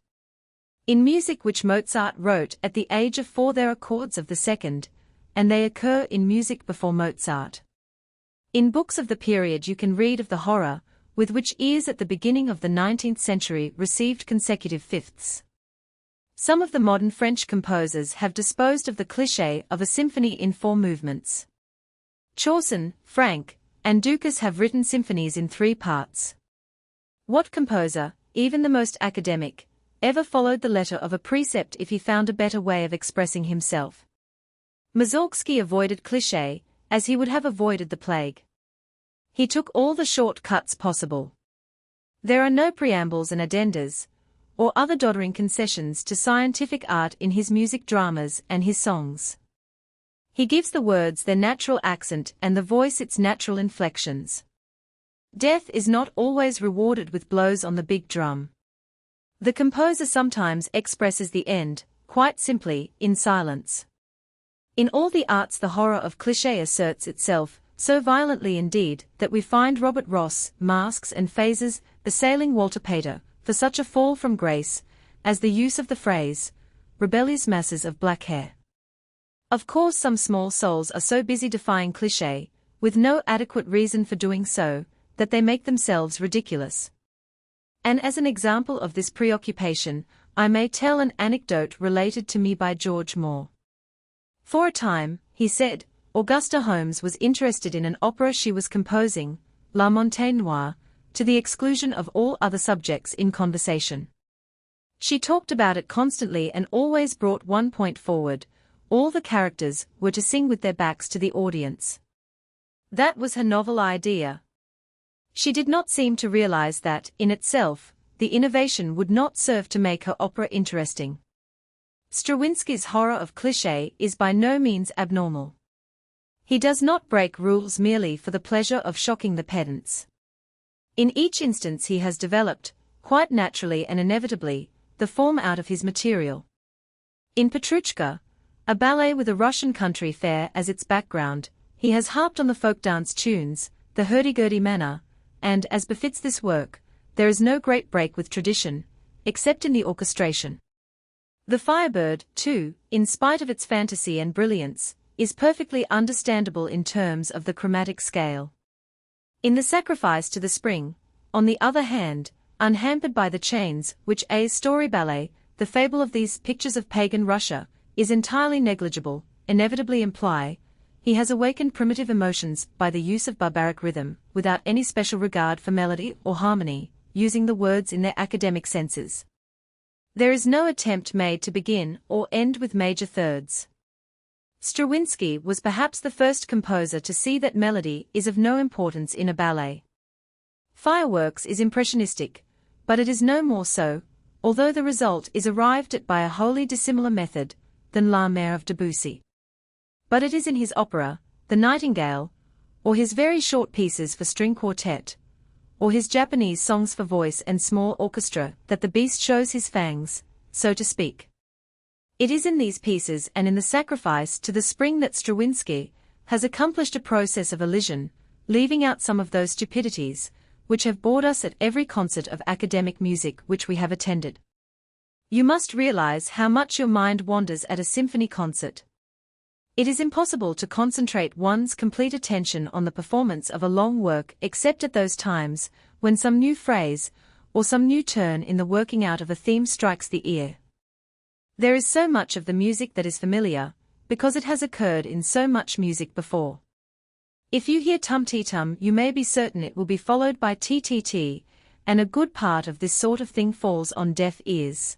In music which Mozart wrote at the age of 4 there are chords of the second, and they occur in music before Mozart. In books of the period you can read of the horror with which ears at the beginning of the 19th century received consecutive fifths. Some of the modern French composers have disposed of the cliché of a symphony in 4 movements. Chausson, Franck, and Dukas have written symphonies in 3 parts. What composer, even the most academic, ever followed the letter of a precept if he found a better way of expressing himself? Mussorgsky avoided cliché, as he would have avoided the plague. He took all the short cuts possible. There are no preambles and addendas, or other doddering concessions to scientific art in his music dramas and his songs. He gives the words their natural accent and the voice its natural inflections. Death is not always rewarded with blows on the big drum. The composer sometimes expresses the end, quite simply, in silence. In all the arts the horror of cliché asserts itself, so violently indeed that we find Robert Ross, Masks and Phases, assailing Walter Pater, for such a fall from grace, as the use of the phrase, rebellious masses of black hair. Of course some small souls are so busy defying cliché, with no adequate reason for doing so, that they make themselves ridiculous. And as an example of this preoccupation, I may tell an anecdote related to me by George Moore. For a time, he said, Augusta Holmes was interested in an opera she was composing, La Montagne Noire, to the exclusion of all other subjects in conversation. She talked about it constantly and always brought one point forward: all the characters were to sing with their backs to the audience. That was her novel idea. She did not seem to realize that, in itself, the innovation would not serve to make her opera interesting. Stravinsky's horror of cliché is by no means abnormal. He does not break rules merely for the pleasure of shocking the pedants. In each instance he has developed, quite naturally and inevitably, the form out of his material. In Petrushka, a ballet with a Russian country fair as its background, he has harped on the folk dance tunes, the hurdy-gurdy manner, and, as befits this work, there is no great break with tradition, except in the orchestration. The Firebird, too, in spite of its fantasy and brilliance, is perfectly understandable in terms of the chromatic scale. In The Sacrifice to the Spring, on the other hand, unhampered by the chains which A's story ballet, the fable of these pictures of pagan Russia, is entirely negligible, inevitably imply, he has awakened primitive emotions by the use of barbaric rhythm, without any special regard for melody or harmony, using the words in their academic senses. There is no attempt made to begin or end with major thirds. Stravinsky was perhaps the first composer to see that melody is of no importance in a ballet. Fireworks is impressionistic, but it is no more so, although the result is arrived at by a wholly dissimilar method than La Mer of Debussy. But it is in his opera, The Nightingale, or his very short pieces for string quartet, or his Japanese songs for voice and small orchestra, that the beast shows his fangs, so to speak. It is in these pieces and in The Sacrifice to the Spring that Stravinsky has accomplished a process of elision, leaving out some of those stupidities which have bored us at every concert of academic music which we have attended. You must realize how much your mind wanders at a symphony concert. It is impossible to concentrate one's complete attention on the performance of a long work except at those times when some new phrase or some new turn in the working out of a theme strikes the ear. There is so much of the music that is familiar, because it has occurred in so much music before. If you hear tum-ti-tum, you may be certain it will be followed by ti-ti-ti, and a good part of this sort of thing falls on deaf ears.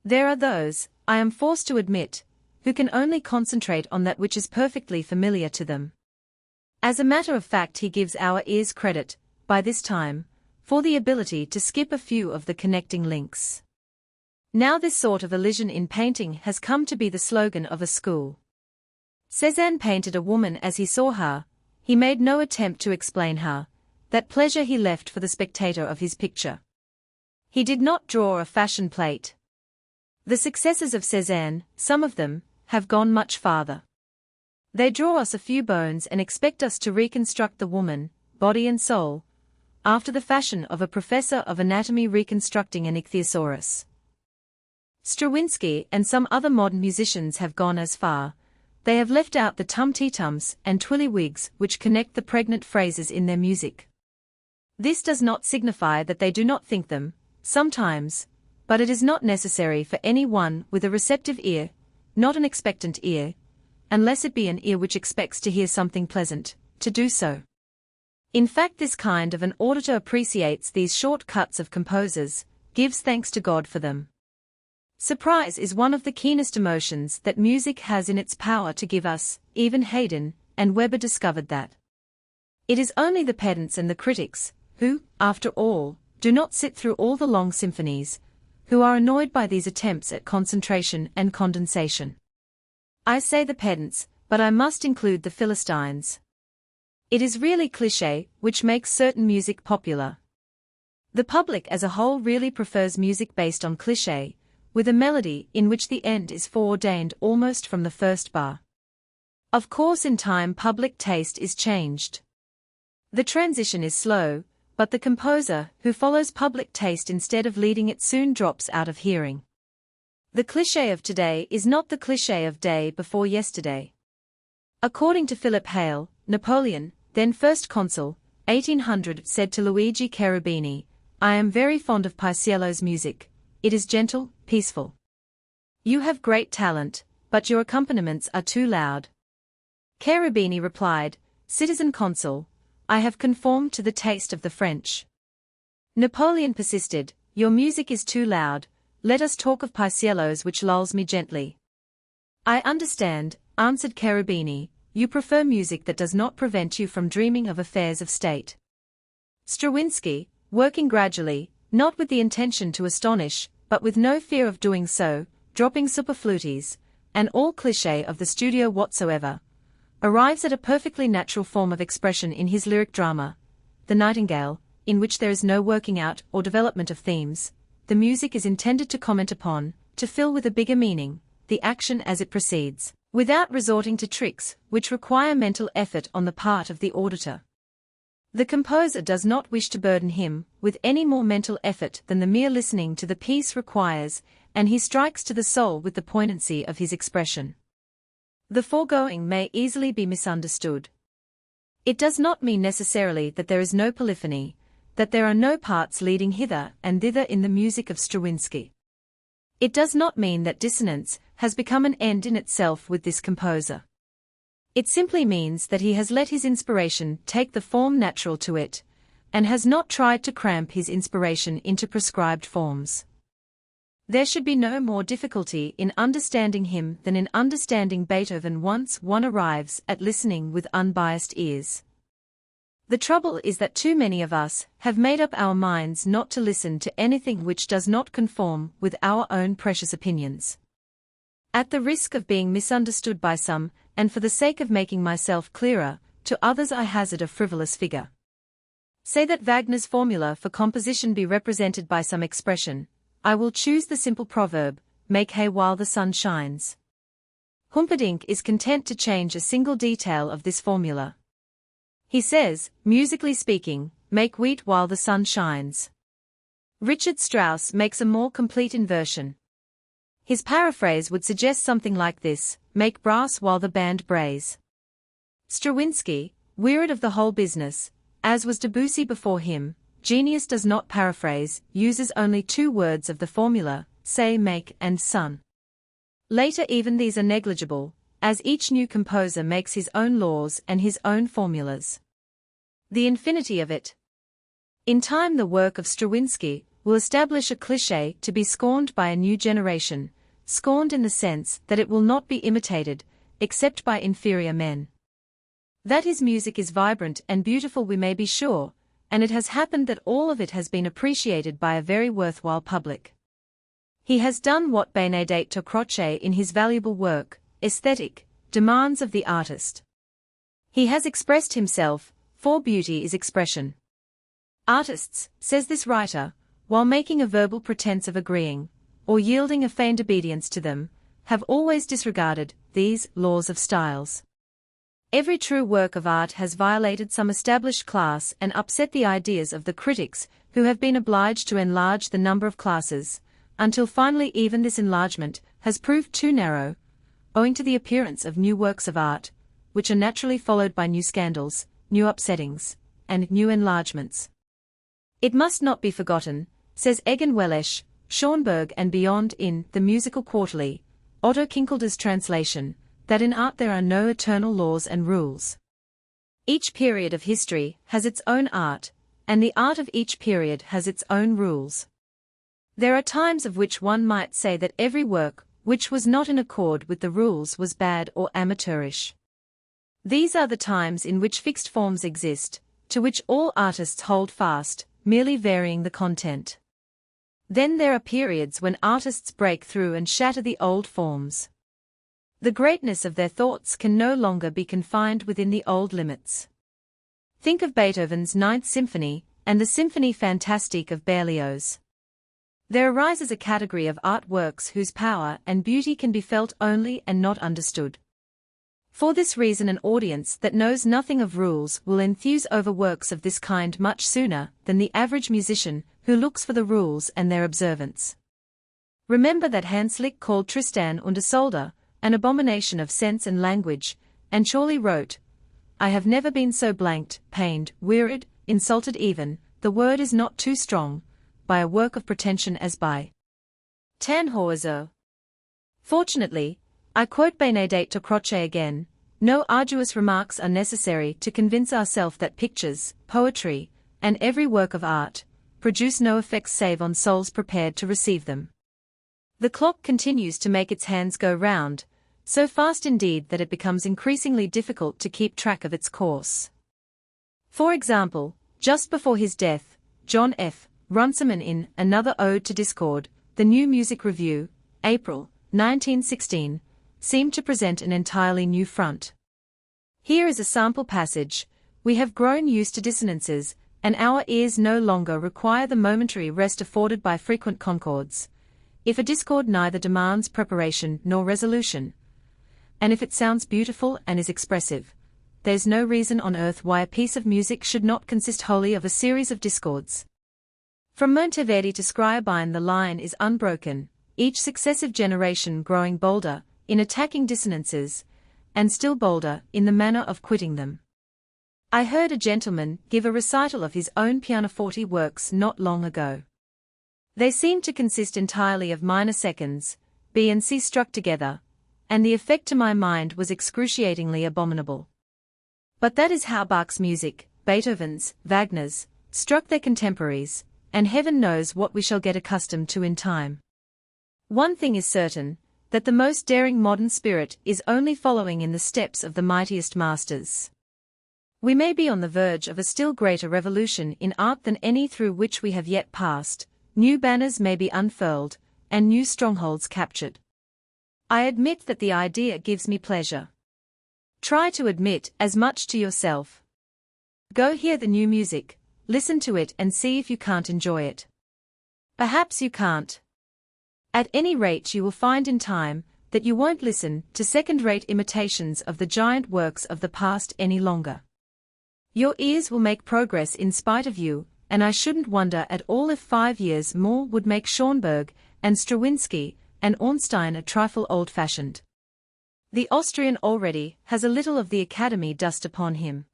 There are those, I am forced to admit, who can only concentrate on that which is perfectly familiar to them. As a matter of fact, he gives our ears credit, by this time, for the ability to skip a few of the connecting links. Now this sort of elision in painting has come to be the slogan of a school. Cézanne painted a woman as he saw her, he made no attempt to explain her, that pleasure he left for the spectator of his picture. He did not draw a fashion plate. The successors of Cézanne, some of them, have gone much farther. They draw us a few bones and expect us to reconstruct the woman, body and soul, after the fashion of a professor of anatomy reconstructing an ichthyosaurus. Stravinsky and some other modern musicians have gone as far. They have left out the tum-ti-tums and twilly-wigs which connect the pregnant phrases in their music. This does not signify that they do not think them, sometimes, but it is not necessary for any one with a receptive ear, not an expectant ear, unless it be an ear which expects to hear something pleasant, to do so. In fact, this kind of an auditor appreciates these short cuts of composers, gives thanks to God for them. Surprise is one of the keenest emotions that music has in its power to give us. Even Haydn and Weber discovered that. It is only the pedants and the critics, who, after all, do not sit through all the long symphonies, who are annoyed by these attempts at concentration and condensation. I say the pedants, but I must include the Philistines. It is really cliché which makes certain music popular. The public as a whole really prefers music based on cliché, with a melody in which the end is foreordained almost from the first bar. Of course, in time public taste is changed. The transition is slow, but the composer who follows public taste instead of leading it soon drops out of hearing. The cliché of today is not the cliché of day before yesterday. According to Philip Hale, Napoleon, then first consul, 1800, said to Luigi Cherubini, "I am very fond of Paisiello's music. It is gentle, peaceful. You have great talent, but your accompaniments are too loud. Cherubini replied, Citizen Consul, I have conformed to the taste of the French. Napoleon persisted, your music is too loud, let us talk of Paisiello's which lulls me gently. I understand, answered Cherubini, you prefer music that does not prevent you from dreaming of affairs of state. Stravinsky, working gradually, not with the intention to astonish, but with no fear of doing so, dropping superfluities, and all cliché of the studio whatsoever, arrives at a perfectly natural form of expression in his lyric drama, The Nightingale, in which there is no working out or development of themes. The music is intended to comment upon, to fill with a bigger meaning, the action as it proceeds, without resorting to tricks which require mental effort on the part of the auditor. The composer does not wish to burden him with any more mental effort than the mere listening to the piece requires, and he strikes to the soul with the poignancy of his expression. The foregoing may easily be misunderstood. It does not mean necessarily that there is no polyphony, that there are no parts leading hither and thither in the music of Stravinsky. It does not mean that dissonance has become an end in itself with this composer. It simply means that he has let his inspiration take the form natural to it, and has not tried to cramp his inspiration into prescribed forms. There should be no more difficulty in understanding him than in understanding Beethoven once one arrives at listening with unbiased ears. The trouble is that too many of us have made up our minds not to listen to anything which does not conform with our own precious opinions. At the risk of being misunderstood by some, and for the sake of making myself clearer, to others I hazard a frivolous figure. Say that Wagner's formula for composition be represented by some expression, I will choose the simple proverb, make hay while the sun shines. Humperdinck is content to change a single detail of this formula. He says, musically speaking, make wheat while the sun shines. Richard Strauss makes a more complete inversion. His paraphrase would suggest something like this, make brass while the band brays. Stravinsky, wearied of the whole business, as was Debussy before him, genius does not paraphrase, uses only two words of the formula, say make and sun. Later even these are negligible, as each new composer makes his own laws and his own formulas. The infinity of it. In time the work of Stravinsky will establish a cliché to be scorned by a new generation, scorned in the sense that it will not be imitated, except by inferior men. That his music is vibrant and beautiful we may be sure, and it has happened that all of it has been appreciated by a very worthwhile public. He has done what Benedetto Croce in his valuable work, Aesthetic, demands of the artist. He has expressed himself, for beauty is expression. Artists, says this writer, while making a verbal pretense of agreeing, or yielding a feigned obedience to them, have always disregarded these laws of styles. Every true work of art has violated some established class and upset the ideas of the critics who have been obliged to enlarge the number of classes, until finally even this enlargement has proved too narrow, owing to the appearance of new works of art, which are naturally followed by new scandals, new upsettings, and new enlargements. It must not be forgotten, says Egon Welesch, Schönberg and beyond in The Musical Quarterly, Otto Kinkelder's translation, that in art there are no eternal laws and rules. Each period of history has its own art, and the art of each period has its own rules. There are times of which one might say that every work which was not in accord with the rules was bad or amateurish. These are the times in which fixed forms exist, to which all artists hold fast, merely varying the content. Then there are periods when artists break through and shatter the old forms. The greatness of their thoughts can no longer be confined within the old limits. Think of Beethoven's Ninth Symphony, and the Symphonie Fantastique of Berlioz. There arises a category of art works whose power and beauty can be felt only and not understood. For this reason an audience that knows nothing of rules will enthuse over works of this kind much sooner than the average musician who looks for the rules and their observance. Remember that Hanslick called Tristan und Isolde an abomination of sense and language, and Chorley wrote, I have never been so blanked, pained, wearied, insulted even, the word is not too strong, by a work of pretension as by Tannhäuser. Fortunately, I quote Benedetto Croce again: "No arduous remarks are necessary to convince ourselves that pictures, poetry, and every work of art, produce no effects save on souls prepared to receive them." The clock continues to make its hands go round, so fast indeed that it becomes increasingly difficult to keep track of its course. For example, just before his death, John F. Runciman in Another Ode to Discord, The New Music Review, April, 1916, seemed to present an entirely new front. Here is a sample passage: "We have grown used to dissonances, and our ears no longer require the momentary rest afforded by frequent concords. If a discord neither demands preparation nor resolution, and if it sounds beautiful and is expressive, there's no reason on earth why a piece of music should not consist wholly of a series of discords." From Monteverdi to Scriabine the line is unbroken, each successive generation growing bolder in attacking dissonances, and still bolder in the manner of quitting them. I heard a gentleman give a recital of his own pianoforte works not long ago. They seemed to consist entirely of minor seconds, B and C struck together, and the effect to my mind was excruciatingly abominable. But that is how Bach's music, Beethoven's, Wagner's, struck their contemporaries, and heaven knows what we shall get accustomed to in time. One thing is certain, that the most daring modern spirit is only following in the steps of the mightiest masters. We may be on the verge of a still greater revolution in art than any through which we have yet passed. New banners may be unfurled, and new strongholds captured. I admit that the idea gives me pleasure. Try to admit as much to yourself. Go hear the new music, listen to it and see if you can't enjoy it. Perhaps you can't. At any rate you will find in time that you won't listen to second-rate imitations of the giant works of the past any longer. Your ears will make progress in spite of you, and I shouldn't wonder at all if 5 years more would make Schoenberg and Stravinsky and Ornstein a trifle old-fashioned. The Austrian already has a little of the Academy dust upon him.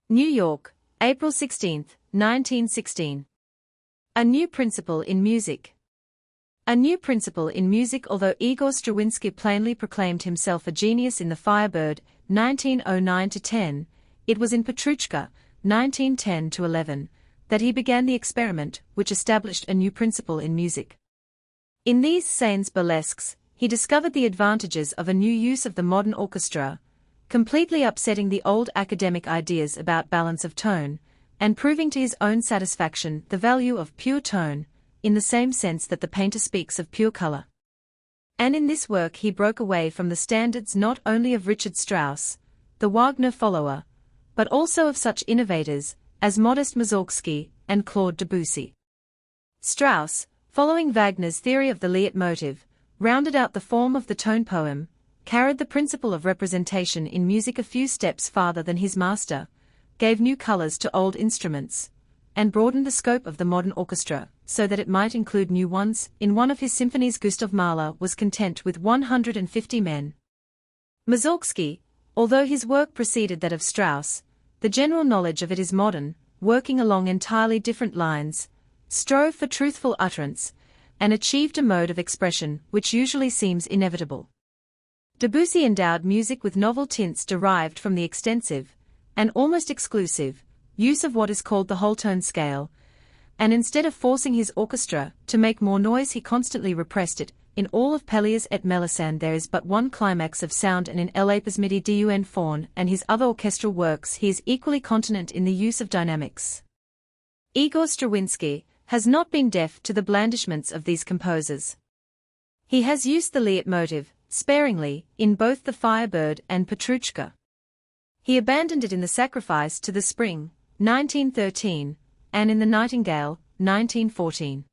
New York, April 16, 1916. A New Principle in Music. A new principle in music. Although Igor Stravinsky plainly proclaimed himself a genius in the Firebird, 1909-10, it was in Petrushka, 1910-11, that he began the experiment which established a new principle in music. In these Saints burlesques, he discovered the advantages of a new use of the modern orchestra, completely upsetting the old academic ideas about balance of tone, and proving to his own satisfaction the value of pure tone, in the same sense that the painter speaks of pure color. And in this work he broke away from the standards not only of Richard Strauss, the Wagner follower, but also of such innovators as Modest Mussorgsky and Claude Debussy. Strauss, following Wagner's theory of the leitmotif, rounded out the form of the tone poem, carried the principle of representation in music a few steps farther than his master, gave new colors to old instruments, and broadened the scope of the modern orchestra, so that it might include new ones. In one of his symphonies Gustav Mahler was content with 150 men. Mussorgsky, although his work preceded that of Strauss, the general knowledge of it is modern, working along entirely different lines, strove for truthful utterance, and achieved a mode of expression which usually seems inevitable. Debussy endowed music with novel tints derived from the extensive, and almost exclusive, use of what is called the whole tone scale, and instead of forcing his orchestra to make more noise he constantly repressed it. In all of Pelléas et Melisande there is but one climax of sound, and in L'Apis Midi d'un Faun and his other orchestral works he is equally continent in the use of dynamics. Igor Stravinsky has not been deaf to the blandishments of these composers. He has used the leitmotif sparingly in both the Firebird and Petrushka. He abandoned it in the Sacrifice to the Spring, 1913, and in the Nightingale, 1914.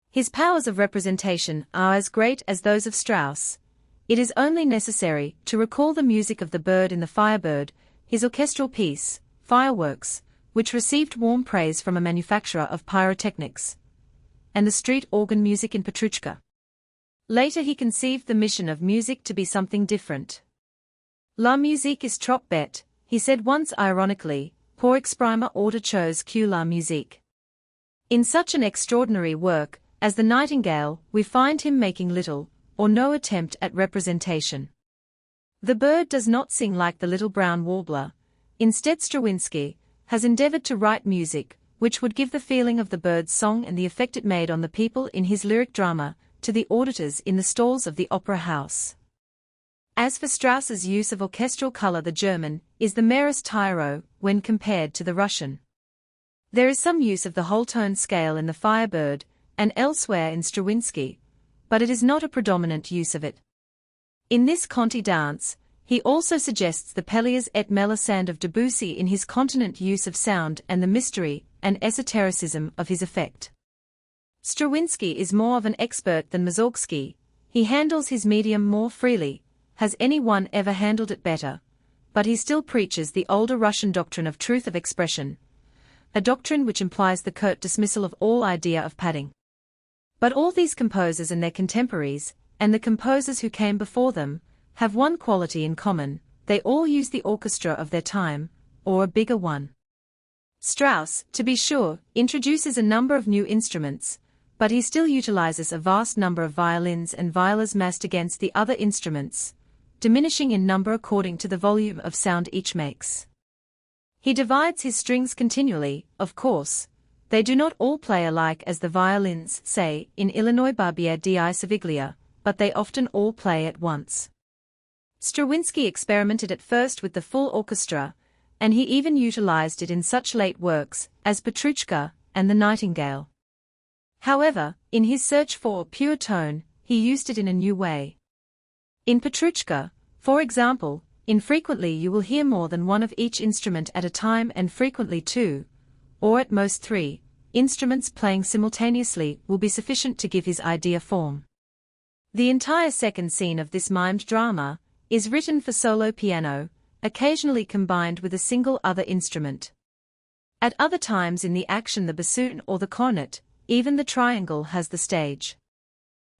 His powers of representation are as great as those of Strauss. It is only necessary to recall the music of the bird in the Firebird, his orchestral piece, Fireworks, which received warm praise from a manufacturer of pyrotechnics, and the street organ music in Petrushka. Later he conceived the mission of music to be something different. La musique est trop bête, he said once ironically, pour exprimer autre chose que la musique. In such an extraordinary work as the Nightingale, we find him making little, or no attempt at representation. The bird does not sing like the little brown warbler. Instead, Stravinsky has endeavored to write music which would give the feeling of the bird's song and the effect it made on the people in his lyric drama to the auditors in the stalls of the opera house. As for Strauss's use of orchestral color, the German is the merest tyro when compared to the Russian. There is some use of the whole tone scale in the Firebird and elsewhere in Stravinsky, but it is not a predominant use of it. In this Conti dance, he also suggests the Pelléas et Mélisande of Debussy in his continent use of sound and the mystery and esotericism of his effect. Stravinsky is more of an expert than Mussorgsky. He handles his medium more freely. Has anyone ever handled it better? But he still preaches the older Russian doctrine of truth of expression, a doctrine which implies the curt dismissal of all idea of padding. But all these composers and their contemporaries, and the composers who came before them, have one quality in common: they all use the orchestra of their time, or a bigger one. Strauss, to be sure, introduces a number of new instruments, but he still utilizes a vast number of violins and violas massed against the other instruments, diminishing in number according to the volume of sound each makes. He divides his strings continually, of course. They do not all play alike as the violins, say, in Illinois Barbiere di Saviglia, but they often all play at once. Stravinsky experimented at first with the full orchestra, and he even utilized it in such late works as Petrushka and The Nightingale. However, in his search for pure tone, he used it in a new way. In Petrushka, for example, infrequently you will hear more than one of each instrument at a time, and frequently two, or at most three, instruments playing simultaneously will be sufficient to give his idea form. The entire second scene of this mimed drama is written for solo piano, occasionally combined with a single other instrument. At other times in the action the bassoon or the cornet, even the triangle, has the stage.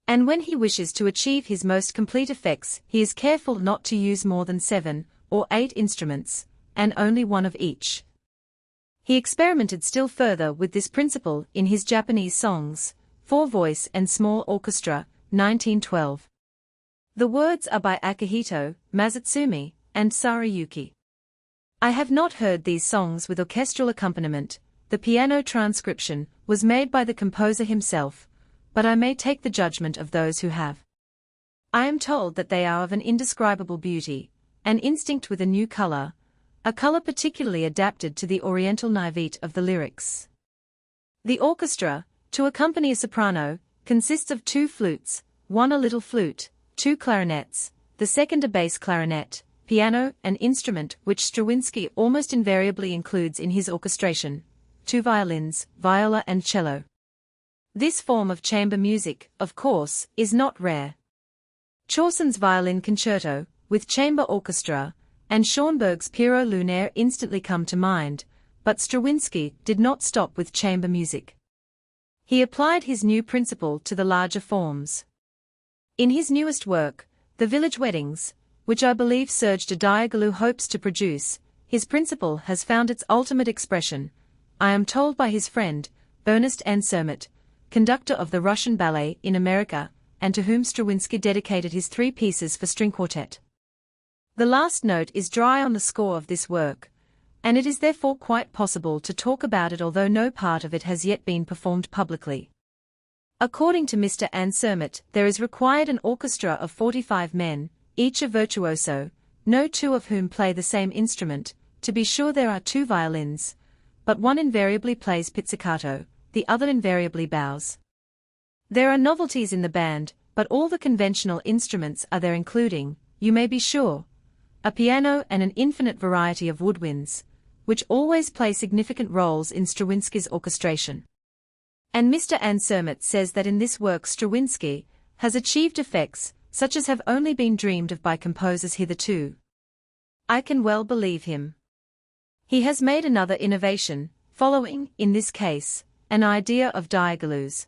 And when he wishes to achieve his most complete effects, he is careful not to use more than 7 or 8 instruments, and only one of each. He experimented still further with this principle in his Japanese songs, for voice and small orchestra, 1912. The words are by Akihito, Masatsumi, and Sarayuki. I have not heard these songs with orchestral accompaniment. The piano transcription was made by the composer himself, but I may take the judgment of those who have. I am told that they are of an indescribable beauty, an instinct with a new color, a color particularly adapted to the oriental naivete of the lyrics. The orchestra, to accompany a soprano, consists of 2 flutes, one a little flute, 2 clarinets, the second a bass clarinet, piano, an instrument which Stravinsky almost invariably includes in his orchestration, 2 violins, viola and cello. This form of chamber music, of course, is not rare. Chaucer's Violin Concerto, with chamber orchestra, and Schoenberg's Pierrot Lunaire instantly come to mind, but Stravinsky did not stop with chamber music. He applied his new principle to the larger forms. In his newest work, The Village Weddings, which I believe Serge de Diaghileau hopes to produce, his principle has found its ultimate expression, I am told by his friend, Ernest Ansermet, conductor of the Russian ballet in America, and to whom Stravinsky dedicated his 3 pieces for string quartet. The last note is dry on the score of this work, and it is therefore quite possible to talk about it although no part of it has yet been performed publicly. According to Mr. Ansermet, there is required an orchestra of 45 men, each a virtuoso, no 2 of whom play the same instrument. To be sure there are 2 violins, but one invariably plays pizzicato, the other invariably bows. There are novelties in the band, but all the conventional instruments are there, including, you may be sure, a piano and an infinite variety of woodwinds, which always play significant roles in Stravinsky's orchestration. And Mr. Ansermet says that in this work Stravinsky has achieved effects such as have only been dreamed of by composers hitherto. I can well believe him. He has made another innovation, following, in this case, an idea of Diaghilew's.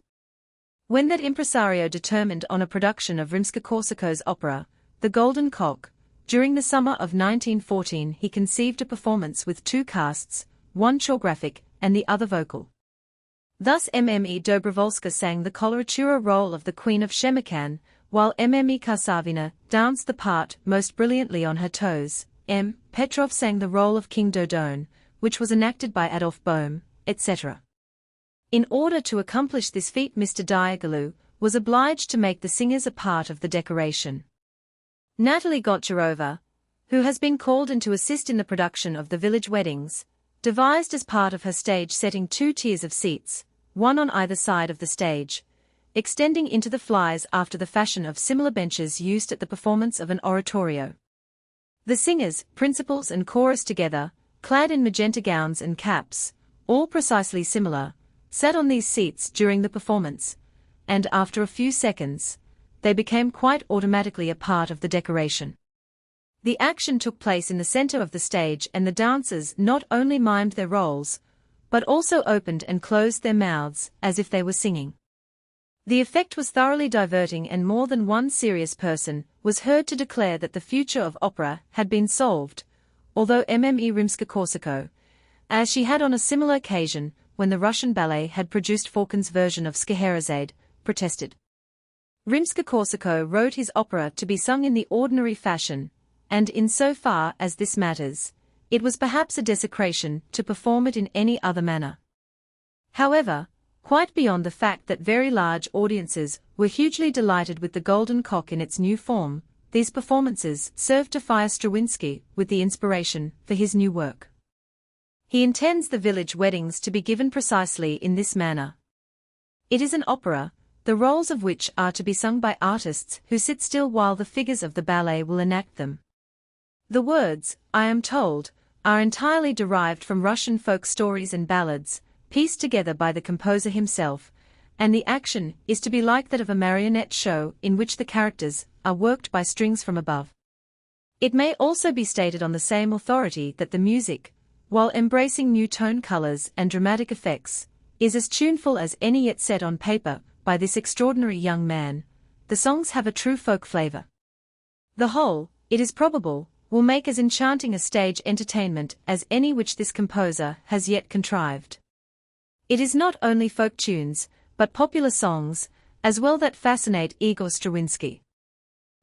When that impresario determined on a production of Rimsky-Korsakoff's opera, The Golden Cock, during the summer of 1914 he conceived a performance with 2 casts, one choreographic and the other vocal. Thus Mme. Dobrovolska sang the coloratura role of the Queen of Shemikhan, while Mme Karsavina danced the part most brilliantly on her toes. M. Petrov sang the role of King Dodon, which was enacted by Adolf Bohm, etc. In order to accomplish this feat, Mr. Diaghilev was obliged to make the singers a part of the decoration. Natalie Goncharova, who has been called in to assist in the production of the village weddings, devised as part of her stage setting 2 tiers of seats, one on either side of the stage, extending into the flies after the fashion of similar benches used at the performance of an oratorio. The singers, principals and chorus together, clad in magenta gowns and caps, all precisely similar, sat on these seats during the performance, and after a few seconds, they became quite automatically a part of the decoration. The action took place in the center of the stage, and the dancers not only mimed their roles, but also opened and closed their mouths as if they were singing. The effect was thoroughly diverting, and more than one serious person was heard to declare that the future of opera had been solved, although Mme Rimska-Korsakov, as she had on a similar occasion when the Russian ballet had produced Falcon's version of Scheherazade, protested. Rimska-Korsakov wrote his opera to be sung in the ordinary fashion, and in so far as this matters, it was perhaps a desecration to perform it in any other manner. However, quite beyond the fact that very large audiences were hugely delighted with the Golden Cock in its new form, these performances served to fire Stravinsky with the inspiration for his new work. He intends the village weddings to be given precisely in this manner. It is an opera, the roles of which are to be sung by artists who sit still while the figures of the ballet will enact them. The words, I am told, are entirely derived from Russian folk stories and ballads, pieced together by the composer himself, and the action is to be like that of a marionette show in which the characters are worked by strings from above. It may also be stated on the same authority that the music, while embracing new tone colors and dramatic effects, is as tuneful as any yet set on paper by this extraordinary young man. The songs have a true folk flavor. The whole, it is probable, will make as enchanting a stage entertainment as any which this composer has yet contrived. It is not only folk tunes, but popular songs, as well, that fascinate Igor Stravinsky.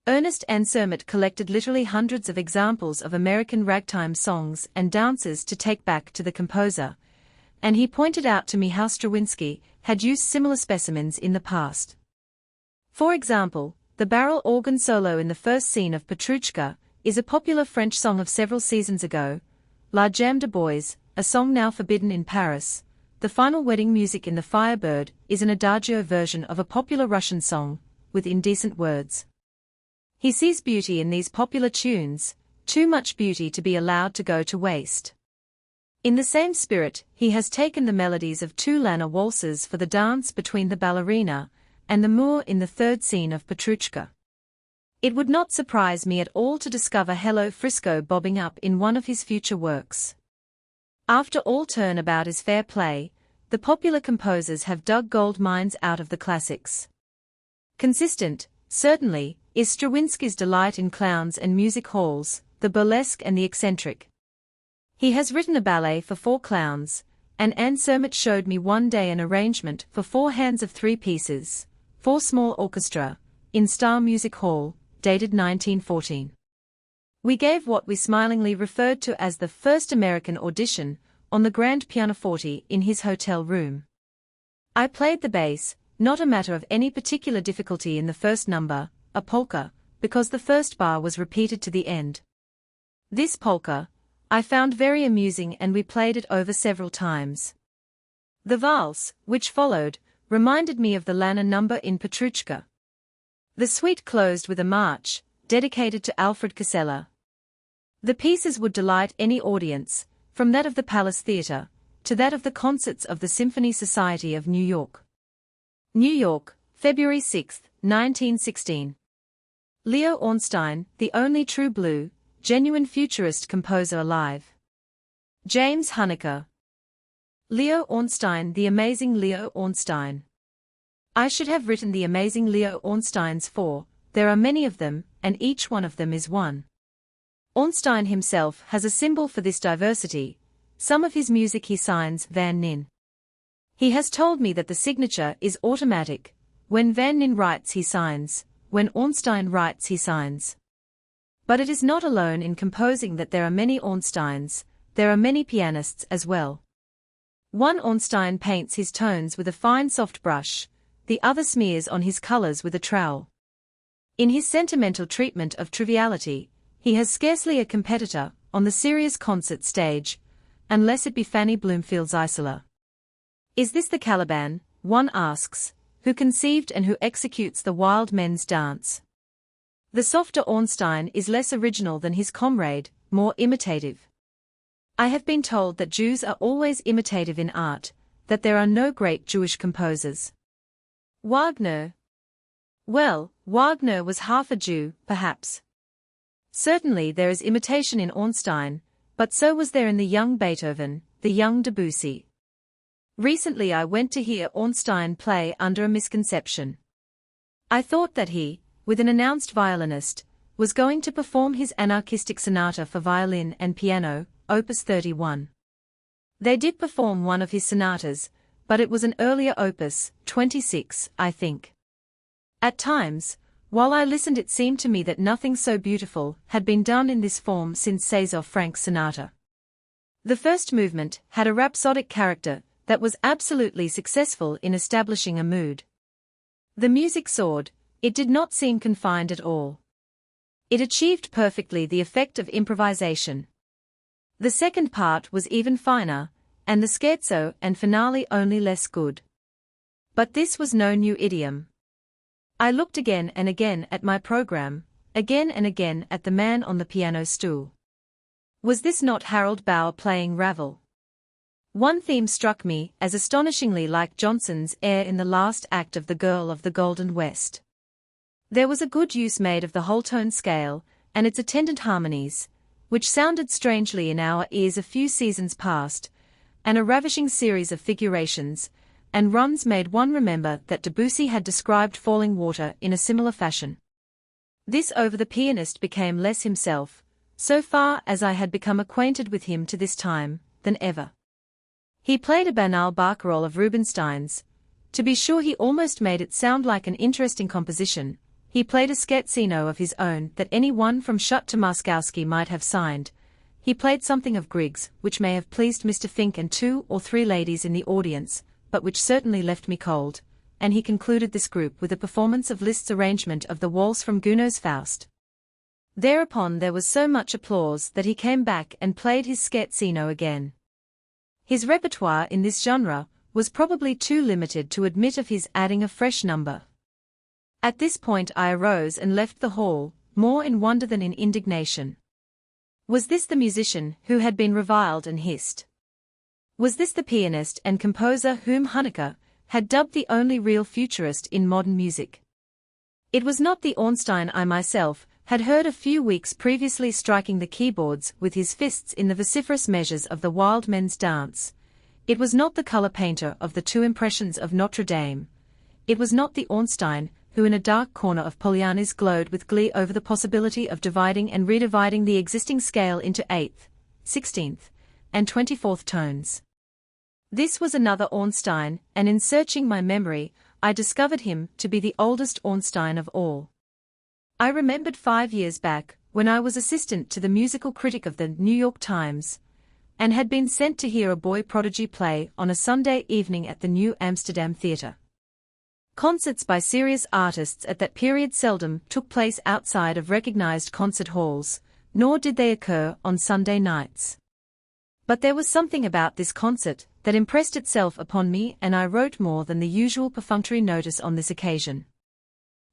Ernest Ansermet collected literally hundreds of examples of American ragtime songs and dances to take back to the composer, and he pointed out to me how Stravinsky had used similar specimens in the past. For example, the barrel organ solo in the first scene of Petrouchka is a popular French song of several seasons ago. La Jam de Bois, a song now forbidden in Paris. The final wedding music in The Firebird is an adagio version of a popular Russian song, with indecent words. He sees beauty in these popular tunes, too much beauty to be allowed to go to waste. In the same spirit, he has taken the melodies of 2 Lana waltzes for the dance between the ballerina and the Moor in the 3rd scene of Petrouchka. It would not surprise me at all to discover Hello Frisco bobbing up in one of his future works. After all, turnabout is fair play. The popular composers have dug gold mines out of the classics. Consistent, certainly, is Stravinsky's delight in clowns and music halls, the burlesque and the eccentric. He has written a ballet for 4 clowns, and Ansermet showed me one day an arrangement for 4 hands of 3 pieces, 4 small orchestra, in Star Music Hall, dated 1914. We gave what we smilingly referred to as the first American audition, on the grand pianoforte in his hotel room. I played the bass, not a matter of any particular difficulty in the first number, a polka, because the first bar was repeated to the end. This polka I found very amusing, and we played it over several times. The valse, which followed, reminded me of the Lana number in Petrouchka. The suite closed with a march, dedicated to Alfred Casella. The pieces would delight any audience, from that of the Palace Theatre, to that of the concerts of the Symphony Society of New York. New York, February 6, 1916. Leo Ornstein, the only true blue, genuine futurist composer alive. James Huneker. Leo Ornstein, the amazing Leo Ornstein. I should have written the amazing Leo Ornsteins, for there are many of them, and each one of them is one. Ornstein himself has a symbol for this diversity. Some of his music he signs Van Nin. He has told me that the signature is automatic. When Van Nin writes, he signs when Ornstein writes he signs. But it is not alone in composing that there are many Ornsteins, there are many pianists as well. One Ornstein paints his tones with a fine soft brush, the other smears on his colors with a trowel. In his sentimental treatment of triviality, he has scarcely a competitor on the serious concert stage, unless it be Fanny Bloomfield's Isola. Is this the Caliban, one asks, who conceived and who executes the wild men's dance? The softer Ornstein is less original than his comrade, more imitative. I have been told that Jews are always imitative in art, that there are no great Jewish composers. Wagner? Well, Wagner was half a Jew, perhaps. Certainly there is imitation in Ornstein, but so was there in the young Beethoven, the young Debussy. Recently I went to hear Ornstein play under a misconception. I thought that he, with an announced violinist, was going to perform his anarchistic sonata for violin and piano, Opus 31. They did perform one of his sonatas, but it was an earlier Opus 26, I think. At times, while I listened, it seemed to me that nothing so beautiful had been done in this form since César Frank's sonata. The first movement had a rhapsodic character that was absolutely successful in establishing a mood. The music soared, it did not seem confined at all. It achieved perfectly the effect of improvisation. The second part was even finer, and the scherzo and finale only less good. But this was no new idiom. I looked again and again at my program, again and again at the man on the piano stool. Was this not Harold Bauer playing Ravel? One theme struck me as astonishingly like Johnson's air in the last act of The Girl of the Golden West. There was a good use made of the whole tone scale, and its attendant harmonies, which sounded strangely in our ears a few seasons past, and a ravishing series of figurations and runs made one remember that Debussy had described falling water in a similar fashion. This over the pianist became less himself, so far as I had become acquainted with him to this time, than ever. He played a banal barcarolle of Rubinstein's. To be sure, he almost made it sound like an interesting composition. He played a scherzino of his own that any one from Schutt to Moskowski might have signed. He played something of Grieg's, which may have pleased Mr. Fink and 2 or 3 ladies in the audience, but which certainly left me cold, and he concluded this group with a performance of Liszt's arrangement of the waltz from Gounod's Faust. Thereupon there was so much applause that he came back and played his scherzino again. His repertoire in this genre was probably too limited to admit of his adding a fresh number. At this point I arose and left the hall, more in wonder than in indignation. Was this the musician who had been reviled and hissed? Was this the pianist and composer whom Huneker had dubbed the only real futurist in modern music? It was not the Ornstein I myself had heard a few weeks previously striking the keyboards with his fists in the vociferous measures of the Wild Men's Dance. It was not the color painter of the 2 Impressions of Notre Dame. It was not the Ornstein who in a dark corner of Polyani's glowed with glee over the possibility of dividing and redividing the existing scale into 8th, 16th, and 24th tones. This was another Ornstein, and in searching my memory, I discovered him to be the oldest Ornstein of all. I remembered 5 years back, when I was assistant to the musical critic of the New York Times, and had been sent to hear a boy prodigy play on a Sunday evening at the New Amsterdam Theatre. Concerts by serious artists at that period seldom took place outside of recognized concert halls, nor did they occur on Sunday nights. But there was something about this concert that impressed itself upon me, and I wrote more than the usual perfunctory notice on this occasion.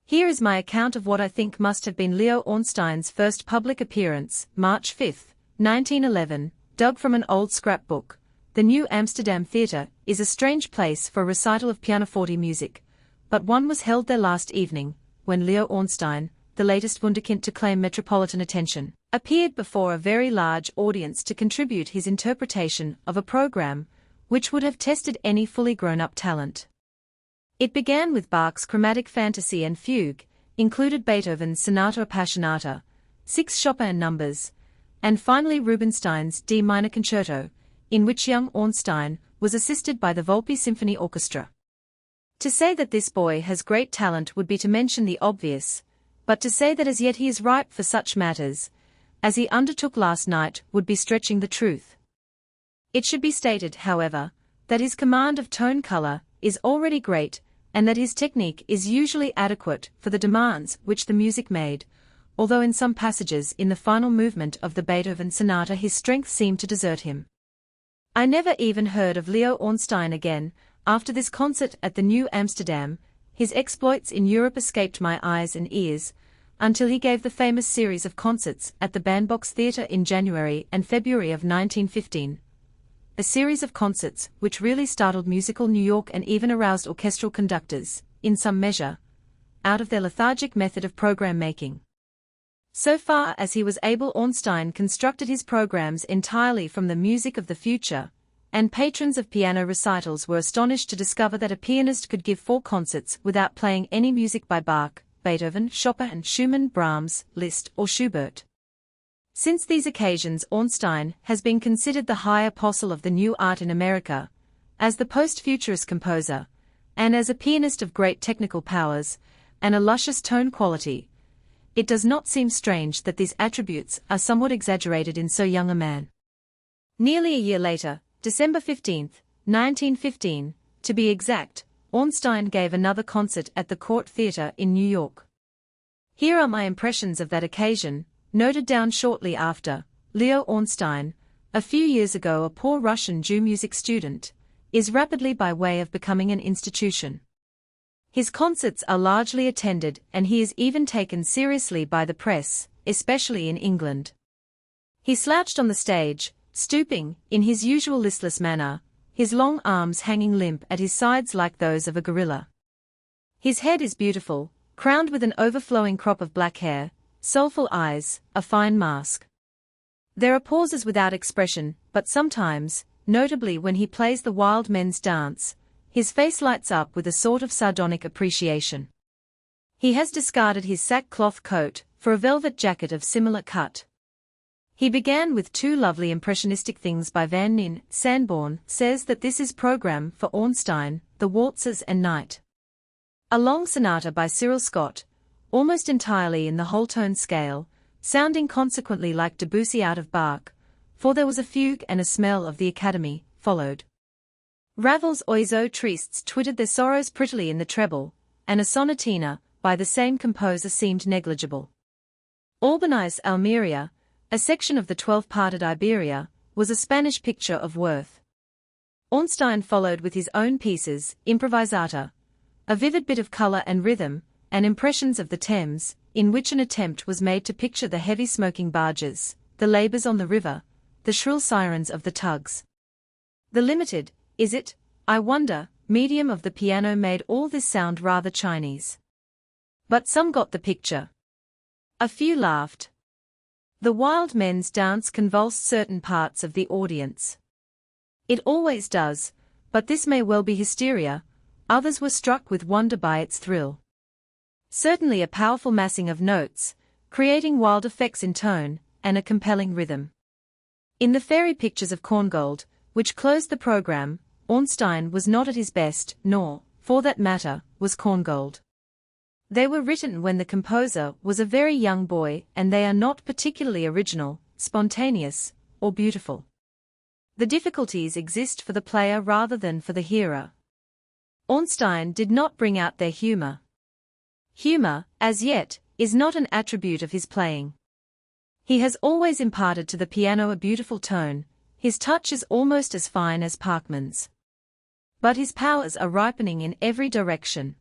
Here is my account of what I think must have been Leo Ornstein's first public appearance, March 5, 1911, dug from an old scrapbook. The New Amsterdam Theatre is a strange place for a recital of pianoforte music, but one was held there last evening, when Leo Ornstein, the latest wunderkind to claim metropolitan attention, appeared before a very large audience to contribute his interpretation of a program which would have tested any fully grown-up talent. It began with Bach's Chromatic Fantasy and Fugue, included Beethoven's Sonata Appassionata, 6 Chopin numbers, and finally Rubinstein's D minor concerto, in which young Ornstein was assisted by the Volpi Symphony Orchestra. To say that this boy has great talent would be to mention the obvious, but to say that as yet he is ripe for such matters, as he undertook last night, would be stretching the truth. It should be stated, however, that his command of tone color is already great, and that his technique is usually adequate for the demands which the music made, although in some passages in the final movement of the Beethoven sonata his strength seemed to desert him. I never even heard of Leo Ornstein again. After this concert at the New Amsterdam, his exploits in Europe escaped my eyes and ears, until he gave the famous series of concerts at the Bandbox Theatre in January and February of 1915. A series of concerts which really startled musical New York and even aroused orchestral conductors, in some measure, out of their lethargic method of program making. So far as he was able, Ornstein constructed his programs entirely from the music of the future, and patrons of piano recitals were astonished to discover that a pianist could give 4 concerts without playing any music by Bach, Beethoven, Chopin, Schumann, Brahms, Liszt, or Schubert. Since these occasions, Ornstein has been considered the high apostle of the new art in America, as the post-futurist composer, and as a pianist of great technical powers, and a luscious tone quality. It does not seem strange that these attributes are somewhat exaggerated in so young a man. Nearly a year later, December 15, 1915, to be exact, Ornstein gave another concert at the Court Theatre in New York. Here are my impressions of that occasion, noted down shortly after. Leo Ornstein, a few years ago a poor Russian Jew music student, is rapidly by way of becoming an institution. His concerts are largely attended, and he is even taken seriously by the press, especially in England. He slouched on the stage, stooping, in his usual listless manner, his long arms hanging limp at his sides like those of a gorilla. His head is beautiful, crowned with an overflowing crop of black hair, soulful eyes, a fine mask. There are pauses without expression, but sometimes, notably when he plays the Wild Men's Dance, his face lights up with a sort of sardonic appreciation. He has discarded his sackcloth coat for a velvet jacket of similar cut. He began with 2 lovely impressionistic things by Van Nin. Sanborn says that this is program for Ornstein, the waltzes and night. A long sonata by Cyril Scott, almost entirely in the whole tone scale, sounding consequently like Debussy out of Bach, for there was a fugue and a smell of the Academy, followed. Ravel's Oiseaux tristes twittered their sorrows prettily in the treble, and a sonatina, by the same composer, seemed negligible. Albani's Almeria, a section of the 12-parted Iberia, was a Spanish picture of worth. Ornstein followed with his own pieces, Improvisata, a vivid bit of color and rhythm, and Impressions of the Thames, in which an attempt was made to picture the heavy smoking barges, the labors on the river, the shrill sirens of the tugs. The limited, is it, I wonder, medium of the piano made all this sound rather Chinese. But some got the picture. A few laughed. The Wild Men's Dance convulsed certain parts of the audience. It always does, but this may well be hysteria. Others were struck with wonder by its thrill. Certainly a powerful massing of notes, creating wild effects in tone, and a compelling rhythm. In the fairy pictures of Korngold, which closed the program, Ornstein was not at his best, nor, for that matter, was Korngold. They were written when the composer was a very young boy, and they are not particularly original, spontaneous, or beautiful. The difficulties exist for the player rather than for the hearer. Ornstein did not bring out their humor. Humor, as yet, is not an attribute of his playing. He has always imparted to the piano a beautiful tone. His touch is almost as fine as Parkman's. But his powers are ripening in every direction.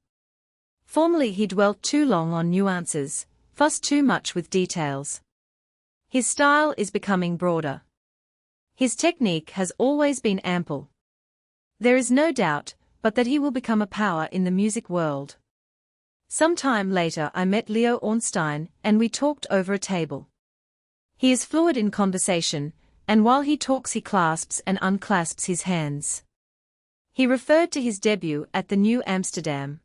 Formerly he dwelt too long on nuances, fussed too much with details. His style is becoming broader. His technique has always been ample. There is no doubt but that he will become a power in the music world. Some time later I met Leo Ornstein, and we talked over a table. He is fluid in conversation, and while he talks he clasps and unclasps his hands. He referred to his debut at the New Amsterdam.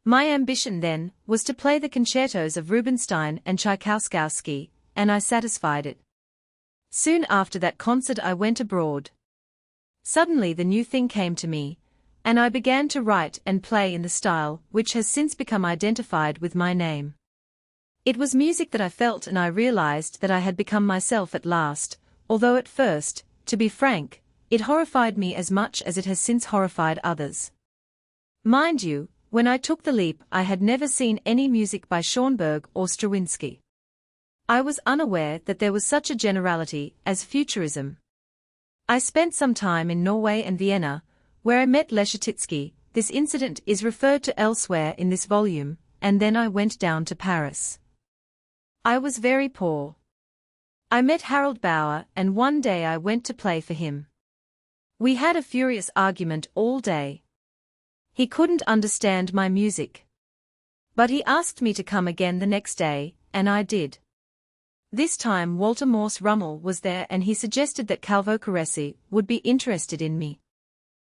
My ambition then was to play the concertos of Rubinstein and Tchaikovsky, and I satisfied it. Soon after that concert I went abroad. Suddenly the new thing came to me, and I began to write and play in the style which has since become identified with my name. It was music that I felt, and I realized that I had become myself at last, although at first, to be frank, it horrified me as much as it has since horrified others. Mind you, when I took the leap I had never seen any music by Schoenberg or Stravinsky. I was unaware that there was such a generality as futurism. I spent some time in Norway and Vienna, where I met Leschetizky. This incident is referred to elsewhere in this volume, and then I went down to Paris. I was very poor. I met Harold Bauer, and one day I went to play for him. We had a furious argument all day. He couldn't understand my music. But he asked me to come again the next day, and I did. This time Walter Morse Rummel was there, and he suggested that Calvo Caresi would be interested in me.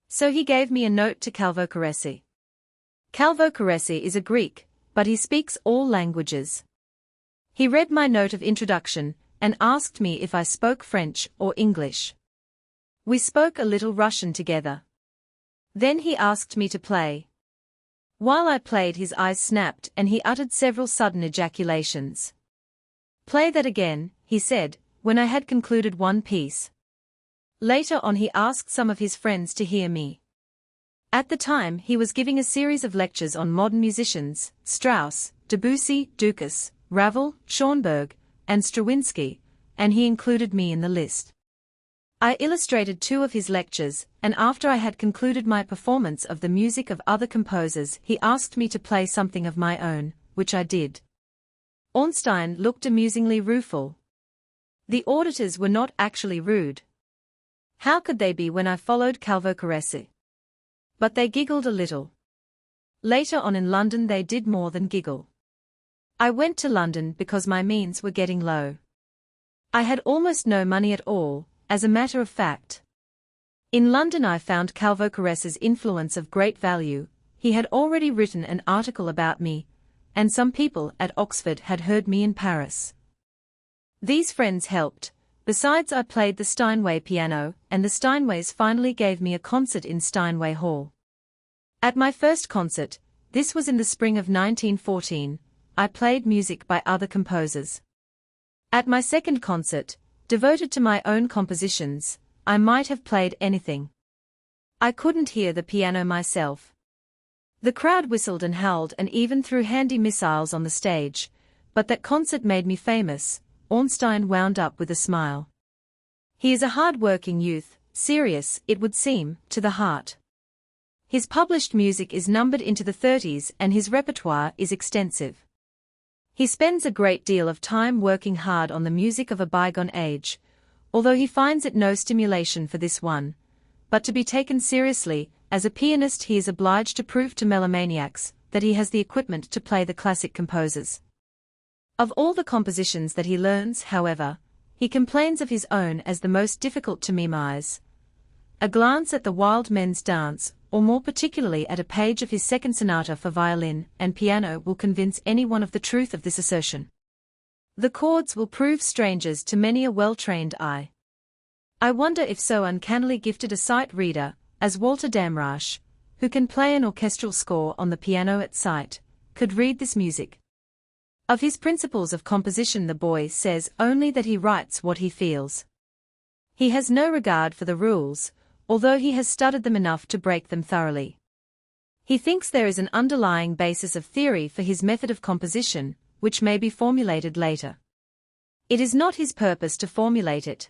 So he gave me a note to Calvo Caresi. Calvo Caresi is a Greek, but he speaks all languages. He read my note of introduction, and asked me if I spoke French or English. We spoke a little Russian together. Then he asked me to play. While I played his eyes snapped and he uttered several sudden ejaculations. "Play that again," he said, when I had concluded one piece. Later on he asked some of his friends to hear me. At the time he was giving a series of lectures on modern musicians, Strauss, Debussy, Dukas, Ravel, Schoenberg, and Stravinsky, and he included me in the list. I illustrated two of his lectures, and after I had concluded my performance of the music of other composers he asked me to play something of my own, which I did. Ornstein looked amusingly rueful. The auditors were not actually rude. How could they be when I followed Calvo Caresi? But they giggled a little. Later on in London they did more than giggle. I went to London because my means were getting low. I had almost no money at all, as a matter of fact. In London I found Calvo Caresi's influence of great value. He had already written an article about me, and some people at Oxford had heard me in Paris. These friends helped. Besides, I played the Steinway piano, and the Steinways finally gave me a concert in Steinway Hall. At my first concert, this was in the spring of 1914, I played music by other composers. At my second concert, devoted to my own compositions, I might have played anything. I couldn't hear the piano myself. The crowd whistled and howled and even threw handy missiles on the stage, but that concert made me famous. Ornstein wound up with a smile. He is a hard-working youth, serious, it would seem, to the heart. His published music is numbered into the 30s and his repertoire is extensive. He spends a great deal of time working hard on the music of a bygone age, although he finds it no stimulation for this one. But to be taken seriously, as a pianist he is obliged to prove to melomaniacs that he has the equipment to play the classic composers. Of all the compositions that he learns, however, he complains of his own as the most difficult to memorize. A glance at the Wild Men's Dance, or more particularly at a page of his second sonata for violin and piano, will convince anyone of the truth of this assertion. The chords will prove strangers to many a well-trained eye. I wonder if so uncannily gifted a sight reader, as Walter Damrosch, who can play an orchestral score on the piano at sight, could read this music. Of his principles of composition the boy says only that he writes what he feels. He has no regard for the rules, although he has studied them enough to break them thoroughly. He thinks there is an underlying basis of theory for his method of composition, which may be formulated later. It is not his purpose to formulate it.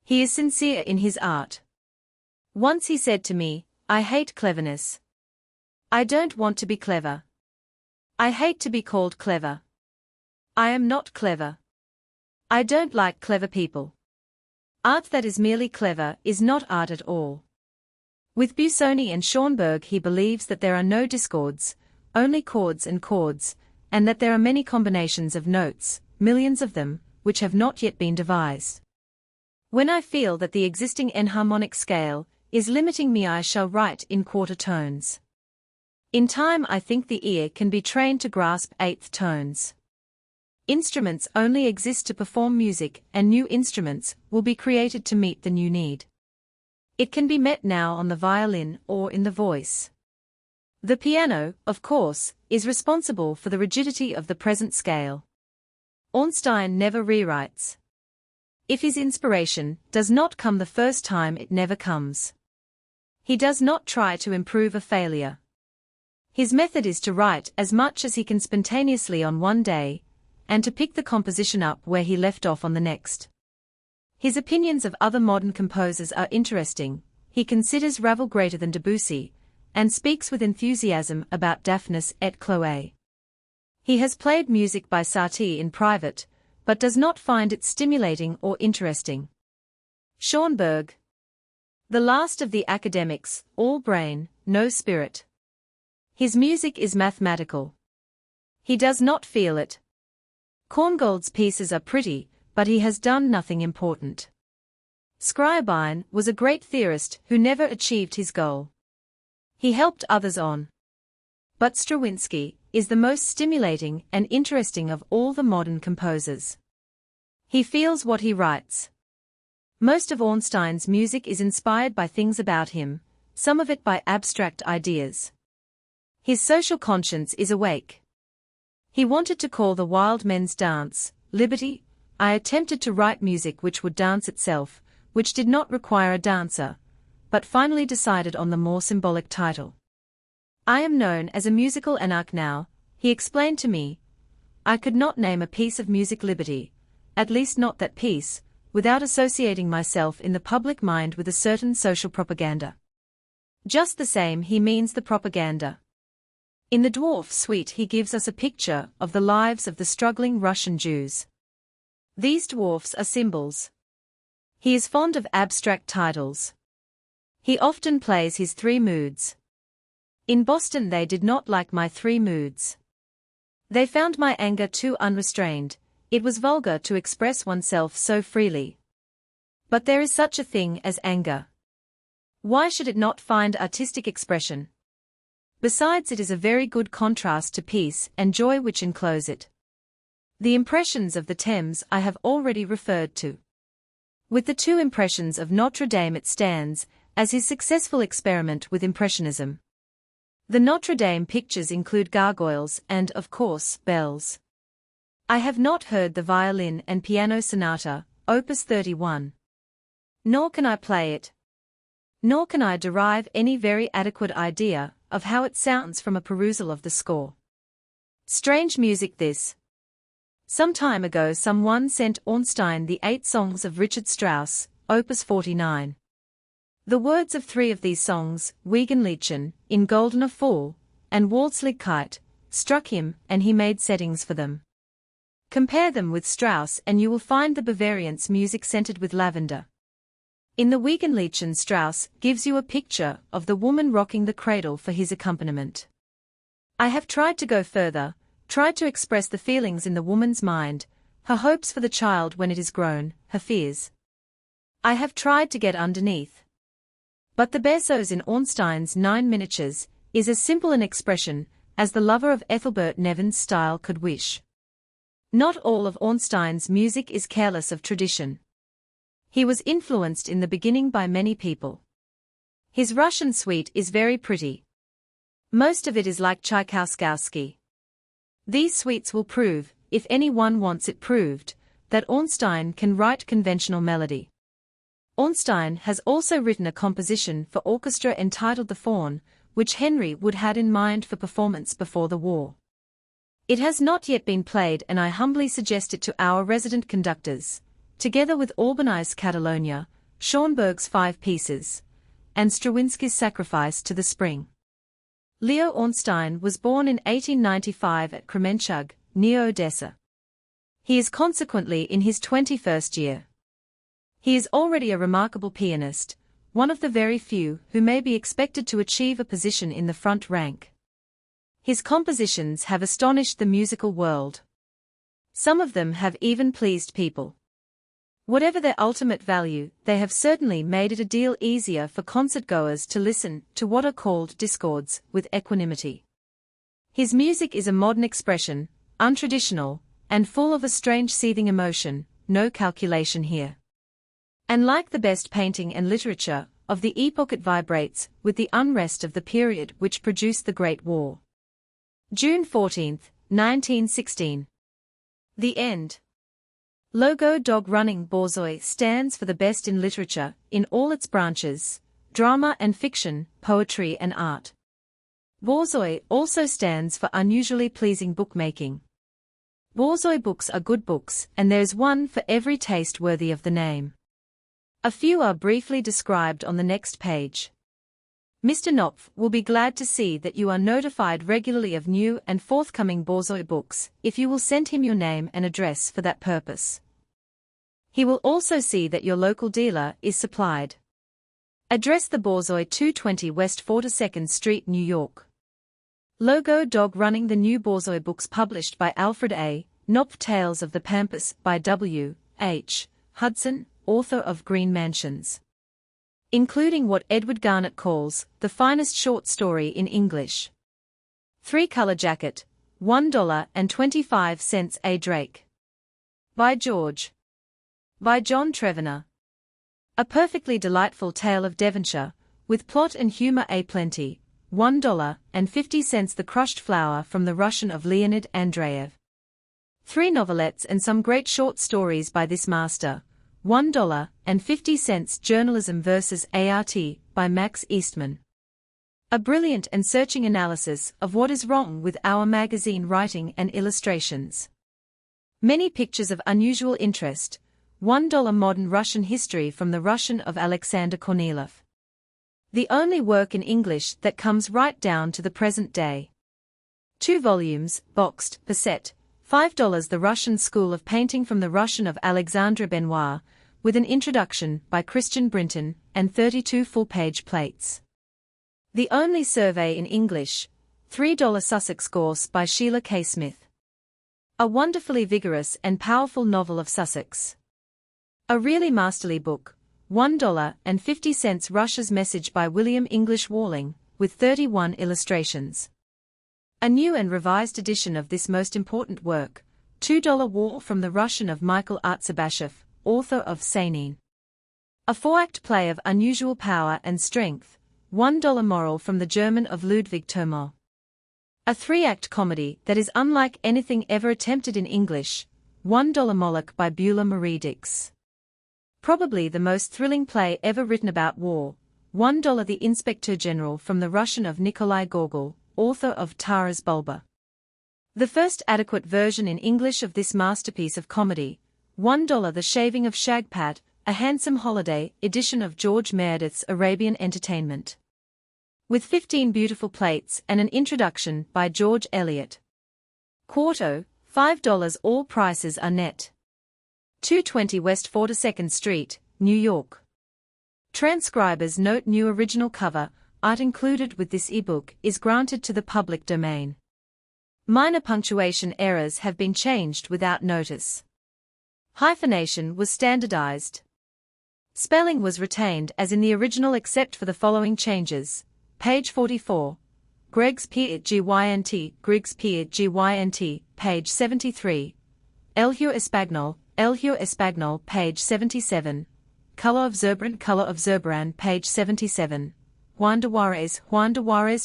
He is sincere in his art. Once he said to me, "I hate cleverness. I don't want to be clever. I hate to be called clever. I am not clever. I don't like clever people. Art that is merely clever is not art at all." With Busoni and Schoenberg he believes that there are no discords, only chords and chords, and that there are many combinations of notes, millions of them, which have not yet been devised. When I feel that the existing enharmonic scale is limiting me I shall write in quarter tones. In time I think the ear can be trained to grasp eighth tones. Instruments only exist to perform music, and new instruments will be created to meet the new need. It can be met now on the violin or in the voice. The piano, of course, is responsible for the rigidity of the present scale. Ornstein never rewrites. If his inspiration does not come the first time, it never comes. He does not try to improve a failure. His method is to write as much as he can spontaneously on one day, and to pick the composition up where he left off on the next. His opinions of other modern composers are interesting. He considers Ravel greater than Debussy, and speaks with enthusiasm about Daphnis et Chloé. He has played music by Satie in private, but does not find it stimulating or interesting. Schoenberg. The last of the academics, all brain, no spirit. His music is mathematical. He does not feel it. Korngold's pieces are pretty, but he has done nothing important. Scriabine was a great theorist who never achieved his goal. He helped others on. But Stravinsky is the most stimulating and interesting of all the modern composers. He feels what he writes. Most of Ornstein's music is inspired by things about him, some of it by abstract ideas. His social conscience is awake. He wanted to call the wild men's dance, liberty. I attempted to write music which would dance itself, which did not require a dancer, but finally decided on the more symbolic title. I am known as a musical anarch now, he explained to me. I could not name a piece of music liberty, at least not that piece, without associating myself in the public mind with a certain social propaganda. Just the same he means the propaganda. In the Dwarf Suite he gives us a picture of the lives of the struggling Russian Jews. These dwarfs are symbols. He is fond of abstract titles. He often plays his three moods. In Boston they did not like my three moods. They found my anger too unrestrained, it was vulgar to express oneself so freely. But there is such a thing as anger. Why should it not find artistic expression? Besides, it is a very good contrast to peace and joy which enclose it. The impressions of the Thames I have already referred to. With the two impressions of Notre Dame it stands as his successful experiment with Impressionism. The Notre Dame pictures include gargoyles and, of course, bells. I have not heard the violin and piano sonata, Opus 31. Nor can I play it. Nor can I derive any very adequate idea of how it sounds from a perusal of the score. Strange music this. Some time ago someone sent Ornstein the 8 songs of Richard Strauss, Opus 49. The words of 3 of these songs, Wiegenliedchen, In Goldener Fall, and Waltzliedkeit, struck him and he made settings for them. Compare them with Strauss and you will find the Bavarians' music scented with lavender. In the Wiegenliedchen Strauss gives you a picture of the woman rocking the cradle for his accompaniment. I have tried to go further, tried to express the feelings in the woman's mind, her hopes for the child when it is grown, her fears. I have tried to get underneath. But the Berceuse in Ornstein's 9 miniatures is as simple an expression as the lover of Ethelbert Nevin's style could wish. Not all of Ornstein's music is careless of tradition. He was influenced in the beginning by many people. His Russian suite is very pretty. Most of it is like Tchaikovsky. These suites will prove, if anyone wants it proved, that Ornstein can write conventional melody. Ornstein has also written a composition for orchestra entitled The Faun, which Henry Wood had in mind for performance before the war. It has not yet been played and I humbly suggest it to our resident conductors, together with Albani's Catalonia, Schoenberg's 5 pieces, and Stravinsky's Sacrifice to the Spring. Leo Ornstein was born in 1895 at Kremenchug, near Odessa. He is consequently in his 21st year. He is already a remarkable pianist, one of the very few who may be expected to achieve a position in the front rank. His compositions have astonished the musical world. Some of them have even pleased people. Whatever their ultimate value, they have certainly made it a deal easier for concert-goers to listen to what are called discords with equanimity. His music is a modern expression, untraditional, and full of a strange seething emotion, no calculation here. And like the best painting and literature, of the epoch it vibrates with the unrest of the period which produced the Great War. June 14, 1916. The End. Logo Dog Running Borzoi stands for the best in literature, in all its branches, drama and fiction, poetry and art. Borzoi also stands for unusually pleasing bookmaking. Borzoi books are good books, and there's one for every taste worthy of the name. A few are briefly described on the next page. Mr. Knopf will be glad to see that you are notified regularly of new and forthcoming Borzoi books, if you will send him your name and address for that purpose. He will also see that your local dealer is supplied. Address the Borzoi 220 West 42nd Street, New York. Logo Dog Running the new Borzoi books published by Alfred A. Knopf. Tales of the Pampas by W. H. Hudson, author of Green Mansions. Including what Edward Garnett calls the finest short story in English. 3-Color Jacket, $1.25 A. Drake. By George. By John Trevena. A perfectly delightful tale of Devonshire, with plot and humor a plenty, $1.50 The Crushed Flower from the Russian of Leonid Andreyev. 3 novelettes and some great short stories by this master, $1.50 Journalism vs. Art, by Max Eastman. A brilliant and searching analysis of what is wrong with our magazine writing and illustrations. Many pictures of unusual interest, $1 Modern Russian History from the Russian of Alexander Kornilov. The only work in English that comes right down to the present day. 2 volumes, boxed, Basset, $5 The Russian School of Painting from the Russian of Alexandre Benoit, with an introduction by Christian Brinton, and 32 full-page plates. The only survey in English, $3 Sussex Gorse by Sheila K. Smith. A wonderfully vigorous and powerful novel of Sussex. A really masterly book, $1.50 Russia's Message by William English Walling, with 31 illustrations. A new and revised edition of this most important work, $2 War from the Russian of Michael Artsabashev, author of Senin. A 4-act play of unusual power and strength, $1 Moral from the German of Ludwig Thoma. A 3-act comedy that is unlike anything ever attempted in English, $1 Moloch by Beulah Marie Dix. Probably the most thrilling play ever written about war, $1 The Inspector General from the Russian of Nikolai Gogol, author of Taras Bulba. The first adequate version in English of this masterpiece of comedy, $1 The Shaving of Shagpat, a handsome holiday edition of George Meredith's Arabian Entertainment. With 15 beautiful plates and an introduction by George Eliot. Quarto, $5 All prices are net. 220 West 42nd Street, New York. Transcriber's note: new original cover art included with this ebook is granted to the public domain. Minor punctuation errors have been changed without notice. Hyphenation was standardized. Spelling was retained as in the original except for the following changes. Page 44. Greg's P. Gynt, Griggs P. Gynt, page 73. Elhur Espagnol, page 77. Color of Zurbaran, page 77. Juan de Juarez,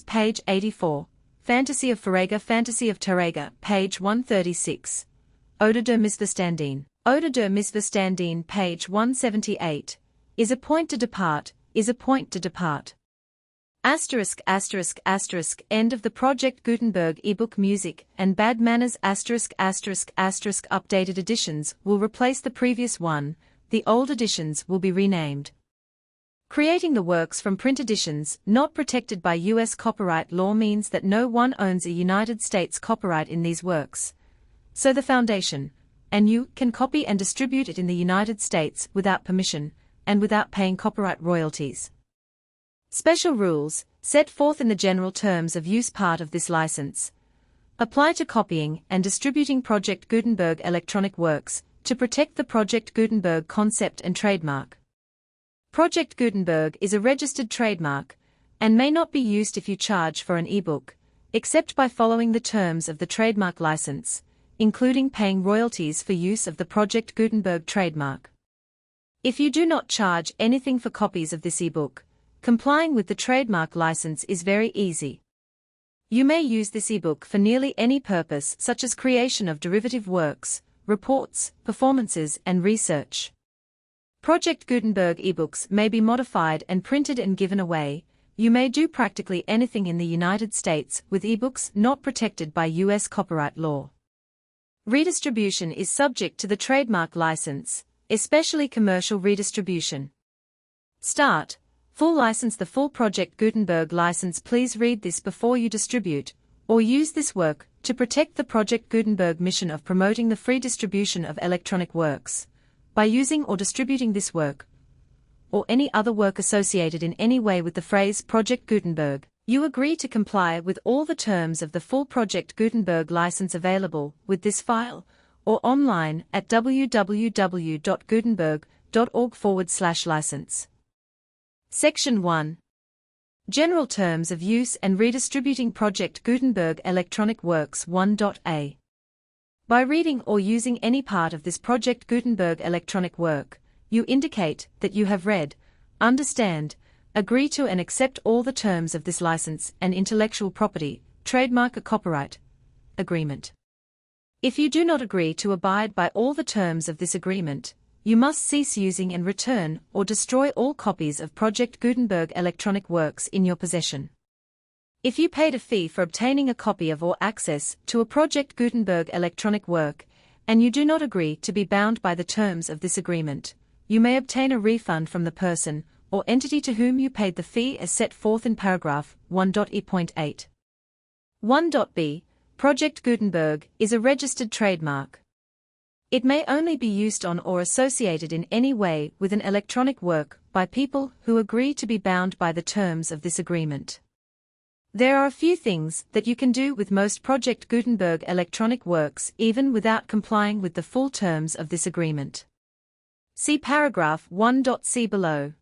page 84. Fantasy of Tarrega, page 136. Ode de Misverstanding, page 178. Is a point to depart. Asterisk, end of the Project Gutenberg ebook. Music and Bad Manners updated editions will replace the previous one, the old editions will be renamed. Creating the works from print editions not protected by U.S. copyright law means that no one owns a United States copyright in these works. So the Foundation, and you, can copy and distribute it in the United States without permission, and without paying copyright royalties. Special rules, set forth in the general terms of use part of this license, apply to copying and distributing Project Gutenberg electronic works, to protect the Project Gutenberg concept and trademark. Project Gutenberg is a registered trademark, and may not be used if you charge for an ebook, except by following the terms of the trademark license, including paying royalties for use of the Project Gutenberg trademark. If you do not charge anything for copies of this ebook, complying with the trademark license is very easy. You may use this ebook for nearly any purpose, such as creation of derivative works, reports, performances, and research. Project Gutenberg ebooks may be modified and printed and given away. You may do practically anything in the United States with ebooks not protected by U.S. copyright law. Redistribution is subject to the trademark license, especially commercial redistribution. Start. Full license. The full Project Gutenberg license. Please read this before you distribute or use this work to protect the Project Gutenberg mission of promoting the free distribution of electronic works. By using or distributing this work, or any other work associated in any way with the phrase Project Gutenberg, you agree to comply with all the terms of the full Project Gutenberg license available with this file, or online at www.gutenberg.org/license. Section 1. General Terms of Use and Redistributing Project Gutenberg Electronic Works 1.a. By reading or using any part of this Project Gutenberg electronic work, you indicate that you have read, understand, agree to and accept all the terms of this license and intellectual property, trademark or copyright agreement. If you do not agree to abide by all the terms of this agreement, you must cease using and return or destroy all copies of Project Gutenberg electronic works in your possession. If you paid a fee for obtaining a copy of or access to a Project Gutenberg electronic work, and you do not agree to be bound by the terms of this agreement, you may obtain a refund from the person or entity to whom you paid the fee as set forth in paragraph 1.e.8. 1.b. Project Gutenberg is a registered trademark. It may only be used on or associated in any way with an electronic work by people who agree to be bound by the terms of this agreement. There are a few things that you can do with most Project Gutenberg electronic works even without complying with the full terms of this agreement. See paragraph 1.c below.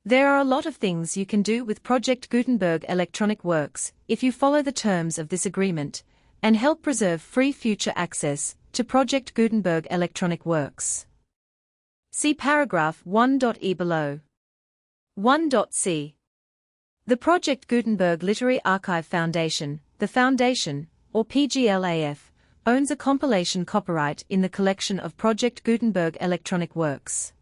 There are a lot of things you can do with Project Gutenberg electronic works if you follow the terms of this agreement and help preserve free future access to Project Gutenberg electronic works. See paragraph 1.e below. 1.c. The Project Gutenberg Literary Archive Foundation, the Foundation, or PGLAF, owns a compilation copyright in the collection of Project Gutenberg electronic works.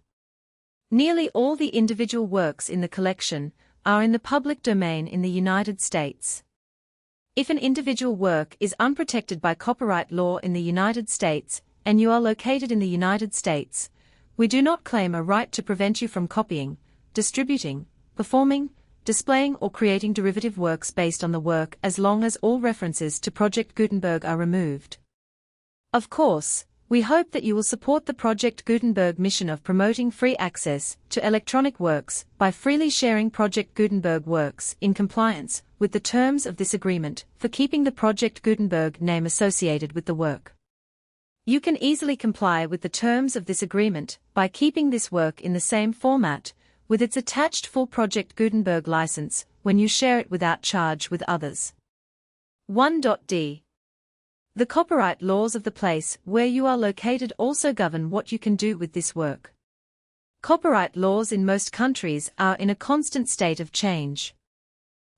Nearly all the individual works in the collection are in the public domain in the United States. If an individual work is unprotected by copyright law in the United States and you are located in the United States, we do not claim a right to prevent you from copying, distributing, performing, displaying or creating derivative works based on the work as long as all references to Project Gutenberg are removed. Of course, we hope that you will support the Project Gutenberg mission of promoting free access to electronic works by freely sharing Project Gutenberg works in compliance with the terms of this agreement for keeping the Project Gutenberg name associated with the work. You can easily comply with the terms of this agreement by keeping this work in the same format with its attached full Project Gutenberg license when you share it without charge with others. 1.d. The copyright laws of the place where you are located also govern what you can do with this work. Copyright laws in most countries are in a constant state of change.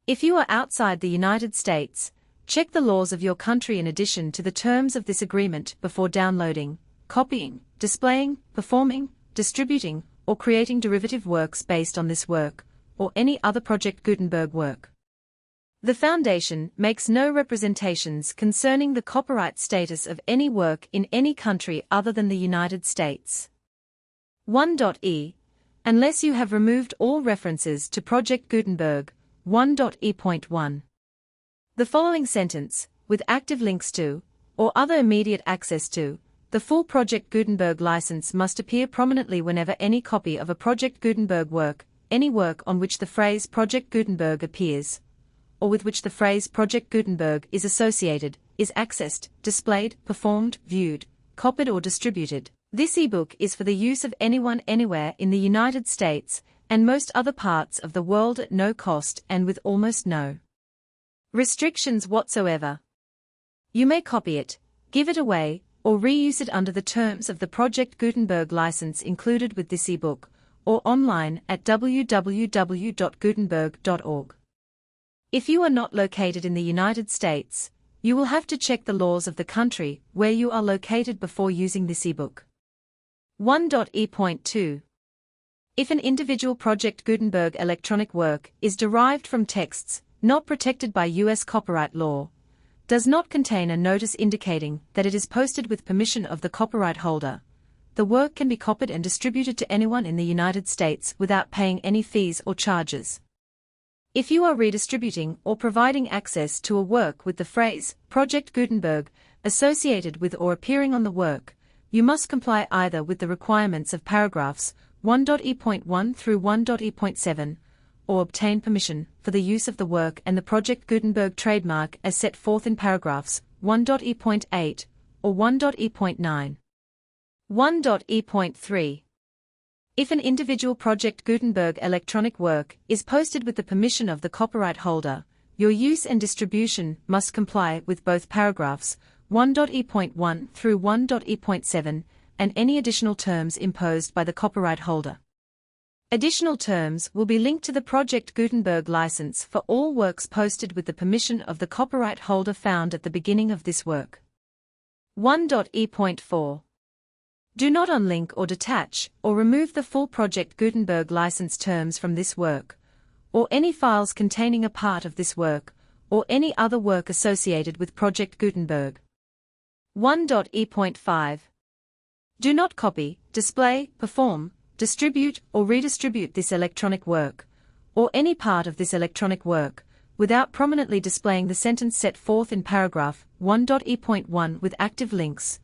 If you are outside the United States, check the laws of your country in addition to the terms of this agreement before downloading, copying, displaying, performing, distributing, or creating derivative works based on this work, or any other Project Gutenberg work. The Foundation makes no representations concerning the copyright status of any work in any country other than the United States. 1.e. Unless you have removed all references to Project Gutenberg, 1.e.1. The following sentence, with active links to, or other immediate access to, the full Project Gutenberg license must appear prominently whenever any copy of a Project Gutenberg work, any work on which the phrase Project Gutenberg appears, or with which the phrase Project Gutenberg is associated, is accessed, displayed, performed, viewed, copied or distributed. This ebook is for the use of anyone anywhere in the United States and most other parts of the world at no cost and with almost no restrictions whatsoever. You may copy it, give it away, or reuse it under the terms of the Project Gutenberg license included with this ebook, or online at www.gutenberg.org. If you are not located in the United States, you will have to check the laws of the country where you are located before using this ebook. 1.E.2. If an individual Project Gutenberg electronic work is derived from texts not protected by U.S. copyright law, does not contain a notice indicating that it is posted with permission of the copyright holder, the work can be copied and distributed to anyone in the United States without paying any fees or charges. If you are redistributing or providing access to a work with the phrase Project Gutenberg associated with or appearing on the work, you must comply either with the requirements of paragraphs 1.E.1 through 1.E.7, or obtain permission for the use of the work and the Project Gutenberg trademark as set forth in paragraphs 1.E.8 or 1.E.9. 1.E.3. If an individual Project Gutenberg electronic work is posted with the permission of the copyright holder, your use and distribution must comply with both paragraphs 1.E.1 through 1.E.7 and any additional terms imposed by the copyright holder. Additional terms will be linked to the Project Gutenberg license for all works posted with the permission of the copyright holder found at the beginning of this work. 1.E.4. Do not unlink or detach or remove the full Project Gutenberg license terms from this work, or any files containing a part of this work, or any other work associated with Project Gutenberg. 1.E.5. Do not copy, display, perform, distribute or redistribute this electronic work, or any part of this electronic work, without prominently displaying the sentence set forth in paragraph 1.E.1 with active links,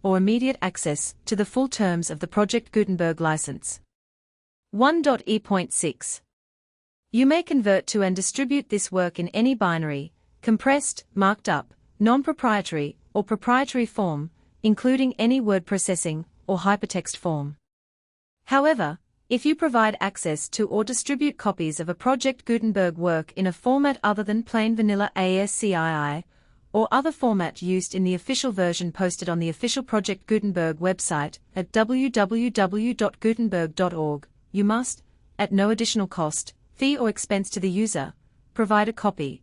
or immediate access to the full terms of the Project Gutenberg license. 1.E.6. You may convert to and distribute this work in any binary, compressed, marked up, non-proprietary, or proprietary form, including any word processing or hypertext form. However, if you provide access to or distribute copies of a Project Gutenberg work in a format other than plain vanilla ASCII, or other format used in the official version posted on the official Project Gutenberg website at www.gutenberg.org, you must, at no additional cost, fee or expense to the user, provide a copy,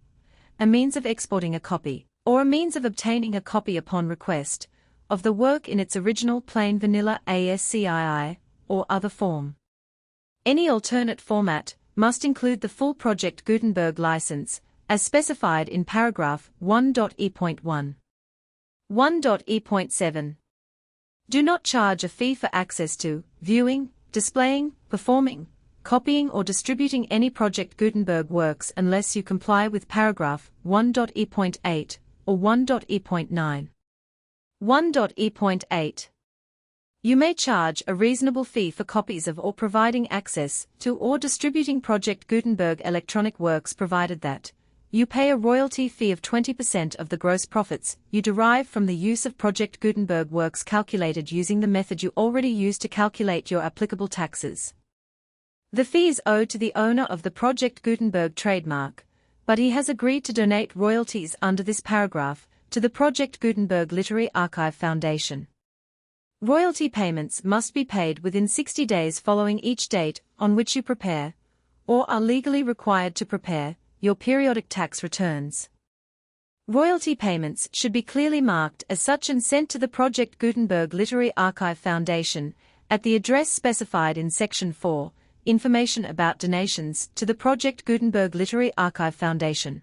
a means of exporting a copy, or a means of obtaining a copy upon request, of the work in its original plain vanilla ASCII, or other form. Any alternate format must include the full Project Gutenberg license, as specified in paragraph 1.E.1. 1.E.7. Do not charge a fee for access to, viewing, displaying, performing, copying or distributing any Project Gutenberg works unless you comply with paragraph 1.E.8 or 1.E.9. 1.E.8. You may charge a reasonable fee for copies of or providing access to or distributing Project Gutenberg electronic works provided that you pay a royalty fee of 20% of the gross profits you derive from the use of Project Gutenberg works calculated using the method you already use to calculate your applicable taxes. The fee is owed to the owner of the Project Gutenberg trademark, but he has agreed to donate royalties under this paragraph to the Project Gutenberg Literary Archive Foundation. Royalty payments must be paid within 60 days following each date on which you prepare, or are legally required to prepare, your periodic tax returns. Royalty payments should be clearly marked as such and sent to the Project Gutenberg Literary Archive Foundation at the address specified in Section 4, Information about Donations to the Project Gutenberg Literary Archive Foundation.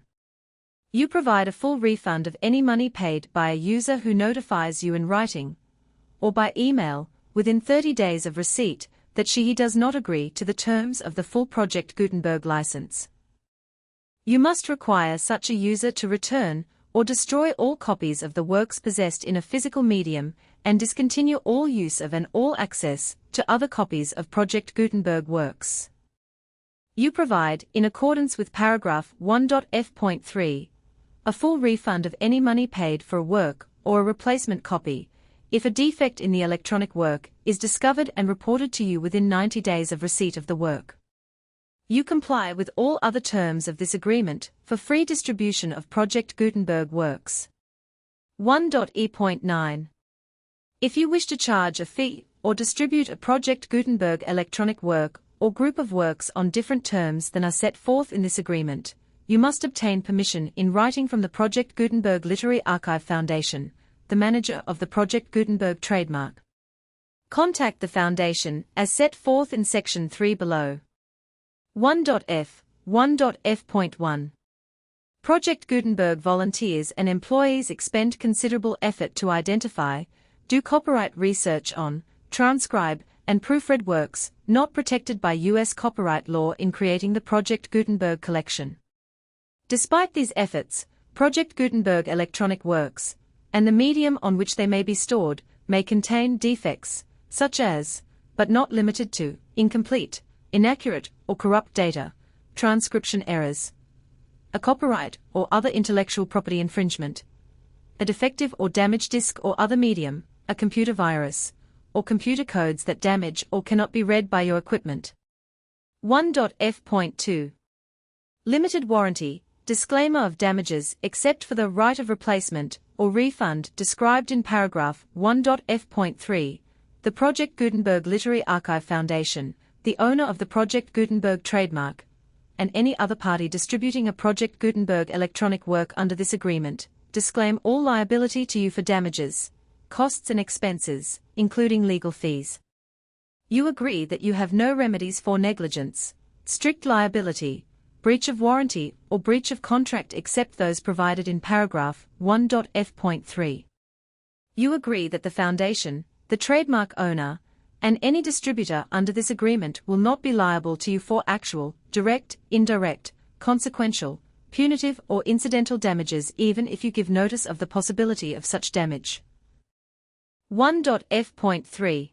You provide a full refund of any money paid by a user who notifies you in writing, or by email, within 30 days of receipt, that he does not agree to the terms of the full Project Gutenberg license. You must require such a user to return or destroy all copies of the works possessed in a physical medium and discontinue all use of and all access to other copies of Project Gutenberg works. You provide, in accordance with paragraph 1.f.3, a full refund of any money paid for a work or a replacement copy, if a defect in the electronic work is discovered and reported to you within 90 days of receipt of the work. You comply with all other terms of this agreement for free distribution of Project Gutenberg works. 1.E.9. If you wish to charge a fee or distribute a Project Gutenberg electronic work or group of works on different terms than are set forth in this agreement, you must obtain permission in writing from the Project Gutenberg Literary Archive Foundation, the manager of the Project Gutenberg trademark. Contact the Foundation as set forth in Section 3 below. 1.f. 1.f.1. Project Gutenberg volunteers and employees expend considerable effort to identify, do copyright research on, transcribe, and proofread works not protected by U.S. copyright law in creating the Project Gutenberg collection. Despite these efforts, Project Gutenberg electronic works, and the medium on which they may be stored, may contain defects, such as, but not limited to, incomplete, inaccurate, or corrupt data, transcription errors, a copyright or other intellectual property infringement, a defective or damaged disk or other medium, a computer virus, or computer codes that damage or cannot be read by your equipment. 1.f.2. Limited warranty, disclaimer of damages except for the right of replacement or refund described in paragraph 1.f.3. The Project Gutenberg Literary Archive Foundation, the owner of the Project Gutenberg trademark, and any other party distributing a Project Gutenberg electronic work under this agreement, disclaim all liability to you for damages, costs and expenses, including legal fees. You agree that you have no remedies for negligence, strict liability, breach of warranty, or breach of contract except those provided in paragraph 1.f.3. You agree that the Foundation, the trademark owner, and any distributor under this agreement will not be liable to you for actual, direct, indirect, consequential, punitive or incidental damages even if you give notice of the possibility of such damage. 1.f.3.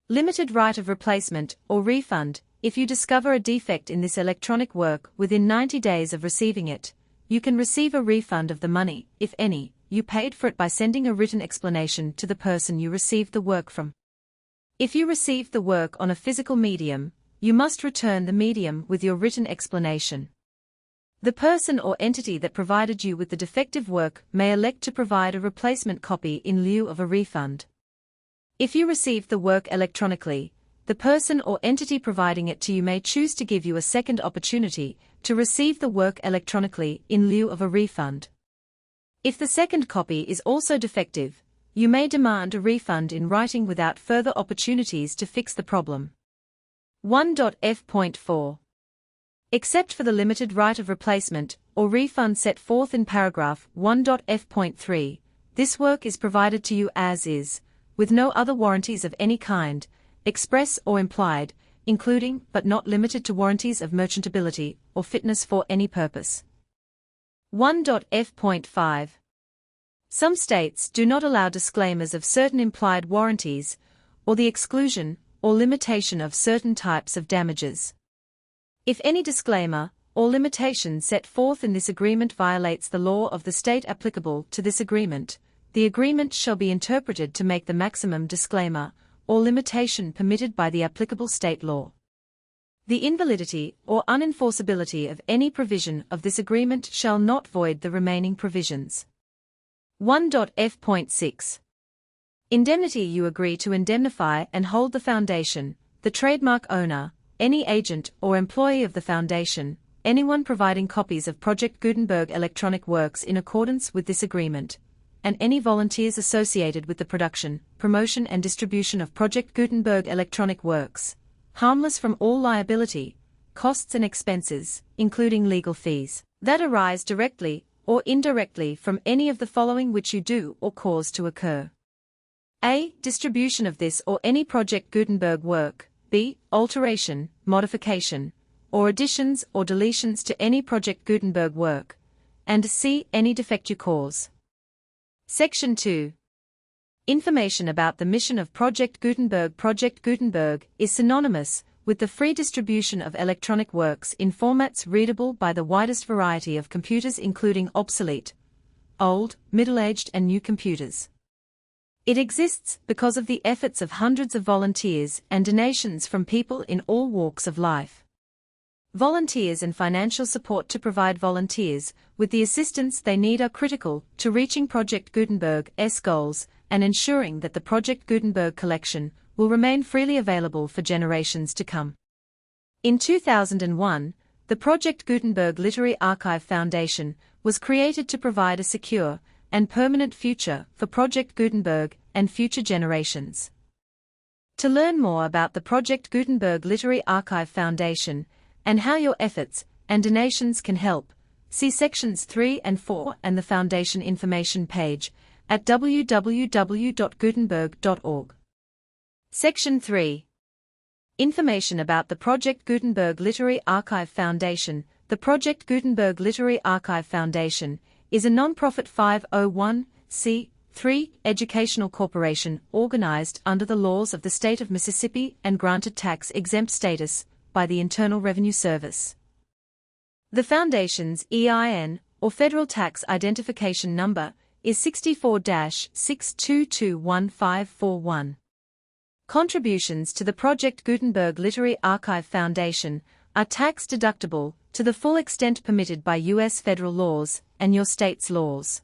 Limited right of replacement or refund. If you discover a defect in this electronic work within 90 days of receiving it, you can receive a refund of the money, if any, you paid for it by sending a written explanation to the person you received the work from. If you received the work on a physical medium, you must return the medium with your written explanation. The person or entity that provided you with the defective work may elect to provide a replacement copy in lieu of a refund. If you received the work electronically, the person or entity providing it to you may choose to give you a second opportunity to receive the work electronically in lieu of a refund. If the second copy is also defective, you may demand a refund in writing without further opportunities to fix the problem. 1.f.4. Except for the limited right of replacement or refund set forth in paragraph 1.f.3, this work is provided to you as is, with no other warranties of any kind, express or implied, including but not limited to warranties of merchantability or fitness for any purpose. 1.f.5. Some states do not allow disclaimers of certain implied warranties, or the exclusion or limitation of certain types of damages. If any disclaimer or limitation set forth in this agreement violates the law of the state applicable to this agreement, the agreement shall be interpreted to make the maximum disclaimer or limitation permitted by the applicable state law. The invalidity or unenforceability of any provision of this agreement shall not void the remaining provisions. 1.f.6. Indemnity. You agree to indemnify and hold the Foundation, the trademark owner, any agent or employee of the Foundation, anyone providing copies of Project Gutenberg electronic works in accordance with this agreement, and any volunteers associated with the production, promotion and distribution of Project Gutenberg electronic works, harmless from all liability, costs and expenses, including legal fees, that arise directly or indirectly from any of the following which you do or cause to occur. A. Distribution of this or any Project Gutenberg work. B. Alteration, modification, or additions or deletions to any Project Gutenberg work. And C. Any defect you cause. Section 2. Information about the mission of Project Gutenberg. Project Gutenberg is synonymous with the free distribution of electronic works in formats readable by the widest variety of computers, including obsolete, old, middle-aged and new computers. It exists because of the efforts of hundreds of volunteers and donations from people in all walks of life. Volunteers and financial support to provide volunteers with the assistance they need are critical to reaching Project Gutenberg's goals and ensuring that the Project Gutenberg collection will remain freely available for generations to come. In 2001, the Project Gutenberg Literary Archive Foundation was created to provide a secure and permanent future for Project Gutenberg and future generations. To learn more about the Project Gutenberg Literary Archive Foundation and how your efforts and donations can help, see sections 3 and 4 and the Foundation information page at www.gutenberg.org. Section 3. Information about the Project Gutenberg Literary Archive Foundation. The Project Gutenberg Literary Archive Foundation is a non-profit 501(c)(3) educational corporation organized under the laws of the state of Mississippi and granted tax-exempt status by the Internal Revenue Service. The Foundation's EIN, or Federal Tax Identification Number, is 64-6221541. Contributions to the Project Gutenberg Literary Archive Foundation are tax-deductible to the full extent permitted by U.S. federal laws and your state's laws.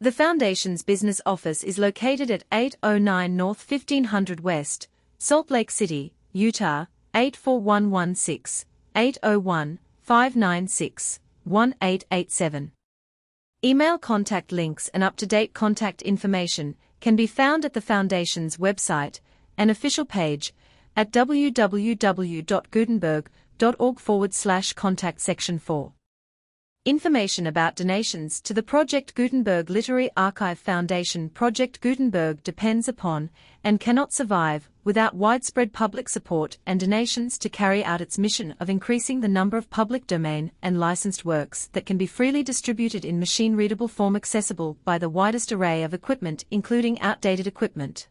The Foundation's business office is located at 809 North 1500 West, Salt Lake City, Utah, 84116, 801-596-1887. Email contact links and up-to-date contact information can be found at the Foundation's website and official page at www.gutenberg.org/contact section 4. Information about donations to the Project Gutenberg Literary Archive Foundation. Project Gutenberg depends upon and cannot survive without widespread public support and donations to carry out its mission of increasing the number of public domain and licensed works that can be freely distributed in machine-readable form accessible by the widest array of equipment, including outdated equipment.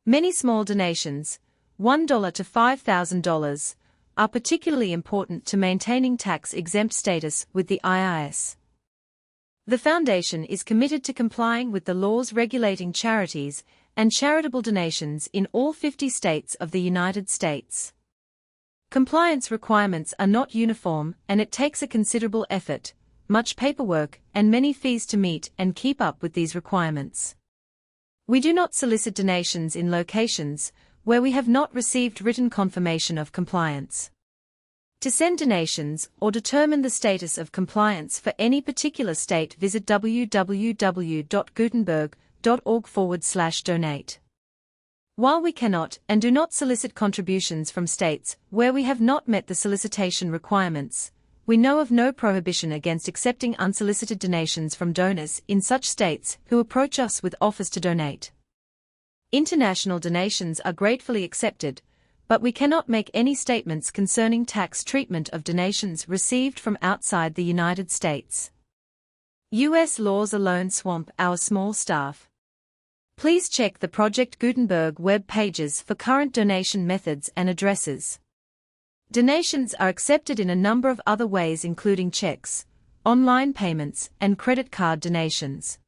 Many small donations, $1 to $5,000, are particularly important to maintaining tax-exempt status with the IRS. The Foundation is committed to complying with the laws regulating charities and charitable donations in all 50 states of the United States. Compliance requirements are not uniform, and it takes a considerable effort, much paperwork, and many fees to meet and keep up with these requirements. We do not solicit donations in locations where we have not received written confirmation of compliance. To send donations or determine the status of compliance for any particular state, visit www.gutenberg.org/donate. While we cannot and do not solicit contributions from states where we have not met the solicitation requirements, we know of no prohibition against accepting unsolicited donations from donors in such states who approach us with offers to donate. International donations are gratefully accepted, but we cannot make any statements concerning tax treatment of donations received from outside the United States. U.S. laws alone swamp our small staff. Please check the Project Gutenberg web pages for current donation methods and addresses. Donations are accepted in a number of other ways, including checks, online payments, and credit card donations.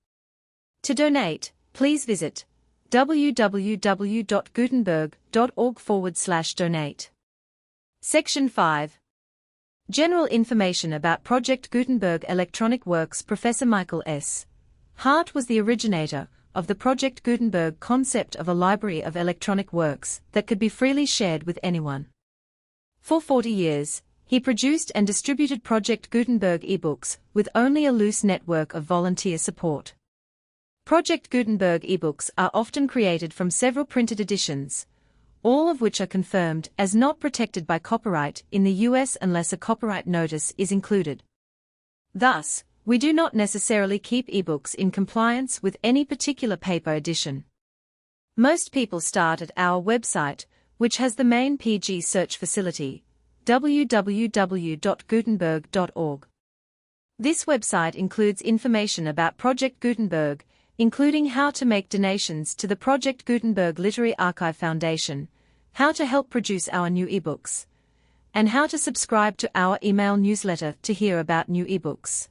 To donate, please visit www.gutenberg.org/donate. Section 5. General information about Project Gutenberg Electronic Works. Professor Michael S. Hart was the originator of the Project Gutenberg concept of a library of electronic works that could be freely shared with anyone. For 40 years, he produced and distributed Project Gutenberg ebooks with only a loose network of volunteer support. Project Gutenberg ebooks are often created from several printed editions, all of which are confirmed as not protected by copyright in the U.S. unless a copyright notice is included. Thus, we do not necessarily keep ebooks in compliance with any particular paper edition. Most people start at our website, which has the main PG search facility, www.gutenberg.org. This website includes information about Project Gutenberg, including how to make donations to the Project Gutenberg Literary Archive Foundation, how to help produce our new ebooks, and how to subscribe to our email newsletter to hear about new ebooks.